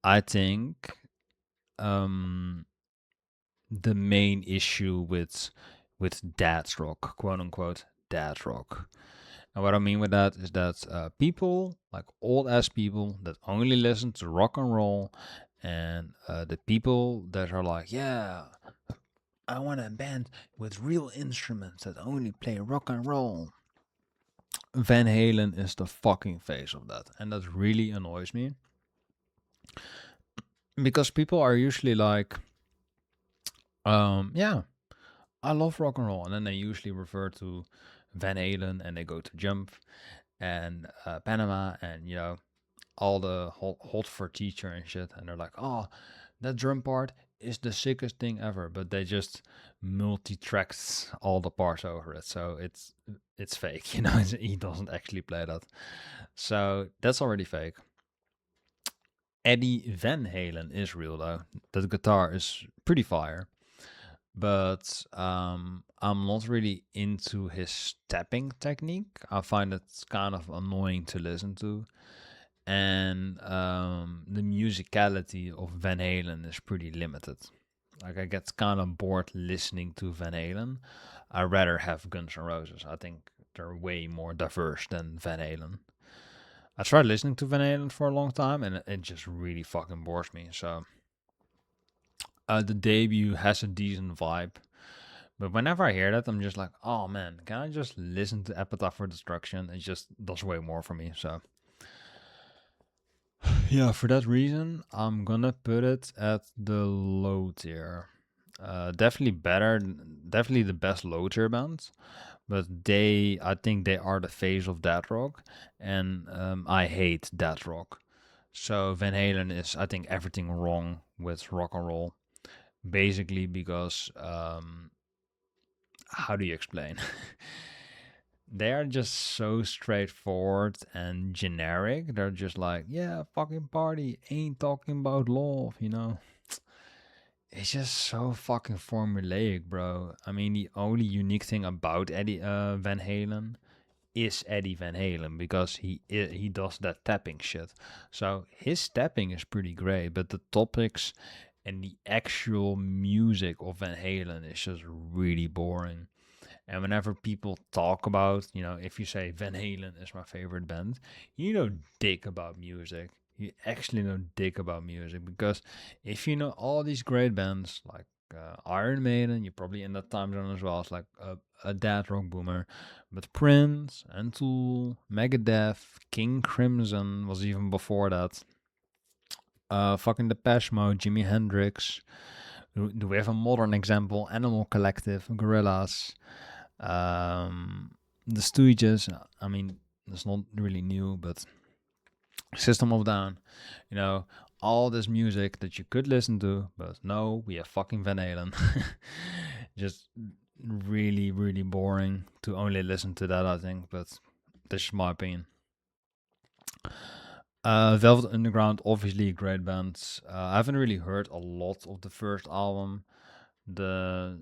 I think, the main issue with dad rock, quote unquote dad rock. And what I mean with that is that people, like old ass people that only listen to rock and roll, and the people that are like, yeah, I want a band with real instruments that only play rock and roll. Van Halen is the fucking face of that, and that really annoys me because people are usually like, yeah, I love rock and roll, and then they usually refer to Van Halen and they go to Jump and Panama and all the Hot for Teacher and shit, and they're like, oh, that drum part is the sickest thing ever, but they just multi-tracks all the parts over it, so it's fake, he doesn't actually play that, so that's already fake. Eddie Van Halen is real though. That guitar is pretty fire, but I'm not really into his tapping technique. I find it kind of annoying to listen to, and the musicality of Van Halen is pretty limited. Like, I get kind of bored listening to Van Halen. I rather have Guns N' Roses. I think they're way more diverse than Van Halen. I tried listening to Van Halen for a long time, and it just really fucking bores me. So the debut has a decent vibe, But whenever I hear that, I'm just like, oh man, can I just listen to Appetite for Destruction? It just does way more for me. So yeah, for that reason, I'm gonna put it at the low tier. Definitely better, definitely the best low tier band. But I think they are the face of that rock, and I hate that rock. So Van Halen is, I think, everything wrong with rock and roll. Basically, because how do you explain? They are just so straightforward and generic. They're just like, yeah, fucking party, ain't talking about love, you know? It's just so fucking formulaic, bro. I mean, the only unique thing about Eddie Van Halen is Eddie Van Halen because he does that tapping shit. So his tapping is pretty great, but the topics and the actual music of Van Halen is just really boring. And whenever people talk about, if you say Van Halen is my favorite band, you know dick about music. You actually know dick about music because if you know all these great bands like Iron Maiden, you're probably in that time zone as well. It's like a dad rock boomer. But Prince and Tool, Megadeth, King Crimson was even before that. Fucking Depeche Mode, Jimi Hendrix. Do we have a modern example? Animal Collective, Gorillaz. The Stooges, I mean, it's not really new, but System of a Down, you know, all this music that you could listen to, but no, we have fucking Van Halen. Just really, really boring to only listen to that, I think, but that's just my opinion. Velvet Underground, obviously a great band. I haven't really heard a lot of the first album. The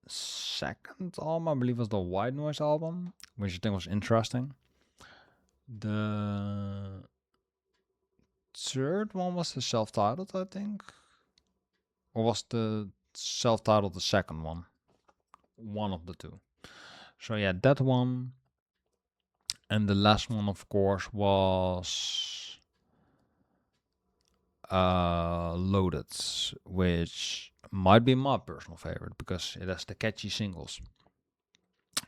second album, I believe, was the White Noise album, which I think was interesting. The third one was the self-titled, I think, or was the self-titled the second one? One of the two. So yeah, that one, and the last one, of course, was Loaded, which might be my personal favorite because it has the catchy singles.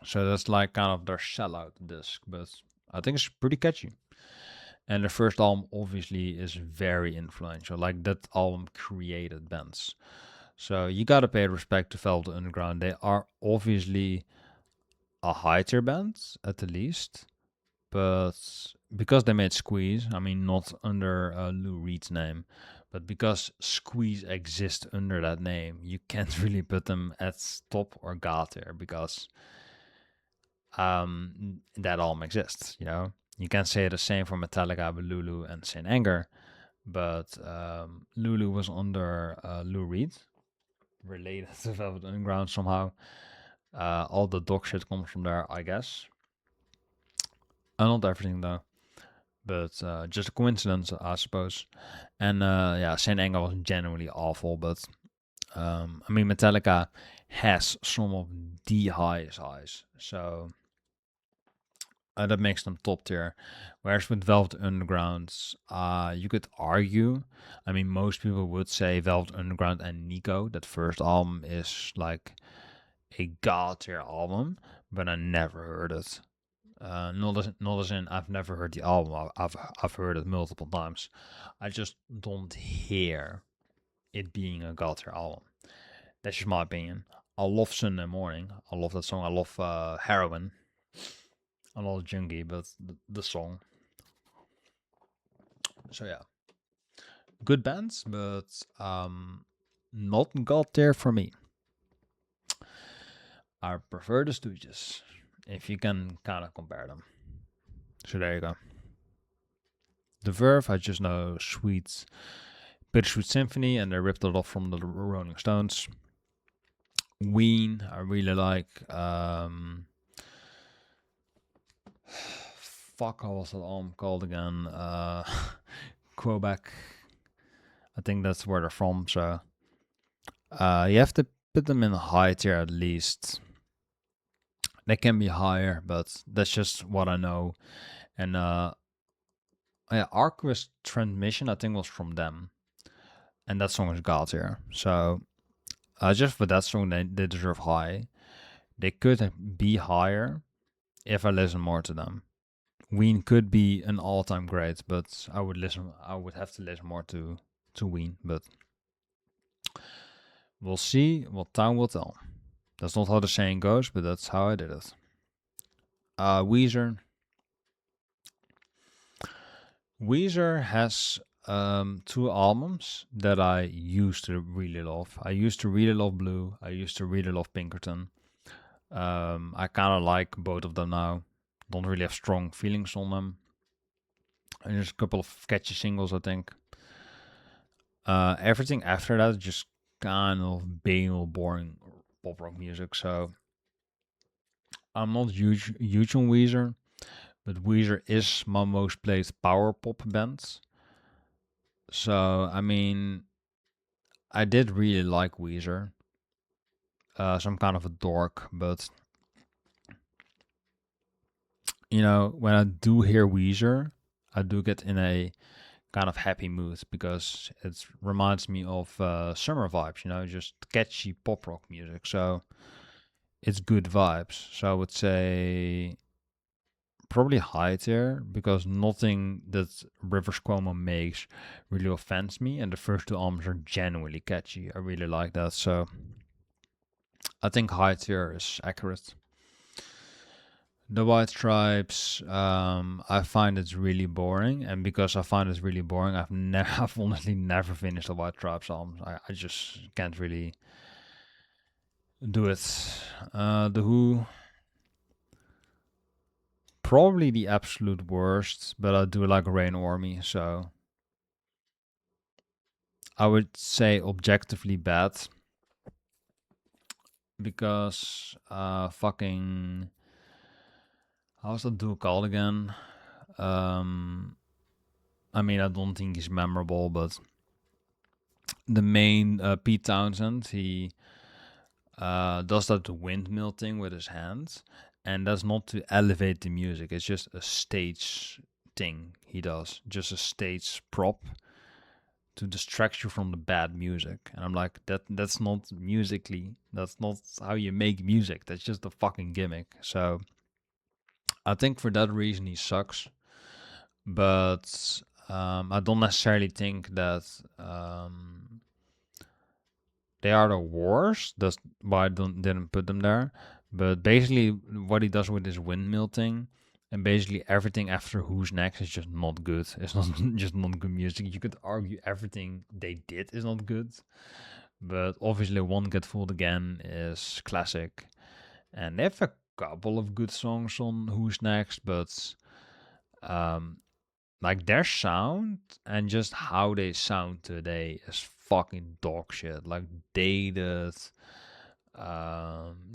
So that's like kind of their sellout disc, but I think it's pretty catchy. And the first album obviously is very influential. Like that album created bands. So you gotta pay respect to Velvet Underground. They are obviously a high tier band at the least, but because they made Squeeze, I mean not under Lou Reed's name, but because Squeeze exists under that name, you can't really put them at top or god tier because that album exists. You can say the same for Metallica with Lulu and Saint Anger, but Lulu was under Lou Reed, related to Velvet Underground somehow. All the dog shit comes from there, I guess. Not everything though, but just a coincidence, I suppose. And yeah, Saint Anger was genuinely awful, but I mean Metallica has some of the highest highs, so that makes them top tier. Whereas with Velvet Underground, you could argue. I mean, most people would say Velvet Underground and Nico, that first album, is like a god tier album, but I never heard it. Not as in I've never heard the album. I've heard it multiple times. I just don't hear it being a god tier album. That's just my opinion. I love Sunday Morning. I love that song. I love Heroin. I'm not a junkie, but the song. So yeah, good bands, but not god tier for me. I prefer the Stooges, if you can kind of compare them. So there you go. The Verve, I just know Sweet, Bittersweet Symphony, and they ripped it off from the Rolling Stones. Ween, I really like. Fuck, how was that album called again? Quebec. I think that's where they're from. So you have to put them in a high tier at least. They can be higher, but that's just what I know. And yeah, Arquest Transmission, I think, was from them. And that song is god tier. So just for that song, they deserve high. They could be higher if I listen more to them. Ween could be an all-time great, but I would have to listen more to Ween. But we'll see. What time will tell. That's not how the saying goes, but that's how I did it. Weezer. Weezer has two albums that I used to really love. I used to really love Blue. I used to really love Pinkerton. I kind of like both of them now. Don't really have strong feelings on them. And there's a couple of catchy singles, I think. Everything after that is just kind of banal, boring pop rock music. So I'm not huge on Weezer, but Weezer is my most played power pop band. So I mean, I did really like Weezer. So I'm kind of a dork, but you know, when I do hear Weezer, I do get in a kind of happy mood because it reminds me of summer vibes, you know, just catchy pop rock music. So it's good vibes. So I would say probably high tier because nothing that Rivers Cuomo makes really offends me, and the first two albums are genuinely catchy. I really like that. So I think high tier is accurate. The White Stripes, I find it's really boring, and because I find it really boring, I've honestly never finished the White Stripes albums. I just can't really do it. The Who, probably the absolute worst, but I do like Rain Ormy, so I would say objectively bad because fucking how's that dude called again? Um, I mean, I don't think he's memorable, but the main Pete Townsend, he does that windmill thing with his hands, and that's not to elevate the music. It's just a stage thing he does, just a stage prop to distract you from the bad music. And I'm like, that's not musically. That's not how you make music. That's just a fucking gimmick. So I think for that reason he sucks. But I don't necessarily think that they are the worst. That's why I didn't put them there. But basically, what he does with this windmill thing, and basically everything after Who's Next is just not good. It's not just not good music. You could argue everything they did is not good, but obviously, One Get Fooled Again is classic, and they have a couple of good songs on Who's Next, but um, like their sound and just how they sound today is fucking dog shit. Like dated,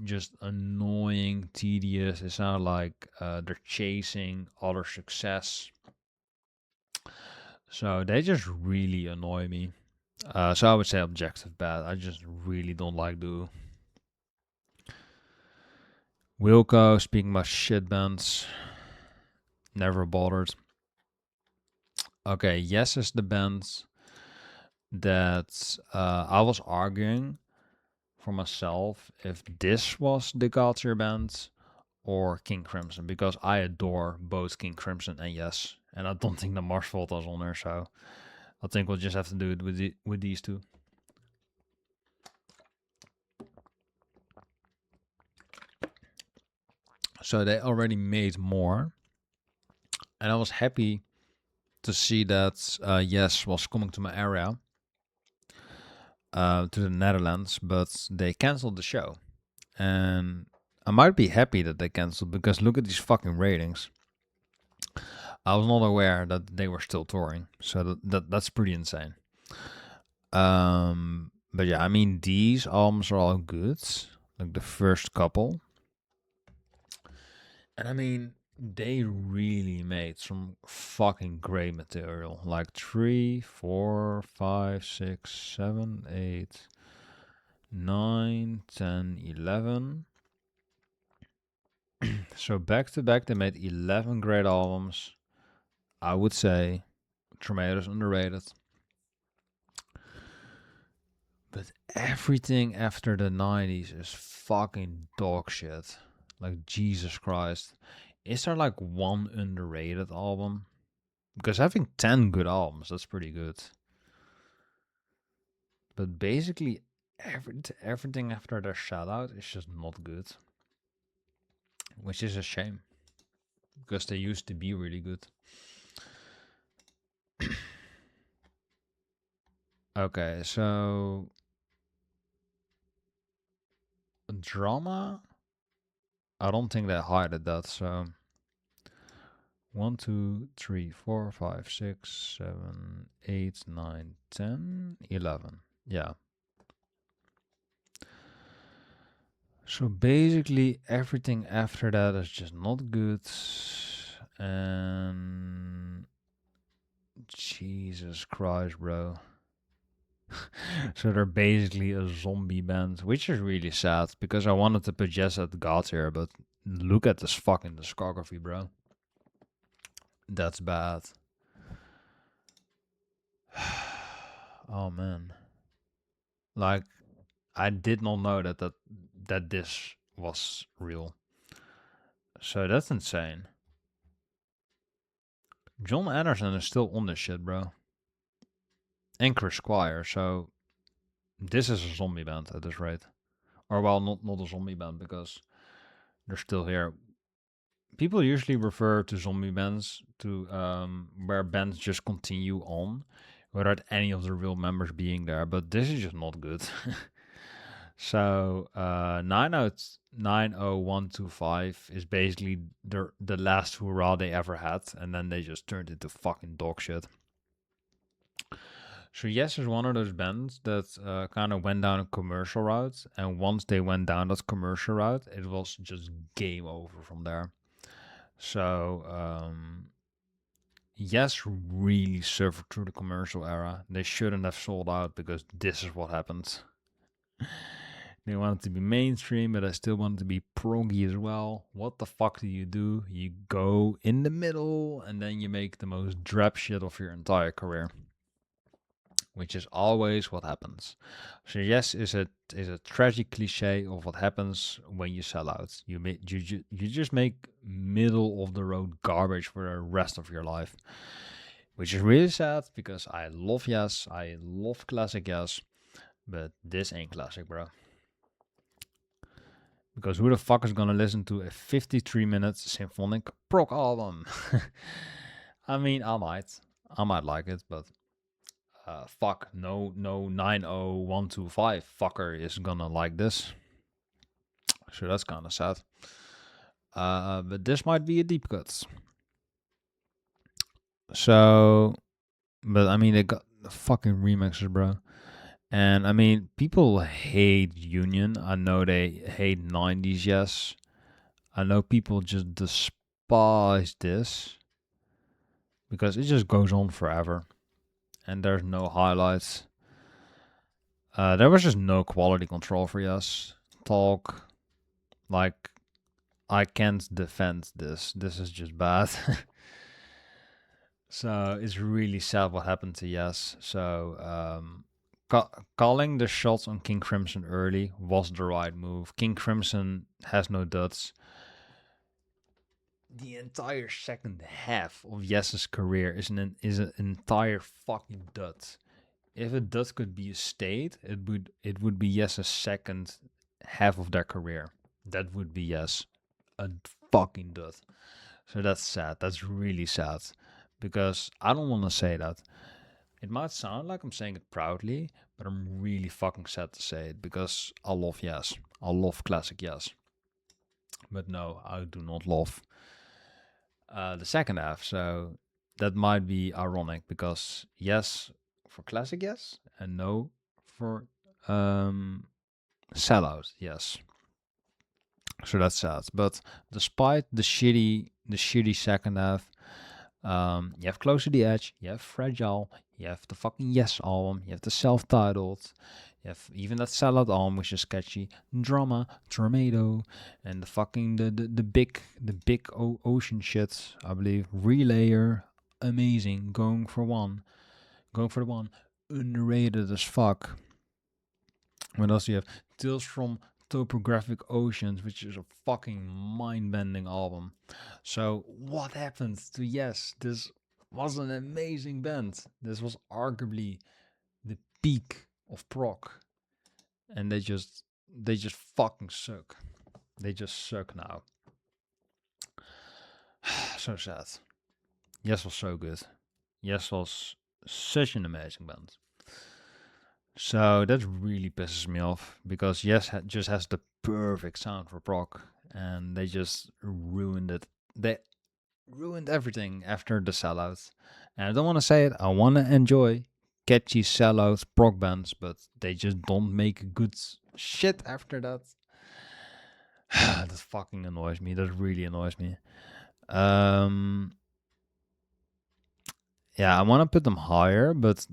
just annoying, tedious. It sounds like they're chasing other success. So they just really annoy me. So I would say objective bad. I just really don't like the Wilco. Speaking about shit bands, never bothered. Okay, Yes is the band that I was arguing for myself if this was the Gautier band or King Crimson, because I adore both King Crimson and Yes, and I don't think the Mars Volta's on there, so I think we'll just have to do it with these two. So they already made more, and I was happy to see that Yes was coming to my area, to the Netherlands, but they canceled the show. And I might be happy that they canceled because look at these fucking ratings. I was not aware that they were still touring, so that's pretty insane. But yeah, I mean these albums are all good, like the first couple, and I mean they really made some fucking great material. Like 3, 4, 5, 6, 7, 8, 9, 10, 11. So back to back, they made 11 great albums. I would say Tremado's underrated. But everything after the 90s is fucking dog shit. Like, Jesus Christ. Is there like one underrated album? Because having 10 good albums, that's pretty good. But basically, everything after their shout out is just not good. Which is a shame. Because they used to be really good. Okay, so Drama, I don't think they hided that, so 1, 2, 3, 4, 5, 6, 7, 8, 9, 10, 11. Yeah. So basically everything after that is just not good. And Jesus Christ, bro. So they're basically a zombie band, which is really sad because I wanted to put Yes at God here, but look at this fucking discography, bro. That's bad. Oh man. Like, I did not know that this was real. So that's insane. John Anderson is still on this shit, bro. And Chris Squire, so this is a zombie band at this rate. Or well, not a zombie band because they're still here. People usually refer to zombie bands to where bands just continue on without any of the real members being there, but this is just not good. So 90125 is basically the last hurrah they ever had, and then they just turned into fucking dog shit. So Yes is one of those bands that kind of went down a commercial route, and once they went down that commercial route, it was just game over from there. So Yes really suffered through the commercial era. They shouldn't have sold out because this is what happens. They wanted to be mainstream, but I still wanted to be proggy as well. What the fuck do? You go in the middle and then you make the most drab shit of your entire career, which is always what happens. So Yes is a tragic cliche of what happens when you sell out. You just make middle of the road garbage for the rest of your life, which is really sad because I love Yes, I love classic Yes, but this ain't classic, bro. Because who the fuck is gonna listen to a 53-minute symphonic prog album? I mean, I might like it, but fuck, no 90125 fucker is gonna like this. So that's kind of sad. But this might be a deep cut. So, but I mean, they got the fucking remixes, bro. And I mean, people hate Union. I know they hate 90s, yes. I know people just despise this because it just goes on forever and there's no highlights. There was just no quality control for Yes. Talk. Like, I can't defend this. This is just bad. So it's really sad what happened to Yes. So calling the shots on King Crimson early was the right move. King Crimson has no duds. The entire second half of Yes's career is an entire fucking dud. If a dud could be a state, it would be Yes's second half of their career. That would be Yes, a fucking dud. So that's sad. That's really sad because I don't want to say that. It might sound like I'm saying it proudly, but I'm really fucking sad to say it because I love Yes. I love classic Yes. But no, I do not love the second half. So that might be ironic because Yes for classic Yes and no for sellout Yes. So that's sad. But despite the shitty second half, you have Close to the Edge, you have Fragile, you have the fucking Yes album, you have the self-titled, you have even that Salad album, which is sketchy, Drama, Tornado, and the big ocean shit, I believe, Relayer, amazing, going for the one, underrated as fuck. What else do you have? Tales from Topographic Oceans, which is a fucking mind-bending album. So what happened to Yes? This was an amazing band. This was arguably the peak of prog, and they just fucking suck. They just suck now. So sad. Yes was so good. Yes was such an amazing band. So that really pisses me off because Yes just has the perfect sound for prog, and they just ruined it. They ruined everything after the sellout. And I don't want to say it. I want to enjoy catchy sellout prog bands, but they just don't make good shit after that. That fucking annoys me. That really annoys me. Yeah, I want to put them higher, but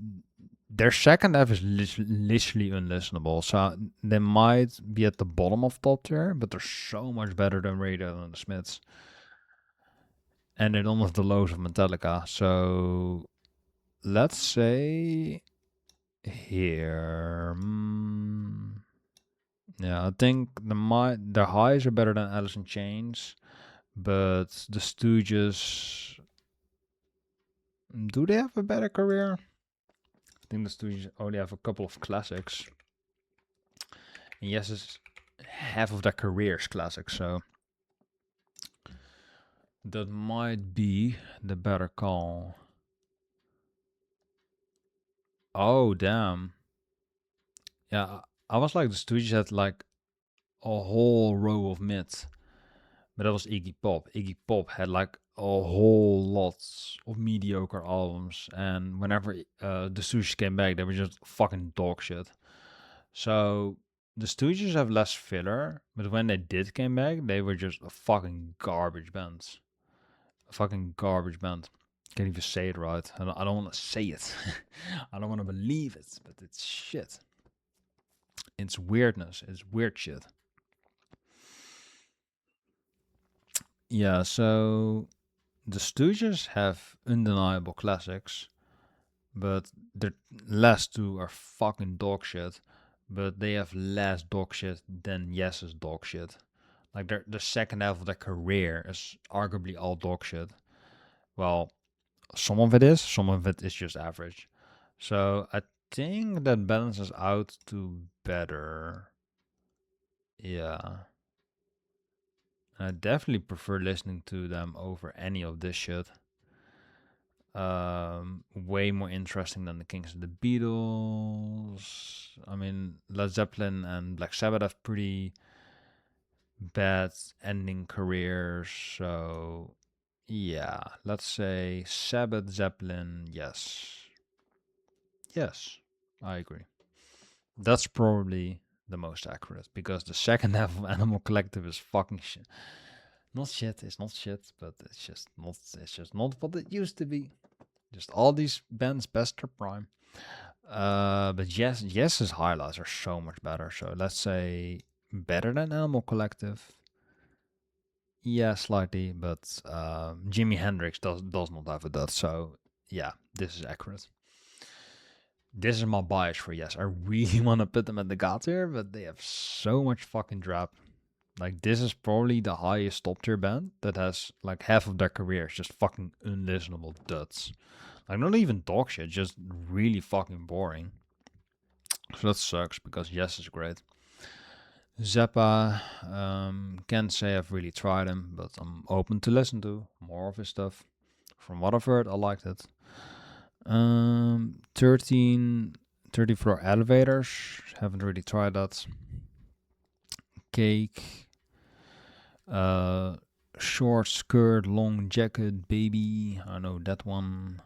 their second half is literally unlistenable. So they might be at the bottom of top tier, but they're so much better than Radiohead and the Smiths. And they don't have the lows of Metallica. So let's say here. Yeah, I think the highs are better than Alice in Chains, but the Stooges. Do they have a better career? I think the Stooges only have a couple of classics. And Yes is half of their career's classics, so that might be the better call. Oh damn! Yeah, I was like the Stooges had like a whole row of mids, but that was Iggy Pop. Iggy Pop had like a whole lot of mediocre albums, and whenever the Stooges came back, they were just fucking dog shit. So the Stooges have less filler, but when they did came back, they were just a fucking garbage band. A fucking garbage band. Can't even say it right. I don't want to say it. I don't want to believe it, but it's shit. It's weirdness. It's weird shit. Yeah, so the Stooges have undeniable classics, but the last two are fucking dog shit. But they have less dog shit than Yes's dog shit. Like the second half of their career is arguably all dog shit. Well, some of it is, some of it is just average. So I think that balances out to better. Yeah. And I definitely prefer listening to them over any of this shit. Way more interesting than the Kings and the Beatles. I mean, Led Zeppelin and Black Sabbath have pretty bad ending careers. So, yeah, let's say Sabbath, Zeppelin, yes. Yes, I agree. That's probably the most accurate because the second half of Animal Collective is fucking shit. Not shit, it's not shit, but it's just not what it used to be. Just all these bands past their prime. But Yes's highlights are so much better. So let's say better than Animal Collective. Yeah, slightly, but Jimi Hendrix does not have a dot. So yeah, this is accurate. This is my bias for Yes. I really want to put them at the god tier, but they have so much fucking drop. Like this is probably the highest top tier band that has like half of their career is just fucking unlistenable duds. Like not even dog shit, just really fucking boring. So that sucks because Yes is great. Zappa, can't say I've really tried him, but I'm open to listen to more of his stuff. From what I've heard, I liked it. 30 floor elevators, haven't really tried that. Cake, short skirt, long jacket, baby, I know that one.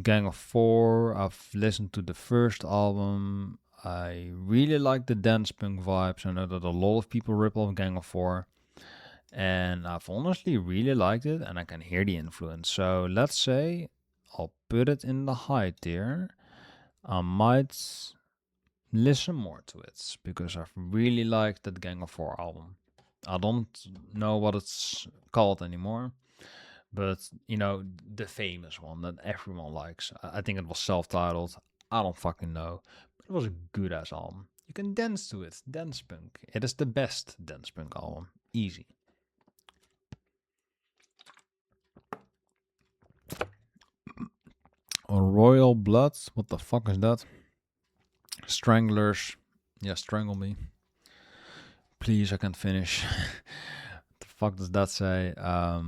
Gang of Four, I've listened to the first album. I really like the dance punk vibes. I know that a lot of people rip off Gang of Four, and I've honestly really liked it, and I can hear the influence. So let's say I'll put it in the high tier. I might listen more to it because I've really liked that Gang of Four album. I don't know what it's called anymore, but you know, the famous one that everyone likes. I think it was self-titled. I don't fucking know, but it was a good ass album. You can dance to it. Dance punk. It is the best dance punk album. Easy. Royal Blood. What the fuck is that? Stranglers. Yeah, strangle me. Please, I can't finish. The fuck does that say? I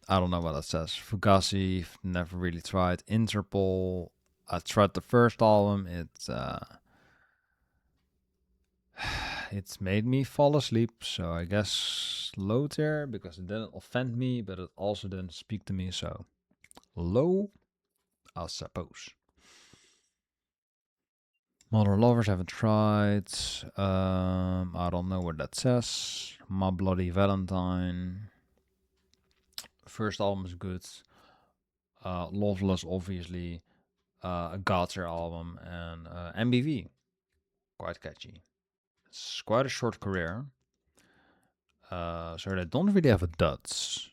don't know what that says. Fugazi, never really tried. Interpol, I tried the first album. It's made me fall asleep. So I guess low tier because it didn't offend me, but it also didn't speak to me. So low, I suppose. Mother Lovers haven't tried. I don't know what that says. My Bloody Valentine. First album is good. Loveless, obviously. A Godser album and MBV. Quite catchy. It's quite a short career. So they don't really have a duds.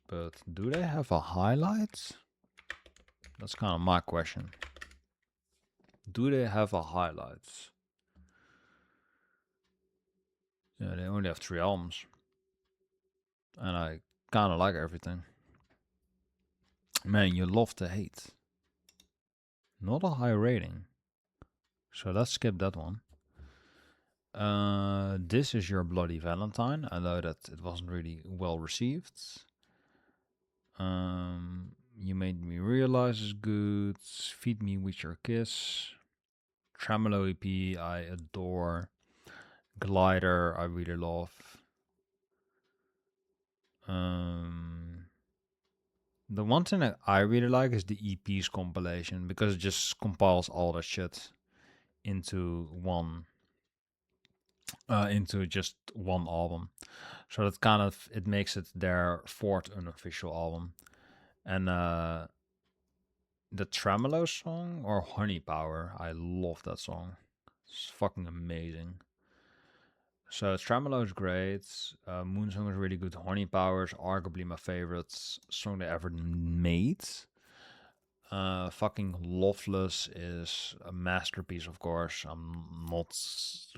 But do they have a highlight? That's kind of my question. Do they have a highlight? Yeah, they only have 3 albums. And I kind of like everything. Man, you love to hate. Not a high rating. So let's skip that one. This is Your Bloody Valentine. I know that it wasn't really well received. You Made Me Realize is good. Feed Me With Your Kiss. Tremolo EP, I adore. Glider, I really love. The one thing that I really like is the EP's compilation because it just compiles all that shit into into just one album. So that kind of it makes it their 4th unofficial album. And the Tremolo song or Honey Power, I love that song. It's fucking amazing. So Tremolo is great. Moonsong is really good. Honey Power is arguably my favorite song they ever made. Fucking Loveless is a masterpiece, of course. I'm not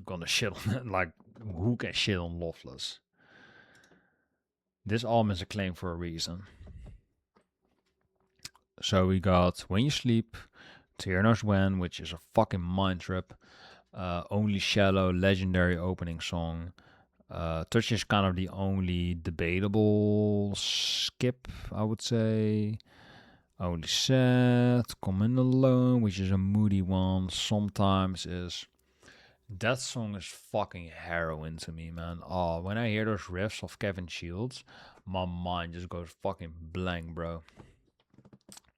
gonna shit on it. Like, who can shit on Loveless? This album is acclaimed for a reason. So we got When You Sleep, Tear Knows When, which is a fucking mind trip. Only Shallow, legendary opening song. Touch is kind of the only debatable skip, I would say. Only Sad, Come In Alone, which is a moody one. Sometimes is. That song is fucking heroin to me, man. Oh, when I hear those riffs of Kevin Shields, my mind just goes fucking blank, bro.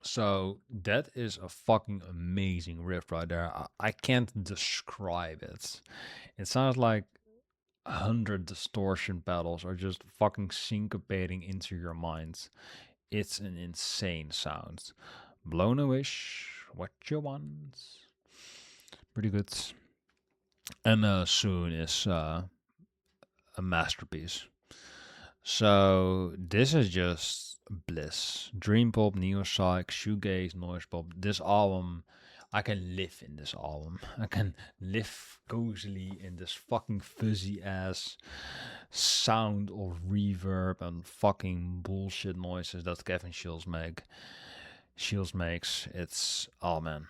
So that is a fucking amazing riff right there. I can't describe it. It sounds like 100 distortion pedals are just fucking syncopating into your mind. It's an insane sound. Blown a Wish, What You Want. Pretty good. And Soon is a masterpiece. So this is just bliss. Dream pop, neo psych, shoegaze, noise pop. This album, I can live in this album. I can live cozily in this fucking fuzzy ass sound of reverb and fucking bullshit noises that Kevin Shields makes. It's oh man,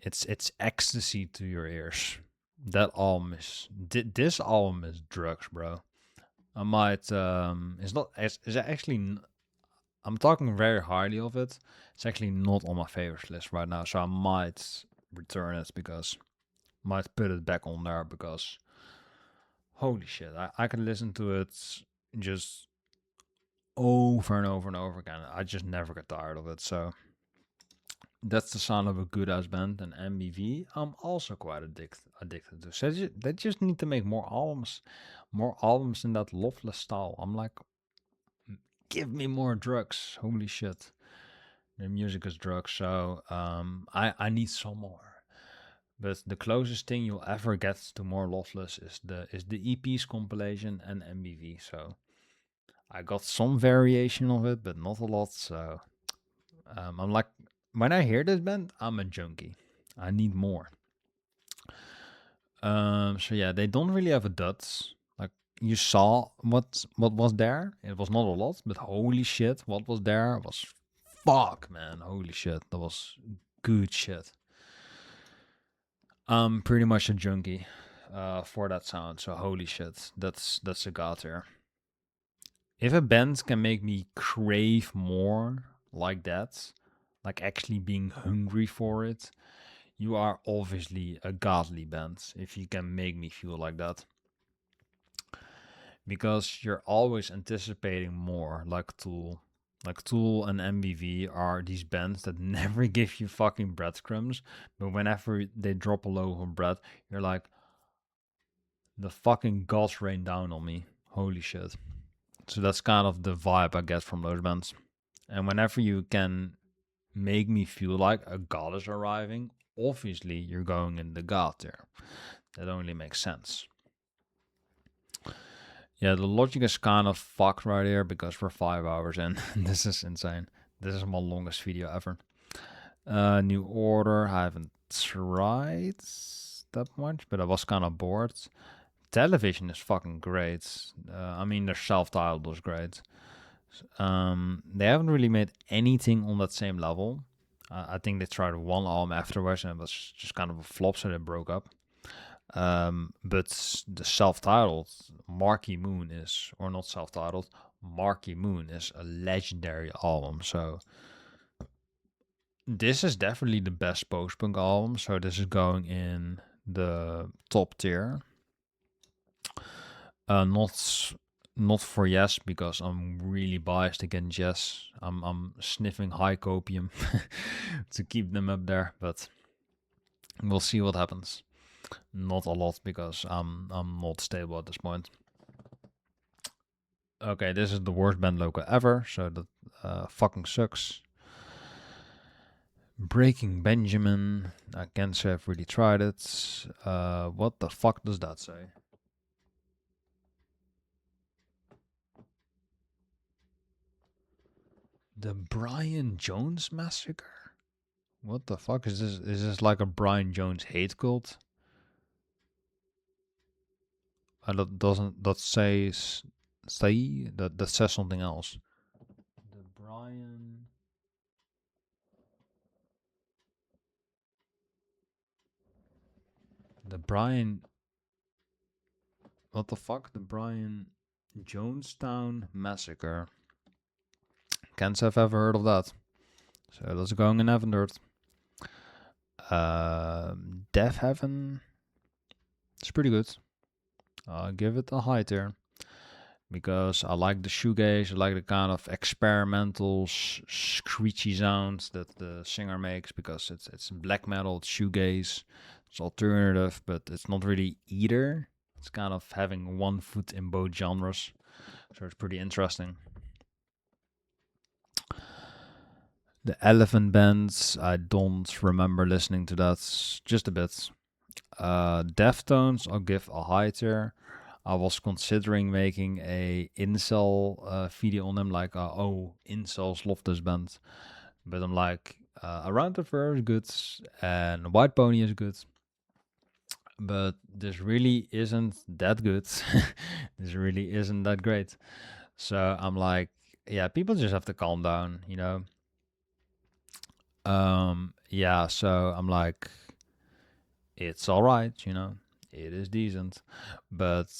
it's ecstasy to your ears. That album is this album is drugs, bro. I might it's not it's actually I'm talking very highly of it. It's actually not on my favorites list right now, so I might return it because might put it back on there because holy shit, I can listen to it just over and over and over again. I just never get tired of it. So that's the sound of a good ass band. And MBV, I'm also quite addicted to. So they just need to make more albums in that Loveless style. I'm like, give me more drugs. Holy shit, their music is drugs. So I need some more. But the closest thing you'll ever get to more Loveless is the EP's compilation and MBV. So I got some variation of it, but not a lot. So I'm like, when I hear this band, I'm a junkie. I need more. So yeah, they don't really have a duds. Like you saw what was there. It was not a lot, but holy shit, what was there was fuck, man. Holy shit, that was good shit. I'm pretty much a junkie for that sound. So holy shit, that's a god there. If a band can make me crave more like that, like actually being hungry for it, you are obviously a godly band if you can make me feel like that. Because you're always anticipating more, like Tool. Like Tool and MBV are these bands that never give you fucking breadcrumbs, but whenever they drop a loaf of bread, you're like, the fucking gods rain down on me. Holy shit. So that's kind of the vibe I get from those bands. And whenever you can make me feel like a god is arriving, obviously you're going in the god there. That only makes sense. Yeah, the logic is kind of fucked right here because we're 5 hours in. This is insane. This is my longest video ever. New Order, I haven't tried that much, but I was kind of bored. Television is fucking great. I mean, their self-titled was great. They haven't really made anything on that same level. I think they tried one album afterwards and it was just kind of a flop, so they broke up. But the self-titled Marquee Moon is, or not self-titled, Marquee Moon is a legendary album. So this is definitely the best post-punk album. So this is going in the top tier. Not for Yes because I'm really biased against Yes. I'm sniffing high copium to keep them up there, but we'll see what happens. Not a lot because I'm not stable at this point. Okay, this is the worst band logo ever, so that fucking sucks. Breaking Benjamin. I can't say I've really tried it. What the fuck does that say? The Brian Jones Massacre? What the fuck is this? Is this like a Brian Jones hate cult? That doesn't. That says that says something else. The Brian. The Brian. What the fuck? The Brian Jonestown Massacre. Can't say I've ever heard of that. So that's going in Heaven Dirt. Death Heaven. It's pretty good. I'll give it a high tier. Because I like the shoegaze, I like the kind of experimental, screechy sounds that the singer makes. Because it's black metal, it's shoegaze, it's alternative, but it's not really either. It's kind of having one foot in both genres, so it's pretty interesting. The Elephant Bands, I don't remember listening to that, just a bit. Deftones, I'll give a high tier. I was considering making a incel video on them, like, oh, incels love this band. But I'm like, Around the Fur is good, and White Pony is good. But this really isn't that good. This really isn't that great. So I'm like, yeah, people just have to calm down, you know? Yeah, so I'm like, it's all right, you know? It is decent. But,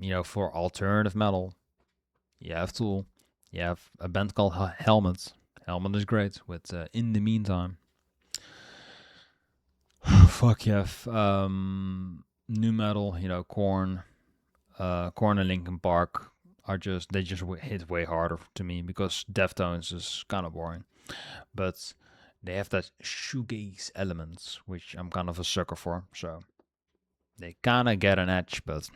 you know, for alternative metal, you have Tool. You have a band called Helmet. Helmet is great with In the Meantime. Fuck, you have new metal, you know, Korn. Korn and Linkin Park are just, they just hit way harder to me because Deftones is kind of boring. But they have that shoegaze elements, which I'm kind of a sucker for. So they kind of get an edge, but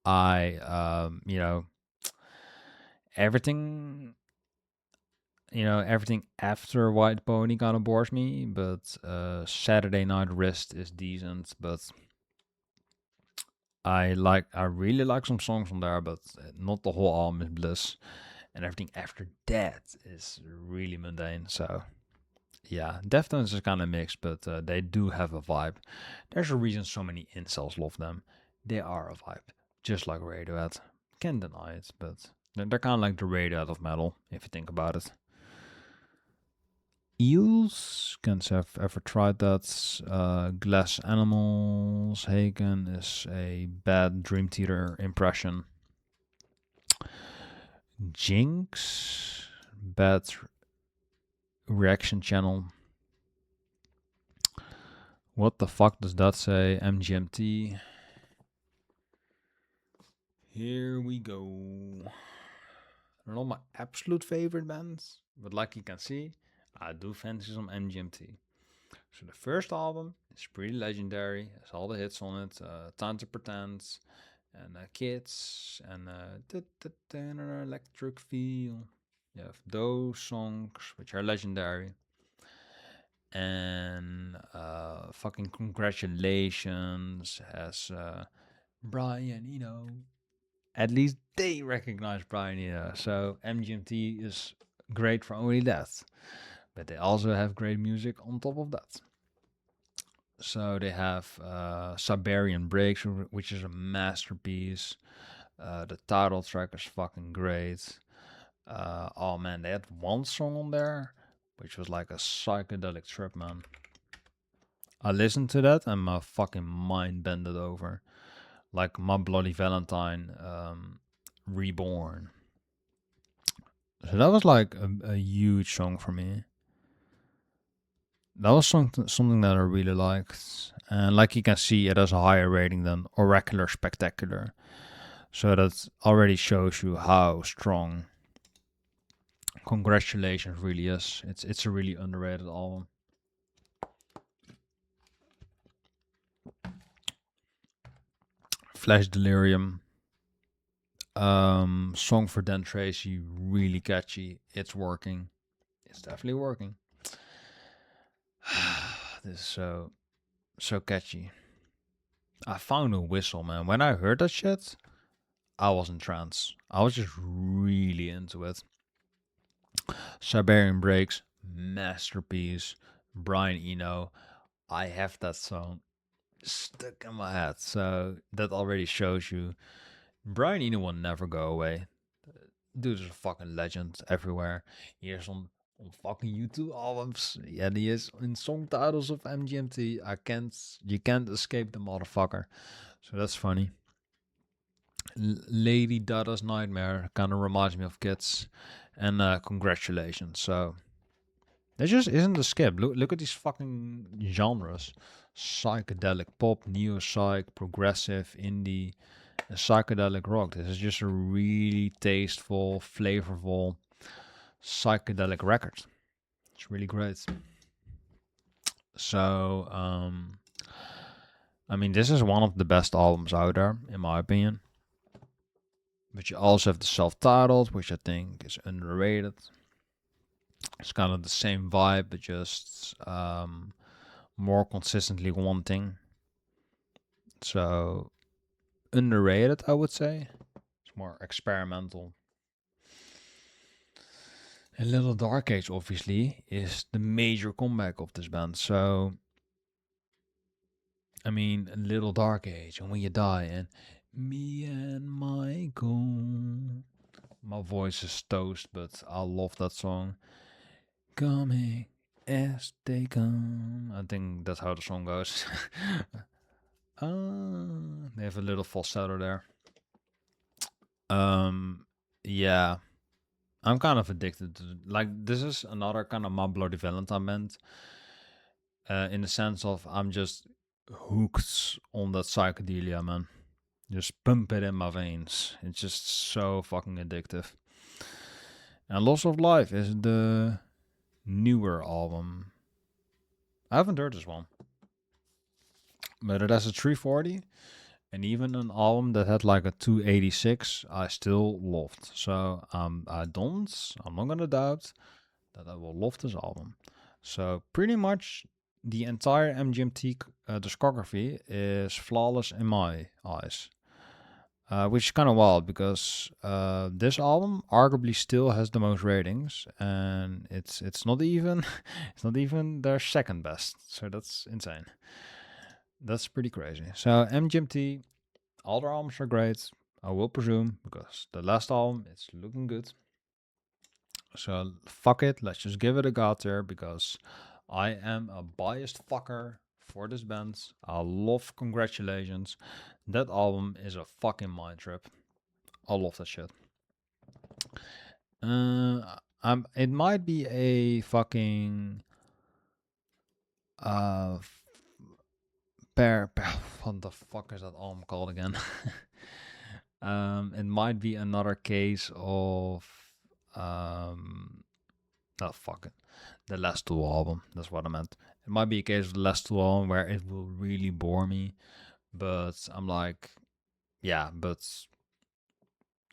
you know, everything, everything after White Pony kind of bores me. But Saturday Night Wrist is decent, but I really like some songs from there, but not the whole album is bliss. And everything after that is really mundane. So Yeah, Deftones is kind of mixed, but they do have a vibe. There's a reason so many incels love them. They are a vibe, just like Radiohead. Can't deny it, but they're kind of like the Radiohead of metal, if you think about it. Eels, can't say I've ever tried that. Glass Animals, Hagen is a bad Dream Theater impression. Jinx, bad reaction channel. What the fuck does that say? MGMT. Here we go. They're not my absolute favorite bands, but like you can see, I do fancy some MGMT. So the first album is pretty legendary. Has all the hits on it. Time to Pretend, and Kids, and Electric Feel. You have those songs, which are legendary. And fucking Congratulations has Brian Eno. At least they recognize Brian Eno. So MGMT is great for only that. But they also have great music on top of that. So they have Siberian Breaks, which is a masterpiece. The title track is fucking great. Oh man, they had one song on there, which was like a psychedelic trip, man. I listened to that and my fucking mind bended over. Like My Bloody Valentine, Reborn. So that was like a huge song for me. That was something that I really liked. And like you can see, it has a higher rating than Oracular Spectacular. So that already shows you how strong Congratulations really is. It's a really underrated album. Flash Delirium. Song for Dan Tracy, really catchy. It's working. It's definitely working. This is so catchy. I found a whistle, man. When I heard that shit, I was in trance. I was just really into it. Siberian Breaks, masterpiece. Brian Eno, I have that song stuck in my head. So that already shows you Brian Eno will never go away. Dude is a fucking legend everywhere. He is on fucking YouTube albums. Yeah, he is in song titles of MGMT. You can't escape the motherfucker. So that's funny. Lady Dada's Nightmare kind of reminds me of Kids. And Congratulations. So there just isn't a skip. Look at these fucking genres: psychedelic pop, neo psych, progressive, indie, and psychedelic rock. This is just a really tasteful, flavorful psychedelic record. It's really great. So, I mean, this is one of the best albums out there, in my opinion. But you also have the self-titled, which I think is underrated. It's kind of the same vibe, but just more consistently wanting. So underrated, I would say. It's more experimental. And Little Dark Age, obviously, is the major comeback of this band. So, I mean, Little Dark Age, and When You Die, and Me and Michael. My voice is toast, but I love that song. Coming as they come. I think that's how the song goes. They have a little falsetto there. Yeah, I'm kind of addicted to like this is another kind of My Bloody Valentine band. In the sense of I'm just hooked on that psychedelia, man. Just pump it in my veins. It's just so fucking addictive. And Loss of Life is the newer album. I haven't heard this one, but it has a 340, and even an album that had like a 286, I still loved. So I'm not gonna doubt that I will love this album. So pretty much the entire MGMT discography is flawless in my eyes. which is kind of wild because this album arguably still has the most ratings, and it's not even it's not even their second best. So that's insane. That's pretty crazy. So MGMT, all their albums are great. I will presume because the last album it's looking good. So fuck it, let's just give it a god there because I am a biased fucker for this band. I love Congratulations. That album is a fucking mind trip. I love that shit. It might be a fucking uh what the fuck is that album called again? It might be another case of oh fuck it, the last two album. That's what I meant. It might be a case of the last two album where it will really bore me, but I'm like, yeah, but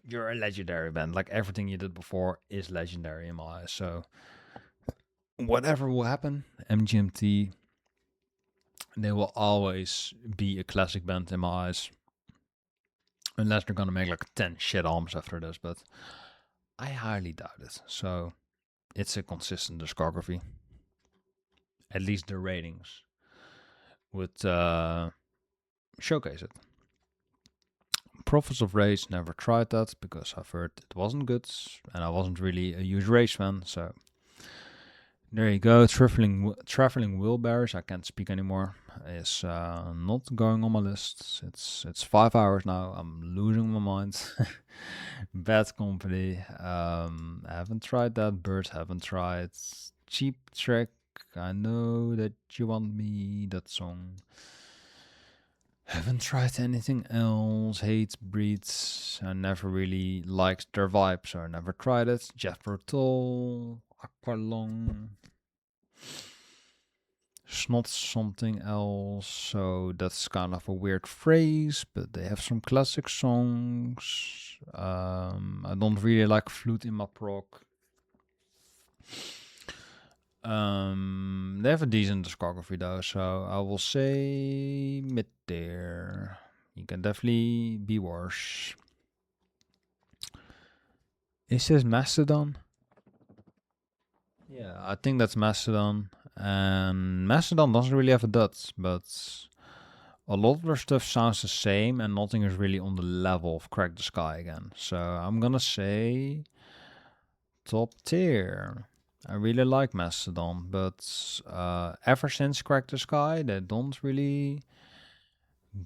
you're a legendary band. Like everything you did before is legendary in my eyes. So whatever will happen, MGMT, they will always be a classic band in my eyes. Unless they're gonna make like 10 shit albums after this, but I highly doubt it. So it's a consistent discography. At least the ratings would showcase it. Prophets of Rage, never tried that because I've heard it wasn't good and I wasn't really a huge Rage fan. So there you go. Traveling Wheelbarrows, I can't speak anymore, is not going on my list. It's 5 hours now. I'm losing my mind. Bad Company. I haven't tried that. Birds haven't tried. Cheap Trick. I know that you want me. That song. Haven't tried anything else. Hate Breeds. I never really liked their vibe, so I never tried it. Jethro Tull. Aqualung. It's not something else, so that's kind of a weird phrase, but they have some classic songs. I don't really like Flute in my prog. They have a decent discography though, so I will say mid there. You can definitely be worse. Is this Mastodon? Yeah, I think that's Mastodon. And Mastodon doesn't really have a dot, but a lot of their stuff sounds the same and nothing is really on the level of Crack the Sky again. So I'm gonna say top tier. I really like Mastodon, but ever since Crack the Sky, they don't really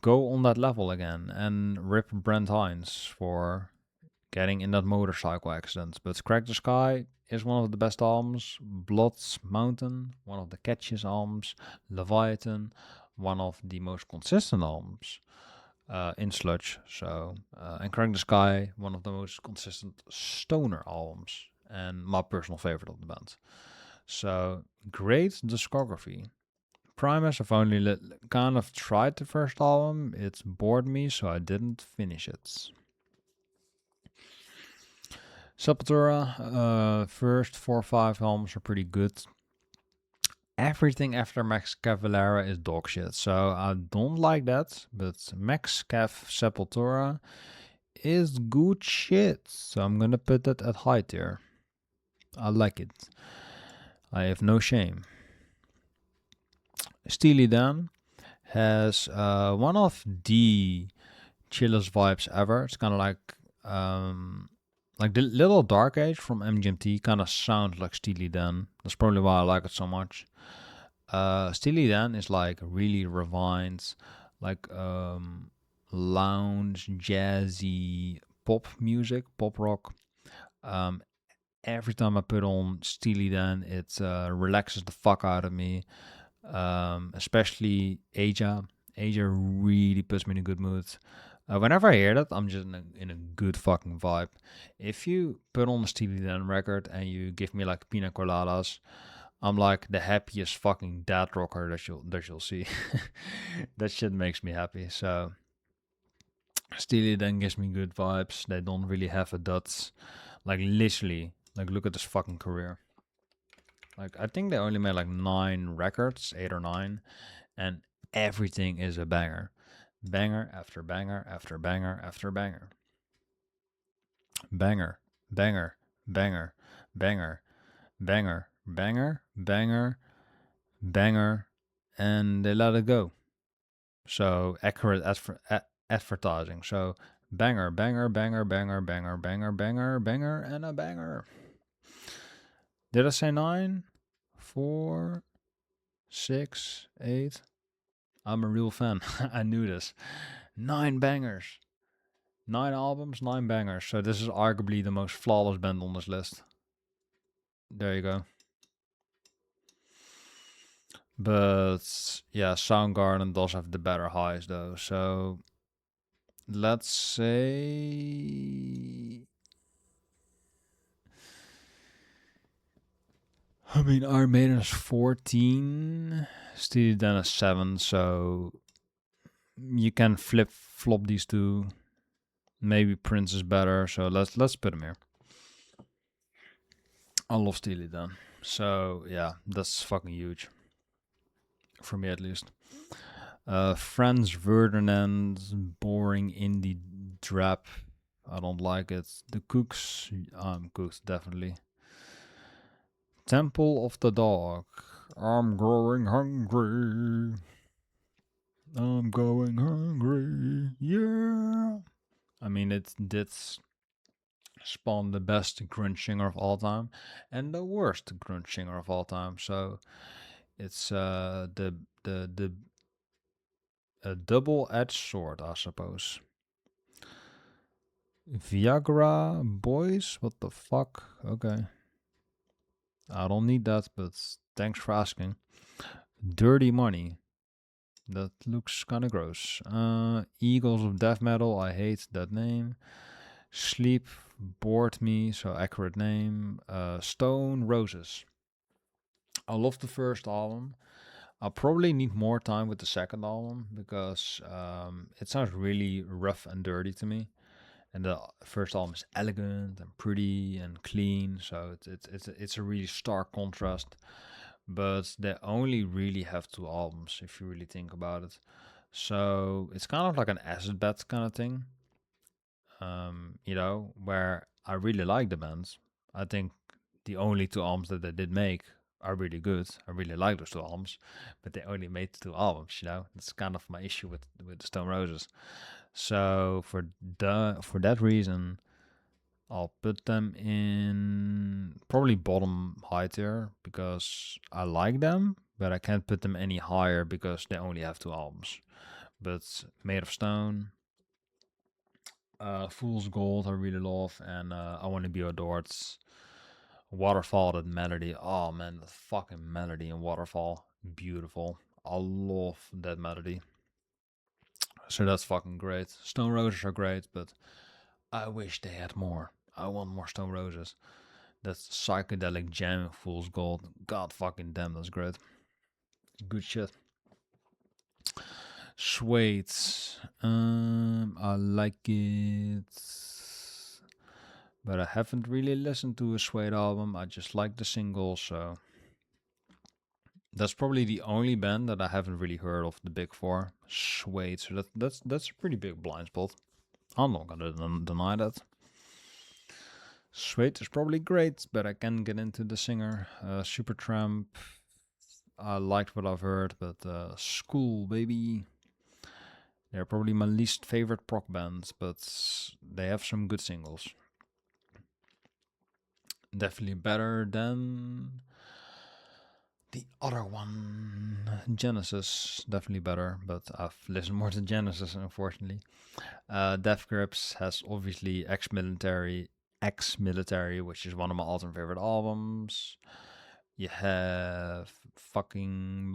go on that level again. And rip Brent Hines for getting in that motorcycle accident. But Crack the Sky is one of the best albums. Blood's Mountain, one of the catchiest albums. Leviathan, one of the most consistent albums in sludge. So, and Crack the Sky, one of the most consistent stoner albums, and my personal favorite of the band. So, great discography. Primus, I've only kind of tried the first album. It bored me, so I didn't finish it. Sepultura, first 4 or 5 albums are pretty good. Everything after Max Cavalera is dog shit, so I don't like that. But Max Cav Sepultura is good shit, so I'm gonna put that at high tier. I like it. I have no shame. Steely Dan has one of the chillest vibes ever. It's kind of like the little Dark Age from MGMT kind of sounds like Steely Dan. That's probably why I like it so much. Steely Dan is like really refined, like lounge, jazzy pop music, pop rock. Every time I put on Steely Dan, it relaxes the fuck out of me. Especially Aja. Aja really puts me in a good mood. Whenever I hear that, I'm just in a good fucking vibe. If you put on a Steely Dan record and you give me like pina coladas, I'm like the happiest fucking dad rocker that you'll see. That shit makes me happy. So Steely Dan gives me good vibes. They don't really have a dot. Like literally, like look at this fucking career. Like I think they only made like 9 records, 8 or 9, and everything is a banger. Banger after banger after banger after banger. Banger, banger, banger, banger, banger, banger, banger, banger, and they let it go. So accurate advertising. So banger, banger, banger, banger, banger, banger, banger, banger, and a banger. Did I say 9? 4, 6, 8? I'm a real fan. I knew this. 9 bangers. 9 albums, 9 bangers. So this is arguably the most flawless band on this list. There you go. But yeah, Soundgarden does have the better highs though. So let's say, I mean, Iron Maiden is 14, Steely Dan is 7, so you can flip flop these two. Maybe Prince is better, so let's put him here. I love Steely Dan, so yeah, that's fucking huge for me at least. Franz Ferdinand's boring indie drap. I don't like it. The Cooks, Cooks definitely. Temple of the Dog. I'm growing hungry. I'm going hungry. Yeah. I mean, it did spawn the best grunge singer of all time and the worst grunge singer of all time. So it's the a double-edged sword, I suppose. Viagra Boys? What the fuck? Okay. I don't need that, but thanks for asking. Dirty Money. That looks kind of gross. Eagles of Death Metal. I hate that name. Sleep bored me, so accurate name. Stone Roses. I love the first album. I'll probably need more time with the second album because it sounds really rough and dirty to me. And the first album is elegant and pretty and clean, so it's a really stark contrast. But they only really have 2 albums if you really think about it. So it's kind of like an acid bet kind of thing, where I really like the bands. I think the only 2 albums that they did make are really good. I really like those 2 albums, but they only made 2 albums. That's kind of my issue with the Stone Roses. So for that reason, I'll put them in probably bottom high tier because I like them, but I can't put them any higher because they only have 2 albums. But Made of Stone, Fool's Gold, I really love, and I Want to Be Adored. Waterfall, that melody. Oh man, the fucking melody in Waterfall, beautiful. I love that melody. So that's fucking great. Stone Roses are great, but I wish they had more. I want more Stone Roses. That's psychedelic jam, Fool's Gold. God fucking damn, that's great. Good shit. Suede. I like it, but I haven't really listened to a Suede album. I just like the singles, so that's probably the only band that I haven't really heard of the big 4. Suede. So that's a pretty big blind spot. I'm not gonna deny that. Suede is probably great, but I can't get into the singer. Supertramp, I liked what I've heard, but School, baby. They're probably my least favorite prog bands, but they have some good singles. Definitely better than the other one, Genesis. Definitely better, but I've listened more to Genesis, unfortunately. Death Grips has obviously Ex-Military, which is one of my all-time favorite albums. You have fucking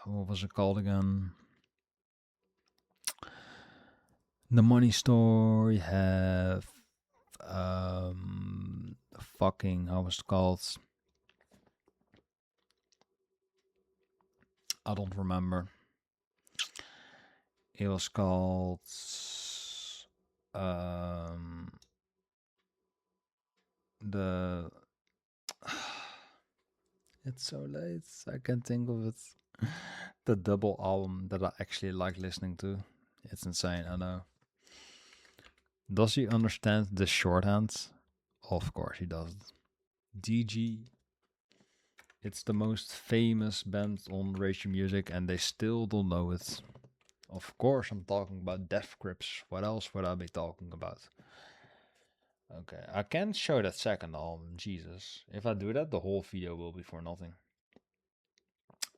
what was it called again? The Money Store. You have fucking, how was it called? I don't remember. It was called the it's so late, I can't think of it. The double album that I actually like listening to. It's insane, I know. Does he understand the shorthand? Of course he does. DG. It's the most famous band on Rachel Music and they still don't know it. Of course I'm talking about Death Grips. What else would I be talking about? Okay, I can't show that second album, Jesus. If I do that, the whole video will be for nothing.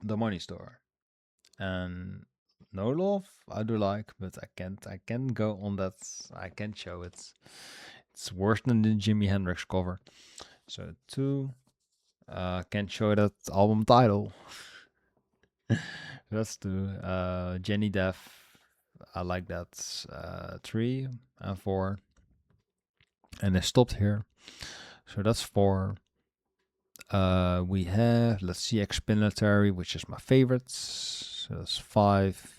The Money Store. And No Love, I do like, but I can't go on that. I can't show it. It's worse than the Jimi Hendrix cover. So 2, can't show that album title. That's 2. Jenny Deaf, I like that. 3 and 4. And I stopped here. So that's 4. We have, let's see, Explanatory, which is my favorite. So that's 5.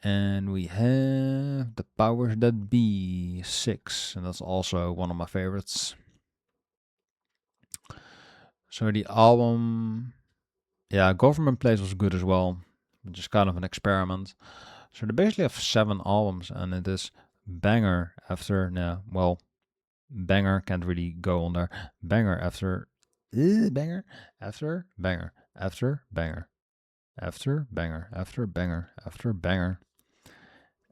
And we have The Powers That Be, 6. And that's also one of my favorites. So the album, yeah, Government Place was good as well. Just kind of an experiment. So they basically have 7 albums, and it is banger after, banger can't really go on there. Banger after, banger after banger after banger after banger after banger after banger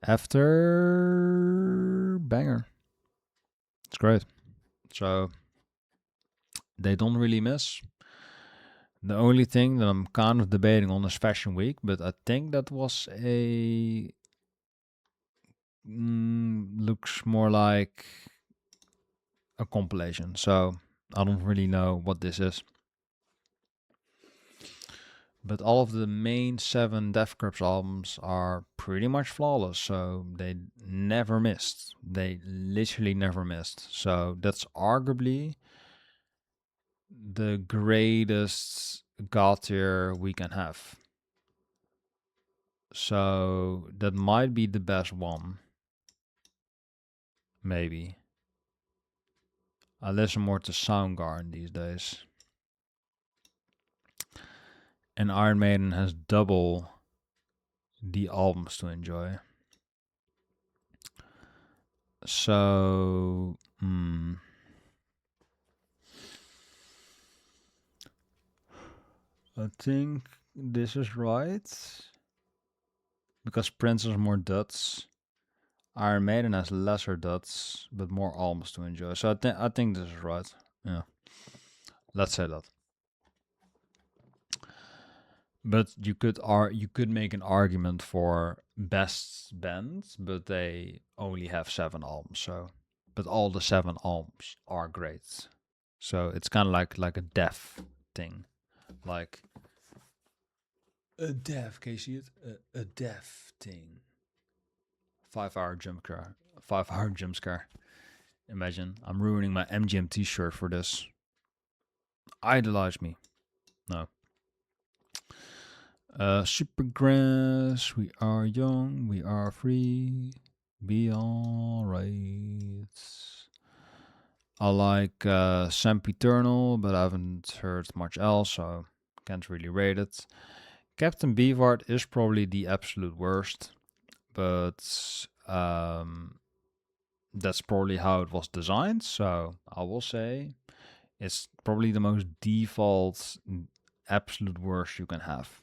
after banger. It's great. So they don't really miss. The only thing that I'm kind of debating on is Fashion Week, but I think that was a looks more like a compilation. So I don't really know what this is. But all of the main 7 Death Grips albums are pretty much flawless, so they never missed. They literally never missed. So that's arguably the greatest God tier we can have. So that might be the best one. Maybe. I listen more to Soundgarden these days. And Iron Maiden has double the albums to enjoy. So, I think this is right. Because Prince is more duds. Iron Maiden has lesser duds, but more albums to enjoy. So I think this is right. Yeah. Let's say that. But you could make an argument for best bands, but they only have 7 albums. So, but all the 7 albums are great. So it's kind of like a Def thing, like a Def. Can you see it? A Def thing. 5-hour jump scare. 5-hour jump scare. Imagine I'm ruining my MGM T-shirt for this. Idolize me. No. Supergrass, we are young, we are free, be alright. I like Sempiternal, but I haven't heard much else, so can't really rate it. Captain Beefheart is probably the absolute worst, but that's probably how it was designed, so I will say it's probably the most default, absolute worst you can have.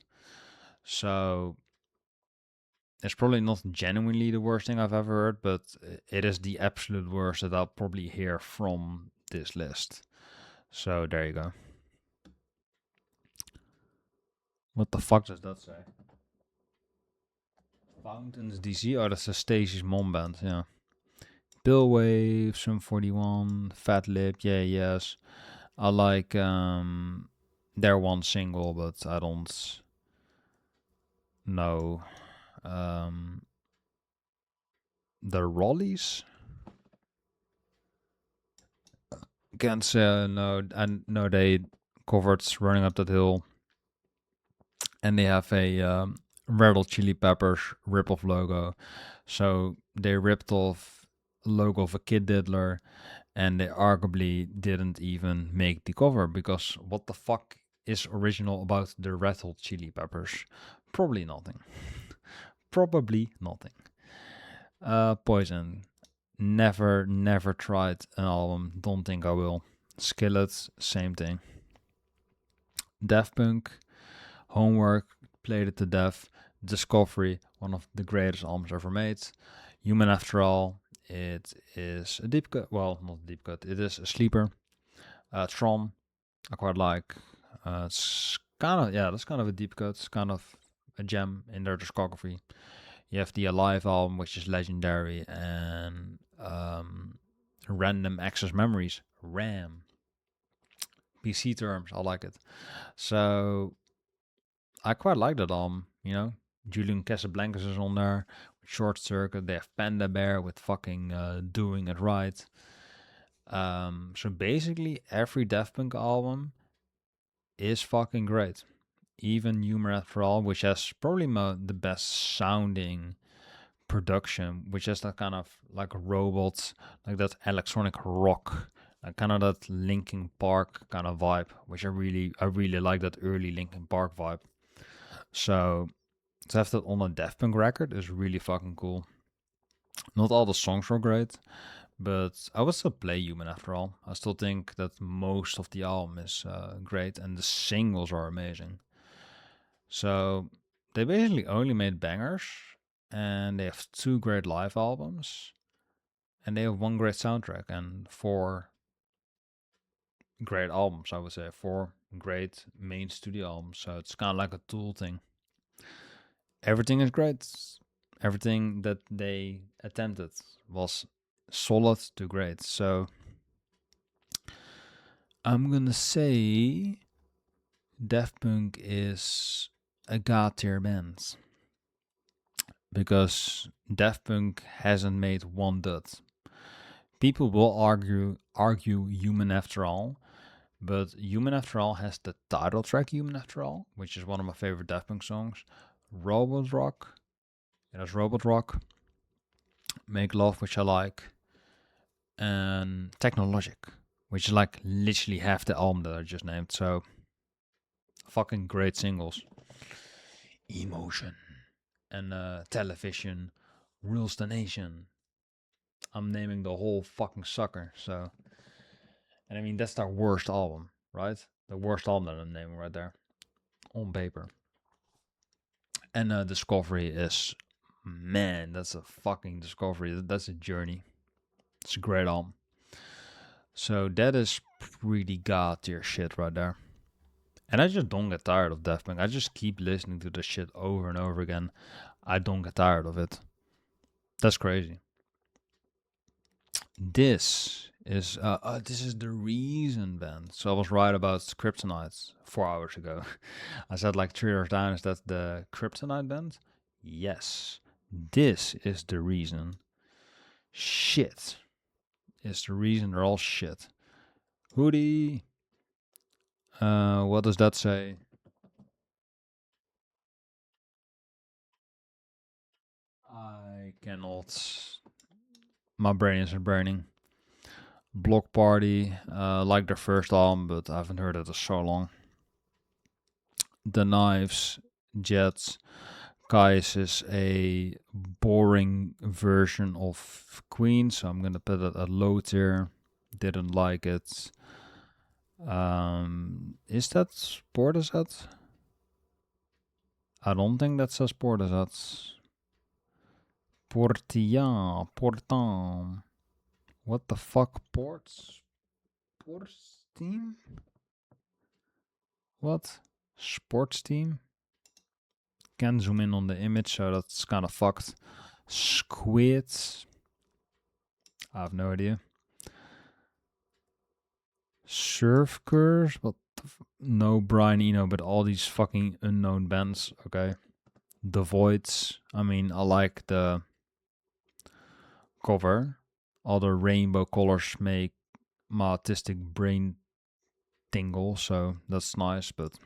So it's probably not genuinely the worst thing I've ever heard, but it is the absolute worst that I'll probably hear from this list. So there you go. What the fuck does that say? Fountains DC? Oh, that's a Stacy's mom band, yeah. Billwave, Sum 41, Fat Lip, yeah, yes. I like their one single, but I don't know. The Rollies? Can't say no. And no, they covered Running Up That Hill, and they have a Red Hot Chili Peppers rip-off logo. So they ripped off logo of a Kid Diddler, and they arguably didn't even make the cover, because what the fuck is original about the Red Hot Chili Peppers? Probably nothing. Probably nothing. Poison. Never tried an album. Don't think I will. Skillet, same thing. Daft Punk, Homework, played it to death. Discovery, one of the greatest albums ever made. Human After All, it is a deep cut. Well, not a deep cut. It is a sleeper. Tron, I quite like. It's kind of, yeah, that's kind of a deep cut. It's kind of a gem in their discography. You have the Alive album, which is legendary, and Random Access Memories, RAM. PC terms, I like it. So I quite like that album, you know. Julian Casablancas is on there, Short Circuit. They have Panda Bear with fucking Doing It Right. So basically, every Daft Punk album is fucking great. Even Humor After All, which has probably the best sounding production, which is that kind of like robots, like that electronic rock, like kind of that Linkin Park kind of vibe, which I really like that early Linkin Park vibe. So to have that on a Daft Punk record is really fucking cool. Not all the songs were great, but I would still play Human After All. I still think that most of the album is great, and the singles are amazing. So they basically only made bangers, and they have 2 great live albums, and they have 1 great soundtrack, and 4 great albums, I would say. 4 great main studio albums. So it's kind of like a Tool thing. Everything is great. Everything that they attempted was solid to great. So I'm gonna say Daft Punk is a god tier band because Daft Punk hasn't made one dud. People will argue Human After All, but Human After All has the title track Human After All, which is one of my favorite Daft Punk songs. Robot Rock, there's Robot Rock, Make Love, which I like, and Technologic, which is like literally half the album that I just named. So fucking great singles. Emotion and Television Rules the Nation. I'm naming the whole fucking sucker. So, and I mean that's their worst album, right? The worst album that I'm naming right there, on paper. And Discovery is, man, that's a fucking discovery. That's a journey. It's a great album. So that is pretty god tier shit right there. And I just don't get tired of Daft Punk. I just keep listening to this shit over and over again. I don't get tired of it. That's crazy. This is the Reason band. So I was right about Kryptonite 4 hours ago. I said like 3 hours down. Is that the Kryptonite band? Yes. This is the Reason. Shit. Is the Reason they're all shit. Hoodie. What does that say? I cannot. My brain isn't burning. Block Party, like their first album, but I haven't heard it in so long. The Knives, Jets, Kais is a boring version of Queen, so I'm gonna put it at low tier. Didn't like it. Is that Portishead? I don't think that says Portishead. Portian, Portan. What the fuck? Sports team? What? Sports team? Can zoom in on the image, so that's kind of fucked. Squids. I have no idea. Surf Curse? What the no Brian Eno, but all these fucking unknown bands. Okay. The Voids. I mean, I like the cover. All the rainbow colors make my artistic brain tingle, so that's nice, but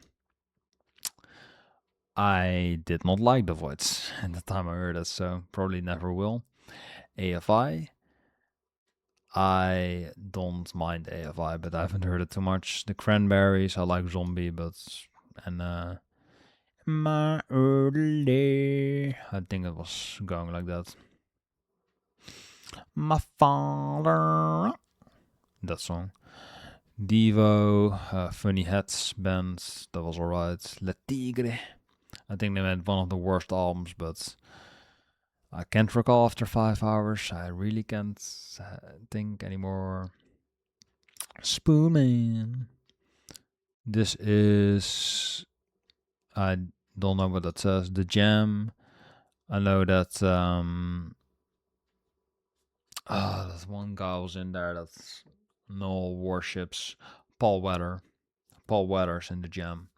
I did not like The Voids at the time I heard it, so probably never will. AFI. I don't mind AFI, but I haven't heard it too much. The Cranberries, I like Zombie, but and my early, I think it was going like that. My father, that song. Devo, Funny Hats band, that was alright. Le Tigre, I think they made one of the worst albums, but I can't recall after 5 hours. I really can't think anymore. Spoonman. This is. I don't know what that says. The Jam. I know that. That one guy was in there that Noel worships. Paul Weather. Paul Weather's in the Jam.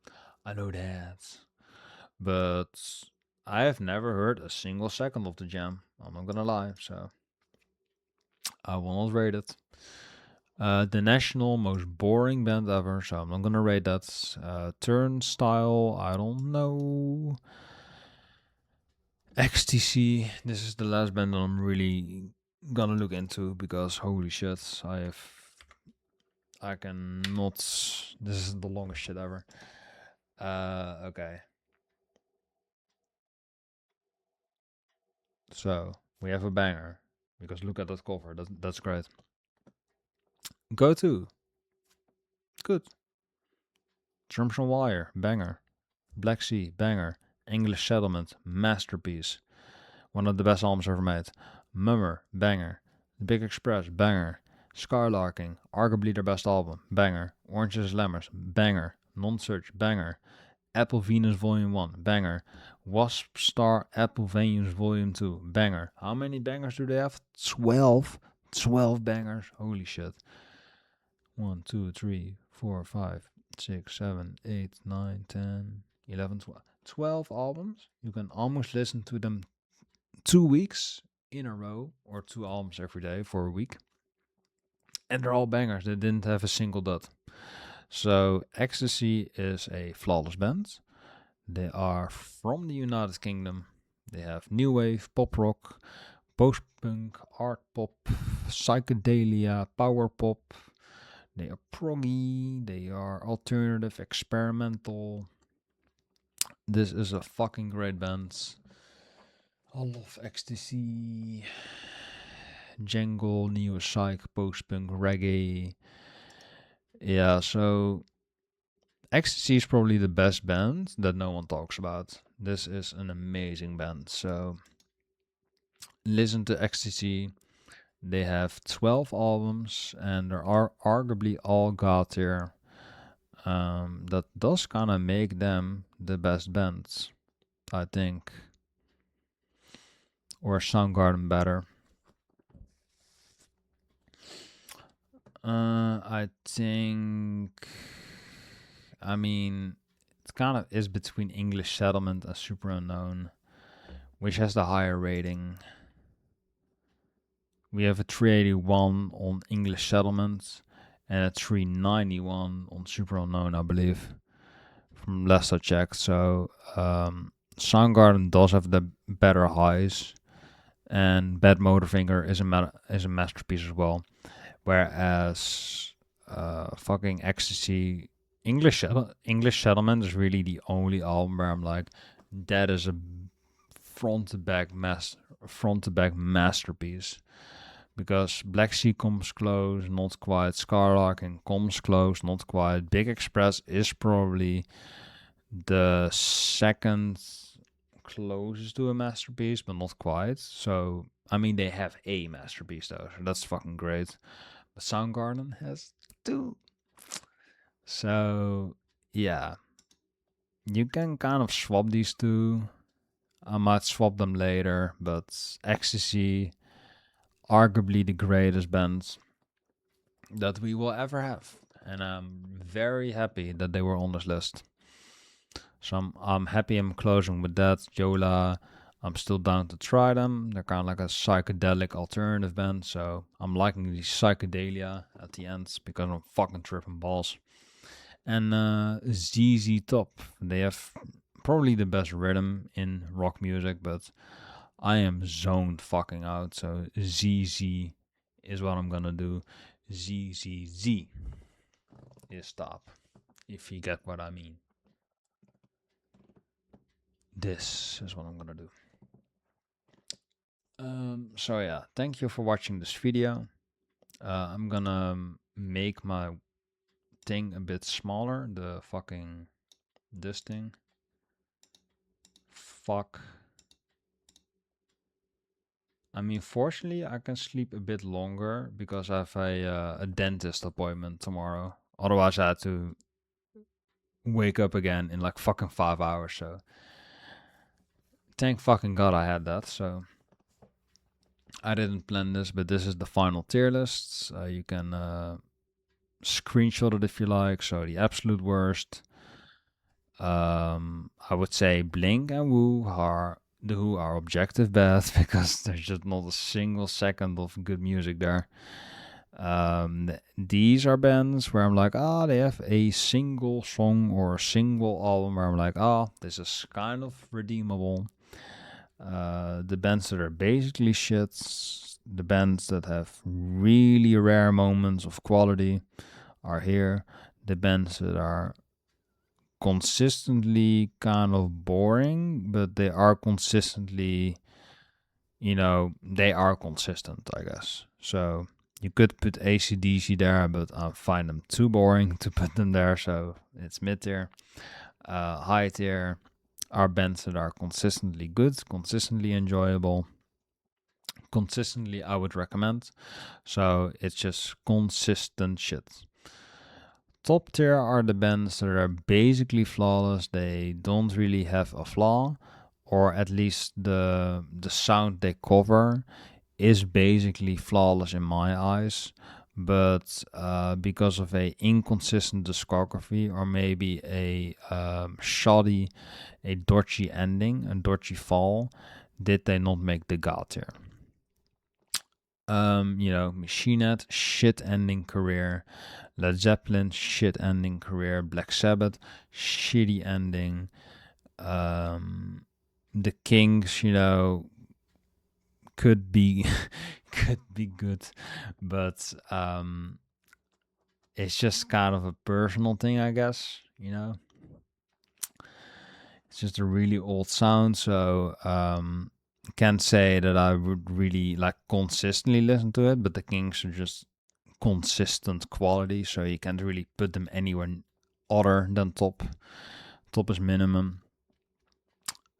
I know that. But I have never heard a single second of the Jam. I'm not gonna lie. So I will not rate it. The National, most boring band ever, so I'm not gonna rate that. Turnstile, I don't know. XTC, this is the last band that I'm really gonna look into because holy shit, I cannot. This is the longest shit ever. Okay. So we have a banger because look at that cover. That's great. Go to good. Drums on Wire, banger. Black Sea, banger. English Settlement, masterpiece. One of the best albums ever made. Mummer, banger. The Big Express, banger. Skylarking, arguably their best album, banger. Oranges Lemons, banger. Non-Search, banger. Apple Venus Volume 1, banger. Wasp Star Apple Venus Volume 2, banger. How many bangers do they have? 12. 12 bangers. Holy shit. 1, 2, 3, 4, 5, 6, 7, 8, 9, 10, 11, 12. 12 albums. You can almost listen to them 2 weeks in a row or 2 albums every day for a week. And they're all bangers. They didn't have a single dud. So Ecstasy is a flawless band. They are from the United Kingdom. They have new wave, pop rock, post-punk, art pop, psychedelia, power pop. They are proggy, they are alternative, experimental. This is a fucking great band. I love Ecstasy, Jangle, neo psych, post-punk, reggae. Yeah, so Ecstasy is probably the best band that no one talks about. This is an amazing band. So listen to Ecstasy. They have 12 albums and they are arguably all god tier. That does kind of make them the best bands, I think. Or Soundgarden better. I think. I mean, it kind of is between English Settlement and Superunknown, which has the higher rating. We have a 381 on English Settlement and a 391 on Superunknown, I believe, from last I checked. So Soundgarden does have the better highs, and Bad Motorfinger is a masterpiece as well. Whereas fucking Ecstasy, English Settlement is really the only album where I'm like, that is a front to back masterpiece. Because Black Sea comes close, not quite. Skylarking comes close, not quite. Big Express is probably the second closest to a masterpiece, but not quite. So, I mean, they have a masterpiece though, so that's fucking great. But Soundgarden has 2. So, yeah. You can kind of swap these 2. I might swap them later, but Ecstasy, arguably the greatest band that we will ever have. And I'm very happy that they were on this list. So I'm happy I'm closing with that. Yola, I'm still down to try them. They're kind of like a psychedelic alternative band. So I'm liking the psychedelia at the end because I'm fucking tripping balls. And ZZ Top. They have probably the best rhythm in rock music, but I am zoned fucking out. So ZZ is what I'm gonna do. ZZZ is stop, if you get what I mean. This is what I'm gonna do. So yeah, thank you for watching this video. I'm gonna make my thing a bit smaller. This thing. Fuck. I mean, fortunately, I can sleep a bit longer because I have a dentist appointment tomorrow. Otherwise, I had to wake up again in like fucking 5 hours. So, thank fucking God I had that. So, I didn't plan this, but this is the final tier list. You can screenshot it if you like. So, the absolute worst. I would say Blink and Woo are the Who are objective bad because there's just not a single second of good music there. These are bands where I'm like, they have a single song or a single album where I'm like, this is kind of redeemable. The bands that are basically shits, the bands that have really rare moments of quality are here. The bands that are consistently kind of boring, but they are consistently, they are consistent, I guess. So you could put AC/DC there, but I find them too boring to put them there, so it's mid tier. High tier are bands that are consistently good, consistently enjoyable, consistently I would recommend. So it's just consistent shit. Top tier are the bands that are basically flawless. They don't really have a flaw, or at least the sound they cover is basically flawless in my eyes. But because of a inconsistent discography, or maybe a shoddy, a dodgy ending, a dodgy fall, did they not make the God tier? Machine Head, shit ending career. Led Zeppelin, shit ending career. Black Sabbath, shitty ending. The Kings, could be could be good, but it's just kind of a personal thing, I guess. It's just a really old sound, so can't say that I would really like consistently listen to it. But the Kings are just consistent quality, so you can't really put them anywhere other than top. Top is minimum.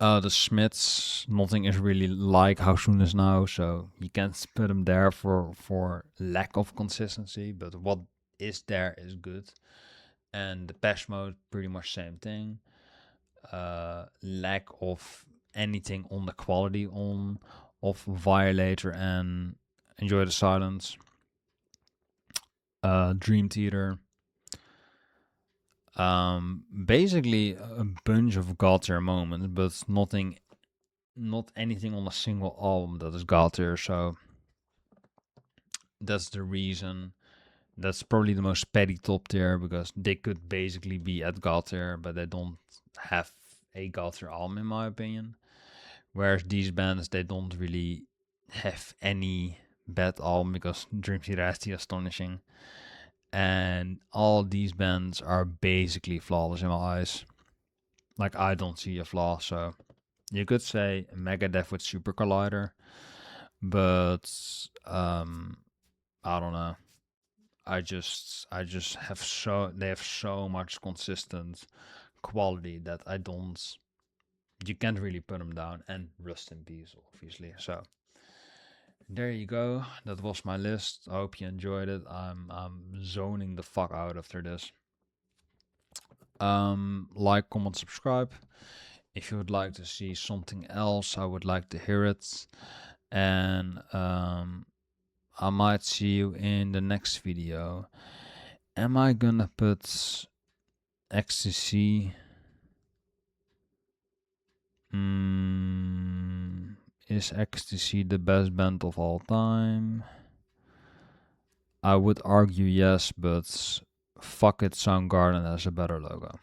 The Smiths, nothing is really like How Soon Is Now, so you can't put them there for lack of consistency, but what is there is good. And the Depeche Mode, pretty much same thing. Lack of anything on the quality of Violator and Enjoy the Silence. Dream Theater. Basically a bunch of God tier moments, but not anything on a single album that is God tier. So that's the reason. That's probably the most petty top tier, because they could basically be at God tier, but they don't have a God tier album in my opinion. Whereas these bands, they don't really have any bad album, because Dream Theater has the Astonishing. And all these bands are basically flawless in my eyes. Like, I don't see a flaw. So you could say Megadeth with Super Collider, but I don't know. I just have they have so much consistent quality that you can't really put them down. And rest in peace, obviously. So there you go. That was my list. I hope you enjoyed it. I'm zoning the fuck out after this. Like, comment, subscribe. If you would like to see something else, I would like to hear it. And I might see you in the next video. Am I gonna put Ecstasy? Is Ecstasy the best band of all time? I would argue yes, but fuck it, Soundgarden has a better logo.